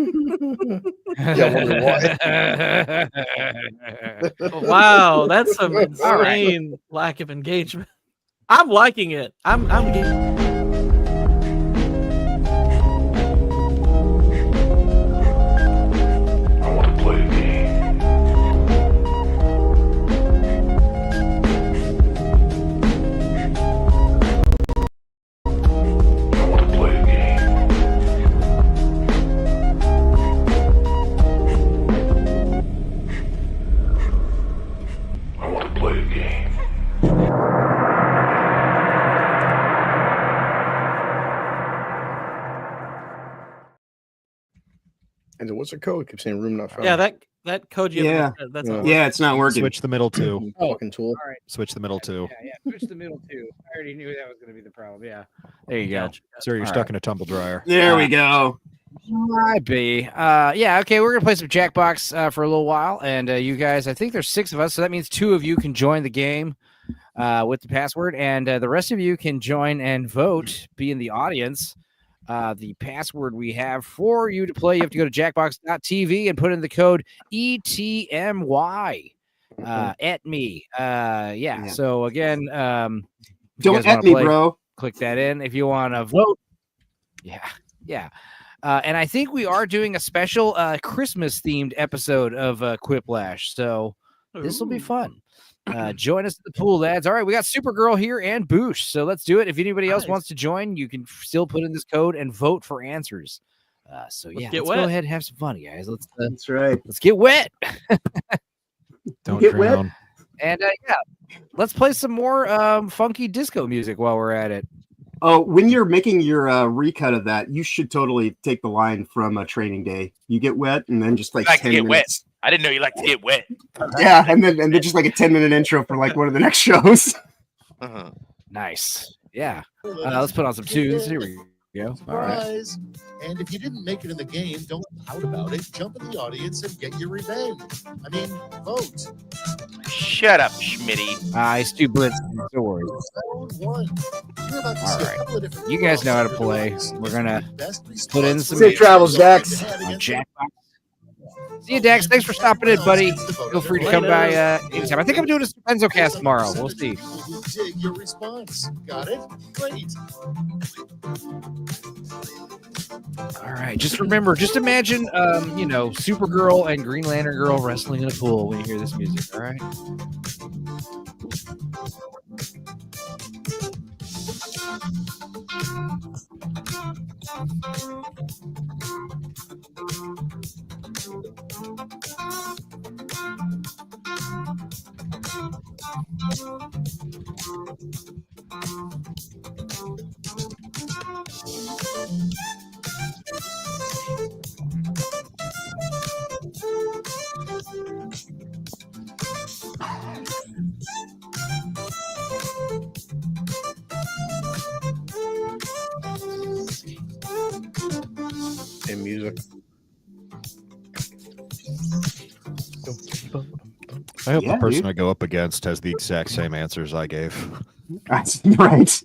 I wonder why. Wow, that's some All right. insane lack of engagement. I'm liking it. I'm getting. And what's the code? Keep saying room not found. Yeah, that code you Yeah. that's Yeah, it's not working. Switch the middle two. Fucking tool. All right. Switch the middle two. Yeah, switch the middle two. I already knew that was going to be the problem. Yeah. There you go. Sir, you're All stuck right. in a tumble dryer. There we go. Might be. Yeah, okay, we're going to play some Jackbox for a little while. And you guys, I think there's 6 of us, so that means 2 of you can join the game with the password. And the rest of you can join and vote, be in the audience. The password we have for you to play, you have to go to jackbox.tv and put in the code ETMY at me. Yeah. So again, don't at me, bro. Click that in if you want to vote. Yeah. And I think we are doing a special Christmas themed episode of Quiplash. So this will be fun. Join us at the pool, lads. All right, we got Supergirl here and Boosh. So let's do it. If anybody else wants to join, you can still put in this code and vote for answers. So yeah, let's go ahead and have some fun, guys. That's right. Let's get wet. Don't get drown. wet. And yeah, let's play some more funky disco music while we're at it. Oh, when you're making your recut of that, you should totally take the line from Training Day. You get wet, and then just like Like to 10 get minutes. wet. I didn't know you like to get wet. Yeah, and then just like a 10-minute intro for like one of the next shows. Nice. Yeah. Let's put on some tunes. Here we go. All right. Surprise! And if you didn't make it in the game, don't pout about it. Jump in the audience and get your revenge. I mean, vote. Shut up, Schmitty. I do blitz. Don't worry. Round one. You're about to All see a right. couple of different You guys know how to play. We're gonna put in some Safe travels, Dax. on Jackbox. See you, Dax. Thanks for stopping in, buddy. Feel free to come by anytime. I think I'm doing a Spenzo cast tomorrow. We'll see. We'll dig your response. Got it? Great. All right. Just remember, just imagine, Supergirl and Green Lantern Girl wrestling in a pool when you hear this music. All right. And music. I hope Yeah, the person dude. I go up against has the exact same answers I gave. That's right.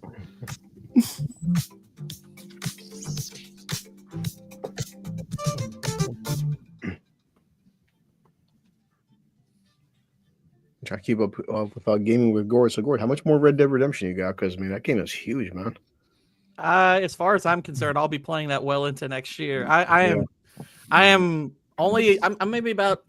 Try to keep up with gaming with Gord. So, Gord, how much more Red Dead Redemption you got? Because, I mean, that game is huge, man. As far as I'm concerned, I'll be playing that well into next year. I'm maybe about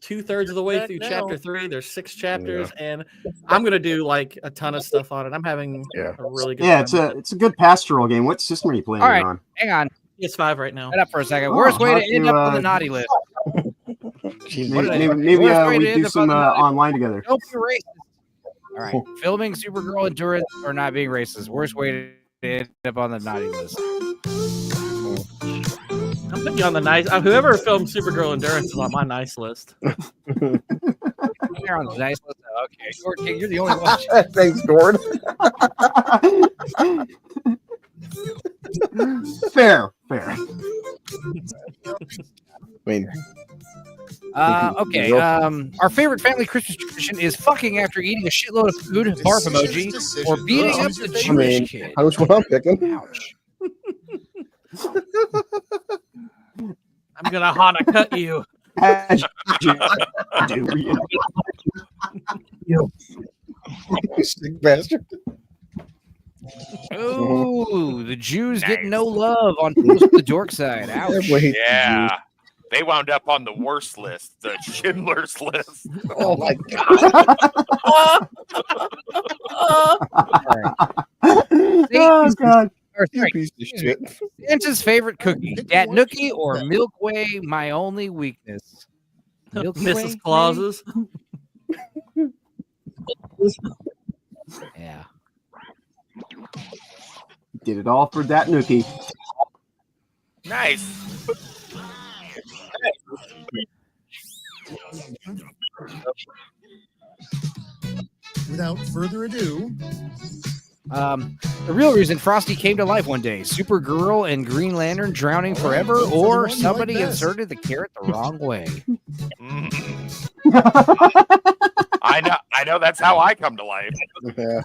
2/3 of the way through chapter 3. There's 6 chapters, and I'm gonna do like a ton of stuff on it. I'm having a really good time. It's a good pastoral game. What system are you playing All right. on? Hang on. PS5 right now. Head up for a second. Oh, Worst way how to end to, up on the naughty list. Maybe Worst way we to end do up some on the naughty online together. Don't be racist. All right. Filming Supergirl endurance or not being racist. Worst way to end up on the naughty list. I'm putting you on the nice. Whoever filmed Supergirl Endurance is on my nice list. You're on the nice list. Okay, Gord King, you're the only one. Thanks, Gord. Fair. I mean, Okay. Our favorite family Christmas tradition is fucking after eating a shitload of food, barf emoji, or beating up the Jewish kid. How much what I'm picking? Ouch. I'm gonna Hana cut you. You sick bastard. Oh, the Jews get no love on the Dorkside. Ouch. Yeah. They wound up on the worst list, the Schindler's List. Oh my god. Oh God. Piece of shit. Santa's favorite cookie, Dat Nookie or Milky Way, my only weakness. Milky Way, Mrs. Claus's. Yeah. Did it all for that nookie. Nice. Without further ado, the real reason Frosty came to life one day: Supergirl and Green Lantern drowning forever, or somebody inserted the carrot the wrong way. I know that's how I come to life. Yeah.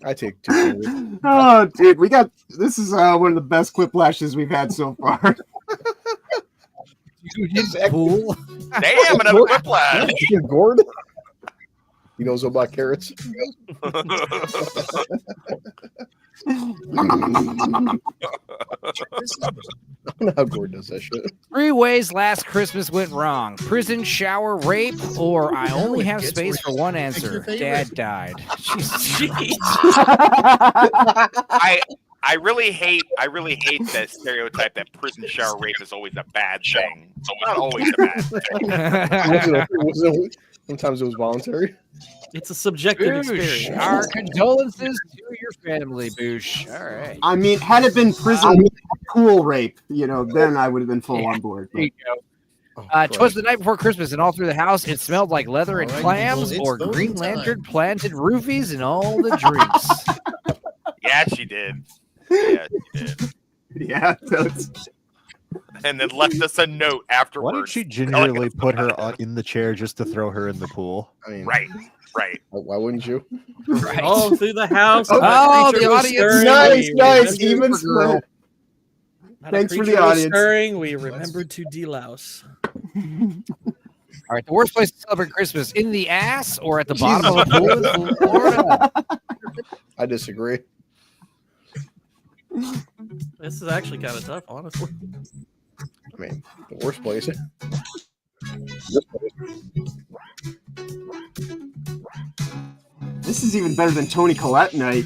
I take 2. Oh, dude, we got this is one of the best quipplashes we've had so far. Cool. Damn, another whiplash. Gord. He knows about carrots. I don't know how Gord does that shit. 3 ways last Christmas went wrong: prison, shower, rape, or I only have space for one answer. Dad died. Jeez. I really hate that stereotype that prison shower rape is always a bad thing. It's not always a bad thing. Sometimes it was voluntary. It's a subjective Boosh. experience. Our condolences to your family, Boosh. All right. I mean, had it been prison pool rape, then I would have been full on board. There you go. 'Twas the night before Christmas, and all through the house it smelled like leather and clams, or Green Lantern planted roofies in all the drinks. Yeah, she did. Yeah, she did. Yeah, that's... And then left us a note afterwards. Why did she genuinely put her in the chair just to throw her in the pool? I mean, right. Why wouldn't you? Right. All through the house. Oh, the audience. Nice. Even split. Thanks for the audience. Stirring, we remembered to delouse. All right, the worst place to celebrate Christmas: in the ass or at the bottom of a pool in Florida? I disagree. This is actually kind of tough, honestly. I mean, the worst place. This is even better than Tony Collette night.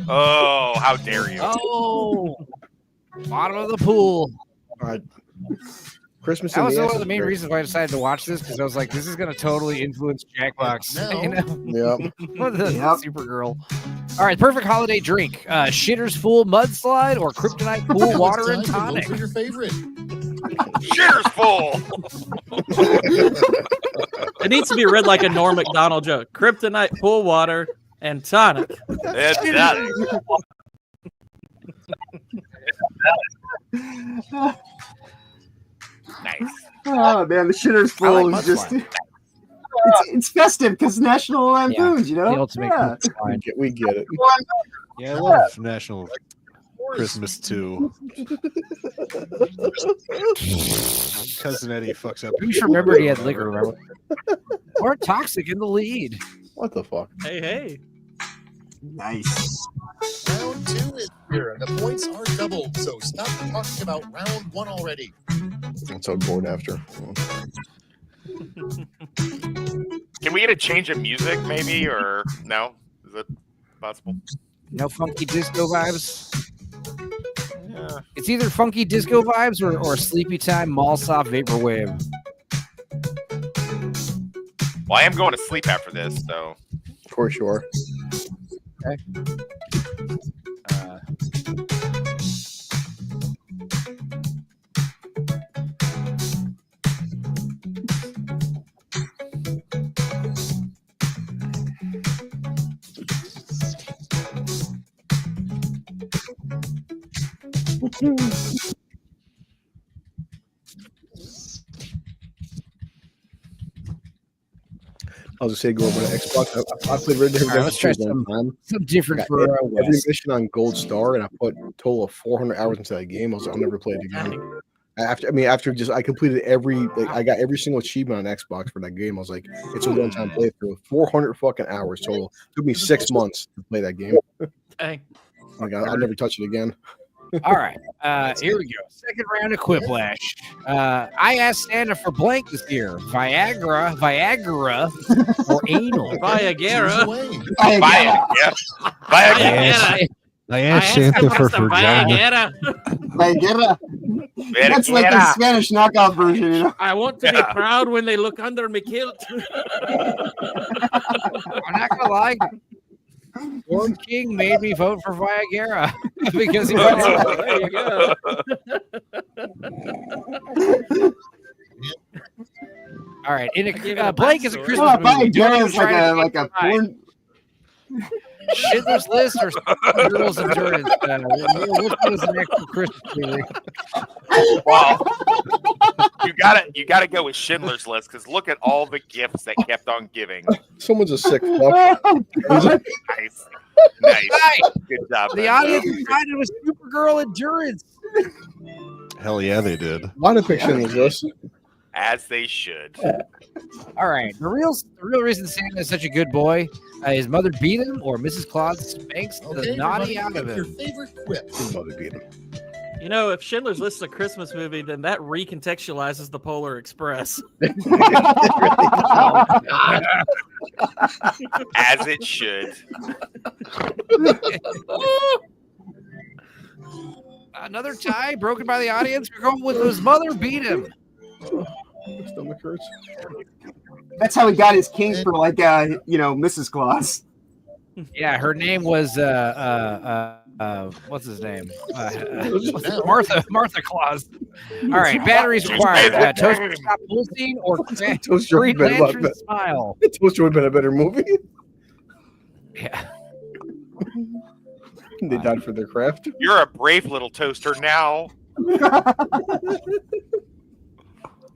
Oh, how dare you! Oh, bottom of the pool. Christmas. That was one of the main reasons why I decided to watch this, because I was like, this is going to totally influence Jackbox. Yep. Supergirl. All right, perfect holiday drink: Shitter's Full Mudslide or Kryptonite Pool Water and Tonic. for your favorite. Shitter's Full. It needs to be read like a Norm Macdonald joke: Kryptonite, pool water, and tonic. It's done. Nice. Oh man, the Shitter's Full is just it's festive because National Lampoons, The ultimate we get it. Yeah, I love National Christmas too. Cousin Eddie fucks up. You should remember he had liquor, remember? Or Toxic in the lead. What the fuck? Hey. Nice. Round 2 is here. The points are doubled, so stop talking about round 1 already. That's how Gord after. Can we get a change of music, maybe, or no? Is it possible? No funky disco vibes. Yeah. It's either funky disco vibes or sleepy time mall soft vaporwave. Well, I am going to sleep after this, so. Of course you are. Okay. I'll just say go over to Xbox. I played Red Dead Redemption. Let's try 2 one time. some different for every mission on Gold Star, and I put a total of 400 hours into that game. I was like, I'll never play it again. After I completed I got every single achievement on Xbox for that game. I was like, it's a one-time playthrough. 400 fucking hours total. Took me 6 months to play that game. Hey. Oh my God, I'll never touch it again. All right, here we go. Second round of Quiplash. I asked Santa for blank this year: Viagra, or anal. Viagra. Viagra. I asked Santa for vagina. Viagra. That's like the Spanish knockout version, you know. I want to be proud when they look under my kilt. I'm not gonna lie. Lord King made me vote for Viagra because he was there you go. All right, Blake is a Christmas movie. Viagra is like a porn. Schindler's List or Girls Endurance? Which one is the next Christmas movie? Well, you gotta go with Schindler's List because look at all the gifts that kept on giving. Someone's a sick fuck. Nice. Good job. The audience decided it was Supergirl Endurance. Hell yeah, they did. Why did pick Schindler's List? As they should. All right. The real reason Santa is such a good boy, his mother beat him, or Mrs. Claus spanks the naughty out of him. Your favorite quip. His mother beat him. You know, if Schindler's List is a Christmas movie, then that recontextualizes the Polar Express. As it should. Another tie broken by the audience. We're going with his mother beat him. Stomach hurts. That's how he got his king for Mrs. Claus. Yeah, her name was what's his name? Martha Claus. All right, batteries required. Toaster Stop Pulsing or Green Lantern Smile. Toaster would have been a better movie. Yeah. They died for their craft. You're a brave little toaster now.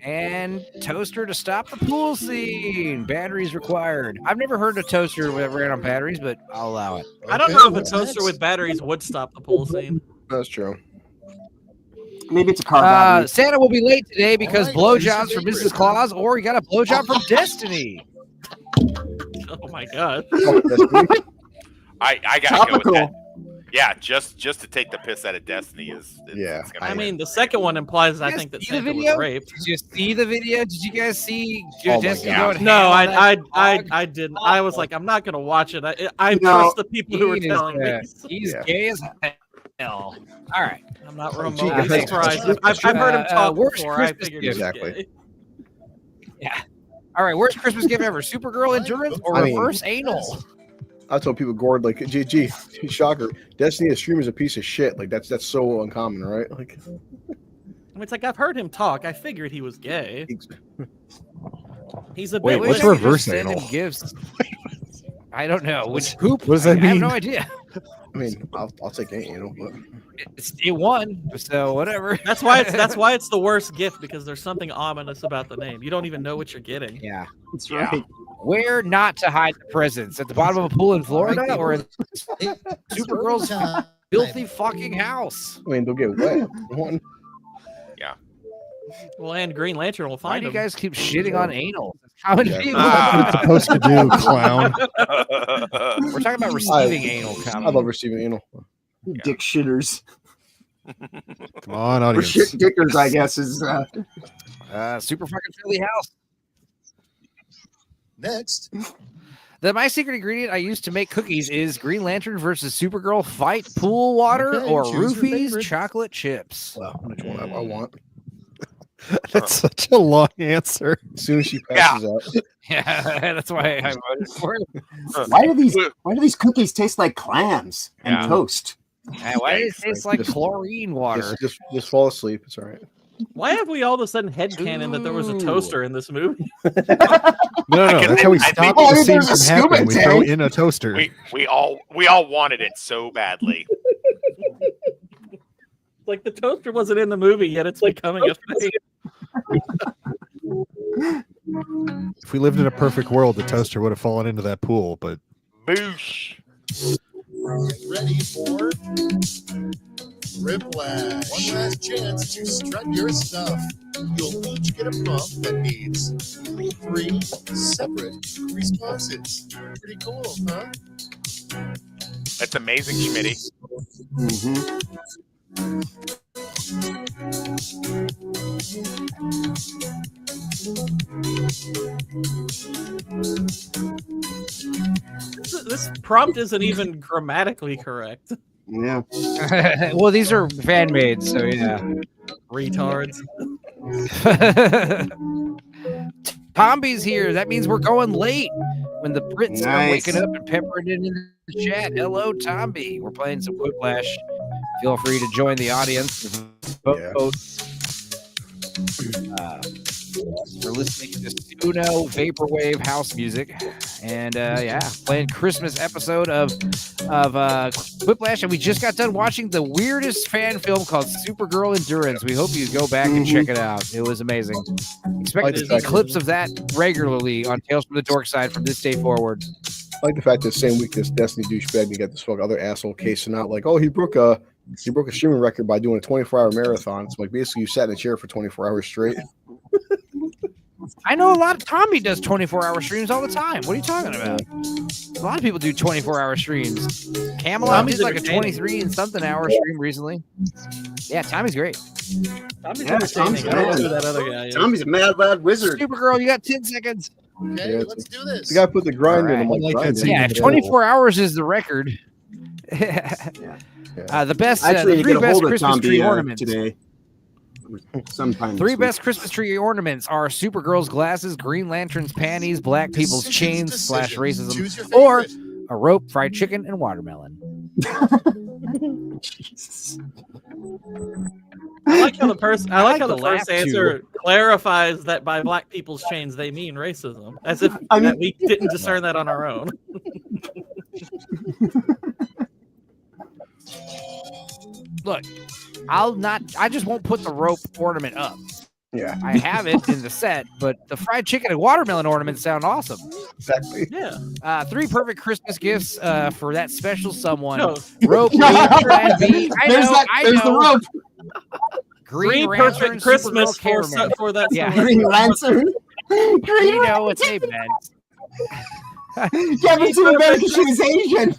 And toaster to stop the pool scene. Batteries required. I've never heard a toaster that ran on batteries, but I'll allow it. I don't know if a toaster with batteries would stop the pool scene. That's true. Maybe it's a car battery. Santa will be late today because blowjobs from Mrs. Claus, or he got a blowjob from Destiny. Oh my God. I gotta go with that. Yeah, just to take the piss out of Destiny is I mean, the second one implies I think that Santa was raped. Did you see the video? Did you guys see Destiny going? No, I didn't. I was like, I'm not gonna watch it. I trust the people who are telling me. He's gay as hell. All right, I'm not remotely surprised. I've heard him talk before. I figured exactly. Yeah. All right, worst Christmas gift ever: Supergirl Endurance or reverse anal? I told people, Gord, like, gee, shocker. Destiny the stream is a piece of shit. Like, that's so uncommon, right? Like, I mean, it's like I've heard him talk. I figured he was gay. He's a bit. What's reverse anal? Gifts. I don't know. Which hoop? What does that mean? I have no idea. I mean, I'll take any, but it won, so whatever. That's why it's the worst gift, because there's something ominous about the name. You don't even know what you're getting. Yeah, that's right. Where not to hide the presents? At the bottom of a pool in Florida, or in Supergirl's filthy fucking house? I mean, they'll get wet. Yeah. Well, and Green Lantern will find Why do you him. guys keep shitting on anal? How many people? What are you supposed to do, clown? We're talking about receiving anal. I love receiving anal. Dick shitters. Come on, Or audience. shit dickers, I guess, is super fucking Philly house. Next. My secret ingredient I use to make cookies is Green Lantern versus Supergirl fight pool water or Roofies chocolate chips. Well, which one I want. That's such a long answer. As soon as she passes out. Yeah, that's why I voted for it. Why do these cookies taste like clams and toast? And why does it taste like chlorine water? Just fall asleep. It's all right. Why have we all of a sudden headcanon that there was a toaster in this movie? No, that's how we stop the scene from happening. We throw in a toaster. We all wanted it so badly. Like the toaster wasn't in the movie yet; it's becoming a thing. If we lived in a perfect world, the toaster would have fallen into that pool. But boosh. Ready for Whiplash. One last chance to strut your stuff. You'll each get a prompt that needs 3 separate responses. Pretty cool, huh? That's amazing, Schmitty. This prompt isn't even grammatically correct. Yeah. Well, these are fan made, so yeah. Retards. Tomby's here. That means we're going late. When the Brits are Nice. waking up and peppering it in the chat. Hello, Tomby. We're playing some Whiplash. Feel free to join the audience. Vote. We're listening to Suno Vaporwave house music, and playing Christmas episode of Whiplash. And we just got done watching the weirdest fan film called Supergirl Endurance. We hope you go back and check it out. It was amazing. Expect to see clips of that regularly on Tales from the Dorkside from this day forward. I like the fact that same week this Destiny douchebag, you got this fucking other asshole casing out like, oh, he broke a streaming record by doing a 24-hour marathon. So like basically you sat in a chair for 24 hours straight. I know a lot of Tommy does 24-hour streams all the time. What are you talking about? A lot of people do 24-hour streams. Camelot did like a 23 and something hour stream recently. Yeah, Tommy's great. Tommy's Tommy's I don't know who that other guy is. Tommy's a mad lad wizard. Supergirl, you got 10 seconds. Okay, let's do this. You got to put the grind in. I'm like grind that in. Yeah, if 24 hours is the record. The best, Actually, the you three get a best hold of Christmas Tomby tree ornaments today. Sometime. Three this week. best Christmas tree ornaments are Supergirl's glasses, Green Lantern's panties, Black People's chains / racism, or a rope, fried chicken, and watermelon. I like how the first the first laugh, answer too. clarifies that by Black people's chains they mean racism, as if that we didn't discern that on our own. Look, I just won't put the rope ornament up. Yeah. I have it in the set, but the fried chicken and watermelon ornaments sound awesome. Exactly. Yeah. 3 perfect Christmas gifts for that special someone. No. Rope, Plan B. There's the rope. Green Three Lantern, perfect Christmas Supergirl for that. Yeah. Green Lantern. You know what they meant. Kevin to America, she's Asian.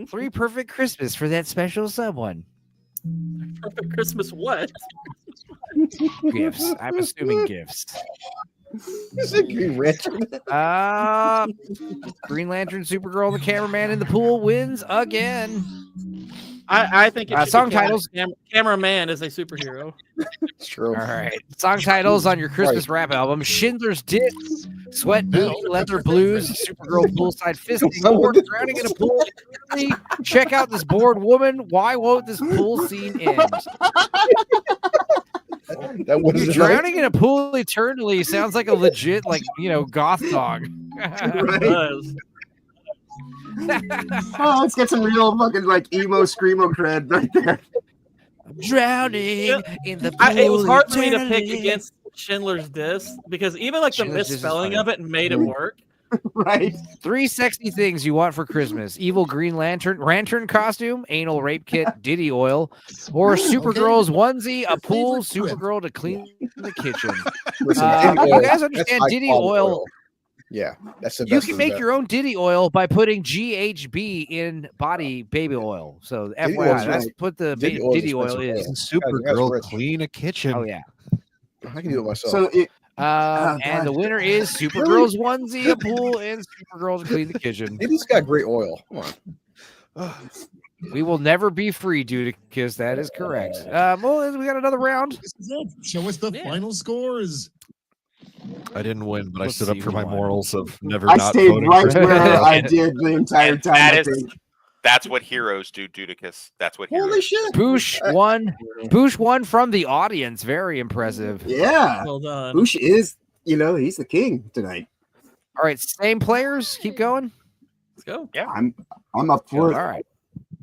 3 perfect Christmas for that special someone. Perfect Christmas what? Gifts. I'm assuming gifts. Is it Green Lantern? Green Lantern, Supergirl, the cameraman in the pool wins again. I think it should song be titles. Cameraman is a superhero. It's true. All right. Song titles on your Christmas rap album: Schindler's Dick, Sweat Booty, Leather Blues, Supergirl Poolside Fisting, or Drowning in a Pool. Check out this bored woman. Why won't this pool scene end? That was Drowning in a pool eternally sounds like a legit, goth dog. Oh, let's get some real fucking emo screamo cred right there. Drowning in the pool. It was hard for me to pick eternally. against Schindler's Disc because even like the Schindler's Disc is misspelling funny. of it made it work. Right. 3 sexy things you want for Christmas: evil Green Lantern costume, anal rape kit, Diddy oil, or Supergirl's onesie, a pool, Supergirl to clean the kitchen. Listen, You guys that's understand high Diddy quality oil? Yeah, that's the You best. can of the make best. your own Diddy oil by putting GHB in body baby oil. So Diddy FYI, oil's that's right. what the Diddy Diddy, oil's oil expensive is. Supergirl rich. clean a kitchen. Oh yeah. I can do it myself. So it, And the winner is Supergirl's onesie, a pool, and Supergirl to clean the kitchen. Diddy's got great oil. Come on. We will never be free, Dudicus. That is correct. Well, we got another round. This is it. Show us the final scores. I didn't win, but Let's I stood up see for who my won. morals of never I not stayed voting right for where I did the entire And time. I think. that's what heroes do, Dudicus. That's what heroes Holy shit! Boosh won. Boosh won from the audience. Very impressive. Yeah, Well done. Bush is. He's the king tonight. All right, same players. Keep going. Let's go. Yeah. I'm up for All it. right.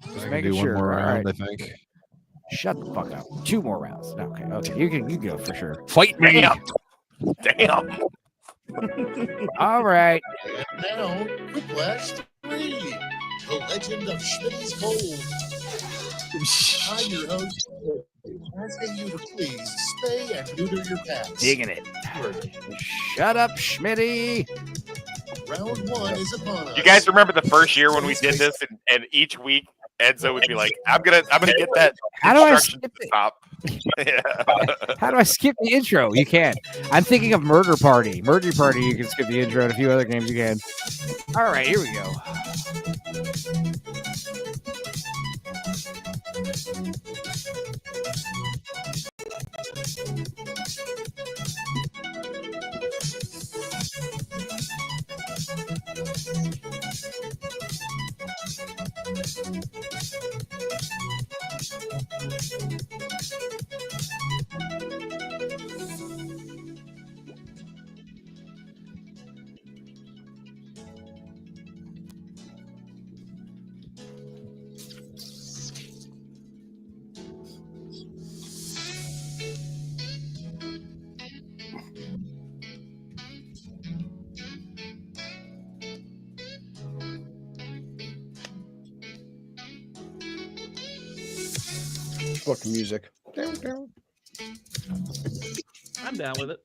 I Just can making do sure. one more All round, right. I think. Shut the fuck up. 2 more rounds. Okay. You can go for sure. Fight me. Damn. All right. And now, Whiplash 3, The Legend of Schmitty's Gold. I'm your host, asking you to please spay and neuter your pets. Digging it. Shut up, Schmitty. Round 1 is upon us. You guys remember the first year when we did this, and each week Enzo would be like, "I'm gonna get that How do I instruction skip to stop." Yeah. How do I skip the intro? You can't. I'm thinking of Murder Party. Murder Party, you can skip the intro, and a few other games you can. All right, here we go. Fucking music. I'm down with it.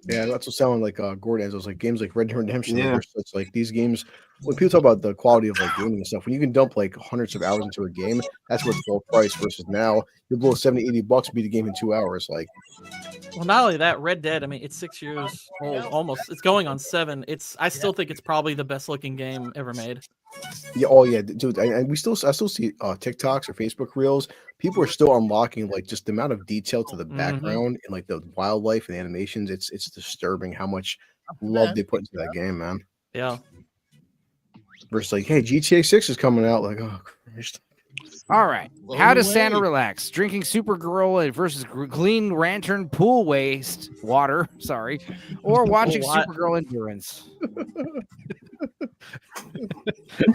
Yeah, that's what sounded like Gordon. It was like games like Red Dead Redemption. Yeah. It's like these games. When people talk about the quality of like gaming and stuff, when you can dump like hundreds of hours into a game, that's what's full price. Versus now, you blow $70-$80, beat a game in 2 hours. Like, Well, not only that, Red Dead. I mean, it's 6 years old, almost. It's going on 7. I still think it's probably the best looking game ever made. yeah, oh yeah, dude. And I still see TikToks or Facebook Reels. People are still unlocking like just the amount of detail to the background and like the wildlife and animations. It's disturbing how much love they put into that game, man. Yeah. Versus like, hey, GTA 6 is coming out. Like, oh Christ. All right. Blow How does away. Santa relax? Drinking Supergirl versus clean lantern pool waste water. Sorry, or watching What? Supergirl endurance.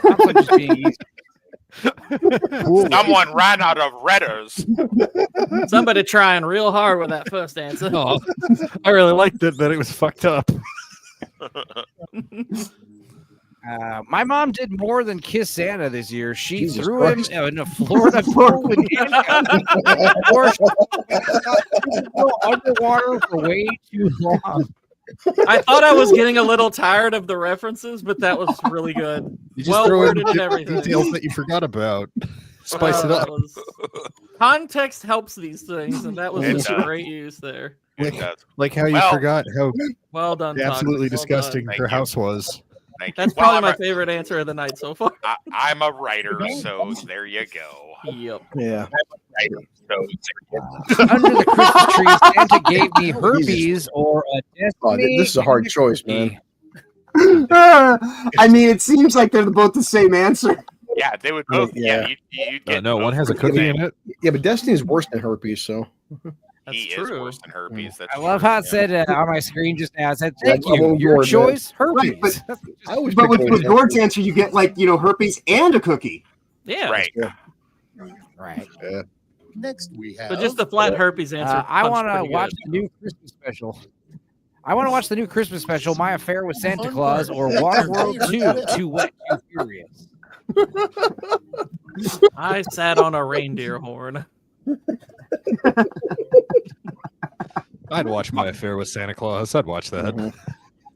I'm just being easy. Someone ran out of Redders. Somebody trying real hard with that first answer. Oh, I really liked it, but it was fucked up. My mom did more than kiss Santa this year. She Jesus threw Christ. him in a Florida pool in or underwater for way too long. I thought I was getting a little tired of the references, but that was really good. You just Well throw in worded and everything. details that you forgot about. Spice it up. Context helps these things, and that was It just does. great use there. Like how you Well- forgot how Well done, Todd. absolutely Well disgusting done. her house was. Thank That's you. Well, probably I'm my favorite answer of the night so far. I'm a writer, so there you go. Yep. Yeah. Under the Christmas tree, Santa gave me herpes or a Oh, destiny. this is a hard choice, man. I mean, it seems like they're both the same answer. Yeah, they would both. Yeah. Yeah, you'd get No, both one has a the cookie same. in it. Yeah, but Destiny is worse than herpes, so That's He true. is worse than herpes. That's I love how it said on my screen just now. It said, Yeah, "Thank I'm you. on Your board, choice, herpes." Right, but- I always But pick with herpes. Gord's answer, you get like, herpes and a cookie. Yeah. right. Right. Yeah. Next we have. But just the flat herpes answer. I punched want to pretty watch good. the new Christmas special. I want to watch the new Christmas special, My Affair with Santa Claus, or Waterworld 2, Too Wet, Too Furious. I sat on a reindeer horn. I'd watch My Affair with Santa Claus. I'd watch that.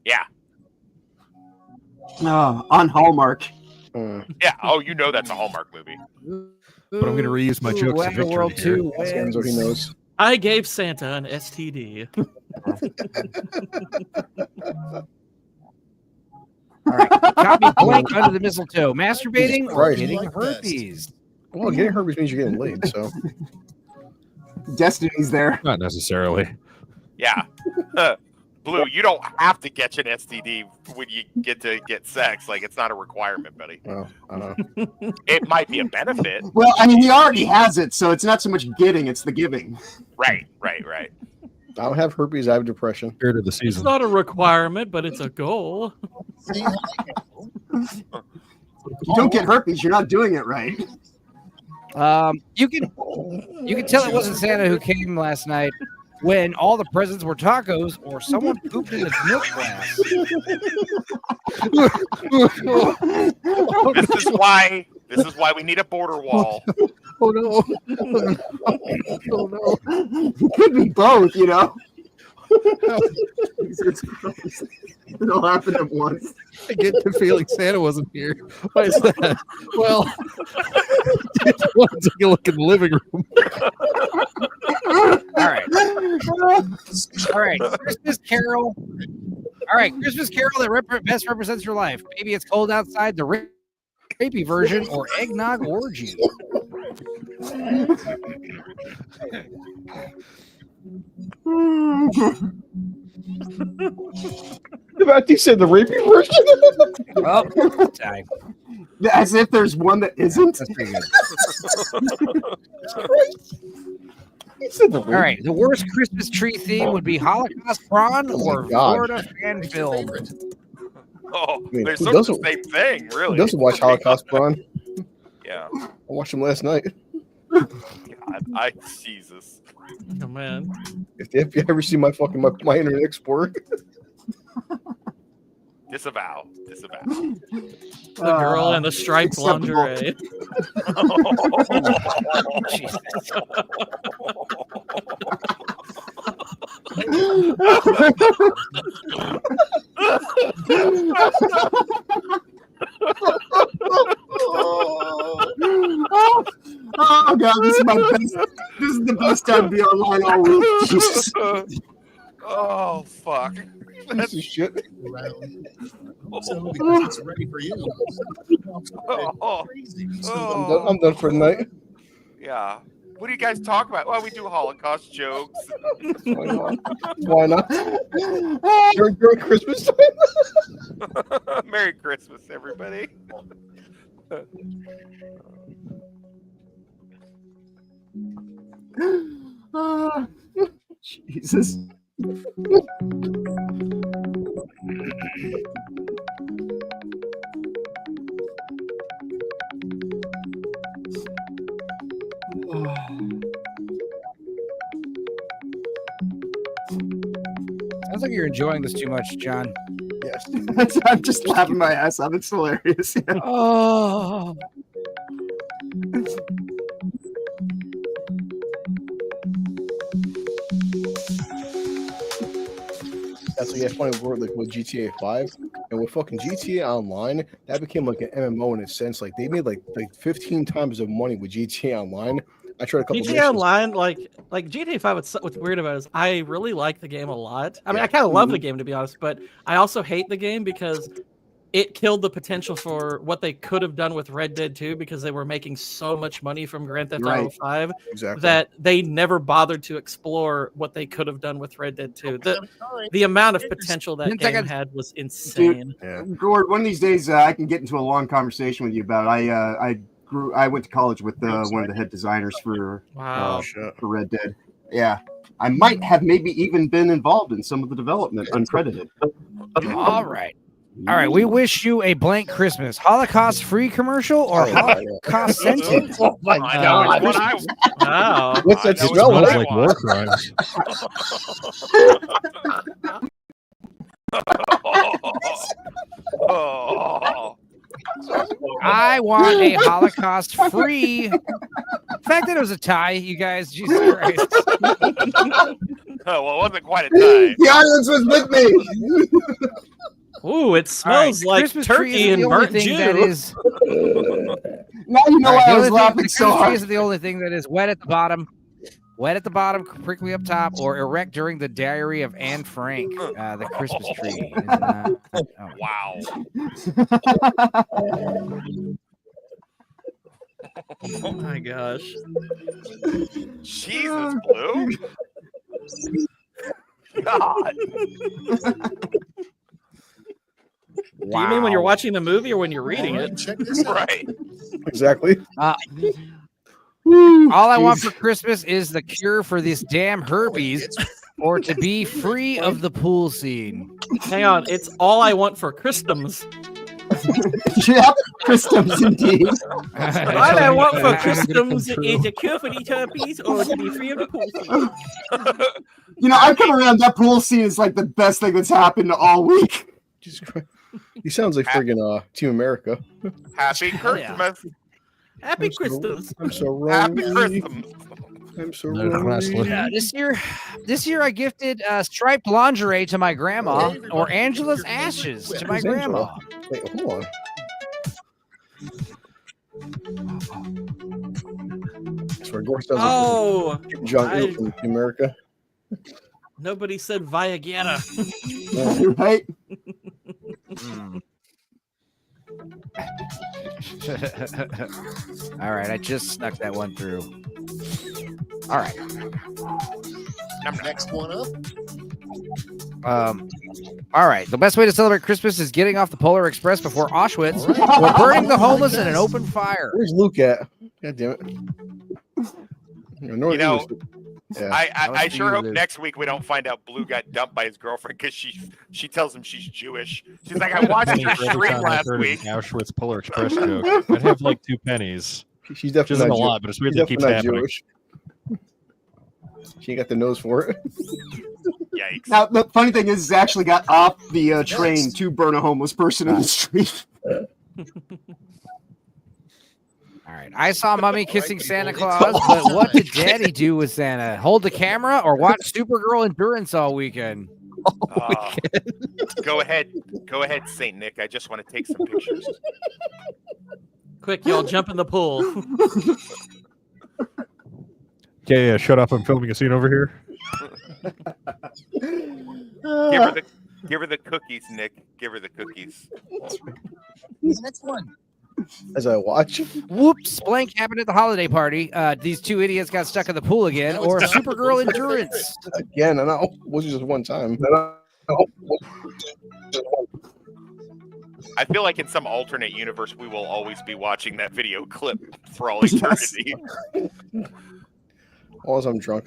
Yeah. On Hallmark. Yeah. Oh, you know that's a Hallmark movie. But I'm going to reuse my jokes of victory Waterworld here. 2 Ask Enzo, he wins. knows. I gave Santa an STD. All right. Caught me blank under the mistletoe. Masturbating or Christ. getting Like best. herpes? Well, getting herpes means you're getting laid, so Destiny's there. Not necessarily. Yeah. Blue, you don't have to get an STD when you get to get sex. Like, it's not a requirement, buddy. well, I don't know. It might be a benefit. Well, I mean, he already has it, so it's not so much getting, it's the giving. Right. I don't have herpes. I have depression. Spirit of the It's season. not a requirement, but it's a goal. See how I go? You don't get herpes, you're not doing it right. You can tell it wasn't Santa who came last night when all the presents were tacos or someone pooped in the milk glass. This is why we need a border wall. Oh no! Oh no! It could be both, you know. Jesus Christ. It all happened at once. I get the feeling Santa wasn't here. Why is that? Well, just want to take a look in the living room. All right. All right. Christmas Carol. All right. Christmas Carol that best represents your life. Maybe it's cold outside, the rapey version, or eggnog orgy. You said the rapey version. Oh, die. As if there's one that isn't. That's pretty good. All right. The worst Christmas tree theme would be Holocaust prawn or Florida fan film. Oh, I mean, they're who sort of the doesn't- same thing, Who really. doesn't watch Holocaust Prawn? Yeah. I watched him last night. God, Jesus. Oh man. If the FBI ever see my fucking my Internet Explorer, Disavow. The girl in the striped lingerie. Jesus. Oh god, this is my best. This is the best time to be online all week. Jesus. Oh fuck. piece of shit. So because it's ready for you. I'm done for the night. Yeah. What do you guys talk about? Well, we do Holocaust jokes. Why not? During Christmas time. Merry Christmas, everybody. Jesus. Sounds like you're enjoying this too much, John. Yes. I'm just laughing my ass off. It's hilarious. Oh. That's like funny word like with GTA 5 and with fucking GTA Online, that became like an MMO in a sense. Like they made like 15 times the money with GTA Online. I tried a couple. GTA Online, like GTA 5. What's weird about it is I really like the game a lot. I mean, I kind of love the game to be honest, but I also hate the game because it killed the potential for what they could have done with Red Dead 2 because they were making so much money from Grand Theft Auto 5 that they never bothered to explore what they could have done with Red Dead 2. The amount of potential that game had was insane. Dude, Gord, one of these days I can get into a long conversation with you about it. I went to college with one of the head designers for Red Dead. Yeah. I might have maybe even been involved in some of the development, uncredited. All right. All right. We wish you a blank Christmas. Holocaust free commercial or Holocaust scented? Oh my God. Wow. What's that smell like war crimes. I want a Holocaust free. The fact that it was a tie, you guys, Jesus Christ. Oh, well, it wasn't quite a tie. The audience was with me. Ooh, it smells like Christmas tree turkey isn't and the only burnt thing Jew. that is. Now you know All right, why I the was only thing- laughing the so Christmas tree hard. isn't the only thing that is wet at the bottom. Wet at the bottom, prickly up top, or erect during the Diary of Anne Frank. The Christmas tree. Is not, oh. Wow. Oh my gosh. Jesus, Blue. God. Do you mean when you're watching the movie or when you're reading it? Check this out. Right. Exactly. All I want for Christmas is the cure for this damn herpes, or to be free of the pool scene. Hang on, it's all I want for Christmas. Yep, Christmas indeed. All I want for Christmas is a cure for these herpes, or to be free of the pool scene. You know, I come around. That pool scene is like the best thing that's happened all week. Jesus Christ. He sounds like friggin' Team America. Happy Christmas. Happy Christmas. I'm so Happy lonely. Christmas. I'm so Yeah, this year I gifted striped lingerie to my grandma or Angela's ashes to my Who's grandma. Angela? Wait, hold on. So Gore sounds Oh, like John I- from America. Nobody said Viagra. You're right. All right, I just snuck that one through. All right. Next one up. All right. The best way to celebrate Christmas is getting off the Polar Express before Auschwitz or burning the homeless in an open fire. Where's Luke at? God damn it. You know, yeah. I sure hope next week we don't find out Blue got dumped by his girlfriend because she tells him she's Jewish. She's like, I watched your Every stream time I last heard week. an Auschwitz Polar Express joke, I'd have like 2 pennies. She's Which definitely isn't not a Jew- lot, but it's weird she's that it keeps definitely not happening. Jewish. She ain't got the nose for it. Yikes. Now, the funny thing is, actually got off the train to burn a homeless person in the street. All right. I saw Mummy kissing Santa Claus, but what did Daddy do with Santa? Hold the camera or watch Supergirl Endurance all weekend? Go ahead, Saint Nick. I just want to take some pictures. Quick, y'all jump in the pool. Yeah, shut up. I'm filming a scene over here. Give her the cookies, Nick. Give her the cookies. Next one. As I watch. Whoops, blank happened at the holiday party. These 2 idiots got stuck in the pool again, or Supergirl Endurance. Again, I know. It wasn't just one time. I feel like in some alternate universe, we will always be watching that video clip for all eternity. All I'm drunk.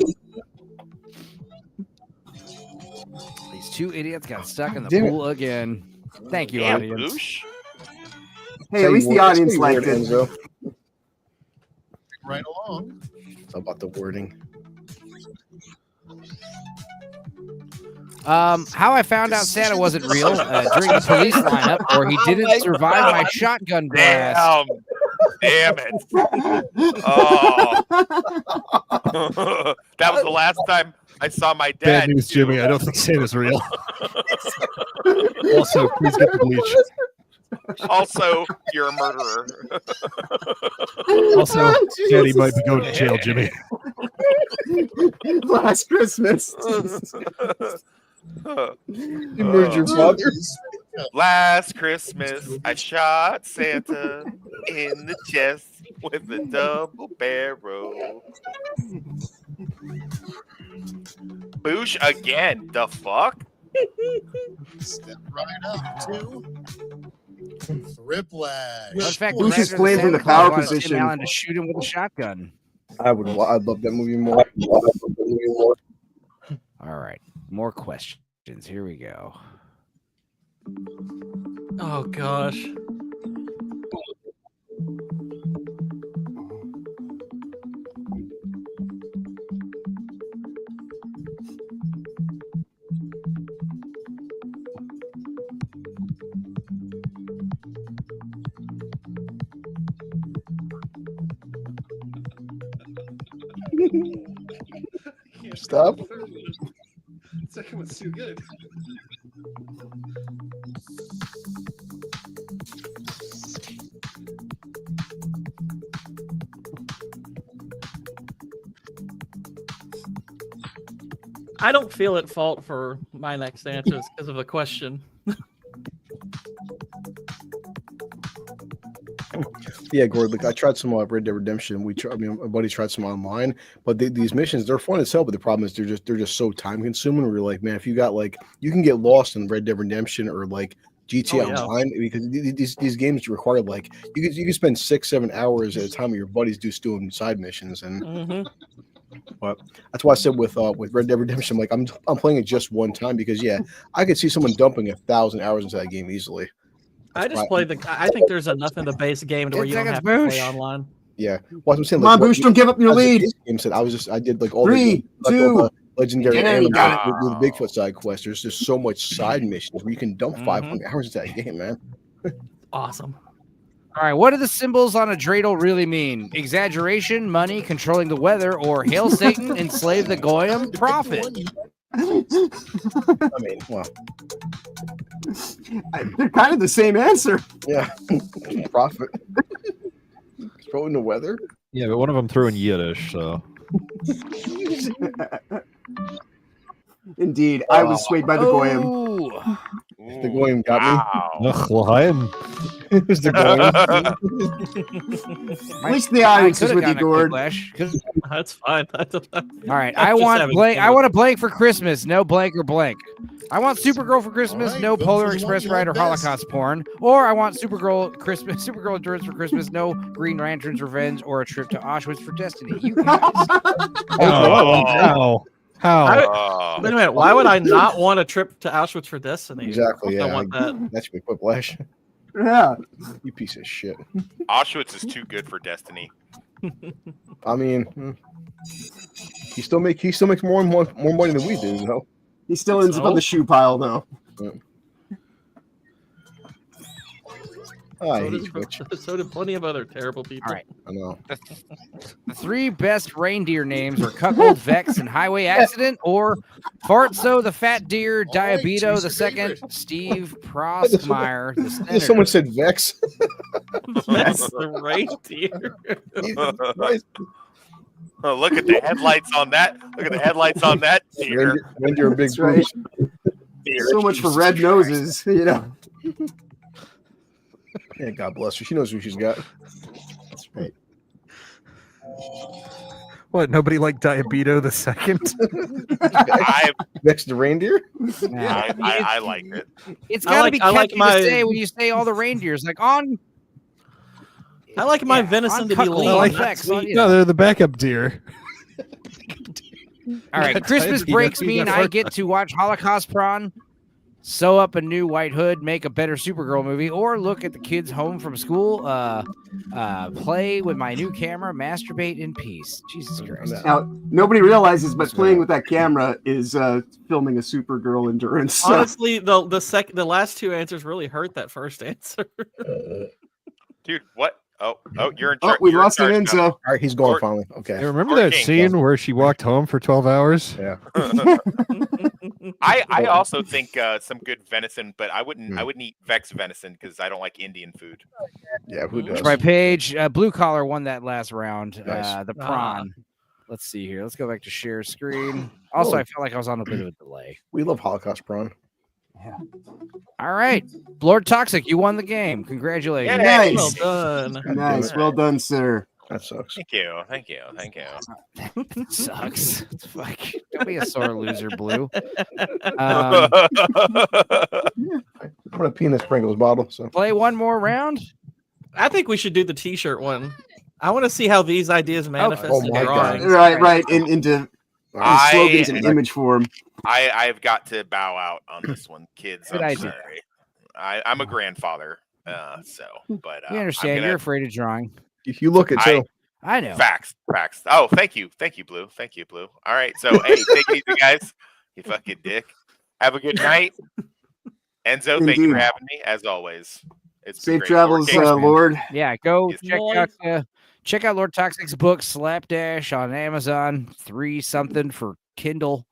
These 2 idiots got stuck in the Damn it. pool again. Thank you, Damn, audience. Boosh. Hey, at least the audience liked it. Enzo. Right along. It's about the wording. How I found out Santa wasn't real during the police lineup, or he didn't survive my shotgun blast. Damn it. Oh. That was the last time I saw my dad. Bad news, Jimmy. I don't think Santa's real. Also, please get the bleach. Also, you're a murderer. Also, Daddy might be going to jail, Jimmy. Last Christmas. You murdered your father. Last Christmas, I shot Santa in the chest with a double barrel. Boosh again. The fuck? Step right up to Thriplash. In fact, Bush is Commander playing from the Santa Claus power wanted Tim position. Allen to shoot him with a shotgun. I'd love that movie more. All right, more questions. Here we go. Oh gosh. Stop. Second one's too good. I don't feel at fault for my next answers because of a question. Yeah, Gord. Like I tried some Red Dead Redemption. My buddy tried some online, but these missions they're fun as hell. But the problem is they're just so time consuming. We're like, man, if you got like you can get lost in Red Dead Redemption or like GTA Online because these games require like you can spend 6-7 hours at a time with your buddies just doing side missions and. But that's why I said with Red Dead Redemption, like I'm playing it just one time because I could see someone dumping 1,000 hours into that game easily. I just play I think there's enough in the base game to where you don't have to play online. Yeah, well, I'm saying, Come on, Boosh, don't give up your lead. Game said I did like all 3, all 2, the legendary there you animals go. with the Bigfoot side quest. There's just so much side missions where you can dump 500 hours into that game, man. Awesome. All right, what do the symbols on a dreidel really mean? Exaggeration, money, controlling the weather, or hail Satan, enslave the goyim, profit? I mean, well, they're kind of the same answer. Yeah, profit. Controlling the weather. Yeah, but one of them threw in Yiddish, so. Indeed, I was swayed by the goyim. The goyim got me. Ugh, L'chaim. It was the goyim. At least the audience is with you, Gord. That's fine. All right, I want blank. I want a blank for Christmas. No blank or blank. I want Supergirl for Christmas. No Polar Express ride or Holocaust porn. Or I want Supergirl Christmas. Supergirl Endurance for Christmas. No Green Lantern's Revenge or a trip to Auschwitz for Destiny. You guys. How? Wait a minute. Why would I not want a trip to Auschwitz for Destiny? Exactly. I Yeah, want that. that should be whiplash. Yeah, you piece of shit. Auschwitz is too good for Destiny. I mean, he still makes more money than we do. You know, he still ends up on the shoe pile though. So did plenty of other terrible people. All right. I know. The three best reindeer names are Cuckold, Vex, and Highway Accident, or Fartso, the Fat Deer, Diabeto, the second, Steve Prostmeyer, the senator. Someone said Vex. That's the reindeer. Oh, look at the headlights on that. Look at the headlights on that deer. Reindeer big That's right. Deer. So much for red noses, you know. Yeah, God bless her. She knows who she's got. That's right. What? Nobody liked Diabeto the second? Next to reindeer? I like it. It's got to be catchy to say when you say all the reindeers. Like on. I like my venison to be Cuckold, lean. on not Vex, sweet. on- No, they're the backup deer. All right, Christmas breaks mean I get to watch Holocaust Prawn, sew up a new White Hood, make a better Supergirl movie, or look at the kids home from school, play with my new camera, masturbate in peace. Jesus Christ. Now, nobody realizes, but playing with that camera is filming a Supergirl endurance. So. Honestly, the last two answers really hurt that first answer. Dude, what? Oh, you're in Oh, charge. we you're in lost an charge now. Enzo. All right, he's going finally. Okay. Hey, remember that scene where she walked home for 12 hours? Yeah. I also think some good venison, but I wouldn't eat Vex venison because I don't like Indian food. Yeah, who does? My page, Blue Collar won that last round. Nice. The prawn. Let's see here. Let's go back to share screen. Also, I feel like I was on a bit of a delay. We love Holocaust prawn. Yeah. All right, Lord Toxic, you won the game. Congratulations. Nice. Well done. Nice. Well done, sir. That sucks. Thank you. That sucks. Fuck. Don't be a sore loser, Blue. I'm gonna pee in this Pringles bottle. So Play one more round. I think we should do the T-shirt one. I want to see how these ideas manifest Oh in my God. drawings. Right. Into slogans in image form. I've got to bow out on this one, kids. Good I'm idea. sorry. I'm a grandfather, but You understand? You're afraid of drawing. if you look at so I know. Facts. Oh, thank you, Blue. Thank you, Blue. All right, so hey, take it easy, guys. You fucking dick. Have a good night, Enzo. Thank you for Indeed. having me as always. It's been Safe great. travels, Lord Games, Lord. Yeah, go Yes. check out Lord Toxic's book Slapdash on Amazon. $3 something for Kindle.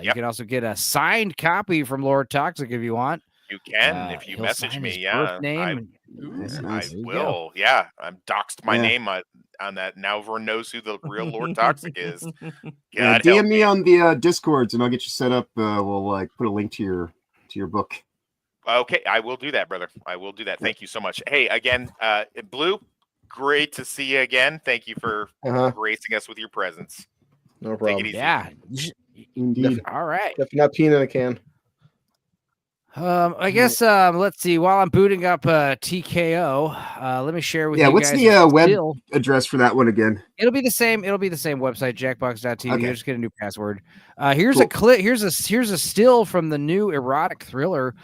You can also get a signed copy from Lord Toxic if you want. You can if you he'll message sign me. his Yeah, birth name. I There you will. go. Yeah, I'm doxed my Yeah. name on that. Now everyone knows who the real Lord Toxic is. Yeah, God help DM me on the Discords and I'll get you set up. We'll put a link to your book. Okay, I will do that, brother. I will do that. Thank you so much. Hey, again, Blue, great to see you again. Thank you for gracing us with your presence. no problem. Take it easy. Yeah. Indeed. All right. Definitely not peeing in a can. I guess let's see. While I'm booting up TKO, let me share with you What's guys the a web still. address for that one again? It'll be the same website, jackbox.tv. Okay. Just get a new password. Here's Cool. a clip. Here's a still from the new erotic thriller,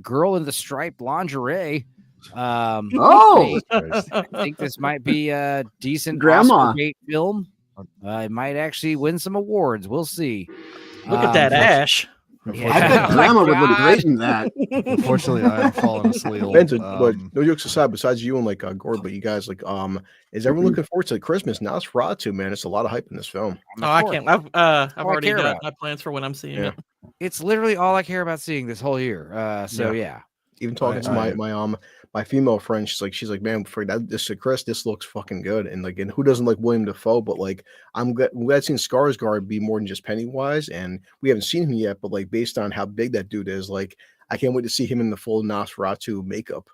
Girl in the Striped Lingerie. Oh. I think this might be a decent Grandma. Oscar bait film. It might actually win some awards. We'll see. Look at that ash. I bet Grandma would look great in that. Unfortunately, I'm falling asleep. But no jokes aside, besides you and like Gord, but you guys like is everyone looking forward to Christmas? Nosferatu, man, it's a lot of hype in this film. Oh, I can't. I've all I already care got about. my plans for when I'm seeing Yeah. it. It's literally all I care about seeing this whole year. So yeah. Even talking to my female friend, she's like, man, for that this Chris, this looks fucking good. And like, and who doesn't like William Dafoe? But like, I'm glad seeing Skarsgård be more than just Pennywise, and we haven't seen him yet. But like, based on how big that dude is, like, I can't wait to see him in the full Nosferatu makeup.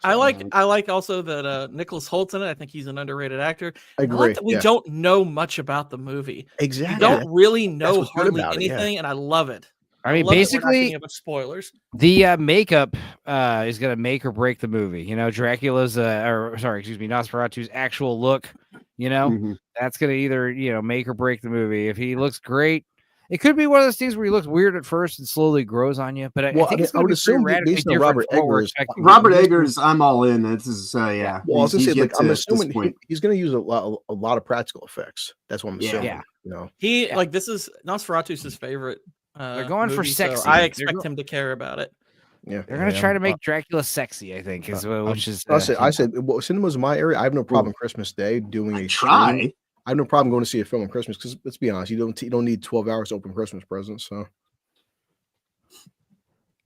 I like also that Nicholas Holt's in it. I think he's an underrated actor. I I agree. like that we yeah. don't know much about the movie. Exactly. We don't really That's know what's good hardly about it, yeah. anything, and I love it. I mean, love that we're not basically, getting a bunch of spoilers. the makeup is going to make or break the movie. You know, Dracula's, Nosferatu's actual look, you know, that's going to either, make or break the movie. If he looks great, it could be one of those things where he looks weird at first and slowly grows on you. But I think it's I going to would be assume radically based on different Robert from what we're Eggers. expecting. Robert Eggers, I'm all in. This is yeah. Well, I was gonna say, like, I'm assuming point. he's gonna use a lot of practical effects. That's what I'm assuming. Yeah. You know, Like this is Nosferatu's his favorite. They're going for movie, so sexy. I They're expect him to care about it. Yeah, They're going to try to make Dracula sexy, I think, which is. I said, well, cinema's my area. I have no problem Christmas Day doing a try. screening. I have no problem going to see a film on Christmas because let's be honest, you don't need 12 hours to open Christmas presents. So,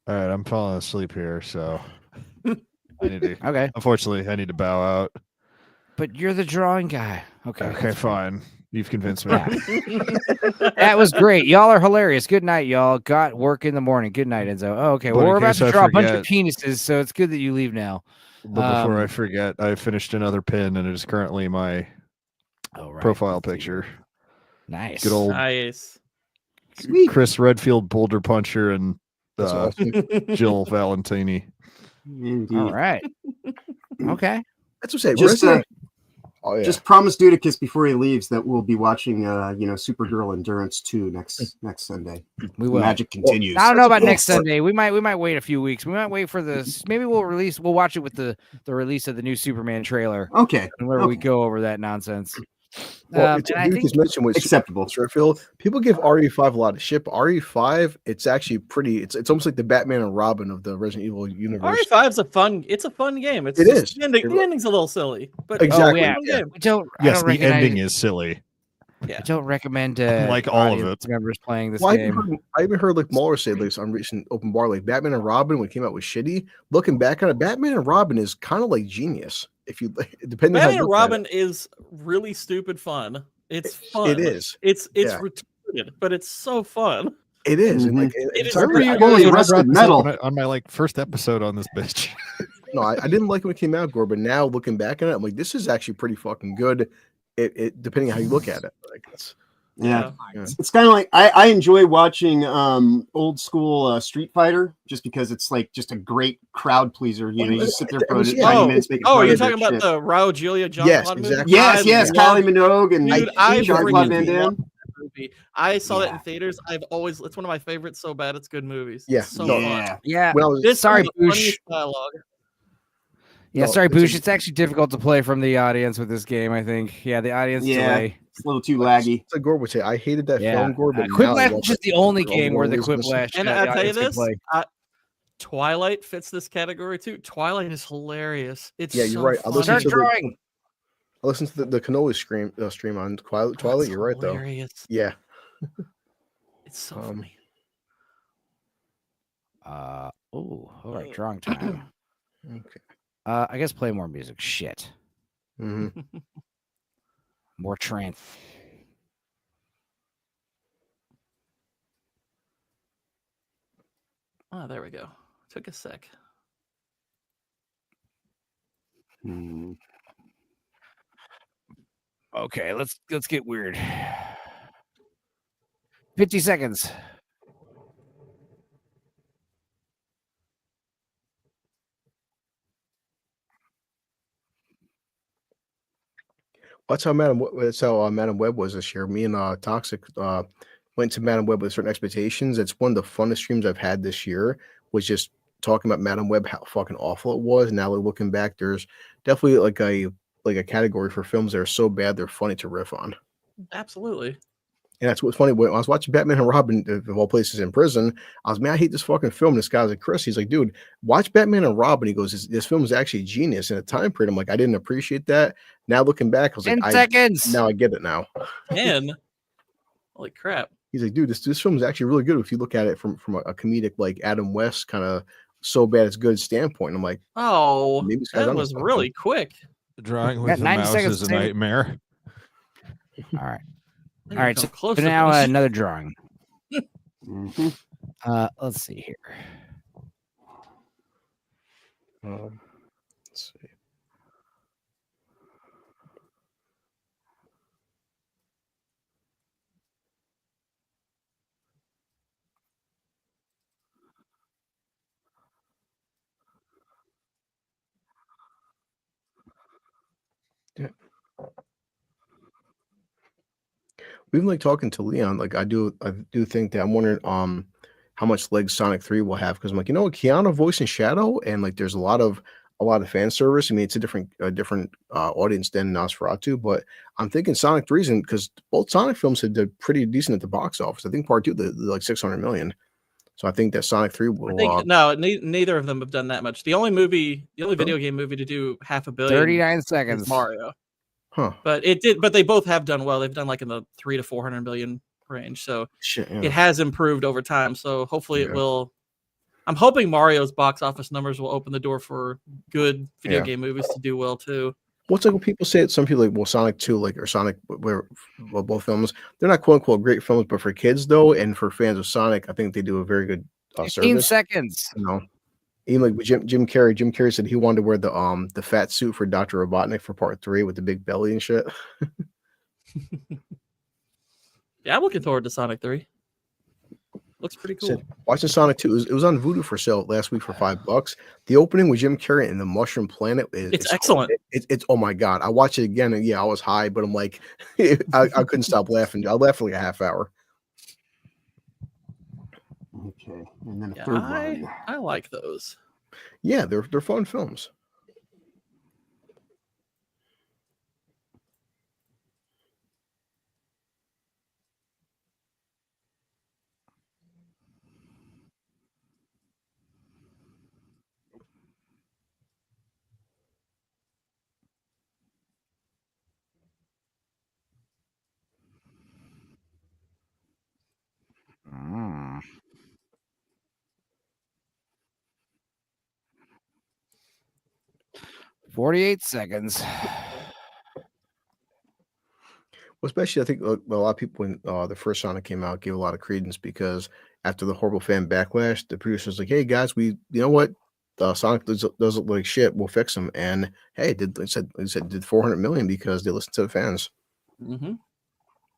all right, I'm falling asleep here, so I need to. Okay. Unfortunately, I need to bow out. But you're the drawing guy. Okay. Okay, fine. You've convinced me. That was great. Y'all are hilarious. Good night, y'all. Got work in the morning. Good night, Enzo. Oh, okay. Well, But in we're about case to I draw a bunch of forget- penises, so it's good that you leave now. But before I forget, I finished another pin, and it is currently my profile picture. Nice. Good old Nice. Chris Redfield, Boulder Puncher, and Jill Valentini. All right. Okay. That's what I'm saying. Just, Oh, yeah. just promise Dudicus before he leaves that we'll be watching, Supergirl Endurance 2 next Sunday. We will. Magic continues. I don't know about next Sunday. We might wait a few weeks. We might wait for this. Maybe we'll watch it with the release of the new Superman trailer. Okay. Whenever we go over that nonsense. Well, And I think mentioned was acceptable. Redfield. People give RE5 a lot of shit. But RE5, it's actually pretty. It's almost like the Batman and Robin of the Resident Evil universe. RE5's a fun game. It's It just is. The ending's a little silly, but Exactly. it's a fun game. We don't. Yes, I don't the recognize- ending is silly. Yeah. I don't recommend Like all of audience it. members playing this Well, game. I even heard like Mueller say like on recent open bar, like Batman and Robin when it came out was shitty. Looking back on it, Batman and Robin is kind of like genius. If you depending on how Batman you and look at Robin is really stupid fun. It's fun. It is. It's Yeah. retarded, but it's so fun. It is. And like It is I really brought only When I rusted brought this metal. up on my first episode on this bitch. No, I didn't like it when it came out, Gore, but now looking back on it, I'm like, this is actually pretty fucking good. It depending on how you look at it. Like it's Yeah. Yeah. It's kind of like I enjoy watching old school Street Fighter just because it's like just a great crowd pleaser. You just sit there for 20 minutes making fun you're of talking that about shit. the Raul Julia John Yes, Claude exactly. movie? Yes, Kylie Minogue and Dude, I Jean-Claude freaking Van Damme. love that movie. I saw that in theaters. It's one of my favorites. So bad, it's good movies. Yeah, It's so no, fun. Yeah. When I was- This Sorry, is the Boosh. funniest dialogue. Yeah, No, sorry, it's Boosh. a- It's actually difficult to play from the audience with this game, I think. Yeah, the audience delay. It's a little too laggy. So Gore would say, I hated that Yeah. film, Gore, but now I Quiplash love is just it. the only For all game where the reasons. Quiplash. And the I tell you audience can this, play. Twilight fits this category too. Twilight is hilarious. It's Yeah, you're so right. I fun. listened to drawing. I listened to the Cannoli stream on Twilight. That's You're right, though. hilarious. Yeah. It's so funny. All right, drawing time. Okay. I guess play more music. Shit. Mm-hmm. More trance. Oh, there we go. Took a sec. Okay, let's get weird. 50 seconds. That's how Madam Web was this year. Me and Toxic went to Madam Web with certain expectations. It's one of the funnest streams I've had this year. Was just talking about Madam Web, how fucking awful it was. Now looking back, there's definitely like a category for films that are so bad they're funny to riff on. Absolutely. And that's what's funny. When I was watching Batman and Robin, of all places, in prison, I was, man, I hate this fucking film. And this guy's like, Chris, he's like, dude, watch Batman and Robin. He goes, this film is actually genius in a time period. I'm like, I didn't appreciate that. Now looking back, I was like, 10 seconds. Now I get it now. 10. Holy crap. He's like, dude, this film is actually really good if you look at it from a comedic, like Adam West kind of so bad it's good standpoint. I'm like, oh, maybe this guy's that onto was something. really quick. The drawing Got with the 90 mouse seconds is a to say- nightmare. All right. Didn't All right. come So close to now finishing. another drawing. Mhm. Let's see here. Let's see. Yeah. We've been like talking to Leon. Like I do think that I'm wondering how much legs Sonic 3 will have, because I'm like, Keanu voicing Shadow, and like there's a lot of fan service. I mean, it's a different audience than Nosferatu, but I'm thinking Sonic 3's in, because both Sonic films have did pretty decent at the box office. I think part 2 they're like 600 million. So I think that Sonic 3 will I think no, neither of them have done that much. The only video game movie to do $500 million 39 is seconds. Mario. Huh. But they both have done well. They've done like in the 300 to 400 million range. So Shit, yeah. it has improved over time. So hopefully it Yeah. will. I'm hoping Mario's box office numbers will open the door for good video Yeah. game movies to do well too. What's like when people say it, some people like, well, Sonic 2, like, or Sonic, where both films, they're not quote unquote great films, but for kids though, and for fans of Sonic, I think they do a very good 15 service. seconds. Even like with Jim Carrey. Jim Carrey said he wanted to wear the fat suit for Dr. Robotnik for part 3 with the big belly and shit. Yeah, I'm looking forward to Sonic 3. Looks pretty cool. Said, watching Sonic 2, it was on Vudu for sale last week for $5. The opening with Jim Carrey and the Mushroom Planet It's excellent. It's oh my god! I watched it again and yeah, I was high, but I'm like, I couldn't stop laughing. I laughed for like a half hour. Okay, and then a Yeah, third one. I like those. Yeah, they're fun films. Mm. "48 seconds." Well, especially I think a lot of people when the first Sonic came out gave a lot of credence, because after the horrible fan backlash, the producers like, hey guys, you know what? Sonic does look like shit. We'll fix them. And hey, they said did 400 million because they listened to the fans. Mm-hmm.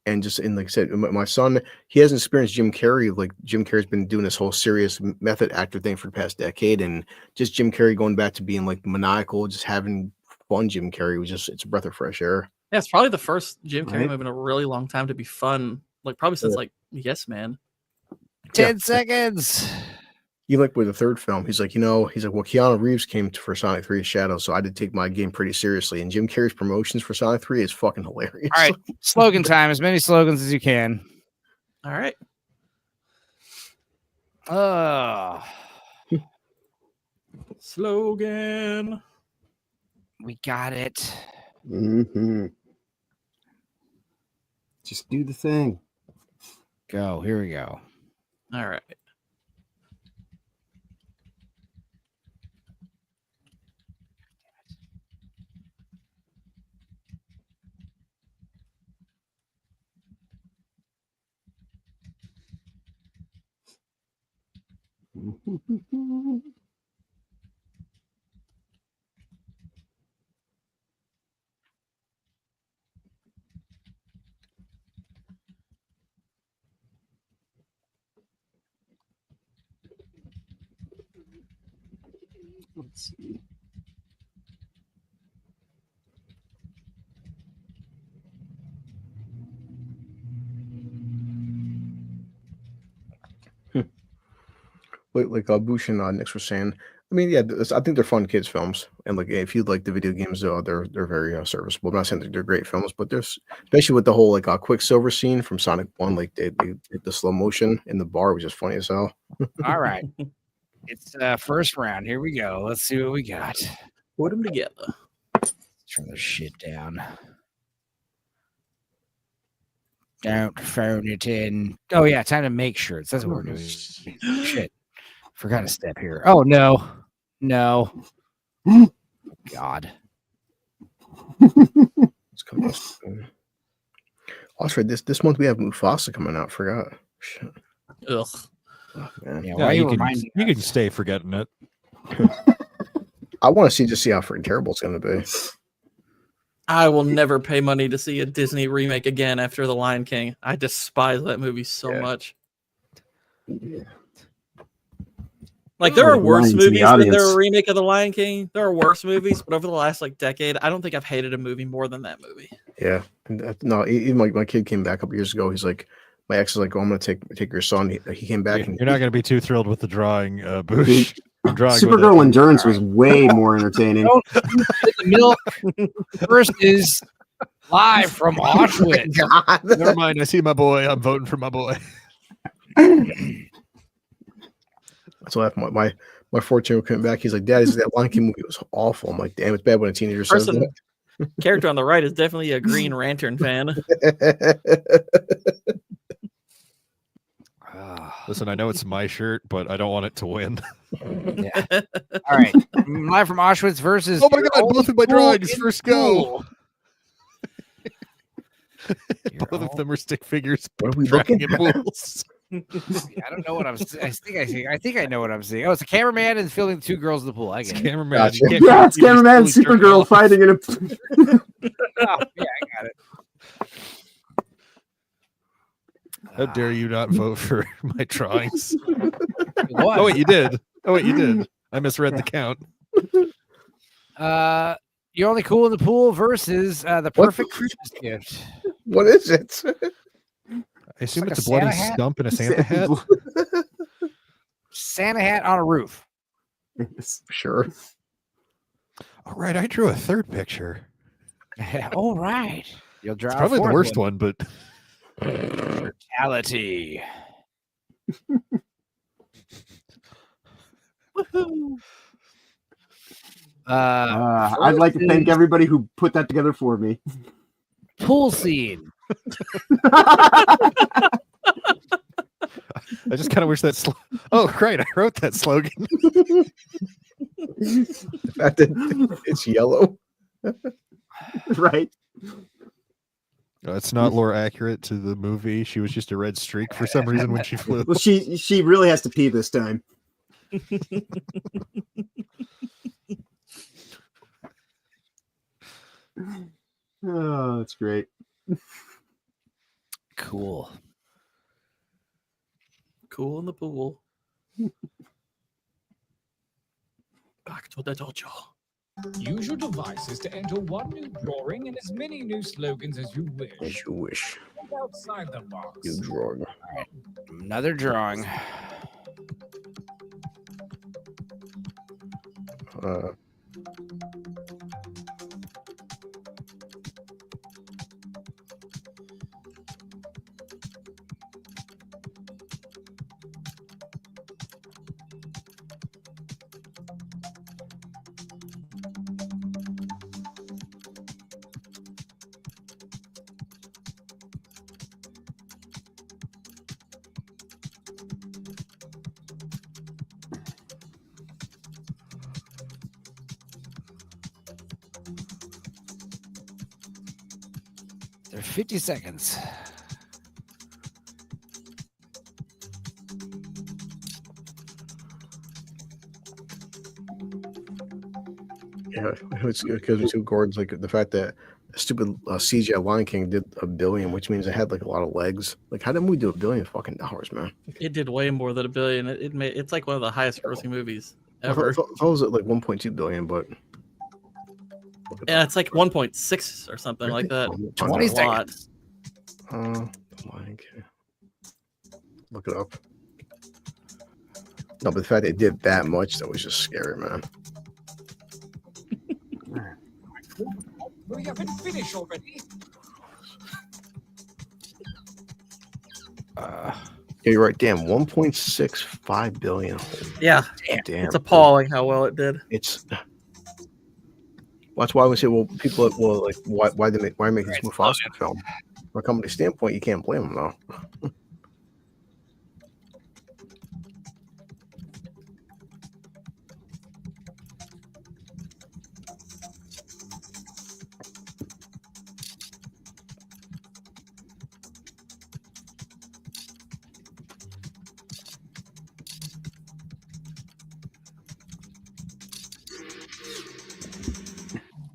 And just like I said, my son, he hasn't experienced Jim Carrey. Like Jim Carrey's been doing this whole serious method actor thing for the past decade, and just Jim Carrey going back to being like maniacal, just having fun. Jim Carrey was it's a breath of fresh air. Yeah, it's probably the first Jim Carrey Right. movie in a really long time to be fun. Like probably since like Yes Man. 10 seconds. Even like with the third film, he's like, well, Keanu Reeves came for Sonic 3 Shadow, so I did take my game pretty seriously. And Jim Carrey's promotions for Sonic 3 is fucking hilarious. All right, slogan time. As many slogans as you can. All right. Slogan. We got it. Mm-hmm. Just do the thing. Go. Here we go. All right. Let's see. Like Bush and Nix were saying, I mean, yeah, I think they're fun kids films, and like if you like the video games, they're very serviceable. I'm not saying that they're great films, but there's especially with the whole like Quicksilver scene from Sonic 1, like they did the slow motion in the bar was just funny as hell. All right, it's first round. Here we go. Let's see what we got. Put them together. Let's turn this shit down. Don't phone it in. Oh yeah, time to make shirts. That's what we're doing. Shit. Forgot a step here. Oh no. No. God. It's coming. Also, this month we have Mufasa coming out. Forgot. Shit. Ugh. Oh, man. Yeah, you can stay forgetting it. I want to see how freaking terrible it's going to be. I will never pay money to see a Disney remake again after The Lion King. I despise that movie so much. Yeah. Like there are worse movies than audience. there are a remake of The Lion King. There are worse movies, but over the last like decade, I don't think I've hated a movie more than that movie. Yeah. No, even my kid came back a couple years ago. He's like, my ex is like, oh, I'm going to take your son. He came back. You're not going to be too thrilled with the drawing, Boosh. Supergirl Endurance was way more entertaining. First is live from Auschwitz. God. Never mind. I see my boy. I'm voting for my boy. So after my 14-year-old came back, he's like, Dad, that Lion King movie was awful. I'm like, damn, it's bad when a teenager says that. Character on the right is definitely a Green Lantern fan. Listen, I know it's my shirt, but I don't want it to win. Yeah. All right. Live from Auschwitz versus. Oh my God, both of my drawings. First go. Both of them are stick figures. What are we looking at? Pools. I don't know what I'm seeing. I think I know what I'm seeing. Oh, it's a cameraman and filming two girls in the pool. I get it. Cameraman. Gotcha. Yeah, it's cameraman and Supergirl fighting in a. Oh, yeah, I got it. How dare you not vote for my drawings? What? Oh wait, you did. I misread the count. You're only cool in the pool versus the perfect Christmas gift. What is it? I assume like it's a a bloody Santa hat? stump and a Santa hat. Santa hat on a roof. Sure. All right, I drew a third picture. All right. You'll draw It's probably a the fourth worst one, but brutality. I'd like to thank everybody who put that together for me. Pool scene. I just kind of wish that. Oh, great! I wrote that slogan. The fact that it's yellow, right? It's not lore accurate to the movie. She was just a red streak for some reason when she flew. Well, she really has to pee this time. Oh, that's great. Cool. Cool in the pool. Back to the dojo. Use your devices to enter one new drawing and as many new slogans as you wish. as you wish. Think outside the box. You drawing. Another drawing. They're 50 seconds. Yeah, it's because two Gordon's like the fact that stupid CGI Lion King did $1 billion, which means it had like a lot of legs. Like, how did we do $1 billion fucking dollars, man? It did way more than $1 billion. It's like one of the highest grossing movies ever. I thought it was at like 1.2 billion, but Yeah, it's like 1.6 or something like that. 20 That's a lot. seconds. Lion King. Look it up. No, but the fact they did that much, that was just scary, man. We haven't finished already. Yeah, you're right. Damn, 1.65 billion. Yeah, damn. it's appalling how well it did. It's. That's why we say, well, people, well, like, why make this Mufasa film? From a company standpoint, you can't blame them though.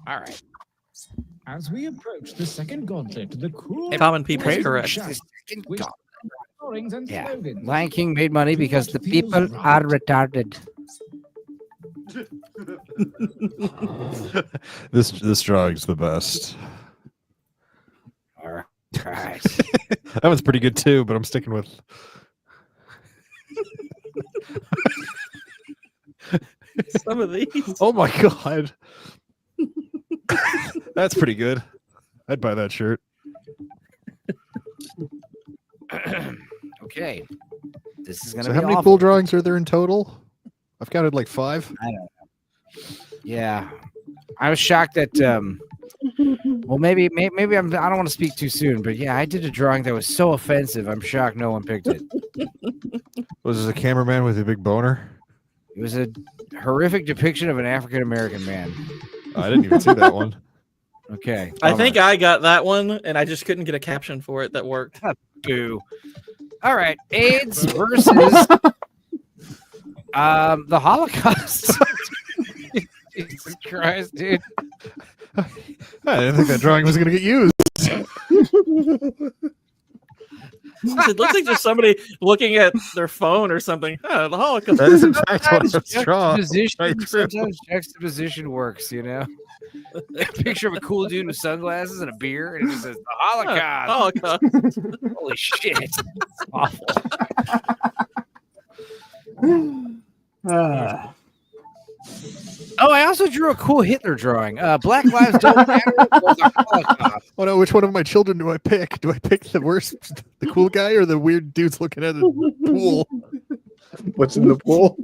All right. As we approach the second gauntlet, the cool Common people is correct. Yeah, Lion King made money because the people are retarded. This drawing's the best. All right. That one's pretty good too, but I'm sticking with. Some of these. Oh my god. That's pretty good. I'd buy that shirt. Okay. This is gonna So be how many awful. cool drawings are there in total? I've counted like 5. I don't know. Yeah. I was shocked that well maybe I don't want to speak too soon, but yeah, I did a drawing that was so offensive. I'm shocked no one picked it. Was this a cameraman with a big boner? It was a horrific depiction of an African American man. I didn't even see that one. Okay. I think I got that one, and I just couldn't get a caption for it that worked. Boo. All right, AIDS versus the Holocaust. Jesus Christ, dude. I didn't think that drawing was going to get used. It looks like just somebody looking at their phone or something. Oh, the Holocaust. That is in fact what I was drawing. Sometimes juxtaposition works, you know. A picture of a cool dude with sunglasses and a beer, and it just says the Holocaust. Holy shit. It's awful. Oh, I also drew a cool Hitler drawing. Black Lives Don't Matter or the Holocaust. Oh no, which one of my children do I pick? Do I pick the worst, the cool guy, or the weird dudes looking at the pool? What's in the pool?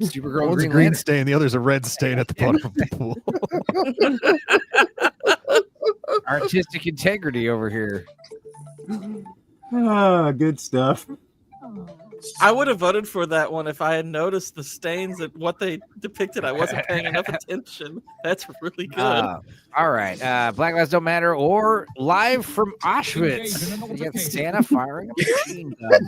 Supergirl, One's a Green green Lantern. stain, the other's a red stain at the bottom of the pool. Artistic integrity over here. Good stuff. I would have voted for that one if I had noticed the stains at what they depicted. I wasn't paying enough attention. That's really good. All right. Black Lives Don't Matter or Live from Auschwitz. You got Santa firing a machine gun.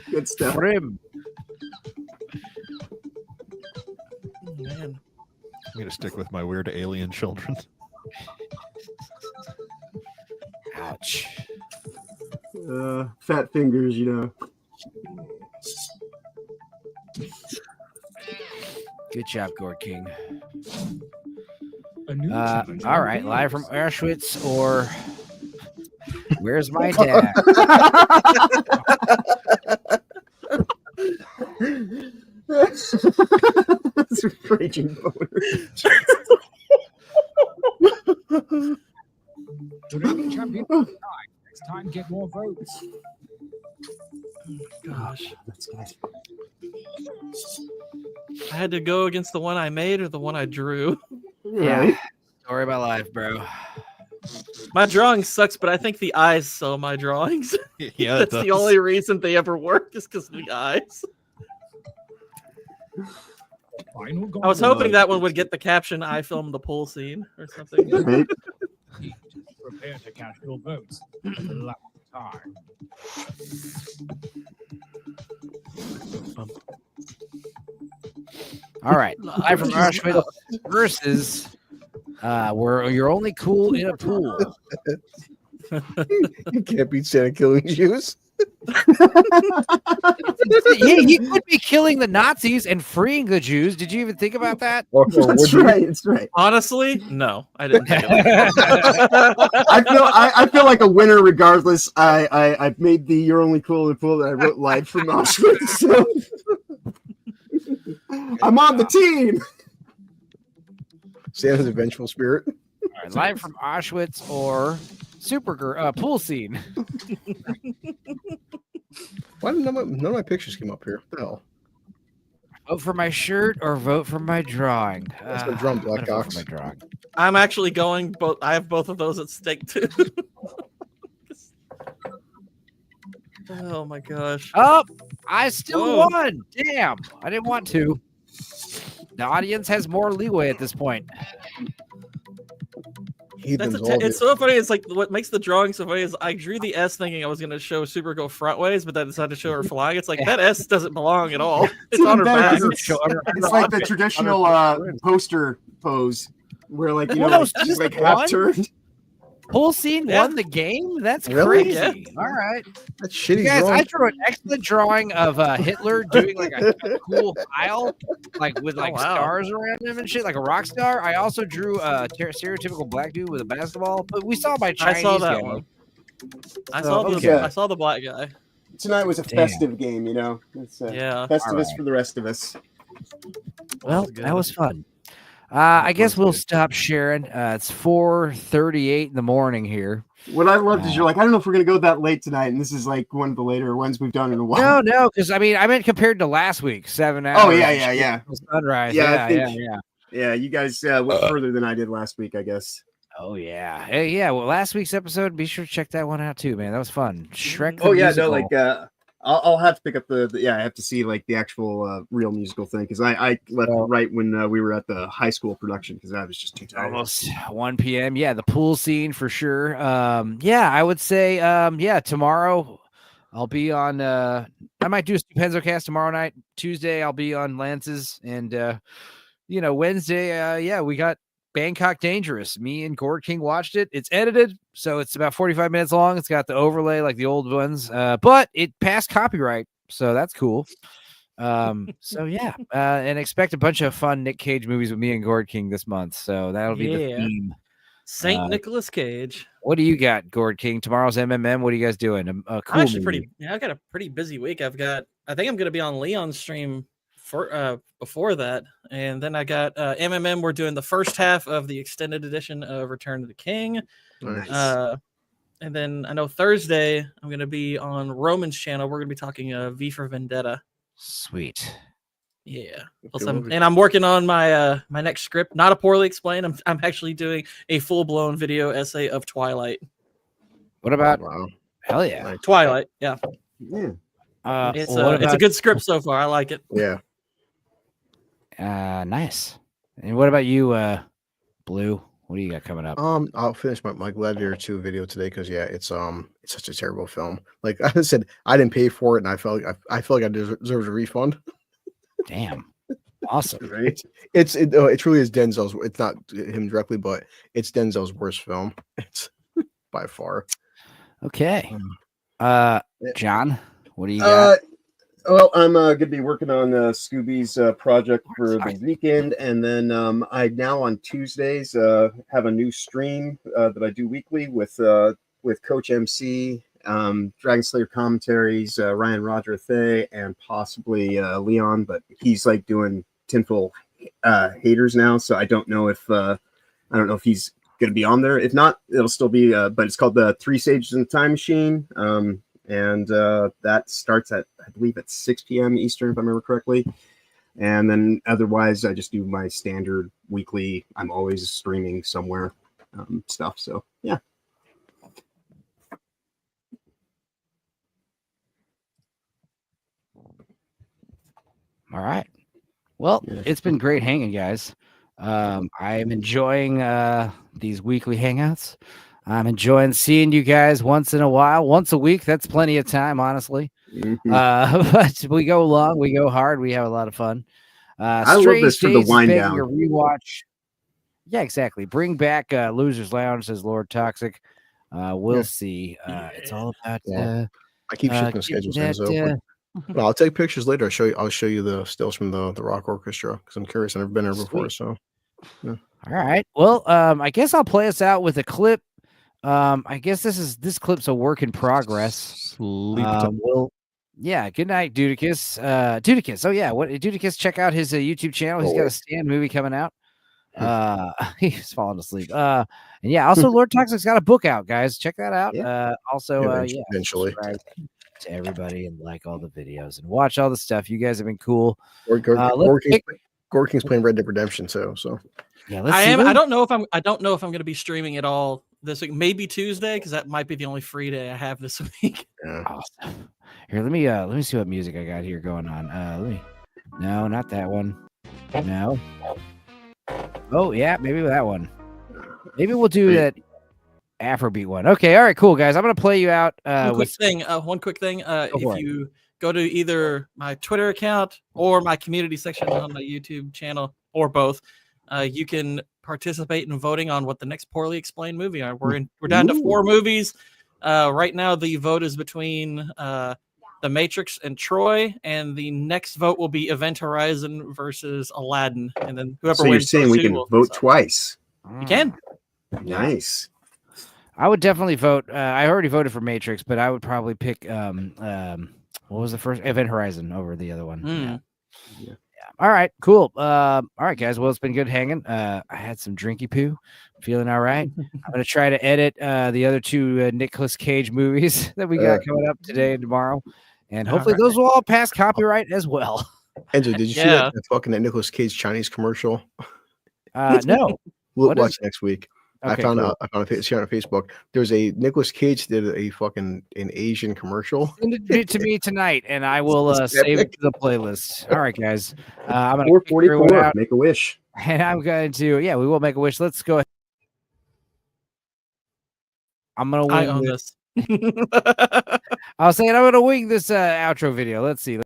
Good stuff. Prim. Man. I'm going to stick with my weird alien children. Ouch. Fat fingers, you know. Good job, Gord King. All right, Live from Auschwitz or Where's My Dad? That's a raging boner. Reigning champion tonight. Next time, get more votes. Gosh. I had to go against the one I made or the one I drew. Yeah. Story of my life, bro. My drawing sucks, but I think the eyes sell my drawings. Yeah, That's the only reason they ever work is because of the eyes. I was hoping that one would get the caption, I filmed the pool scene or something. Prepare to cast your votes for the last time. All right. Live from Auschwitz versus where you're only cool in a pool. You can't beat Santa killing Jews. Yeah, he could be killing the Nazis and freeing the Jews. Did you even think about that? That's right. That's right. Honestly, no, I didn't think of that. I feel like a winner regardless. I made the "You're Only Cool and Fool" that I wrote live from Auschwitz. So I'm on the team. Santa's a vengeful spirit. All right, live from Auschwitz or Supergirl pool scene. Why did none of my pictures came up here? What the hell? Vote for my shirt or vote for my drawing. That's my drum, Black I'm gonna vote Ox. for my drawing. I'm actually going, but I have both of those at stake too. Oh my gosh. Oh, I still Whoa. won. Damn. I didn't want to. The audience has more leeway at this point. It's so funny. It's like what makes the drawing so funny is I drew the S thinking I was going to show Supergirl front ways, but then decided to show her flying. It's like that S doesn't belong at all. It's on her back. It's like the traditional poster pose where, like, you know, Well, like, no, she's like just half one? turned. Pool scene won the game? That's Really? crazy. All right. That's shitty. You guys, drawing. I drew an excellent drawing of Hitler doing like a cool aisle, like with like stars around him and shit, like a rock star. I also drew a stereotypical black dude with a basketball, but we saw my Chinese I saw that guy. one. I So, saw the black guy. Tonight was a festive game, you know. It's Yeah. Festivus All right. for the rest of us. Well, that was fun. I guess we'll stop sharing. It's 4:38 in the morning here. What I loved is you're like, I don't know if we're gonna go that late tonight, and this is like one of the later ones we've done in a while. No, because I mean, I meant compared to last week, 7 hours. Oh yeah. Sunrise. Yeah, I Yeah, think, yeah. Yeah, you guys went further than I did last week, I guess. Oh yeah, hey, yeah. Well, last week's episode, be sure to check that one out too, man. That was fun. Shrek. Oh the yeah, musical. no, like I'll have to pick up the I have to see like the actual real musical thing because I left right when we were at the high school production because I was just too tired. Almost 1 p.m. Yeah, the pool scene for sure. Yeah, I would say yeah, tomorrow I'll be on I might do a Stupenzo cast tomorrow night. Tuesday I'll be on Lance's and you know, Wednesday yeah, we got Bangkok Dangerous. Me and Gord King watched it. It's edited, so it's about 45 minutes long. It's got the overlay like the old ones, but it passed copyright, so that's cool. So yeah, and expect a bunch of fun Nick Cage movies with me and Gord King this month. So that'll be the theme. Saint Nicholas Cage. What do you got, Gord King? Tomorrow's MMM. What are you guys doing? A cool I'm actually movie. I've got a pretty busy week. I think I'm going to be on Leon's stream for before that, and then I got MMM. We're doing the first half of the extended edition of Return of the King. Nice. And then I know Thursday I'm going to be on Roman's channel. We're going to be talking V for Vendetta. Sweet. Yeah. Good movie. And I'm working on my my next script. Not a poorly explained. I'm actually doing a full blown video essay of Twilight. What about? Wow. Hell yeah. Twilight. Yeah. Yeah. It's what it's a about- good script so far. I like it. Yeah. Nice. And what about you, Blue? What do you got coming up? I'll finish my Gladiator 2 video today because yeah, it's such a terrible film. Like I said, I didn't pay for it, and I felt like I deserved a refund. Damn. Awesome. Right? It truly is Denzel's. It's not him directly, but it's Denzel's worst film. It's by far. Okay. John, what do you got? Well, I'm going to be working on Scooby's project for the weekend, and then I now on Tuesdays have a new stream that I do weekly with Coach MC, Dragon Slayer commentaries, Ryan Roger Thay, and possibly Leon, but he's like doing Tinfoil haters now, so I don't know if he's going to be on there. If not, it'll still be. But it's called the Three Sages in the Time Machine. And that starts at, I believe, at 6 p.m. Eastern, if I remember correctly. And then otherwise, I just do my standard weekly, I'm always streaming somewhere stuff. So, yeah. All right. Well, it's been great hanging, guys. I'm enjoying these weekly hangouts. I'm enjoying seeing you guys once in a while, once a week. That's plenty of time, honestly. Mm-hmm. But we go long, we go hard, we have a lot of fun. I love this for the wind down. A rewatch. Yeah, exactly. Bring back Losers Lounge, says Lord Toxic. We'll see. It's all about I keep shifting schedules in, so but I'll take pictures later. I'll show you the stills from the rock orchestra because I'm curious. I've never been there before, so yeah. All right. Well, I guess I'll play us out with a clip. I guess this clip's a work in progress. Well, yeah. Good night, Dudicus. Dudicus. Oh yeah. What Dudicus? Check out his YouTube channel. He's got a stand movie coming out. He's falling asleep. And yeah. Also, Lord Toxic's got a book out, guys. Check that out. Eventually. Subscribe to everybody and like all the videos and watch all the stuff. You guys have been cool. Gorking's playing Red Dead Redemption, so yeah. I don't know if I'm going to be streaming at all this week. Maybe Tuesday because that might be the only free day I have this week. Yeah. Awesome. Here, let me see what music I got here going on. No, not that one. No. Oh yeah, maybe that one. Maybe we'll do that Afrobeat one. Okay, all right, cool, guys. I'm gonna play you out. One quick thing. If you go to either my Twitter account or my community section on my YouTube channel, or both, you can participate in voting on what the next poorly explained movie are. We're down to 4 movies. Right now, the vote is between The Matrix and Troy, and the next vote will be Event Horizon versus Aladdin, and then whoever So you're wins. saying we can vote twice? You can. Nice. I would definitely vote. I already voted for Matrix, but I would probably pick what was the first? Event Horizon over the other one. Yeah. All right, cool. All right, guys. Well, it's been good hanging. I had some drinky poo. Feeling all right. I'm gonna try to edit the other 2 Nicolas Cage movies that we got coming up today and tomorrow, and hopefully those will all pass copyright as well. Enzo, did you see that fucking Nicolas Cage Chinese commercial? No. We'll watch next week. I Okay, found cool. out on Facebook. There's a Nicolas Cage did an Asian commercial. Send it to me tonight, and I will save it to the playlist. All right, guys. I'm gonna 444. Make a wish. and I'm going to we will make a wish. Let's go ahead. I'm gonna wing I own this. I was saying I'm gonna wing this outro video. Let's see.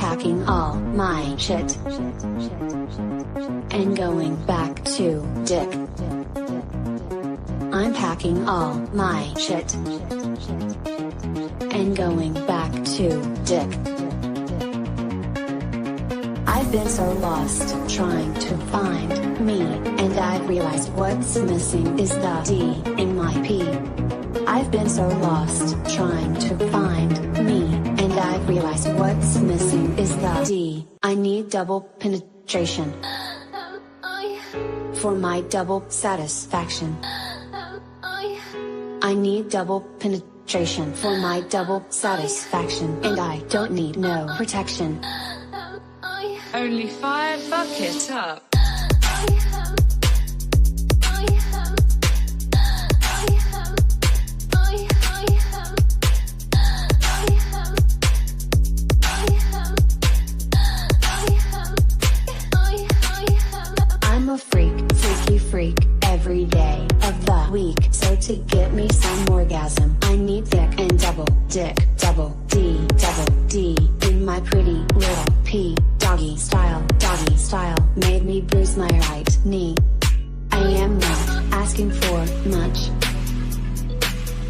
packing all my shit and going back to Dick. I'm packing all my shit and going back to Dick. I've been so lost trying to find me, and I've realized what's missing is the D in my P. I've been so lost trying to find me, and I've realized what's missing is the D. I need double penetration for my double satisfaction. I need double penetration for my double satisfaction, and I don't need no protection. Only 5 bucket up. I'm a freaky freak, every day of the week. So to get me some orgasm, I need thick and double dick, double D, in my pretty little P. Doggy style, made me bruise my right knee. I am not asking for much,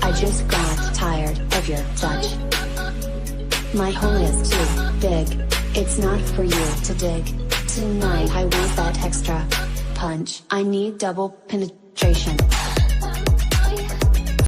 I just got tired of your touch. My hole is too big, it's not for you to dig. Tonight I want that extra punch. I need double penetration.